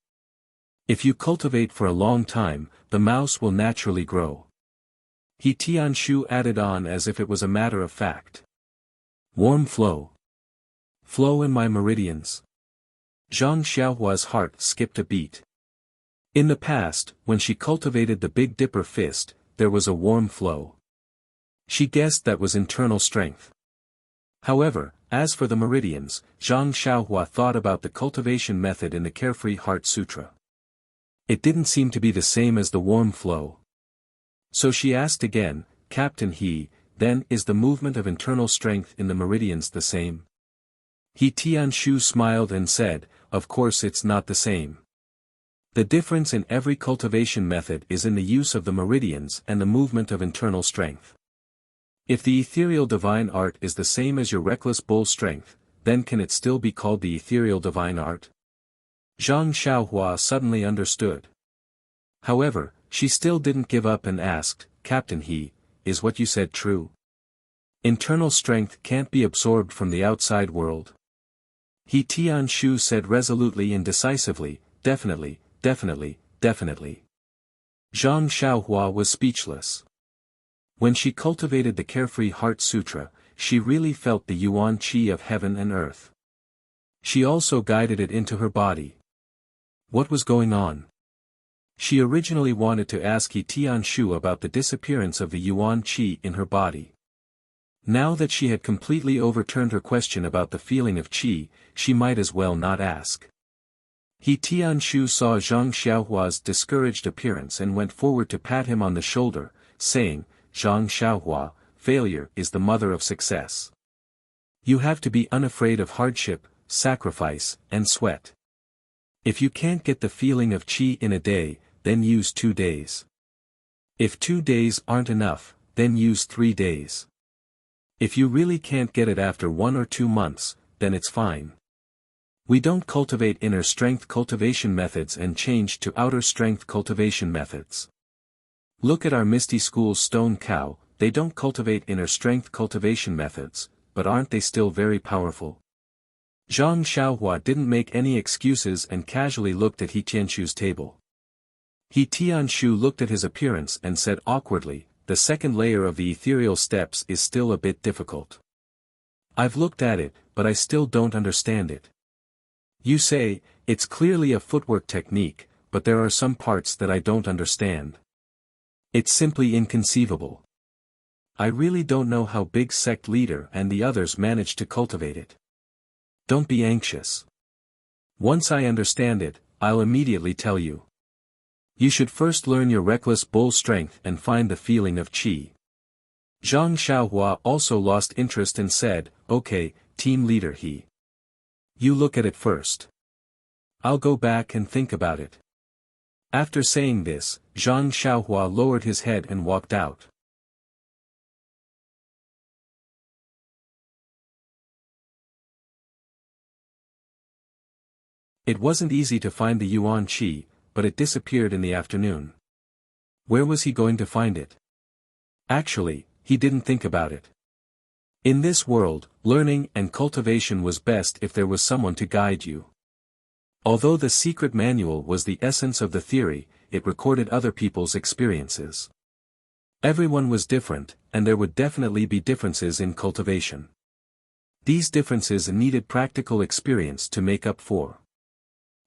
Speaker 1: If you cultivate for a long time, the mouse will naturally grow. He Tianshu added on as if it was a matter of fact. Warm flow. Flow in my meridians. Zhang Xiaohua's heart skipped a beat. In the past, when she cultivated the Big Dipper fist, there was a warm flow. She guessed that was internal strength. However, as for the meridians, Zhang Xiaohua thought about the cultivation method in the Carefree Heart Sutra. It didn't seem to be the same as the warm flow. So she asked again, Captain He, then is the movement of internal strength in the meridians the same? He Tianshu smiled and said, of course it's not the same. The difference in every cultivation method is in the use of the meridians and the movement of internal strength. If the ethereal divine art is the same as your reckless bull strength, then can it still be called the ethereal divine art? Zhang Xiaohua suddenly understood. However, she still didn't give up and asked, Captain He, is what you said true? Internal strength can't be absorbed from the outside world. He Tianshu said resolutely and decisively, definitely, definitely, definitely. Zhang Xiaohua was speechless. When she cultivated the Carefree Heart Sutra, she really felt the yuan qi of heaven and earth. She also guided it into her body. What was going on? She originally wanted to ask He Tianshu about the disappearance of the yuan qi in her body. Now that she had completely overturned her question about the feeling of qi, she might as well not ask. He Tianshu saw Zhang Xiaohua's discouraged appearance and went forward to pat him on the shoulder, saying, Zhang Xiaohua, failure is the mother of success. You have to be unafraid of hardship, sacrifice, and sweat. If you can't get the feeling of qi in a day, then use 2 days. If 2 days aren't enough, then use 3 days. If you really can't get it after 1 or 2 months, then it's fine. We don't cultivate inner strength cultivation methods and change to outer strength cultivation methods. Look at our Misty School's stone cow, they don't cultivate inner strength cultivation methods, but aren't they still very powerful? Zhang Xiaohua didn't make any excuses and casually looked at He Tianshu's table. He Tianshu looked at his appearance and said awkwardly, the second layer of the ethereal steps is still a bit difficult. I've looked at it, but I still don't understand it. You say, it's clearly a footwork technique, but there are some parts that I don't understand. It's simply inconceivable. I really don't know how Big Sect Leader and the others managed to cultivate it. Don't be anxious. Once I understand it, I'll immediately tell you. You should first learn your reckless bull strength and find the feeling of qi. Zhang Xiaohua also lost interest and said, okay, team leader He. You look at it first. I'll go back and think about it. After saying this, Zhang Xiaohua lowered his head and walked out. It wasn't easy to find the yuan qi, but it disappeared in the afternoon. Where was he going to find it? Actually, he didn't think about it. In this world, learning and cultivation was best if there was someone to guide you. Although the secret manual was the essence of the theory, it recorded other people's experiences. Everyone was different, and there would definitely be differences in cultivation. These differences needed practical experience to make up for.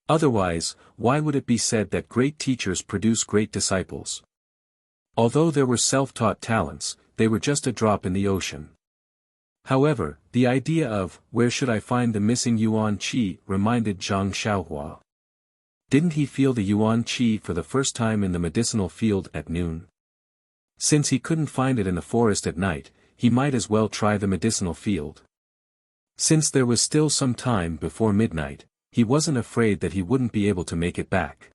Speaker 1: Otherwise, why would it be said that great teachers produce great disciples? Although there were self-taught talents, they were just a drop in the ocean. However, the idea of, where should I find the missing yuan qi, reminded Zhang Xiaohua. Didn't he feel the yuan qi for the first time in the medicinal field at noon? Since he couldn't find it in the forest at night, he might as well try the medicinal field. Since there was still some time before midnight, he wasn't afraid that he wouldn't be able to make it back.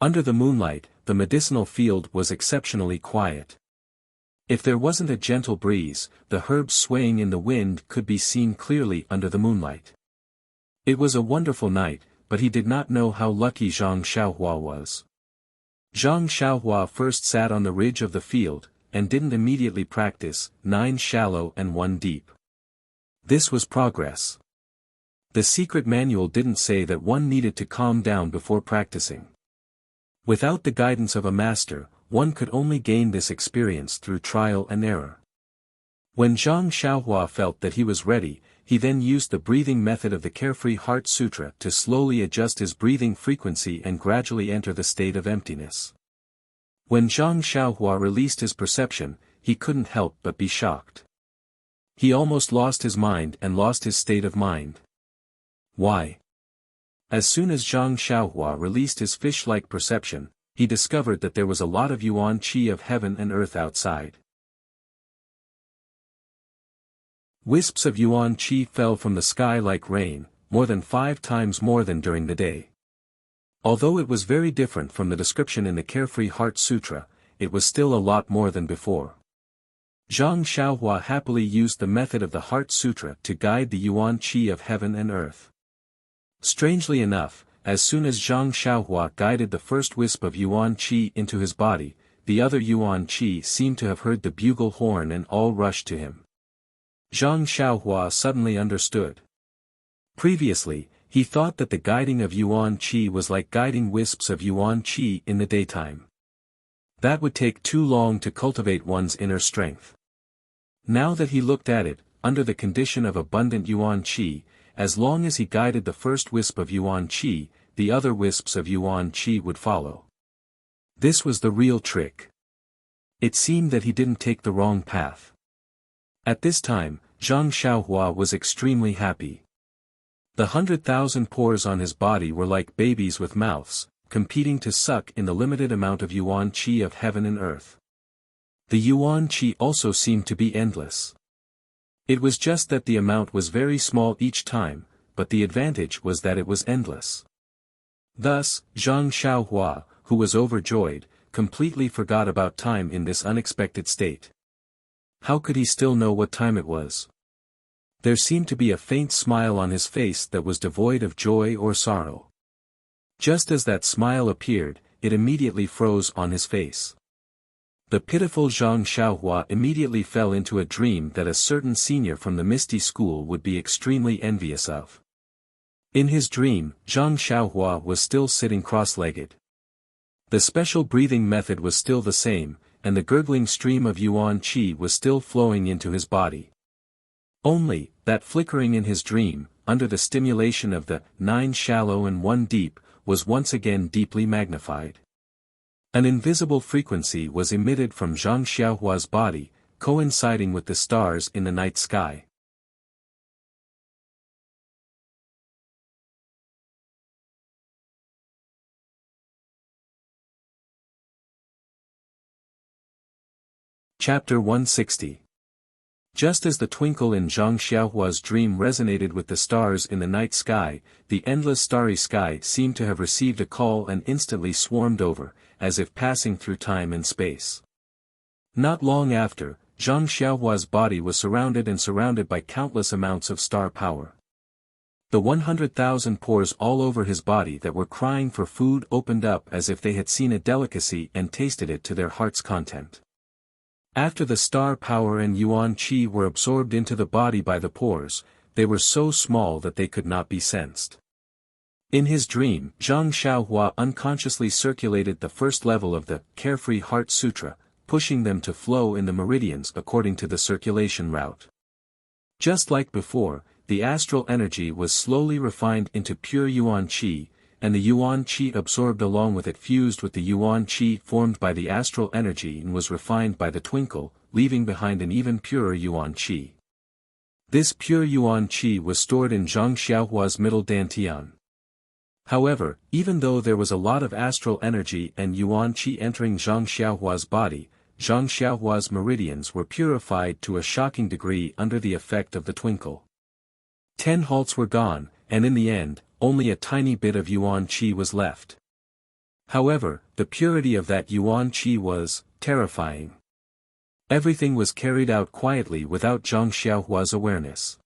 Speaker 1: Under the moonlight, the medicinal field was exceptionally quiet. If there wasn't a gentle breeze, the herbs swaying in the wind could be seen clearly under the moonlight. It was a wonderful night, but he did not know how lucky Zhang Xiaohua was. Zhang Xiaohua first sat on the ridge of the field, and didn't immediately practice 9 shallow and 1 deep. This was progress. The secret manual didn't say that one needed to calm down before practicing. Without the guidance of a master, one could only gain this experience through trial and error. When Zhang Xiaohua felt that he was ready, he then used the breathing method of the Carefree Heart Sutra to slowly adjust his breathing frequency and gradually enter the state of emptiness. When Zhang Xiaohua released his perception, he couldn't help but be shocked. He almost lost his mind and lost his state of mind. Why? As soon as Zhang Xiaohua released his fish-like perception, he discovered that there was a lot of yuan qi of heaven and earth outside. Wisps of yuan qi fell from the sky like rain, more than 5 times more than during the day. Although it was very different from the description in the Carefree Heart Sutra, it was still a lot more than before. Zhang Xiaohua happily used the method of the Heart Sutra to guide the yuan qi of heaven and earth. Strangely enough, as soon as Zhang Xiaohua guided the first wisp of yuan qi into his body, the other yuan qi seemed to have heard the bugle horn and all rushed to him. Zhang Xiaohua suddenly understood. Previously, he thought that the guiding of yuan qi was like guiding wisps of yuan qi in the daytime. That would take too long to cultivate one's inner strength. Now that he looked at it, under the condition of abundant yuan qi, as long as he guided the first wisp of yuan qi, the other wisps of yuan qi would follow. This was the real trick. It seemed that he didn't take the wrong path. At this time, Zhang Xiaohua was extremely happy. The 100,000 pores on his body were like babies with mouths, competing to suck in the limited amount of yuan qi of heaven and earth. The yuan qi also seemed to be endless. It was just that the amount was very small each time, but the advantage was that it was endless. Thus, Zhang Xiaohua, who was overjoyed, completely forgot about time in this unexpected state. How could he still know what time it was? There seemed to be a faint smile on his face that was devoid of joy or sorrow. Just as that smile appeared, it immediately froze on his face. The pitiful Zhang Xiaohua immediately fell into a dream that a certain senior from the Misty School would be extremely envious of. In his dream, Zhang Xiaohua was still sitting cross-legged. The special breathing method was still the same, and the gurgling stream of yuan qi was still flowing into his body. Only, that flickering in his dream, under the stimulation of the 9 shallow and 1 deep, was once again deeply magnified. An invisible frequency was emitted from Zhang Xiaohua's body, coinciding with the stars in the night sky. Chapter 160. Just as the twinkle in Zhang Xiaohua's dream resonated with the stars in the night sky, the endless starry sky seemed to have received a call and instantly swarmed over, as if passing through time and space. Not long after, Zhang Xiaohua's body was surrounded by countless amounts of star power. The 100,000 pores all over his body that were crying for food opened up as if they had seen a delicacy and tasted it to their heart's content. After the star power and yuan qi were absorbed into the body by the pores, they were so small that they could not be sensed. In his dream, Zhang Xiaohua unconsciously circulated the first level of the Carefree Heart Sutra, pushing them to flow in the meridians according to the circulation route. Just like before, the astral energy was slowly refined into pure yuan qi, and the yuan qi absorbed along with it fused with the yuan qi formed by the astral energy and was refined by the twinkle, leaving behind an even purer yuan qi. This pure yuan qi was stored in Zhang Xiaohua's middle dantian. However, even though there was a lot of astral energy and yuan qi entering Zhang Xiaohua's body, Zhang Xiaohua's meridians were purified to a shocking degree under the effect of the twinkle. 10 halts were gone, and in the end, only a tiny bit of yuan qi was left. However, the purity of that yuan qi was terrifying. Everything was carried out quietly without Zhang Xiaohua's awareness.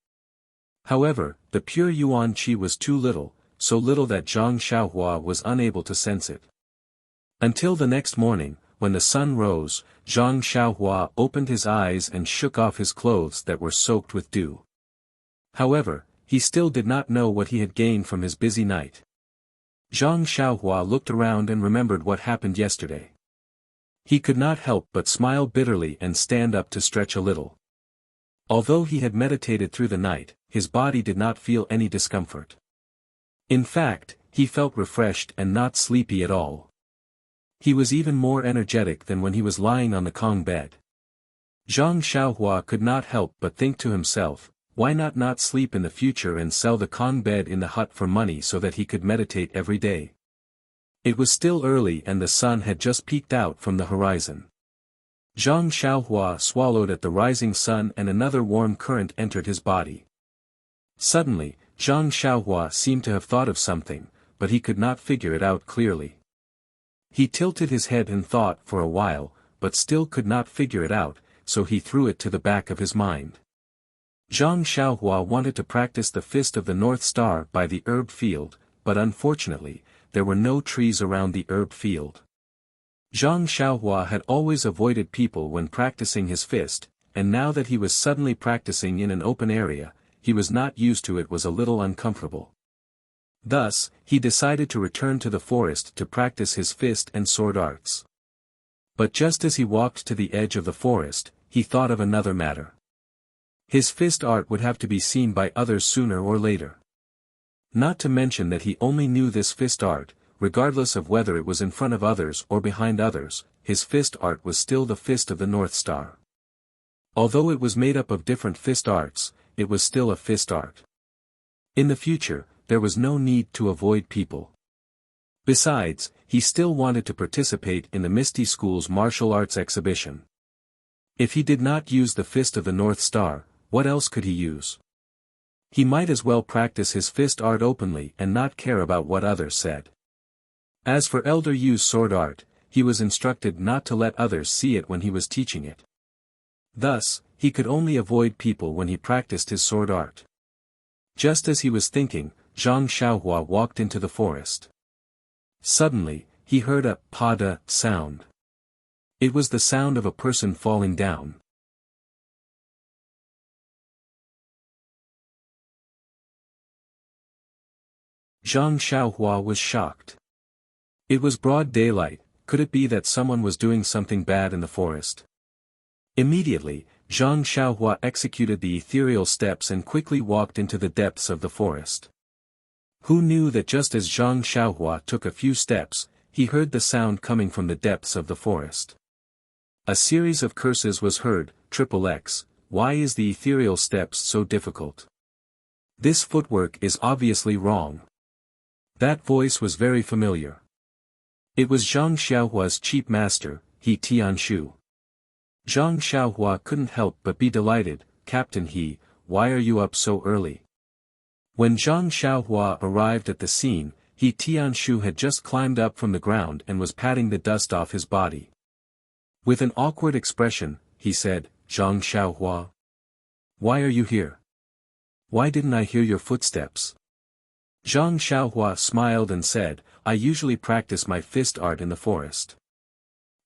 Speaker 1: However, the pure yuan qi was too little, so little that Zhang Xiaohua was unable to sense it. Until the next morning, when the sun rose, Zhang Xiaohua opened his eyes and shook off his clothes that were soaked with dew. However, he still did not know what he had gained from his busy night. Zhang Xiaohua looked around and remembered what happened yesterday. He could not help but smile bitterly and stand up to stretch a little. Although he had meditated through the night, his body did not feel any discomfort. In fact, he felt refreshed and not sleepy at all. He was even more energetic than when he was lying on the Kong bed. Zhang Xiaohua could not help but think to himself, why not sleep in the future and sell the Kong bed in the hut for money so that he could meditate every day. It was still early and the sun had just peeked out from the horizon. Zhang Xiaohua swallowed at the rising sun and another warm current entered his body. Suddenly, Zhang Xiaohua seemed to have thought of something, but he could not figure it out clearly. He tilted his head and thought for a while, but still could not figure it out, so he threw it to the back of his mind. Zhang Xiaohua wanted to practice the Fist of the North Star by the herb field, but unfortunately, there were no trees around the herb field. Zhang Xiaohua had always avoided people when practicing his fist, and now that he was suddenly practicing in an open area, he was not used to it was a little uncomfortable. Thus, he decided to return to the forest to practice his fist and sword arts. But just as he walked to the edge of the forest, he thought of another matter. His fist art would have to be seen by others sooner or later. Not to mention that he only knew this fist art, regardless of whether it was in front of others or behind others, his fist art was still the Fist of the North Star. Although it was made up of different fist arts, it was still a fist art. In the future, there was no need to avoid people. Besides, he still wanted to participate in the Misty School's martial arts exhibition. If he did not use the Fist of the North Star, what else could he use? He might as well practice his fist art openly and not care about what others said. As for Elder Yu's sword art, he was instructed not to let others see it when he was teaching it. Thus, he could only avoid people when he practiced his sword art. Just as he was thinking, Zhang Xiaohua walked into the forest. Suddenly, he heard a pada sound. It was the sound of a person falling down. Zhang Xiaohua was shocked. It was broad daylight, could it be that someone was doing something bad in the forest? Immediately, Zhang Xiaohua executed the ethereal steps and quickly walked into the depths of the forest. Who knew that just as Zhang Xiaohua took a few steps, he heard the sound coming from the depths of the forest. A series of curses was heard, XXX, why is the ethereal steps so difficult? This footwork is obviously wrong. That voice was very familiar. It was Zhang Xiaohua's chief master, He Tianshu. Zhang Xiaohua couldn't help but be delighted, Captain He, why are you up so early? When Zhang Xiaohua arrived at the scene, He Tianshu had just climbed up from the ground and was patting the dust off his body. With an awkward expression, he said, Zhang Xiaohua. Why are you here? Why didn't I hear your footsteps? Zhang Xiaohua smiled and said, I usually practice my fist art in the forest.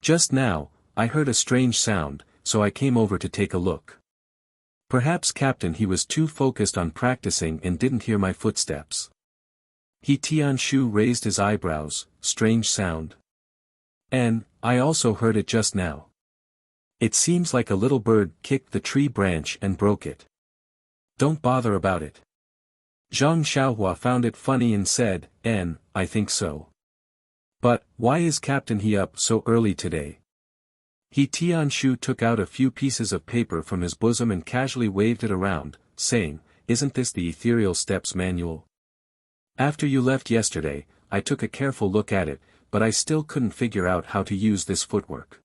Speaker 1: Just now, I heard a strange sound, so I came over to take a look. Perhaps Captain He was too focused on practicing and didn't hear my footsteps. He Tianshu raised his eyebrows, strange sound. And, I also heard it just now. It seems like a little bird kicked the tree branch and broke it. Don't bother about it. Zhang Xiaohua found it funny and said, I think so. But, why is Captain He up so early today? He Tianshu took out a few pieces of paper from his bosom and casually waved it around, saying, Isn't this the Ethereal Steps manual? After you left yesterday, I took a careful look at it, but I still couldn't figure out how to use this footwork.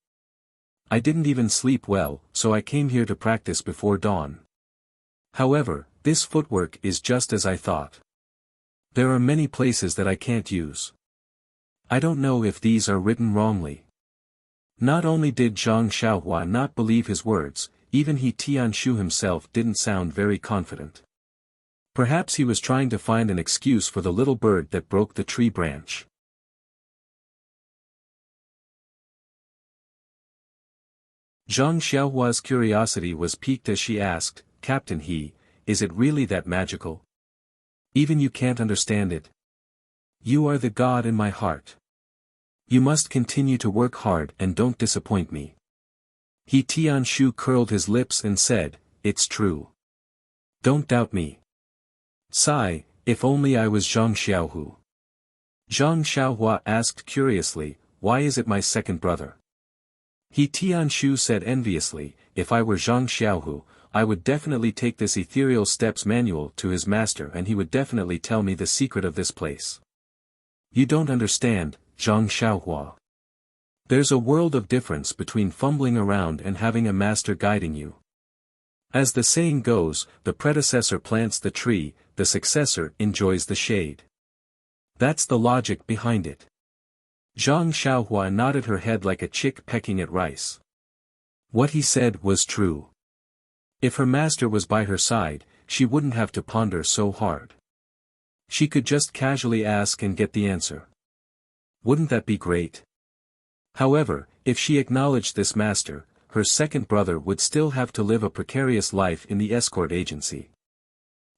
Speaker 1: I didn't even sleep well, so I came here to practice before dawn. However, this footwork is just as I thought. There are many places that I can't use. I don't know if these are written wrongly. Not only did Zhang Xiaohua not believe his words, even He Tianshu himself didn't sound very confident. Perhaps he was trying to find an excuse for the little bird that broke the tree branch. Zhang Xiaohua's curiosity was piqued as she asked, Captain He, is it really that magical? Even you can't understand it. You are the god in my heart. You must continue to work hard and don't disappoint me. He Tianshu curled his lips and said, it's true. Don't doubt me. Sigh, if only I was Zhang Xiaohu. Zhang Xiaohua asked curiously, why is it my second brother? He Tianshu said enviously, if I were Zhang Xiaohu, I would definitely take this ethereal steps manual to his master and he would definitely tell me the secret of this place. You don't understand, Zhang Xiaohua. There's a world of difference between fumbling around and having a master guiding you. As the saying goes, the predecessor plants the tree, the successor enjoys the shade. That's the logic behind it. Zhang Xiaohua nodded her head like a chick pecking at rice. What he said was true. If her master was by her side, she wouldn't have to ponder so hard. She could just casually ask and get the answer. Wouldn't that be great? However, if she acknowledged this master, her second brother would still have to live a precarious life in the escort agency.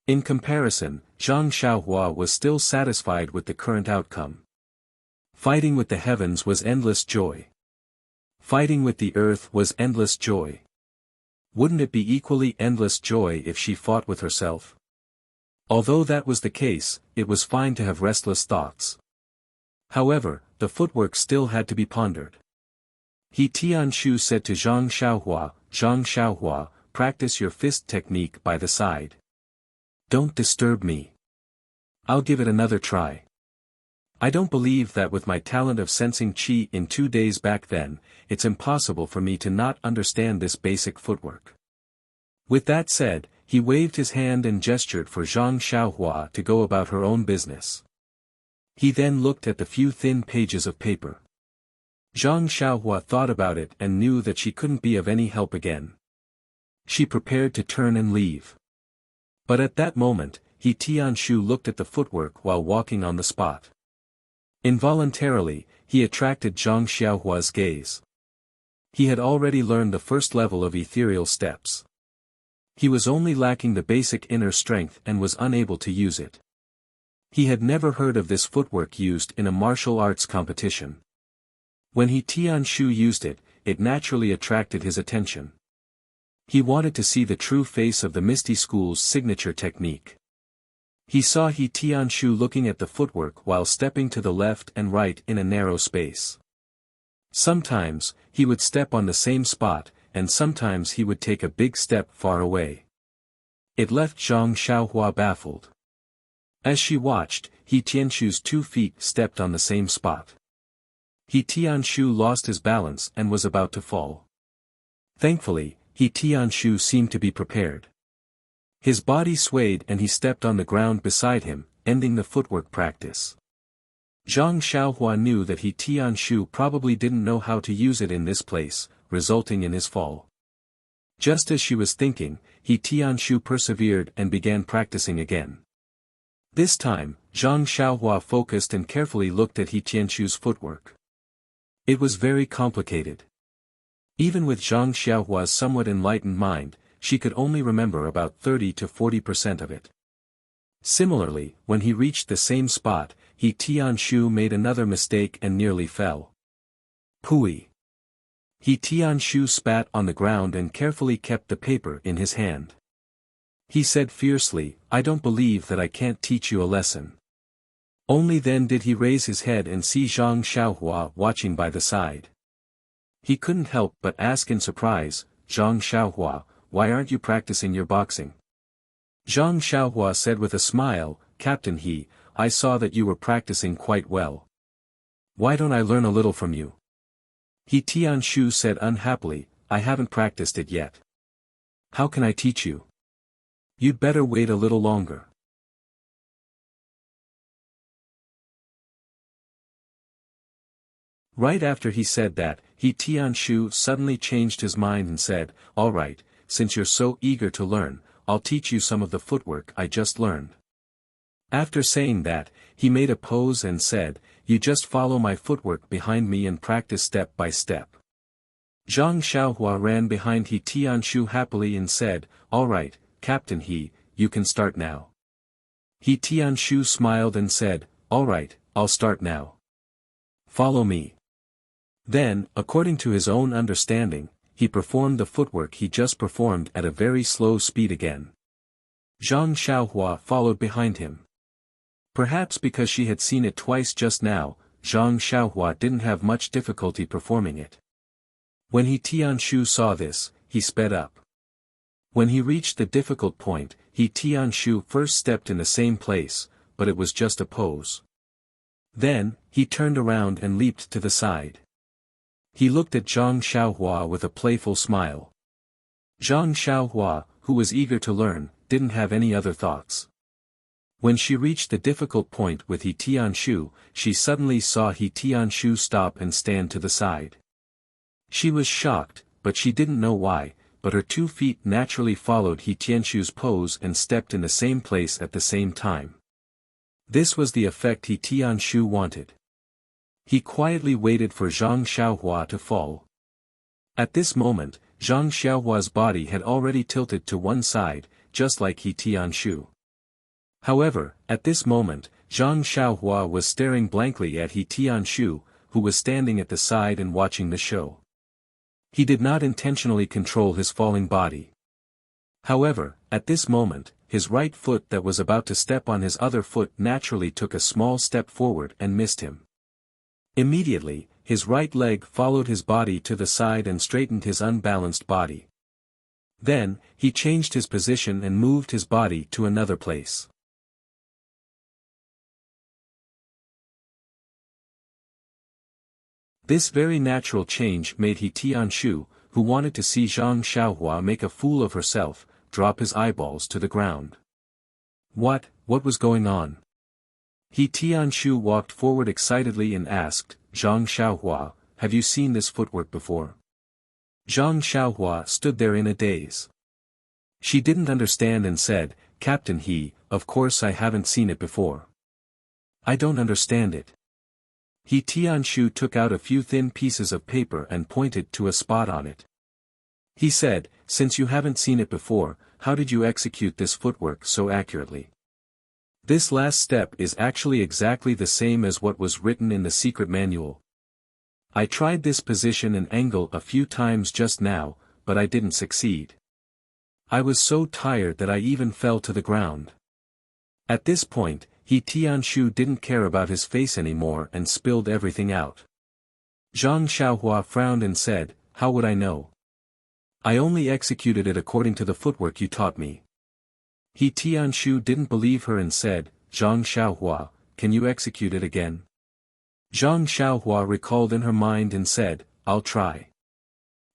Speaker 1: In comparison, Zhang Xiaohua was still satisfied with the current outcome. Fighting with the heavens was endless joy. Fighting with the earth was endless joy. Wouldn't it be equally endless joy if she fought with herself? Although that was the case, it was fine to have restless thoughts. However, the footwork still had to be pondered. He Tianshu said to Zhang Xiaohua, practice your fist technique by the side. Don't disturb me. I'll give it another try. I don't believe that with my talent of sensing qi in 2 days back then, it's impossible for me to not understand this basic footwork. With that said, he waved his hand and gestured for Zhang Xiaohua to go about her own business. He then looked at the few thin pages of paper. Zhang Xiaohua thought about it and knew that she couldn't be of any help again. She prepared to turn and leave. But at that moment, He Tianshu looked at the footwork while walking on the spot. Involuntarily, he attracted Zhang Xiaohua's gaze. He had already learned the first level of ethereal steps. He was only lacking the basic inner strength and was unable to use it. He had never heard of this footwork used in a martial arts competition. When He Tianshu used it, it naturally attracted his attention. He wanted to see the true face of the Misty School's signature technique. He saw He Tianshu looking at the footwork while stepping to the left and right in a narrow space. Sometimes, he would step on the same spot, and sometimes he would take a big step far away. It left Zhang Xiaohua baffled. As she watched, He Tianshu's 2 feet stepped on the same spot. He Tianshu lost his balance and was about to fall. Thankfully, He Tianshu seemed to be prepared. His body swayed and he stepped on the ground beside him, ending the footwork practice. Zhang Xiaohua knew that He Tianshu probably didn't know how to use it in this place, resulting in his fall. Just as she was thinking, He Tianshu persevered and began practicing again. This time, Zhang Xiaohua focused and carefully looked at He Tianshu's footwork. It was very complicated. Even with Zhang Xiaohua's somewhat enlightened mind, she could only remember about 30 to 40% of it. Similarly, when he reached the same spot, He Tianshu made another mistake and nearly fell. Pooey! He Tianshu spat on the ground and carefully kept the paper in his hand. He said fiercely, I don't believe that I can't teach you a lesson. Only then did he raise his head and see Zhang Xiaohua watching by the side. He couldn't help but ask in surprise, Zhang Xiaohua, why aren't you practicing your boxing? Zhang Xiaohua said with a smile, Captain He, I saw that you were practicing quite well. Why don't I learn a little from you? He Tianshu said unhappily, I haven't practiced it yet. How can I teach you? You'd better wait a little longer. Right after he said that, He Tianshu suddenly changed his mind and said, all right, since you're so eager to learn, I'll teach you some of the footwork I just learned. After saying that, he made a pose and said, you just follow my footwork behind me and practice step by step. Zhang Xiaohua ran behind He Tianshu happily and said, "All right, Captain He, you can start now." He Tianshu smiled and said, "All right, I'll start now. Follow me." Then, according to his own understanding, he performed the footwork he just performed at a very slow speed again. Zhang Xiaohua followed behind him. Perhaps because she had seen it twice just now, Zhang Xiaohua didn't have much difficulty performing it. When He Tianshu saw this, he sped up. When he reached the difficult point, He Tianshu first stepped in the same place, but it was just a pose. Then, he turned around and leaped to the side. He looked at Zhang Xiaohua with a playful smile. Zhang Xiaohua, who was eager to learn, didn't have any other thoughts. When she reached the difficult point with He Tianshu, she suddenly saw He Tianshu stop and stand to the side. She was shocked, but she didn't know why, but her 2 feet naturally followed He Tianshu's pose and stepped in the same place at the same time. This was the effect He Tianshu wanted. He quietly waited for Zhang Xiaohua to fall. At this moment, Zhang Xiaohua's body had already tilted to one side, just like He Tianshu. However, at this moment, Zhang Xiaohua was staring blankly at He Tianshu, who was standing at the side and watching the show. He did not intentionally control his falling body. However, at this moment, his right foot that was about to step on his other foot naturally took a small step forward and missed him. Immediately, his right leg followed his body to the side and straightened his unbalanced body. Then, he changed his position and moved his body to another place. This very natural change made He Tianshu, who wanted to see Zhang Xiaohua make a fool of herself, drop his eyeballs to the ground. What was going on? He Tianshu walked forward excitedly and asked, "Zhang Xiaohua, have you seen this footwork before?" Zhang Xiaohua stood there in a daze. She didn't understand and said, "Captain He, of course I haven't seen it before. I don't understand it." He Tianshu took out a few thin pieces of paper and pointed to a spot on it. He said, "Since you haven't seen it before, how did you execute this footwork so accurately? This last step is actually exactly the same as what was written in the secret manual. I tried this position and angle a few times just now, but I didn't succeed. I was so tired that I even fell to the ground." At this point, He Tianshu didn't care about his face anymore and spilled everything out. Zhang Xiaohua frowned and said, "How would I know? I only executed it according to the footwork you taught me." He Tianshu didn't believe her and said, "Zhang Xiaohua, can you execute it again?" Zhang Xiaohua recalled in her mind and said, "I'll try.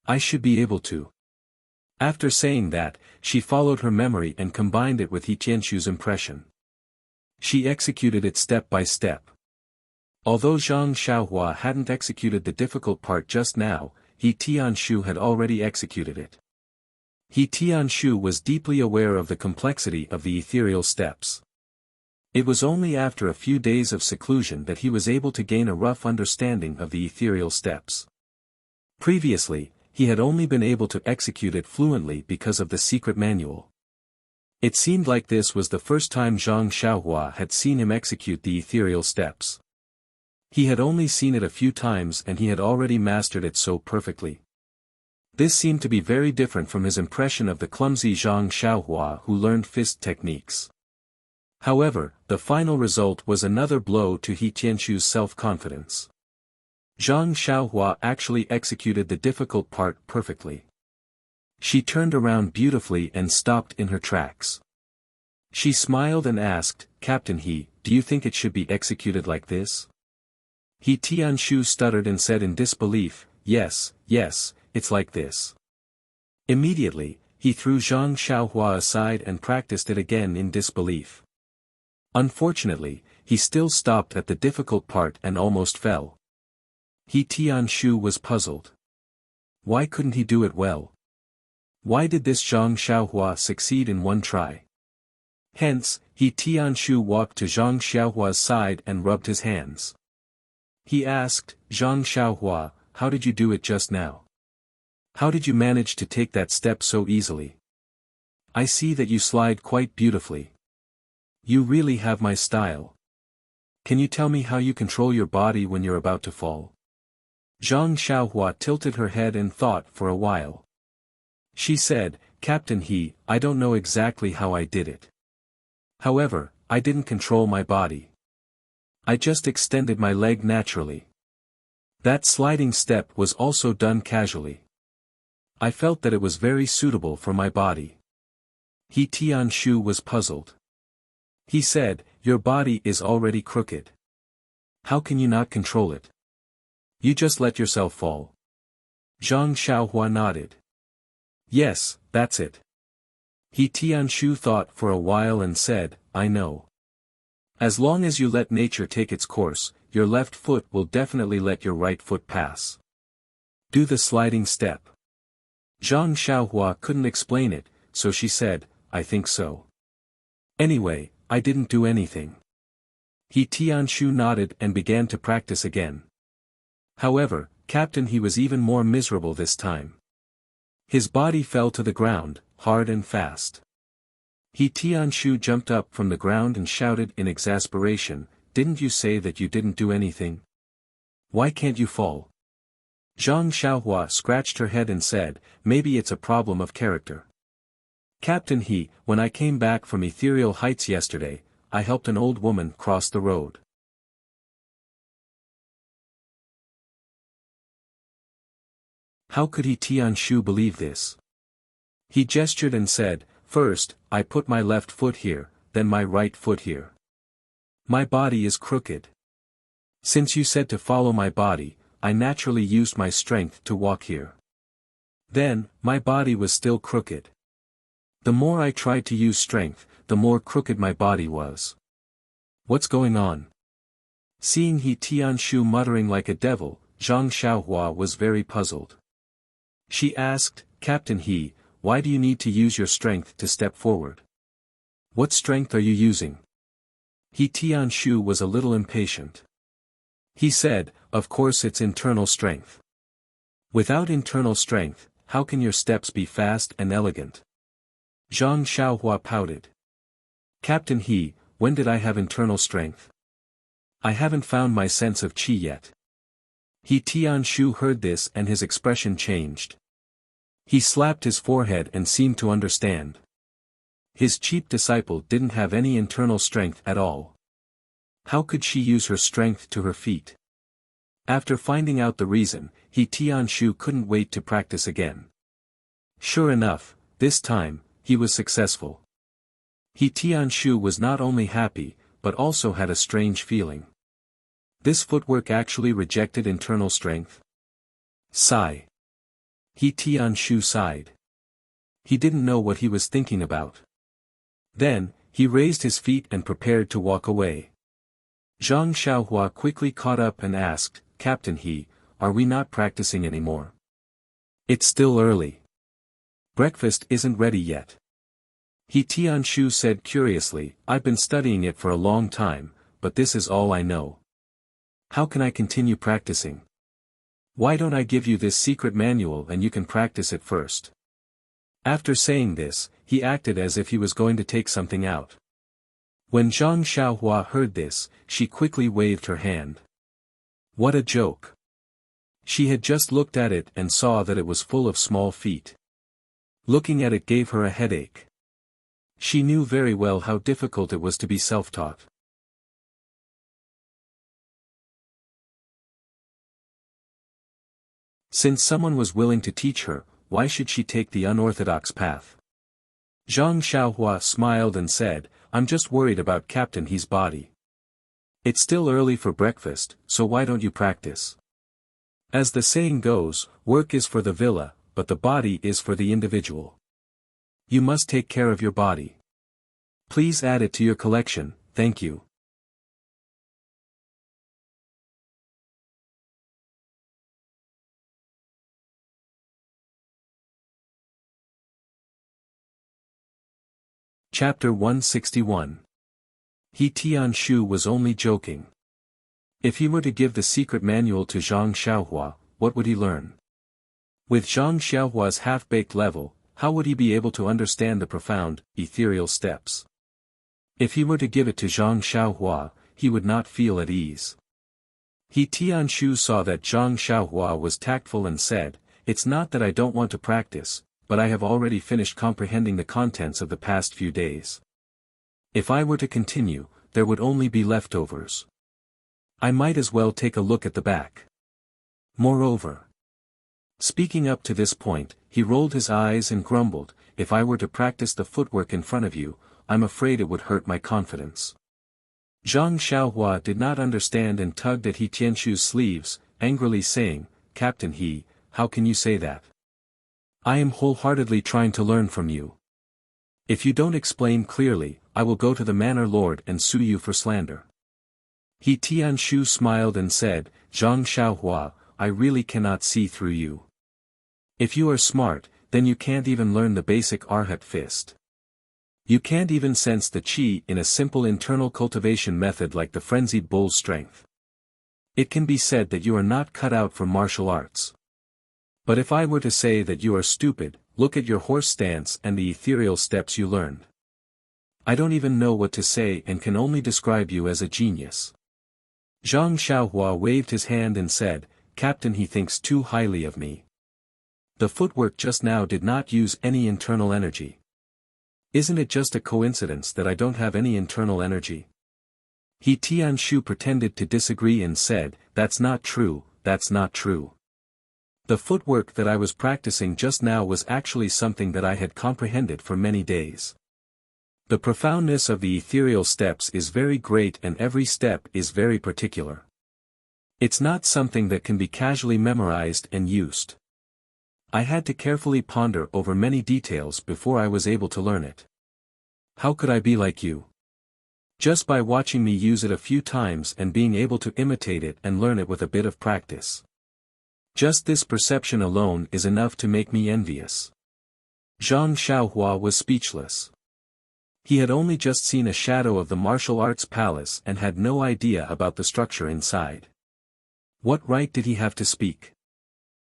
Speaker 1: I should be able to." After saying that, she followed her memory and combined it with He Tianshu's impression. She executed it step by step. Although Zhang Xiaohua hadn't executed the difficult part just now, He Tianshu had already executed it. He Tianshu was deeply aware of the complexity of the ethereal steps. It was only after a few days of seclusion that he was able to gain a rough understanding of the ethereal steps. Previously, he had only been able to execute it fluently because of the secret manual. It seemed like this was the first time Zhang Xiaohua had seen him execute the ethereal steps. He had only seen it a few times and he had already mastered it so perfectly. This seemed to be very different from his impression of the clumsy Zhang Xiaohua who learned fist techniques. However, the final result was another blow to He Tianshu's self-confidence. Zhang Xiaohua actually executed the difficult part perfectly. She turned around beautifully and stopped in her tracks. She smiled and asked, "Captain He, do you think it should be executed like this?" He Tianshu stuttered and said in disbelief, yes, it's like this." Immediately, he threw Zhang Xiaohua aside and practiced it again in disbelief. Unfortunately, he still stopped at the difficult part and almost fell. He Tianshu was puzzled. Why couldn't he do it well? Why did this Zhang Xiaohua succeed in one try? Hence, He Tianshu walked to Zhang Xiaohua's side and rubbed his hands. He asked, "Zhang Xiaohua, how did you do it just now?" How did you manage to take that step so easily? I see that you slide quite beautifully. You really have my style. Can you tell me how you control your body when you're about to fall? Zhang Xiaohua tilted her head and thought for a while. She said, Captain He, I don't know exactly how I did it. However, I didn't control my body. I just extended my leg naturally. That sliding step was also done casually. I felt that it was very suitable for my body. He Tianshu was puzzled. He said, your body is already crooked. How can you not control it? You just let yourself fall. Zhang Xiaohua nodded. Yes, that's it. He Tianshu thought for a while and said, I know. As long as you let nature take its course, your left foot will definitely let your right foot pass. Do the sliding step. Zhang Xiaohua couldn't explain it, so she said, I think so. Anyway, I didn't do anything. He Tianshu nodded and began to practice again. However, Captain He was even more miserable this time. His body fell to the ground, hard and fast. He Tianshu jumped up from the ground and shouted in exasperation, didn't you say that you didn't do anything? Why can't you fall? Zhang Xiaohua scratched her head and said, maybe it's a problem of character. Captain He, when I came back from Ethereal Heights yesterday, I helped an old woman cross the road. How could He Tianshu believe this? He gestured and said, first, I put my left foot here, then my right foot here. My body is crooked. Since you said to follow my body, I naturally used my strength to walk here. Then, my body was still crooked. The more I tried to use strength, the more crooked my body was. What's going on? Seeing He Tianshu muttering like a devil, Zhang Xiaohua was very puzzled. She asked, Captain He, why do you need to use your strength to step forward? What strength are you using? He Tianshu was a little impatient. He said, of course it's internal strength. Without internal strength, how can your steps be fast and elegant? Zhang Xiaohua pouted. Captain He, when did I have internal strength? I haven't found my sense of qi yet. He Tianshu heard this and his expression changed. He slapped his forehead and seemed to understand. His cheap disciple didn't have any internal strength at all. How could she use her strength to her feet? After finding out the reason, He Tianshu couldn't wait to practice again. Sure enough, this time, he was successful. He Tianshu was not only happy, but also had a strange feeling. This footwork actually rejected internal strength. Sigh. He Tianshu sighed. He didn't know what he was thinking about. Then, he raised his feet and prepared to walk away. Zhang Xiaohua quickly caught up and asked, Captain He, are we not practicing anymore? It's still early. Breakfast isn't ready yet. He Tianshu said curiously, I've been studying it for a long time, but this is all I know. How can I continue practicing? Why don't I give you this secret manual and you can practice it first? After saying this, he acted as if he was going to take something out. When Zhang Xiaohua heard this, she quickly waved her hand. What a joke. She had just looked at it and saw that it was full of small feet. Looking at it gave her a headache. She knew very well how difficult it was to be self-taught. Since someone was willing to teach her, why should she take the unorthodox path? Zhang Xiaohua smiled and said, I'm just worried about Captain He's body. It's still early for breakfast, so why don't you practice? As the saying goes, work is for the villa, but the body is for the individual. You must take care of your body. Please add it to your collection, thank you. Chapter 161. He Tianshu was only joking. If he were to give the secret manual to Zhang Xiaohua, what would he learn? With Zhang Xiaohua's half-baked level, how would he be able to understand the profound, ethereal steps? If he were to give it to Zhang Xiaohua, he would not feel at ease. He Tianshu saw that Zhang Xiaohua was tactful and said, "It's not that I don't want to practice, but I have already finished comprehending the contents of the past few days. If I were to continue, there would only be leftovers. I might as well take a look at the back." Moreover, speaking up to this point, he rolled his eyes and grumbled, "If I were to practice the footwork in front of you, I'm afraid it would hurt my confidence." Zhang Xiaohua did not understand and tugged at He Tianshu's sleeves, angrily saying, "Captain He, how can you say that? I am wholeheartedly trying to learn from you. If you don't explain clearly, I will go to the manor lord and sue you for slander." He Tianshu smiled and said, "Zhang Xiaohua, I really cannot see through you. If you are smart, then you can't even learn the basic Arhat fist. You can't even sense the qi in a simple internal cultivation method like the frenzied bull's strength. It can be said that you are not cut out for martial arts. But if I were to say that you are stupid, look at your horse stance and the ethereal steps you learned. I don't even know what to say and can only describe you as a genius." Zhang Xiaohua waved his hand and said, "Captain, he thinks too highly of me. The footwork just now did not use any internal energy. Isn't it just a coincidence that I don't have any internal energy?" He Tianshu pretended to disagree and said, "That's not true, that's not true. The footwork that I was practicing just now was actually something that I had comprehended for many days. The profoundness of the ethereal steps is very great and every step is very particular. It's not something that can be casually memorized and used. I had to carefully ponder over many details before I was able to learn it. How could I be like you? Just by watching me use it a few times and being able to imitate it and learn it with a bit of practice. Just this perception alone is enough to make me envious." Zhang Xiaohua was speechless. He had only just seen a shadow of the martial arts palace and had no idea about the structure inside. What right did he have to speak?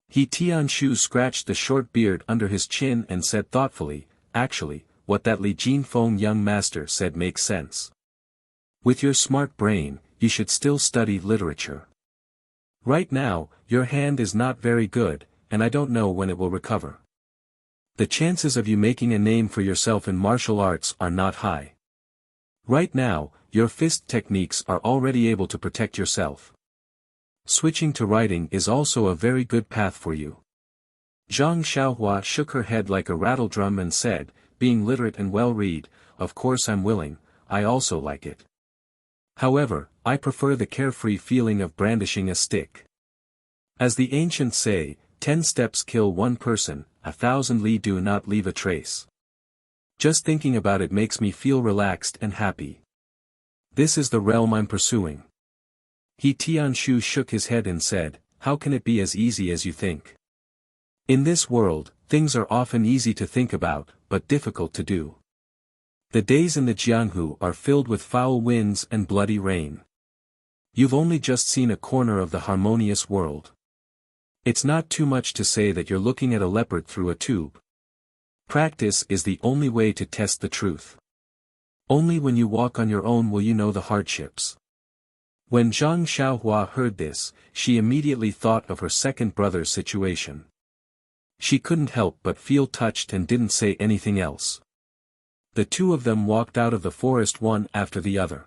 Speaker 1: He Tianshu scratched the short beard under his chin and said thoughtfully, "Actually, what that Li Jinfeng young master said makes sense. With your smart brain, you should still study literature. Right now, your hand is not very good, and I don't know when it will recover. The chances of you making a name for yourself in martial arts are not high. Right now, your fist techniques are already able to protect yourself. Switching to writing is also a very good path for you." Zhang Xiaohua shook her head like a rattledrum and said, "Being literate and well-read, of course I'm willing, I also like it. However, I prefer the carefree feeling of brandishing a stick. As the ancients say, 10 steps kill one person, 1,000 li do not leave a trace. Just thinking about it makes me feel relaxed and happy. This is the realm I'm pursuing." He Tianshu shook his head and said, "How can it be as easy as you think? In this world, things are often easy to think about, but difficult to do. The days in the Jianghu are filled with foul winds and bloody rain. You've only just seen a corner of the harmonious world. It's not too much to say that you're looking at a leopard through a tube. Practice is the only way to test the truth. Only when you walk on your own will you know the hardships." When Zhang Xiaohua heard this, she immediately thought of her second brother's situation. She couldn't help but feel touched and didn't say anything else. The two of them walked out of the forest one after the other.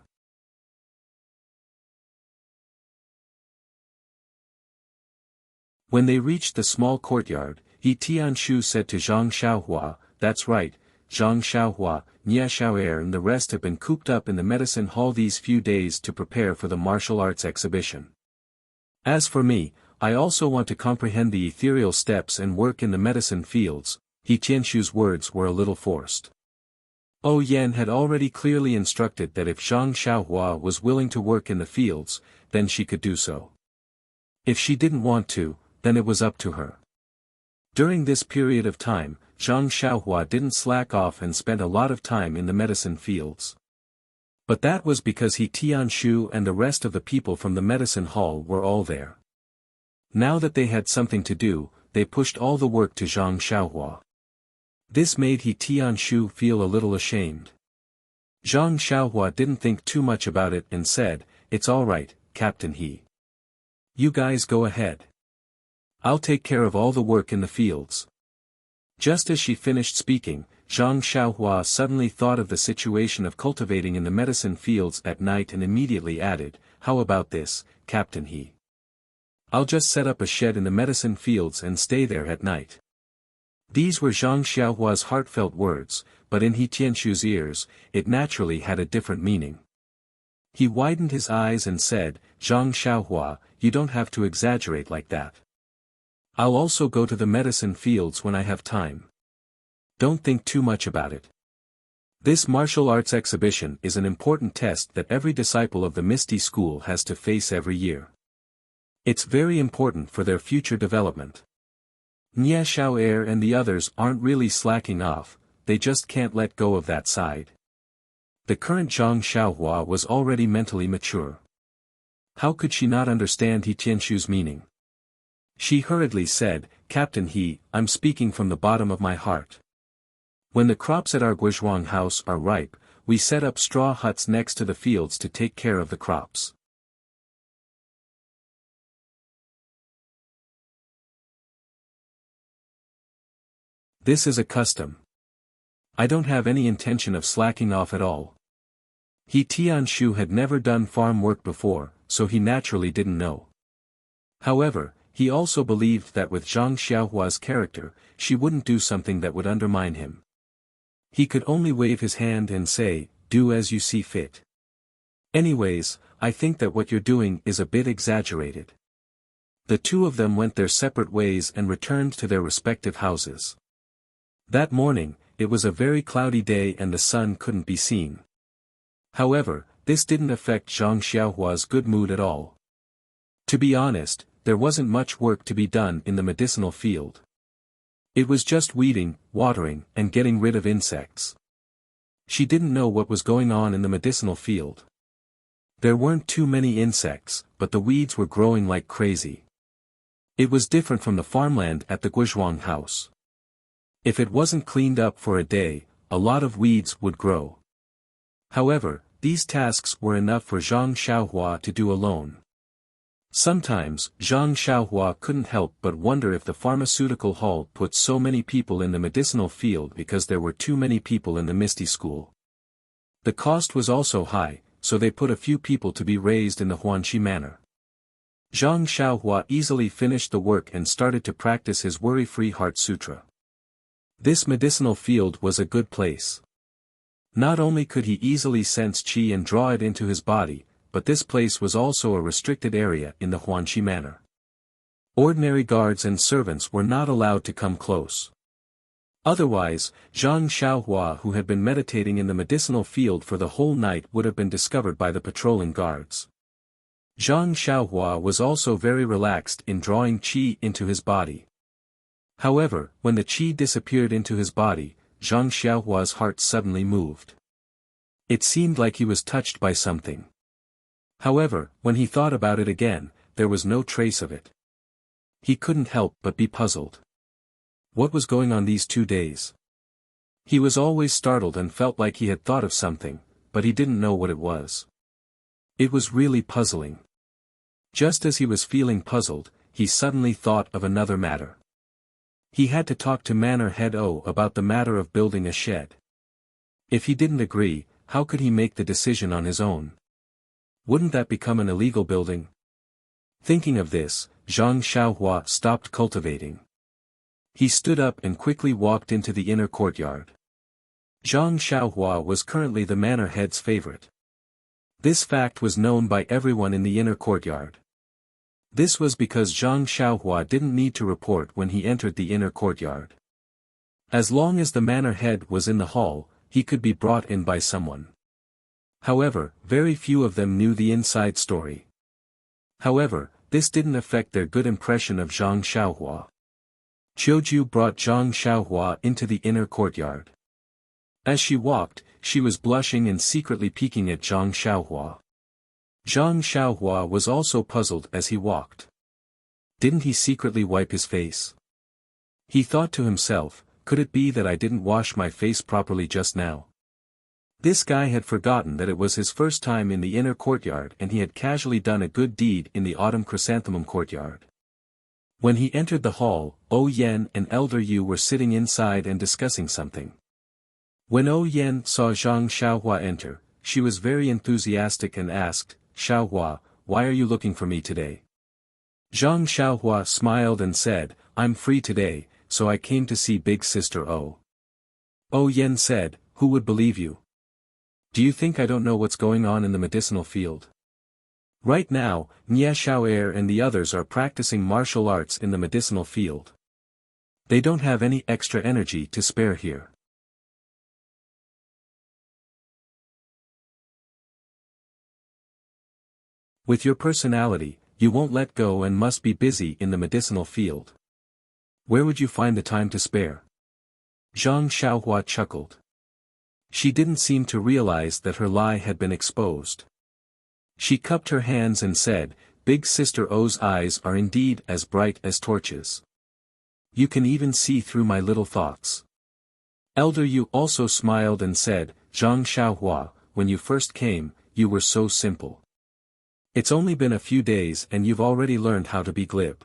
Speaker 1: When they reached the small courtyard, He Tianshu said to Zhang Xiaohua, "That's right, Zhang Xiaohua, Nia Xiaoer and the rest have been cooped up in the medicine hall these few days to prepare for the martial arts exhibition. As for me, I also want to comprehend the ethereal steps and work in the medicine fields." He Tianshu's words were a little forced. O Yan had already clearly instructed that if Zhang Xiaohua was willing to work in the fields, then she could do so. If she didn't want to, then it was up to her. During this period of time, Zhang Xiaohua didn't slack off and spent a lot of time in the medicine fields. But that was because He Tianshu and the rest of the people from the medicine hall were all there. Now that they had something to do, they pushed all the work to Zhang Xiaohua. This made He Tianshu feel a little ashamed. Zhang Xiaohua didn't think too much about it and said, "It's all right, Captain He. You guys go ahead. I'll take care of all the work in the fields." Just as she finished speaking, Zhang Xiaohua suddenly thought of the situation of cultivating in the medicine fields at night and immediately added, "How about this, Captain He? I'll just set up a shed in the medicine fields and stay there at night." These were Zhang Xiaohua's heartfelt words, but in He Tianshu's ears, it naturally had a different meaning. He widened his eyes and said, "Zhang Xiaohua, you don't have to exaggerate like that. I'll also go to the medicine fields when I have time. Don't think too much about it. This martial arts exhibition is an important test that every disciple of the Misty School has to face every year. It's very important for their future development. Nia Xiao'er and the others aren't really slacking off, they just can't let go of that side." The current Zhang Xiaohua was already mentally mature. How could she not understand He Tianshu's meaning? She hurriedly said, "Captain He, I'm speaking from the bottom of my heart. When the crops at our Guizhuang house are ripe, we set up straw huts next to the fields to take care of the crops. This is a custom. I don't have any intention of slacking off at all." He Tianshu had never done farm work before, so he naturally didn't know. However, he also believed that with Zhang Xiaohua's character, she wouldn't do something that would undermine him. He could only wave his hand and say, "Do as you see fit. Anyways, I think that what you're doing is a bit exaggerated." The two of them went their separate ways and returned to their respective houses. That morning, it was a very cloudy day and the sun couldn't be seen. However, this didn't affect Zhang Xiaohua's good mood at all. To be honest, there wasn't much work to be done in the medicinal field. It was just weeding, watering, and getting rid of insects. She didn't know what was going on in the medicinal field. There weren't too many insects, but the weeds were growing like crazy. It was different from the farmland at the Guizhuang house. If it wasn't cleaned up for a day, a lot of weeds would grow. However, these tasks were enough for Zhang Xiaohua to do alone. Sometimes, Zhang Xiaohua couldn't help but wonder if the pharmaceutical hall put so many people in the medicinal field because there were too many people in the Misty School. The cost was also high, so they put a few people to be raised in the Huanxi manner. Zhang Xiaohua easily finished the work and started to practice his worry-free heart sutra. This medicinal field was a good place. Not only could he easily sense qi and draw it into his body, but this place was also a restricted area in the Huanxi manner. Ordinary guards and servants were not allowed to come close. Otherwise, Zhang Xiaohua, who had been meditating in the medicinal field for the whole night, would have been discovered by the patrolling guards. Zhang Xiaohua was also very relaxed in drawing qi into his body. However, when the qi disappeared into his body, Zhang Xiaohua's heart suddenly moved. It seemed like he was touched by something. However, when he thought about it again, there was no trace of it. He couldn't help but be puzzled. What was going on these 2 days? He was always startled and felt like he had thought of something, but he didn't know what it was. It was really puzzling. Just as he was feeling puzzled, he suddenly thought of another matter. He had to talk to Manor Head O about the matter of building a shed. If he didn't agree, how could he make the decision on his own? Wouldn't that become an illegal building? Thinking of this, Zhang Xiaohua stopped cultivating. He stood up and quickly walked into the inner courtyard. Zhang Xiaohua was currently the manor head's favorite. This fact was known by everyone in the inner courtyard. This was because Zhang Xiaohua didn't need to report when he entered the inner courtyard. As long as the manor head was in the hall, he could be brought in by someone. However, very few of them knew the inside story. However, this didn't affect their good impression of Zhang Xiaohua. Qiuju brought Zhang Xiaohua into the inner courtyard. As she walked, she was blushing and secretly peeking at Zhang Xiaohua. Zhang Xiaohua was also puzzled as he walked. Didn't he secretly wipe his face? He thought to himself, could it be that I didn't wash my face properly just now? This guy had forgotten that it was his first time in the inner courtyard and he had casually done a good deed in the autumn chrysanthemum courtyard. When he entered the hall, O Yen and Elder Yu were sitting inside and discussing something. When O Yen saw Zhang Xiaohua enter, she was very enthusiastic and asked, Xiaohua, why are you looking for me today? Zhang Xiaohua smiled and said, I'm free today, so I came to see big sister O. O Yen said, who would believe you? Do you think I don't know what's going on in the medicinal field? Right now, Nia Xiao'er and the others are practicing martial arts in the medicinal field. They don't have any extra energy to spare here. With your personality, you won't let go and must be busy in the medicinal field. Where would you find the time to spare? Zhang Xiaohua chuckled. She didn't seem to realize that her lie had been exposed. She cupped her hands and said, Big Sister O's eyes are indeed as bright as torches. You can even see through my little thoughts. Elder Yu also smiled and said, Zhang Xiaohua, when you first came, you were so simple. It's only been a few days and you've already learned how to be glib.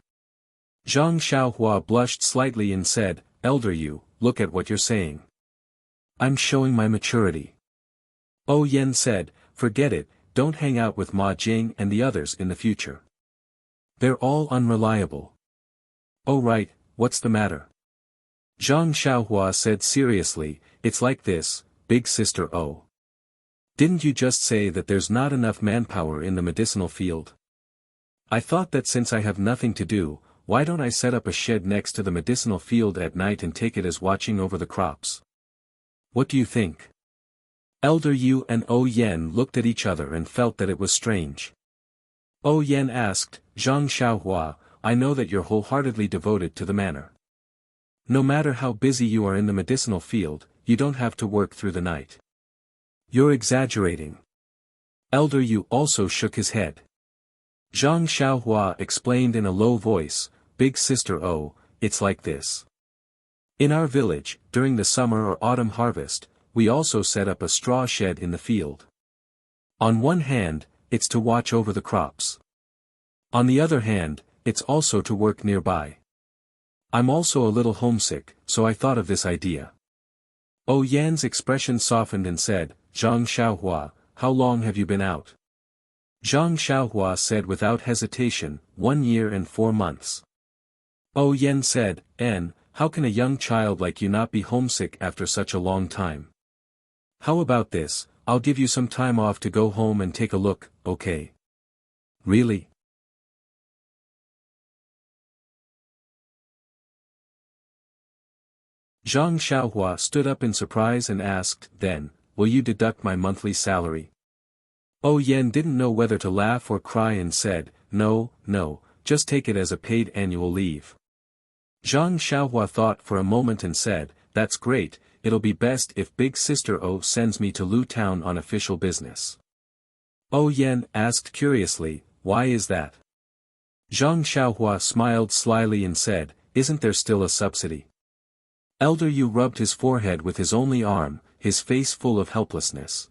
Speaker 1: Zhang Xiaohua blushed slightly and said, Elder Yu, look at what you're saying. I'm showing my maturity. O Yen said, forget it, don't hang out with Ma Jing and the others in the future. They're all unreliable. Oh right, what's the matter? Zhang Xiaohua said seriously, it's like this, big sister O. Didn't you just say that there's not enough manpower in the medicinal field? I thought that since I have nothing to do, why don't I set up a shed next to the medicinal field at night and take it as watching over the crops? What do you think? Elder Yu and O Yen looked at each other and felt that it was strange. O Yen asked, Zhang Xiaohua, I know that you're wholeheartedly devoted to the manor. No matter how busy you are in the medicinal field, you don't have to work through the night. You're exaggerating. Elder Yu also shook his head. Zhang Xiaohua explained in a low voice, Big Sister O, it's like this. In our village, during the summer or autumn harvest, we also set up a straw shed in the field. On one hand, it's to watch over the crops. On the other hand, it's also to work nearby. I'm also a little homesick, so I thought of this idea. O Yan's expression softened and said, Zhang Xiaohua, how long have you been out? Zhang Xiaohua said without hesitation, 1 year and 4 months. O Yan said, how can a young child like you not be homesick after such a long time? How about this, I'll give you some time off to go home and take a look, okay? Really? Zhang Xiaohua stood up in surprise and asked, then, will you deduct my monthly salary? O Yan didn't know whether to laugh or cry and said, no, just take it as a paid annual leave. Zhang Xiaohua thought for a moment and said, that's great, it'll be best if Big Sister O sends me to Lu Town on official business. O Yan asked curiously, why is that? Zhang Xiaohua smiled slyly and said, isn't there still a subsidy? Elder Yu rubbed his forehead with his only arm, his face full of helplessness.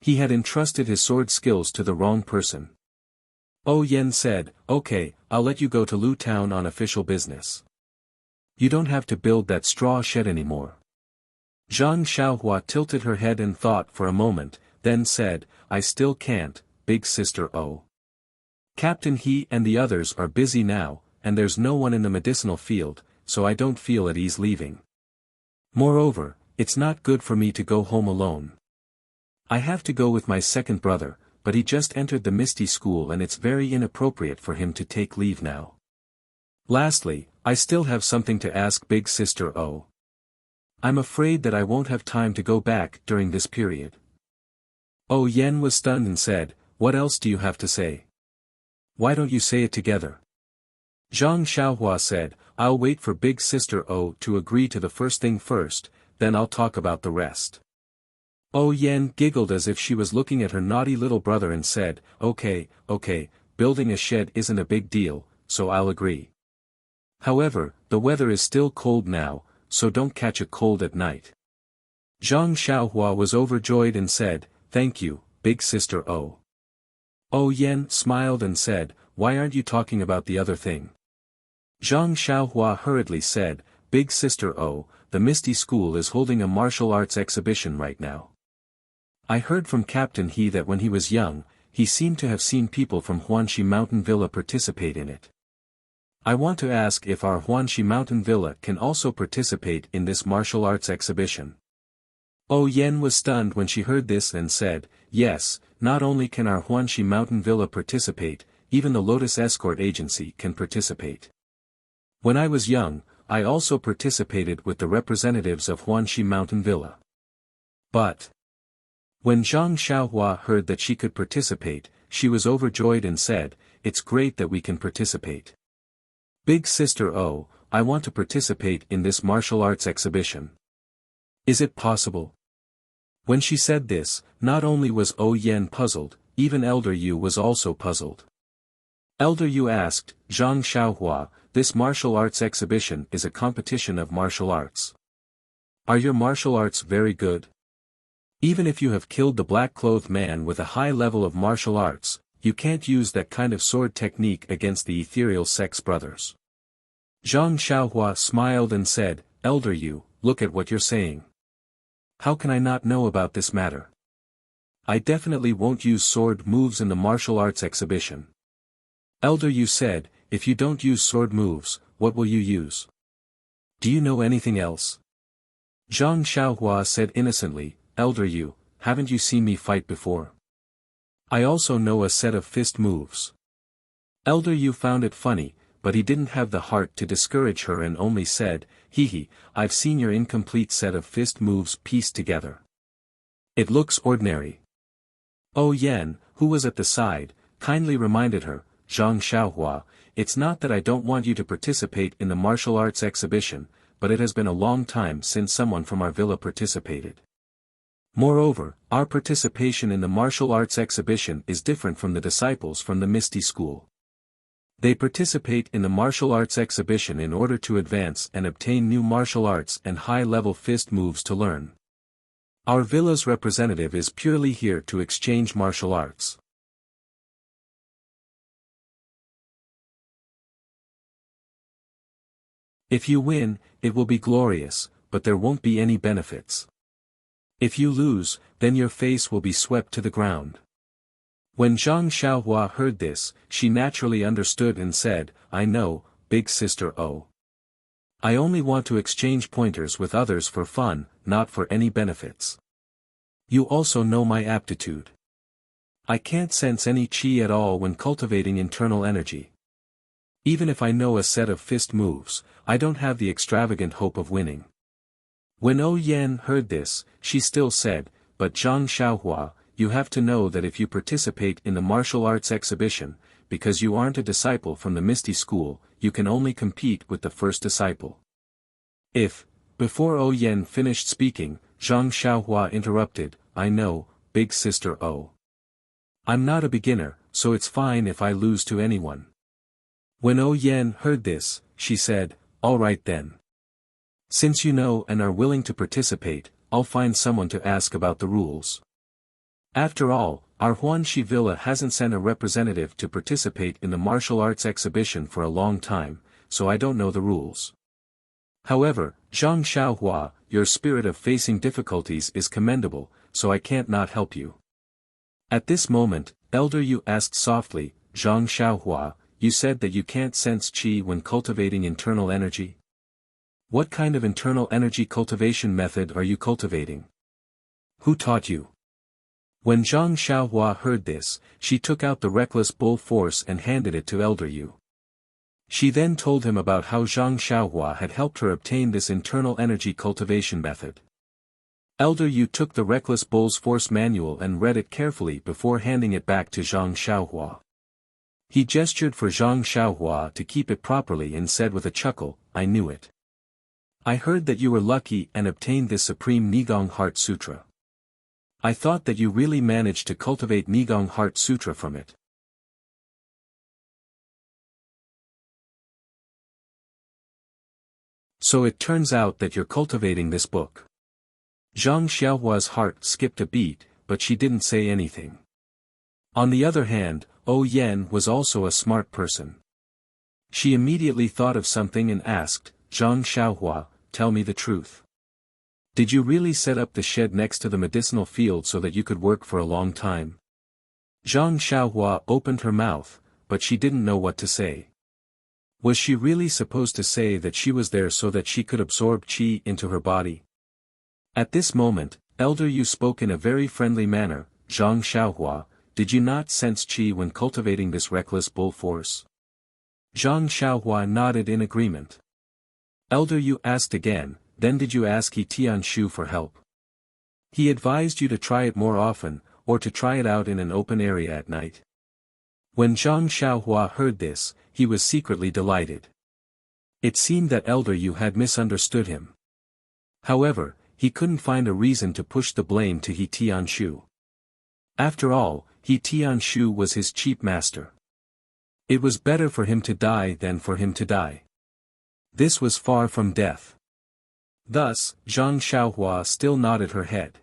Speaker 1: He had entrusted his sword skills to the wrong person. O Yen said, okay, I'll let you go to Lu Town on official business. You don't have to build that straw shed anymore. Zhang Xiaohua tilted her head and thought for a moment, then said, I still can't, Big Sister O. Captain He and the others are busy now, and there's no one in the medicinal field, so I don't feel at ease leaving. Moreover, it's not good for me to go home alone. I have to go with my second brother, but he just entered the Misty School and it's very inappropriate for him to take leave now. Lastly, I still have something to ask Big Sister O. I'm afraid that I won't have time to go back during this period. O Yen was stunned and said, what else do you have to say? Why don't you say it together? Zhang Xiaohua said, I'll wait for Big Sister O to agree to the first thing first, then I'll talk about the rest. O Yen giggled as if she was looking at her naughty little brother and said, okay, building a shed isn't a big deal, so I'll agree. However, the weather is still cold now, so don't catch a cold at night. Zhang Xiaohua was overjoyed and said, "Thank you, big sister O." O Yan smiled and said, "Why aren't you talking about the other thing?" Zhang Xiaohua hurriedly said, "Big sister O, the Misty School is holding a martial arts exhibition right now. I heard from Captain He that when he was young, he seemed to have seen people from Huanxi Mountain Villa participate in it. I want to ask if our Huanxi Mountain Villa can also participate in this martial arts exhibition." O Yan was stunned when she heard this and said, "Yes, not only can our Huanxi Mountain Villa participate, even the Lotus Escort Agency can participate. When I was young, I also participated with the representatives of Huanxi Mountain Villa." But when Zhang Xiaohua heard that she could participate, she was overjoyed and said, "It's great that we can participate. Big sister O, I want to participate in this martial arts exhibition. Is it possible?" When she said this, not only was O Yan puzzled, even Elder Yu was also puzzled. Elder Yu asked, "Zhang Xiaohua, this martial arts exhibition is a competition of martial arts. Are your martial arts very good? Even if you have killed the black-clothed man with a high level of martial arts, you can't use that kind of sword technique against the ethereal sex brothers." Zhang Xiaohua smiled and said, "Elder Yu, look at what you're saying. How can I not know about this matter? I definitely won't use sword moves in the martial arts exhibition." Elder Yu said, "If you don't use sword moves, what will you use? Do you know anything else?" Zhang Xiaohua said innocently, "Elder Yu, haven't you seen me fight before? I also know a set of fist moves." Elder Yu found it funny, but he didn't have the heart to discourage her and only said, "Hee, I've seen your incomplete set of fist moves pieced together. It looks ordinary." O Yan, who was at the side, kindly reminded her, "Zhang Xiaohua, it's not that I don't want you to participate in the martial arts exhibition, but it has been a long time since someone from our villa participated. Moreover, our participation in the martial arts exhibition is different from the disciples from the Misty School. They participate in the martial arts exhibition in order to advance and obtain new martial arts and high-level fist moves to learn. Our villa's representative is purely here to exchange martial arts. If you win, it will be glorious, but there won't be any benefits. If you lose, then your face will be swept to the ground." When Zhang Xiaohua heard this, she naturally understood and said, "I know, big sister O. I only want to exchange pointers with others for fun, not for any benefits. You also know my aptitude. I can't sense any qi at all when cultivating internal energy. Even if I know a set of fist moves, I don't have the extravagant hope of winning." When O Yan heard this, she still said, "But Zhang Xiaohua, you have to know that if you participate in the martial arts exhibition, because you aren't a disciple from the Misty School, you can only compete with the first disciple." Before O Yan finished speaking, Zhang Xiaohua interrupted, "I know, big sister O. I'm not a beginner, so it's fine if I lose to anyone." When O Yan heard this, she said, "All right then. Since you know and are willing to participate, I'll find someone to ask about the rules. After all, our Huanxi Villa hasn't sent a representative to participate in the martial arts exhibition for a long time, so I don't know the rules. However, Zhang Xiaohua, your spirit of facing difficulties is commendable, so I can't not help you." At this moment, Elder Yu asked softly, "Zhang Xiaohua, you said that you can't sense qi when cultivating internal energy? What kind of internal energy cultivation method are you cultivating? Who taught you?" When Zhang Xiaohua heard this, she took out the reckless bull force and handed it to Elder Yu. She then told him about how Zhang Xiaohua had helped her obtain this internal energy cultivation method. Elder Yu took the reckless bull's force manual and read it carefully before handing it back to Zhang Xiaohua. He gestured for Zhang Xiaohua to keep it properly and said with a chuckle, "I knew it. I heard that you were lucky and obtained this supreme Nigong Heart Sutra. I thought that you really managed to cultivate Nigong Heart Sutra from it." So it turns out that you're cultivating this book. Zhang Xiaohua's heart skipped a beat, but she didn't say anything. On the other hand, Yan was also a smart person. She immediately thought of something and asked, Zhang Xiaohua, tell me the truth. Did you really set up the shed next to the medicinal field so that you could work for a long time? Zhang Xiaohua opened her mouth, but she didn't know what to say. Was she really supposed to say that she was there so that she could absorb qi into her body? At this moment, Elder Yu spoke in a very friendly manner, Zhang Xiaohua, did you not sense qi when cultivating this reckless bull force? Zhang Xiaohua nodded in agreement. Elder Yu asked again, then did you ask He Tianshu for help? He advised you to try it more often, or to try it out in an open area at night. When Zhang Xiaohua heard this, he was secretly delighted. It seemed that Elder Yu had misunderstood him. However, he couldn't find a reason to push the blame to He Tianshu. After all, He Tianshu was his chief master. It was better for him to die than for him to die. This was far from death. Thus, Zhang Xiaohua still nodded her head.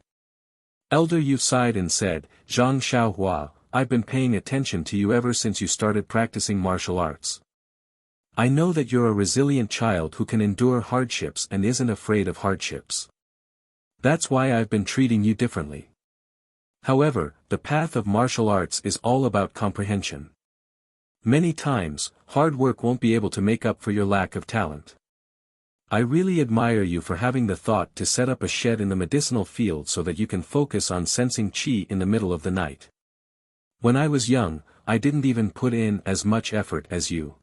Speaker 1: Elder Yu sighed and said, Zhang Xiaohua, I've been paying attention to you ever since you started practicing martial arts. I know that you're a resilient child who can endure hardships and isn't afraid of hardships. That's why I've been treating you differently. However, the path of martial arts is all about comprehension. Many times, hard work won't be able to make up for your lack of talent. I really admire you for having the thought to set up a shed in the medicinal field so that you can focus on sensing qi in the middle of the night. When I was young, I didn't even put in as much effort as you.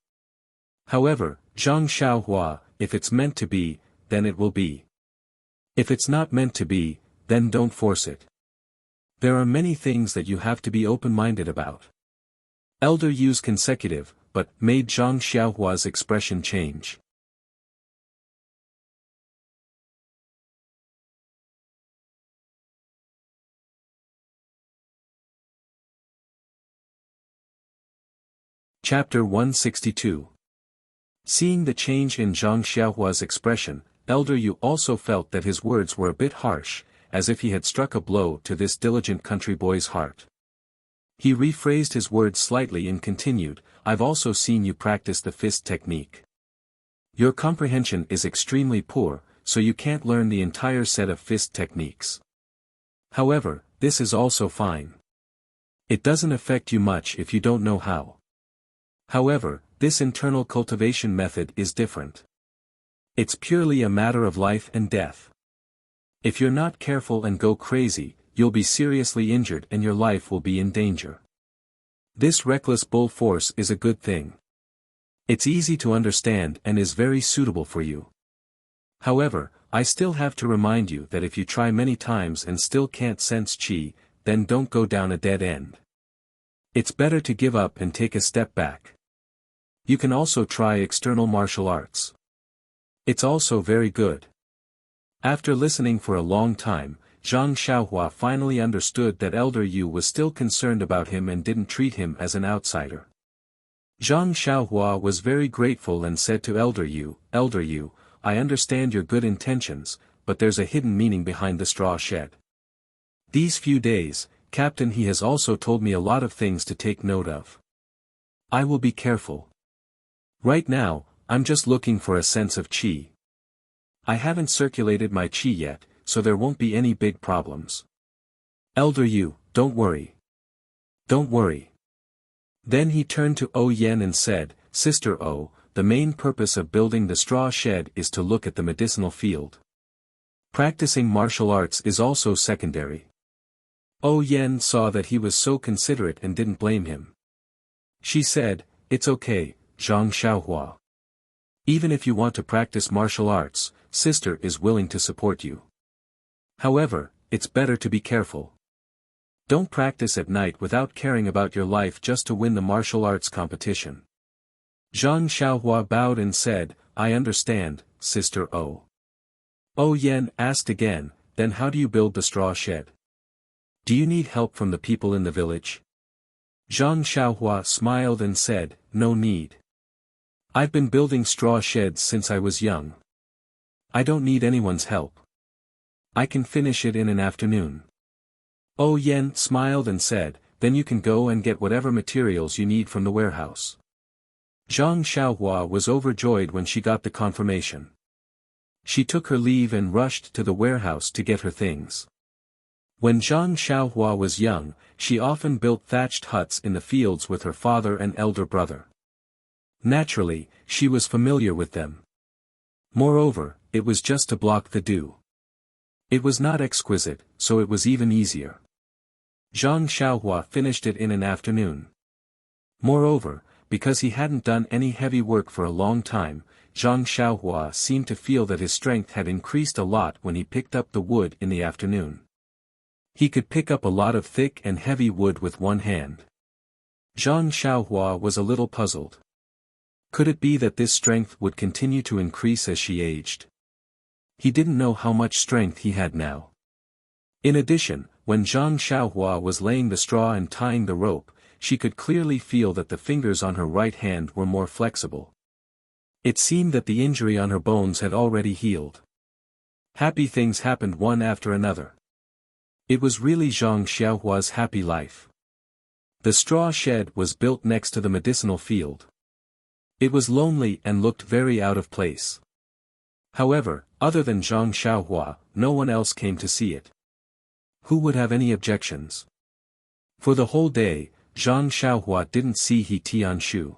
Speaker 1: However, Zhang Xiaohua, if it's meant to be, then it will be. If it's not meant to be, then don't force it. There are many things that you have to be open-minded about. Elder Yu's consecutive, but made Zhang Xiaohua's expression change. Chapter 162. Seeing the change in Zhang Xiaohua's expression, Elder Yu also felt that his words were a bit harsh, as if he had struck a blow to this diligent country boy's heart. He rephrased his words slightly and continued, I've also seen you practice the fist technique. Your comprehension is extremely poor, so you can't learn the entire set of fist techniques. However, this is also fine. It doesn't affect you much if you don't know how. However, this internal cultivation method is different. It's purely a matter of life and death. If you're not careful and go crazy, you'll be seriously injured and your life will be in danger. This reckless bull force is a good thing. It's easy to understand and is very suitable for you. However, I still have to remind you that if you try many times and still can't sense qi, then don't go down a dead end. It's better to give up and take a step back. You can also try external martial arts. It's also very good. After listening for a long time, Zhang Xiaohua finally understood that Elder Yu was still concerned about him and didn't treat him as an outsider. Zhang Xiaohua was very grateful and said to Elder Yu, I understand your good intentions, but there's a hidden meaning behind the straw shed. These few days, Captain He has also told me a lot of things to take note of. I will be careful. Right now, I'm just looking for a sense of qi. I haven't circulated my qi yet, so there won't be any big problems. Elder Yu, don't worry. Don't worry. Then he turned to Yan and said, Sister O, the main purpose of building the straw shed is to look at the medicinal field. Practicing martial arts is also secondary. Yan saw that he was so considerate and didn't blame him. She said, It's okay, Zhang Xiaohua. Even if you want to practice martial arts, Sister is willing to support you. However, it's better to be careful. Don't practice at night without caring about your life just to win the martial arts competition. Zhang Xiaohua bowed and said, I understand, Sister O. Yan asked again, then how do you build the straw shed? Do you need help from the people in the village? Zhang Xiaohua smiled and said, No need. I've been building straw sheds since I was young. I don't need anyone's help. I can finish it in an afternoon. Oh Yen smiled and said, then you can go and get whatever materials you need from the warehouse. Zhang Xiaohua was overjoyed when she got the confirmation. She took her leave and rushed to the warehouse to get her things. When Zhang Xiaohua was young, she often built thatched huts in the fields with her father and elder brother. Naturally, she was familiar with them. Moreover, it was just to block the dew. It was not exquisite, so it was even easier. Zhang Xiaohua finished it in an afternoon. Moreover, because he hadn't done any heavy work for a long time, Zhang Xiaohua seemed to feel that his strength had increased a lot when he picked up the wood in the afternoon. He could pick up a lot of thick and heavy wood with one hand. Zhang Xiaohua was a little puzzled. Could it be that this strength would continue to increase as she aged? He didn't know how much strength he had now. In addition, when Zhang Xiaohua was laying the straw and tying the rope, she could clearly feel that the fingers on her right hand were more flexible. It seemed that the injury on her bones had already healed. Happy things happened one after another. It was really Zhang Xiaohua's happy life. The straw shed was built next to the medicinal field. It was lonely and looked very out of place. However, other than Zhang Xiaohua, no one else came to see it. Who would have any objections? For the whole day, Zhang Xiaohua didn't see He Tianshu.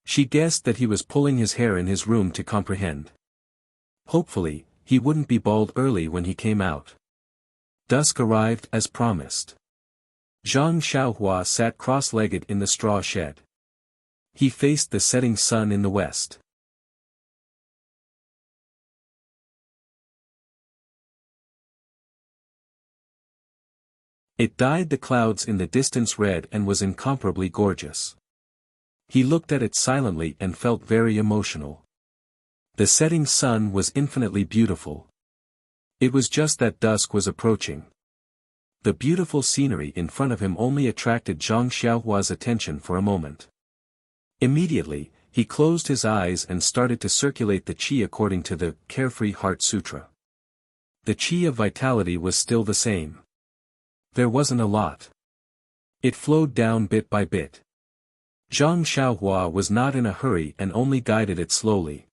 Speaker 1: She guessed that he was pulling his hair in his room to comprehend. Hopefully, he wouldn't be bald early when he came out. Dusk arrived as promised. Zhang Xiaohua sat cross-legged in the straw shed. He faced the setting sun in the west. It dyed the clouds in the distance red and was incomparably gorgeous. He looked at it silently and felt very emotional. The setting sun was infinitely beautiful. It was just that dusk was approaching. The beautiful scenery in front of him only attracted Zhang Xiaohua's attention for a moment. Immediately, he closed his eyes and started to circulate the qi according to the Carefree Heart Sutra. The qi of vitality was still the same. There wasn't a lot. It flowed down bit by bit. Zhang Xiaohua was not in a hurry and only guided it slowly.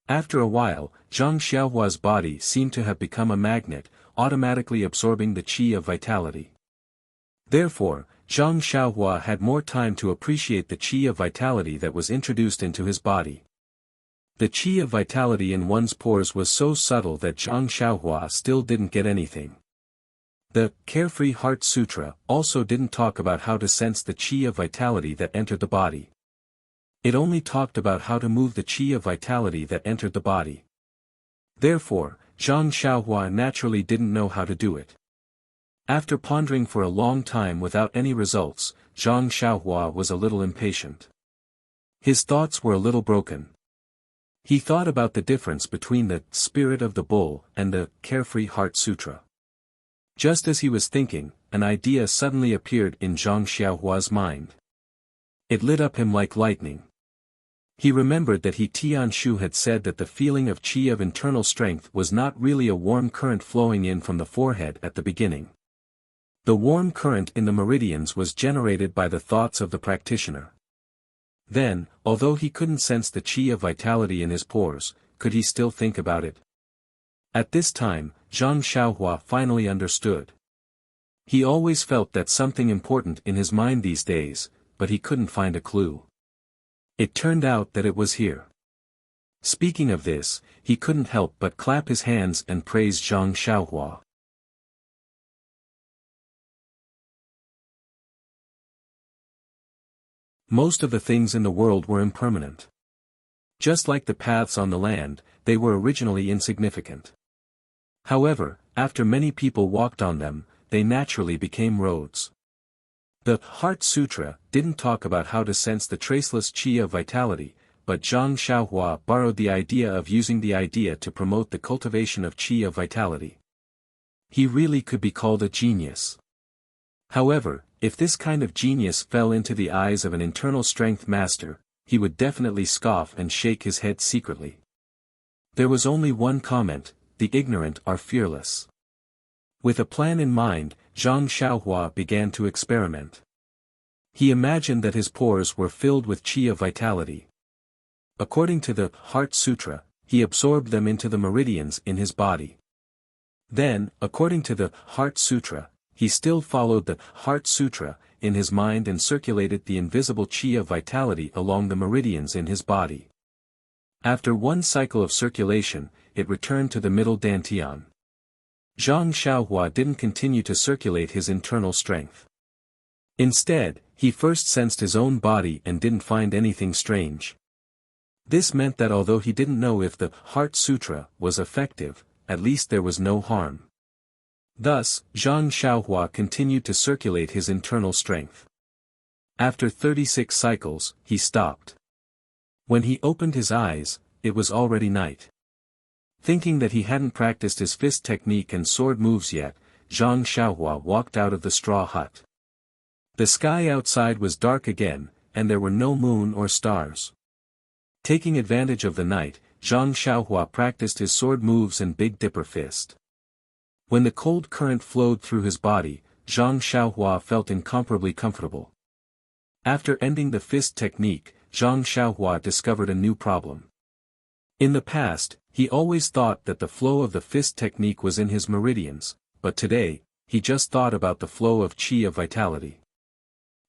Speaker 1: After a while, Zhang Xiaohua's body seemed to have become a magnet, automatically absorbing the qi of vitality. Therefore, Zhang Xiaohua had more time to appreciate the qi of vitality that was introduced into his body. The qi of vitality in one's pores was so subtle that Zhang Xiaohua still didn't get anything. The Carefree Heart Sutra also didn't talk about how to sense the qi of vitality that entered the body. It only talked about how to move the qi of vitality that entered the body. Therefore, Zhang Xiaohua naturally didn't know how to do it. After pondering for a long time without any results, Zhang Xiaohua was a little impatient. His thoughts were a little broken. He thought about the difference between the Spirit of the Bull and the Carefree Heart Sutra. Just as he was thinking, an idea suddenly appeared in Zhang Xiaohua's mind. It lit up him like lightning. He remembered that He Tianshu had said that the feeling of qi of internal strength was not really a warm current flowing in from the forehead at the beginning. The warm current in the meridians was generated by the thoughts of the practitioner. Then, although he couldn't sense the qi of vitality in his pores, could he still think about it? At this time, Zhang Xiaohua finally understood. He always felt that something important in his mind these days, but he couldn't find a clue. It turned out that it was here. Speaking of this, he couldn't help but clap his hands and praise Zhang Xiaohua. Most of the things in the world were impermanent. Just like the paths on the land, they were originally insignificant. However, after many people walked on them, they naturally became roads. The Heart Sutra didn't talk about how to sense the traceless qi of vitality, but Zhang Xiaohua borrowed the idea of using the idea to promote the cultivation of qi of vitality. He really could be called a genius. However, if this kind of genius fell into the eyes of an internal strength master, he would definitely scoff and shake his head secretly. There was only one comment: the ignorant are fearless. With a plan in mind, Zhang Xiaohua began to experiment. He imagined that his pores were filled with qi of vitality. According to the Heart Sutra, he absorbed them into the meridians in his body. Then, according to the Heart Sutra, he still followed the Heart Sutra in his mind and circulated the invisible qi of vitality along the meridians in his body. After one cycle of circulation, it returned to the middle dantian. Zhang Xiaohua didn't continue to circulate his internal strength. Instead, he first sensed his own body and didn't find anything strange. This meant that although he didn't know if the Heart Sutra was effective, at least there was no harm. Thus, Zhang Xiaohua continued to circulate his internal strength. After 36 cycles, he stopped. When he opened his eyes, it was already night. Thinking that he hadn't practiced his fist technique and sword moves yet, Zhang Xiaohua walked out of the straw hut. The sky outside was dark again, and there were no moon or stars. Taking advantage of the night, Zhang Xiaohua practiced his sword moves and Big Dipper fist. When the cold current flowed through his body, Zhang Xiaohua felt incomparably comfortable. After ending the fist technique, Zhang Xiaohua discovered a new problem. In the past, he always thought that the flow of the fist technique was in his meridians, but today, he just thought about the flow of qi of vitality.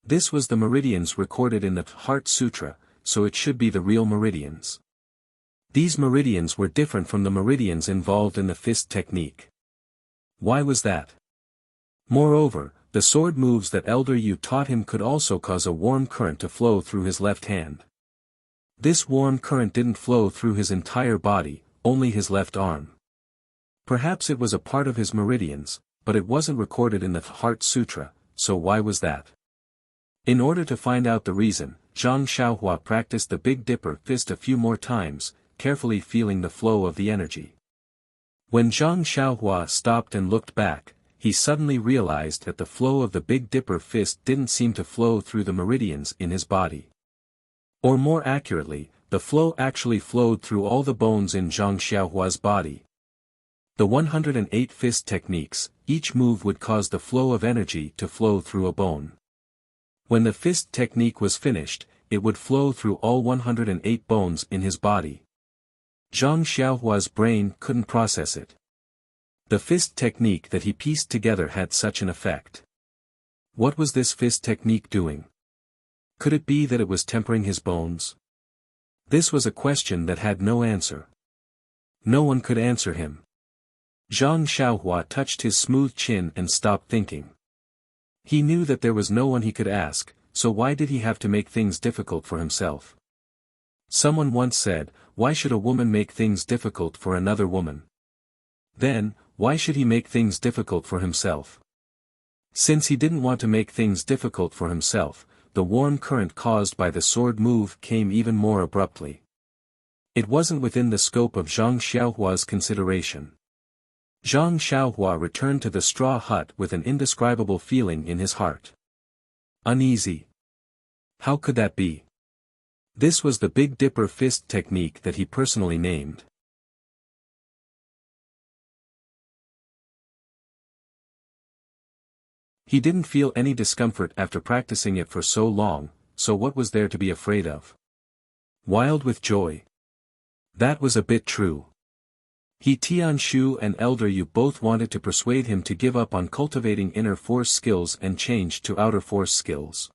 Speaker 1: This was the meridians recorded in the Heart Sutra, so it should be the real meridians. These meridians were different from the meridians involved in the fist technique. Why was that? Moreover, the sword moves that Elder Yu taught him could also cause a warm current to flow through his left hand. This warm current didn't flow through his entire body, only his left arm. Perhaps it was a part of his meridians, but it wasn't recorded in the Heart Sutra, so why was that? In order to find out the reason, Zhang Xiaohua practiced the Big Dipper fist a few more times, carefully feeling the flow of the energy. When Zhang Xiaohua stopped and looked back, he suddenly realized that the flow of the Big Dipper fist didn't seem to flow through the meridians in his body. Or more accurately, the flow actually flowed through all the bones in Zhang Xiaohua's body. The 108 fist techniques, each move would cause the flow of energy to flow through a bone. When the fist technique was finished, it would flow through all 108 bones in his body. Zhang Xiaohua's brain couldn't process it. The fist technique that he pieced together had such an effect. What was this fist technique doing? Could it be that it was tempering his bones? This was a question that had no answer. No one could answer him. Zhang Xiaohua touched his smooth chin and stopped thinking. He knew that there was no one he could ask, so why did he have to make things difficult for himself? Someone once said, why should a woman make things difficult for another woman? Then, why should he make things difficult for himself? Since he didn't want to make things difficult for himself, the warm current caused by the sword move came even more abruptly. It wasn't within the scope of Zhang Xiaohua's consideration. Zhang Xiaohua returned to the straw hut with an indescribable feeling in his heart. Uneasy. How could that be? This was the Big Dipper fist technique that he personally named. He didn't feel any discomfort after practicing it for so long, so what was there to be afraid of? Wild with joy. That was a bit true. He Tianshu and Elder Yu both wanted to persuade him to give up on cultivating inner force skills and change to outer force skills.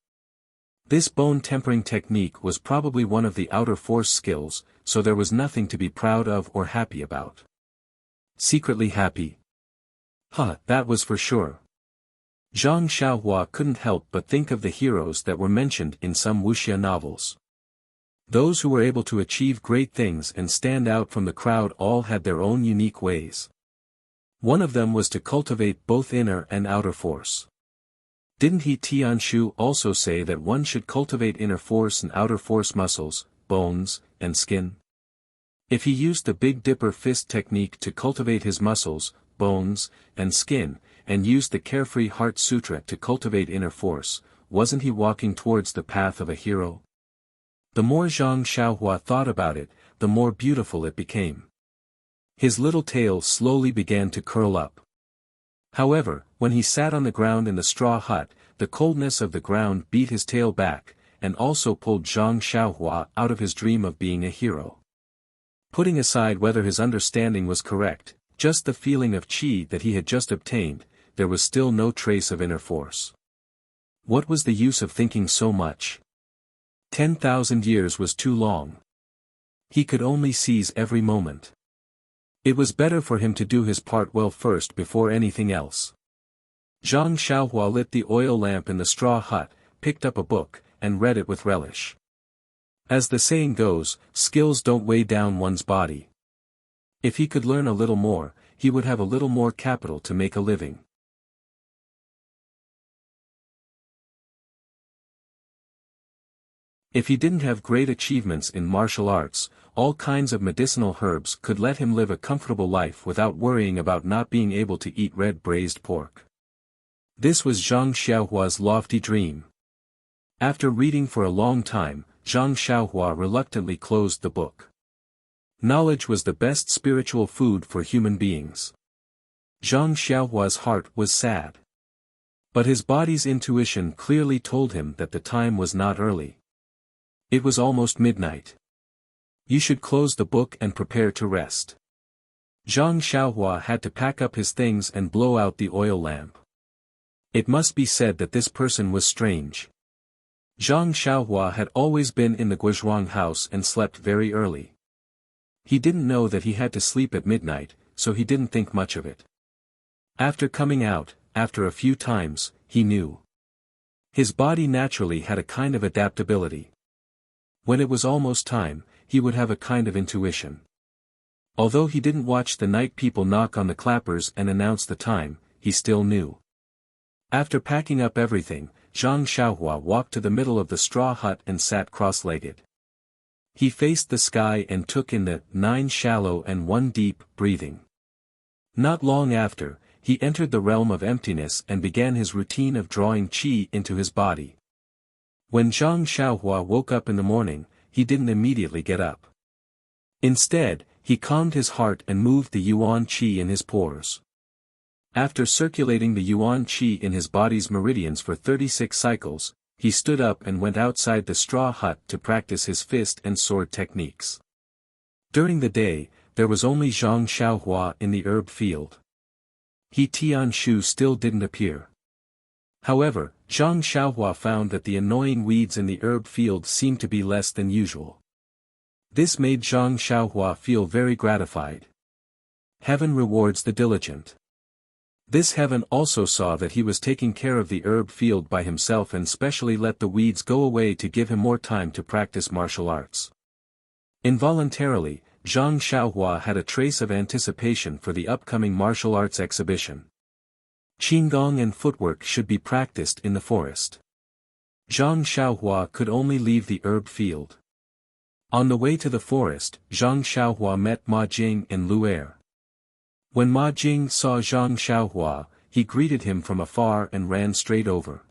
Speaker 1: This bone tempering technique was probably one of the outer force skills, so there was nothing to be proud of or happy about. Secretly happy? That was for sure. Zhang Xiaohua couldn't help but think of the heroes that were mentioned in some wuxia novels. Those who were able to achieve great things and stand out from the crowd all had their own unique ways. One of them was to cultivate both inner and outer force. Didn't he Tianshu also say that one should cultivate inner force and outer force muscles, bones, and skin? If he used the Big Dipper fist technique to cultivate his muscles, bones, and skin, and used the Carefree Heart Sutra to cultivate inner force, wasn't he walking towards the path of a hero? The more Zhang Xiaohua thought about it, the more beautiful it became. His little tail slowly began to curl up. However, when he sat on the ground in the straw hut, the coldness of the ground beat his tail back, and also pulled Zhang Xiaohua out of his dream of being a hero. Putting aside whether his understanding was correct, just the feeling of qi that he had just obtained, there was still no trace of inner force. What was the use of thinking so much? 10,000 years was too long. He could only seize every moment. It was better for him to do his part well first before anything else. Zhang Xiaohua lit the oil lamp in the straw hut, picked up a book, and read it with relish. As the saying goes, skills don't weigh down one's body. If he could learn a little more, he would have a little more capital to make a living. If he didn't have great achievements in martial arts, all kinds of medicinal herbs could let him live a comfortable life without worrying about not being able to eat red braised pork. This was Zhang Xiaohua's lofty dream. After reading for a long time, Zhang Xiaohua reluctantly closed the book. Knowledge was the best spiritual food for human beings. Zhang Xiaohua's heart was sad. But his body's intuition clearly told him that the time was not early. It was almost midnight. You should close the book and prepare to rest. Zhang Xiaohua had to pack up his things and blow out the oil lamp. It must be said that this person was strange. Zhang Xiaohua had always been in the Guozhuang house and slept very early. He didn't know that he had to sleep at midnight, so he didn't think much of it. After coming out, after a few times, he knew. His body naturally had a kind of adaptability. When it was almost time, he would have a kind of intuition. Although he didn't watch the night people knock on the clappers and announce the time, he still knew. After packing up everything, Zhang Xiaohua walked to the middle of the straw hut and sat cross-legged. He faced the sky and took in the 9 shallow and 1 deep breathing. Not long after, he entered the realm of emptiness and began his routine of drawing qi into his body. When Zhang Xiaohua woke up in the morning, he didn't immediately get up. Instead, he calmed his heart and moved the yuan qi in his pores. After circulating the yuan qi in his body's meridians for 36 cycles, he stood up and went outside the straw hut to practice his fist and sword techniques. During the day, there was only Zhang Xiaohua in the herb field. He Tianshu still didn't appear. However, Zhang Xiaohua found that the annoying weeds in the herb field seemed to be less than usual. This made Zhang Xiaohua feel very gratified. Heaven rewards the diligent. This heaven also saw that he was taking care of the herb field by himself and specially let the weeds go away to give him more time to practice martial arts. Involuntarily, Zhang Xiaohua had a trace of anticipation for the upcoming martial arts exhibition. Qigong and footwork should be practiced in the forest. Zhang Xiaohua could only leave the herb field. On the way to the forest, Zhang Xiaohua met Ma Jing and Lu Er. When Ma Jing saw Zhang Xiaohua, he greeted him from afar and ran straight over.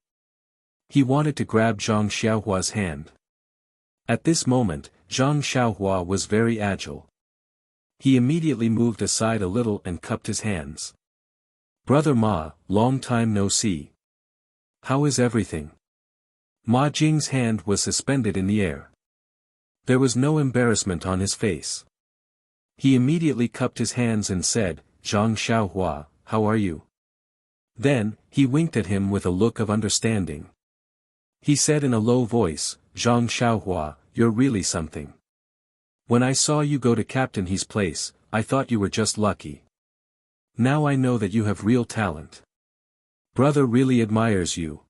Speaker 1: He wanted to grab Zhang Xiaohua's hand. At this moment, Zhang Xiaohua was very agile. He immediately moved aside a little and cupped his hands. "Brother Ma, long time no see. How is everything?" Ma Jing's hand was suspended in the air. There was no embarrassment on his face. He immediately cupped his hands and said, "Zhang Xiaohua, how are you?" Then, he winked at him with a look of understanding. He said in a low voice, "Zhang Xiaohua, you're really something. When I saw you go to Captain He's place, I thought you were just lucky. Now I know that you have real talent. Brother really admires you."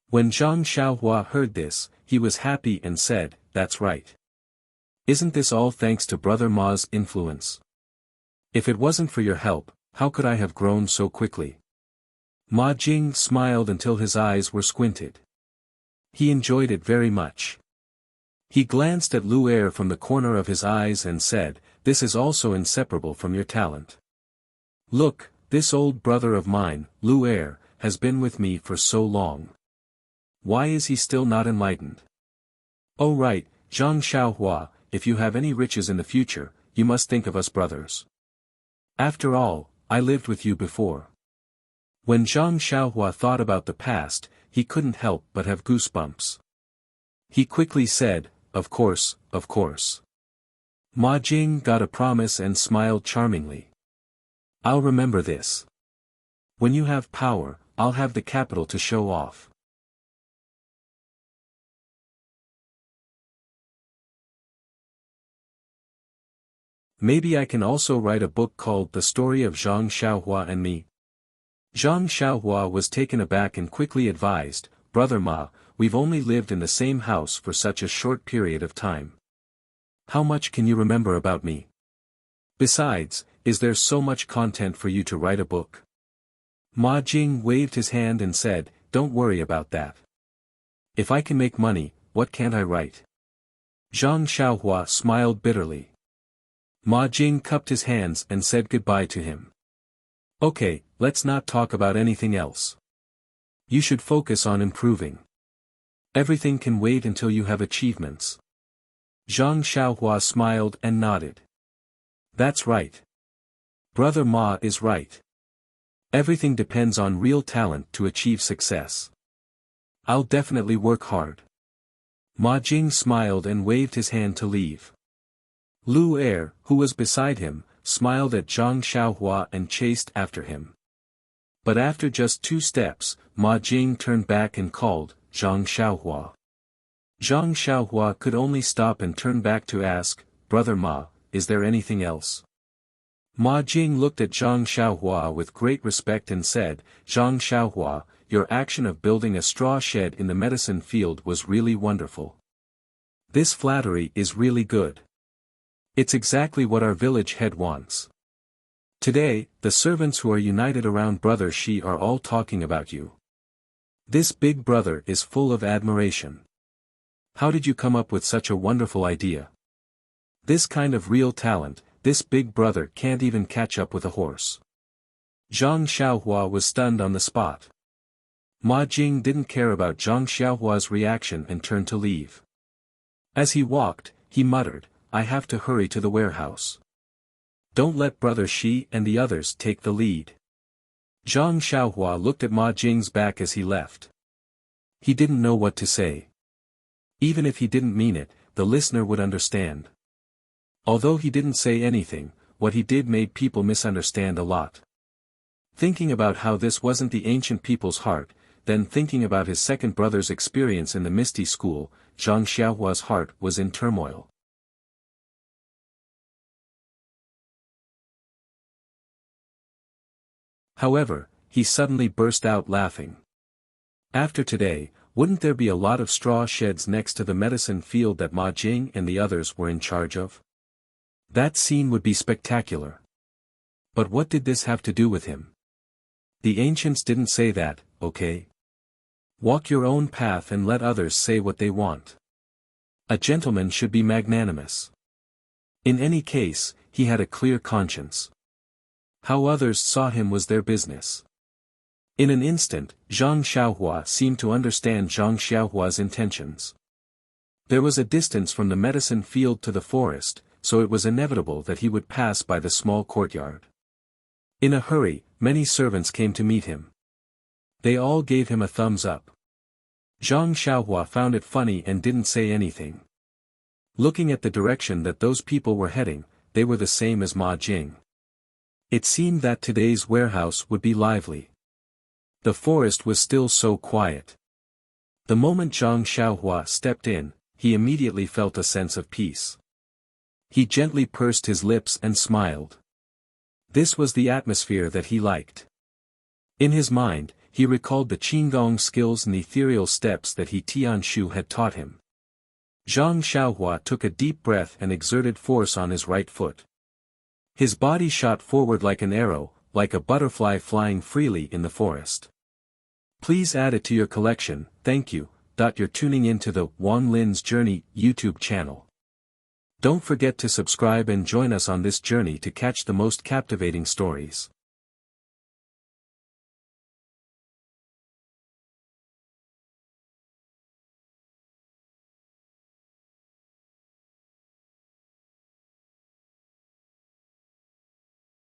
Speaker 1: When Zhang Xiaohua heard this, he was happy and said, "That's right. Isn't this all thanks to Brother Ma's influence? If it wasn't for your help, how could I have grown so quickly?" Ma Jing smiled until his eyes were squinted. He enjoyed it very much. He glanced at Lu Er from the corner of his eyes and said, "This is also inseparable from your talent. Look, this old brother of mine, Lu Er, has been with me for so long. Why is he still not enlightened? Oh right, Zhang Xiaohua, if you have any riches in the future, you must think of us brothers. After all, I lived with you before. When Zhang Xiaohua thought about the past, he couldn't help but have goosebumps. He quickly said, of course, of course. Ma Jing got a promise and smiled charmingly. I'll remember this. When you have power, I'll have the capital to show off. Maybe I can also write a book called The Story of Zhang Xiaohua and Me. Zhang Xiaohua was taken aback and quickly advised, Brother Ma, we've only lived in the same house for such a short period of time. How much can you remember about me? Besides, is there so much content for you to write a book? Ma Jing waved his hand and said, don't worry about that. If I can make money, what can't I write? Zhang Xiaohua smiled bitterly. Ma Jing cupped his hands and said goodbye to him. Okay, let's not talk about anything else. You should focus on improving. Everything can wait until you have achievements. Zhang Xiaohua smiled and nodded. That's right. Brother Ma is right. Everything depends on real talent to achieve success. I'll definitely work hard. Ma Jing smiled and waved his hand to leave. Lu Er, who was beside him, smiled at Zhang Xiaohua and chased after him. But after just 2 steps, Ma Jing turned back and called, Zhang Xiaohua. Zhang Xiaohua could only stop and turn back to ask, Brother Ma, is there anything else? Ma Jing looked at Zhang Xiaohua with great respect and said, Zhang Xiaohua, your action of building a straw shed in the medicine field was really wonderful. This flattery is really good. It's exactly what our village head wants. Today, the servants who are united around Brother Shi are all talking about you. This big brother is full of admiration. How did you come up with such a wonderful idea? This kind of real talent, this big brother can't even catch up with a horse. Zhang Xiaohua was stunned on the spot. Ma Jing didn't care about Zhang Xiaohua's reaction and turned to leave. As he walked, he muttered, I have to hurry to the warehouse. Don't let Brother Shi and the others take the lead. Zhang Xiaohua looked at Ma Jing's back as he left. He didn't know what to say. Even if he didn't mean it, the listener would understand. Although he didn't say anything, what he did made people misunderstand a lot. Thinking about how this wasn't the ancient people's heart, then thinking about his second brother's experience in the Misty School, Zhang Xiaohua's heart was in turmoil. However, he suddenly burst out laughing. After today, wouldn't there be a lot of straw sheds next to the medicine field that Ma Jing and the others were in charge of? That scene would be spectacular. But what did this have to do with him? The ancients didn't say that, okay? Walk your own path and let others say what they want. A gentleman should be magnanimous. In any case, he had a clear conscience. How others saw him was their business. In an instant, Zhang Xiaohua seemed to understand Zhang Xiaohua's intentions. There was a distance from the medicine field to the forest, so it was inevitable that he would pass by the small courtyard. In a hurry, many servants came to meet him. They all gave him a thumbs up. Zhang Xiaohua found it funny and didn't say anything. Looking at the direction that those people were heading, they were the same as Ma Jing. It seemed that today's warehouse would be lively. The forest was still so quiet. The moment Zhang Xiaohua stepped in, he immediately felt a sense of peace. He gently pursed his lips and smiled. This was the atmosphere that he liked. In his mind, he recalled the Qigong skills and ethereal steps that He Tianshu had taught him. Zhang Xiaohua took a deep breath and exerted force on his right foot. His body shot forward like an arrow, like a butterfly flying freely in the forest. Please add it to your collection, thank you. You're tuning in to the Wang Lin's Journey YouTube channel. Don't forget to subscribe and join us on this journey to catch the most captivating stories.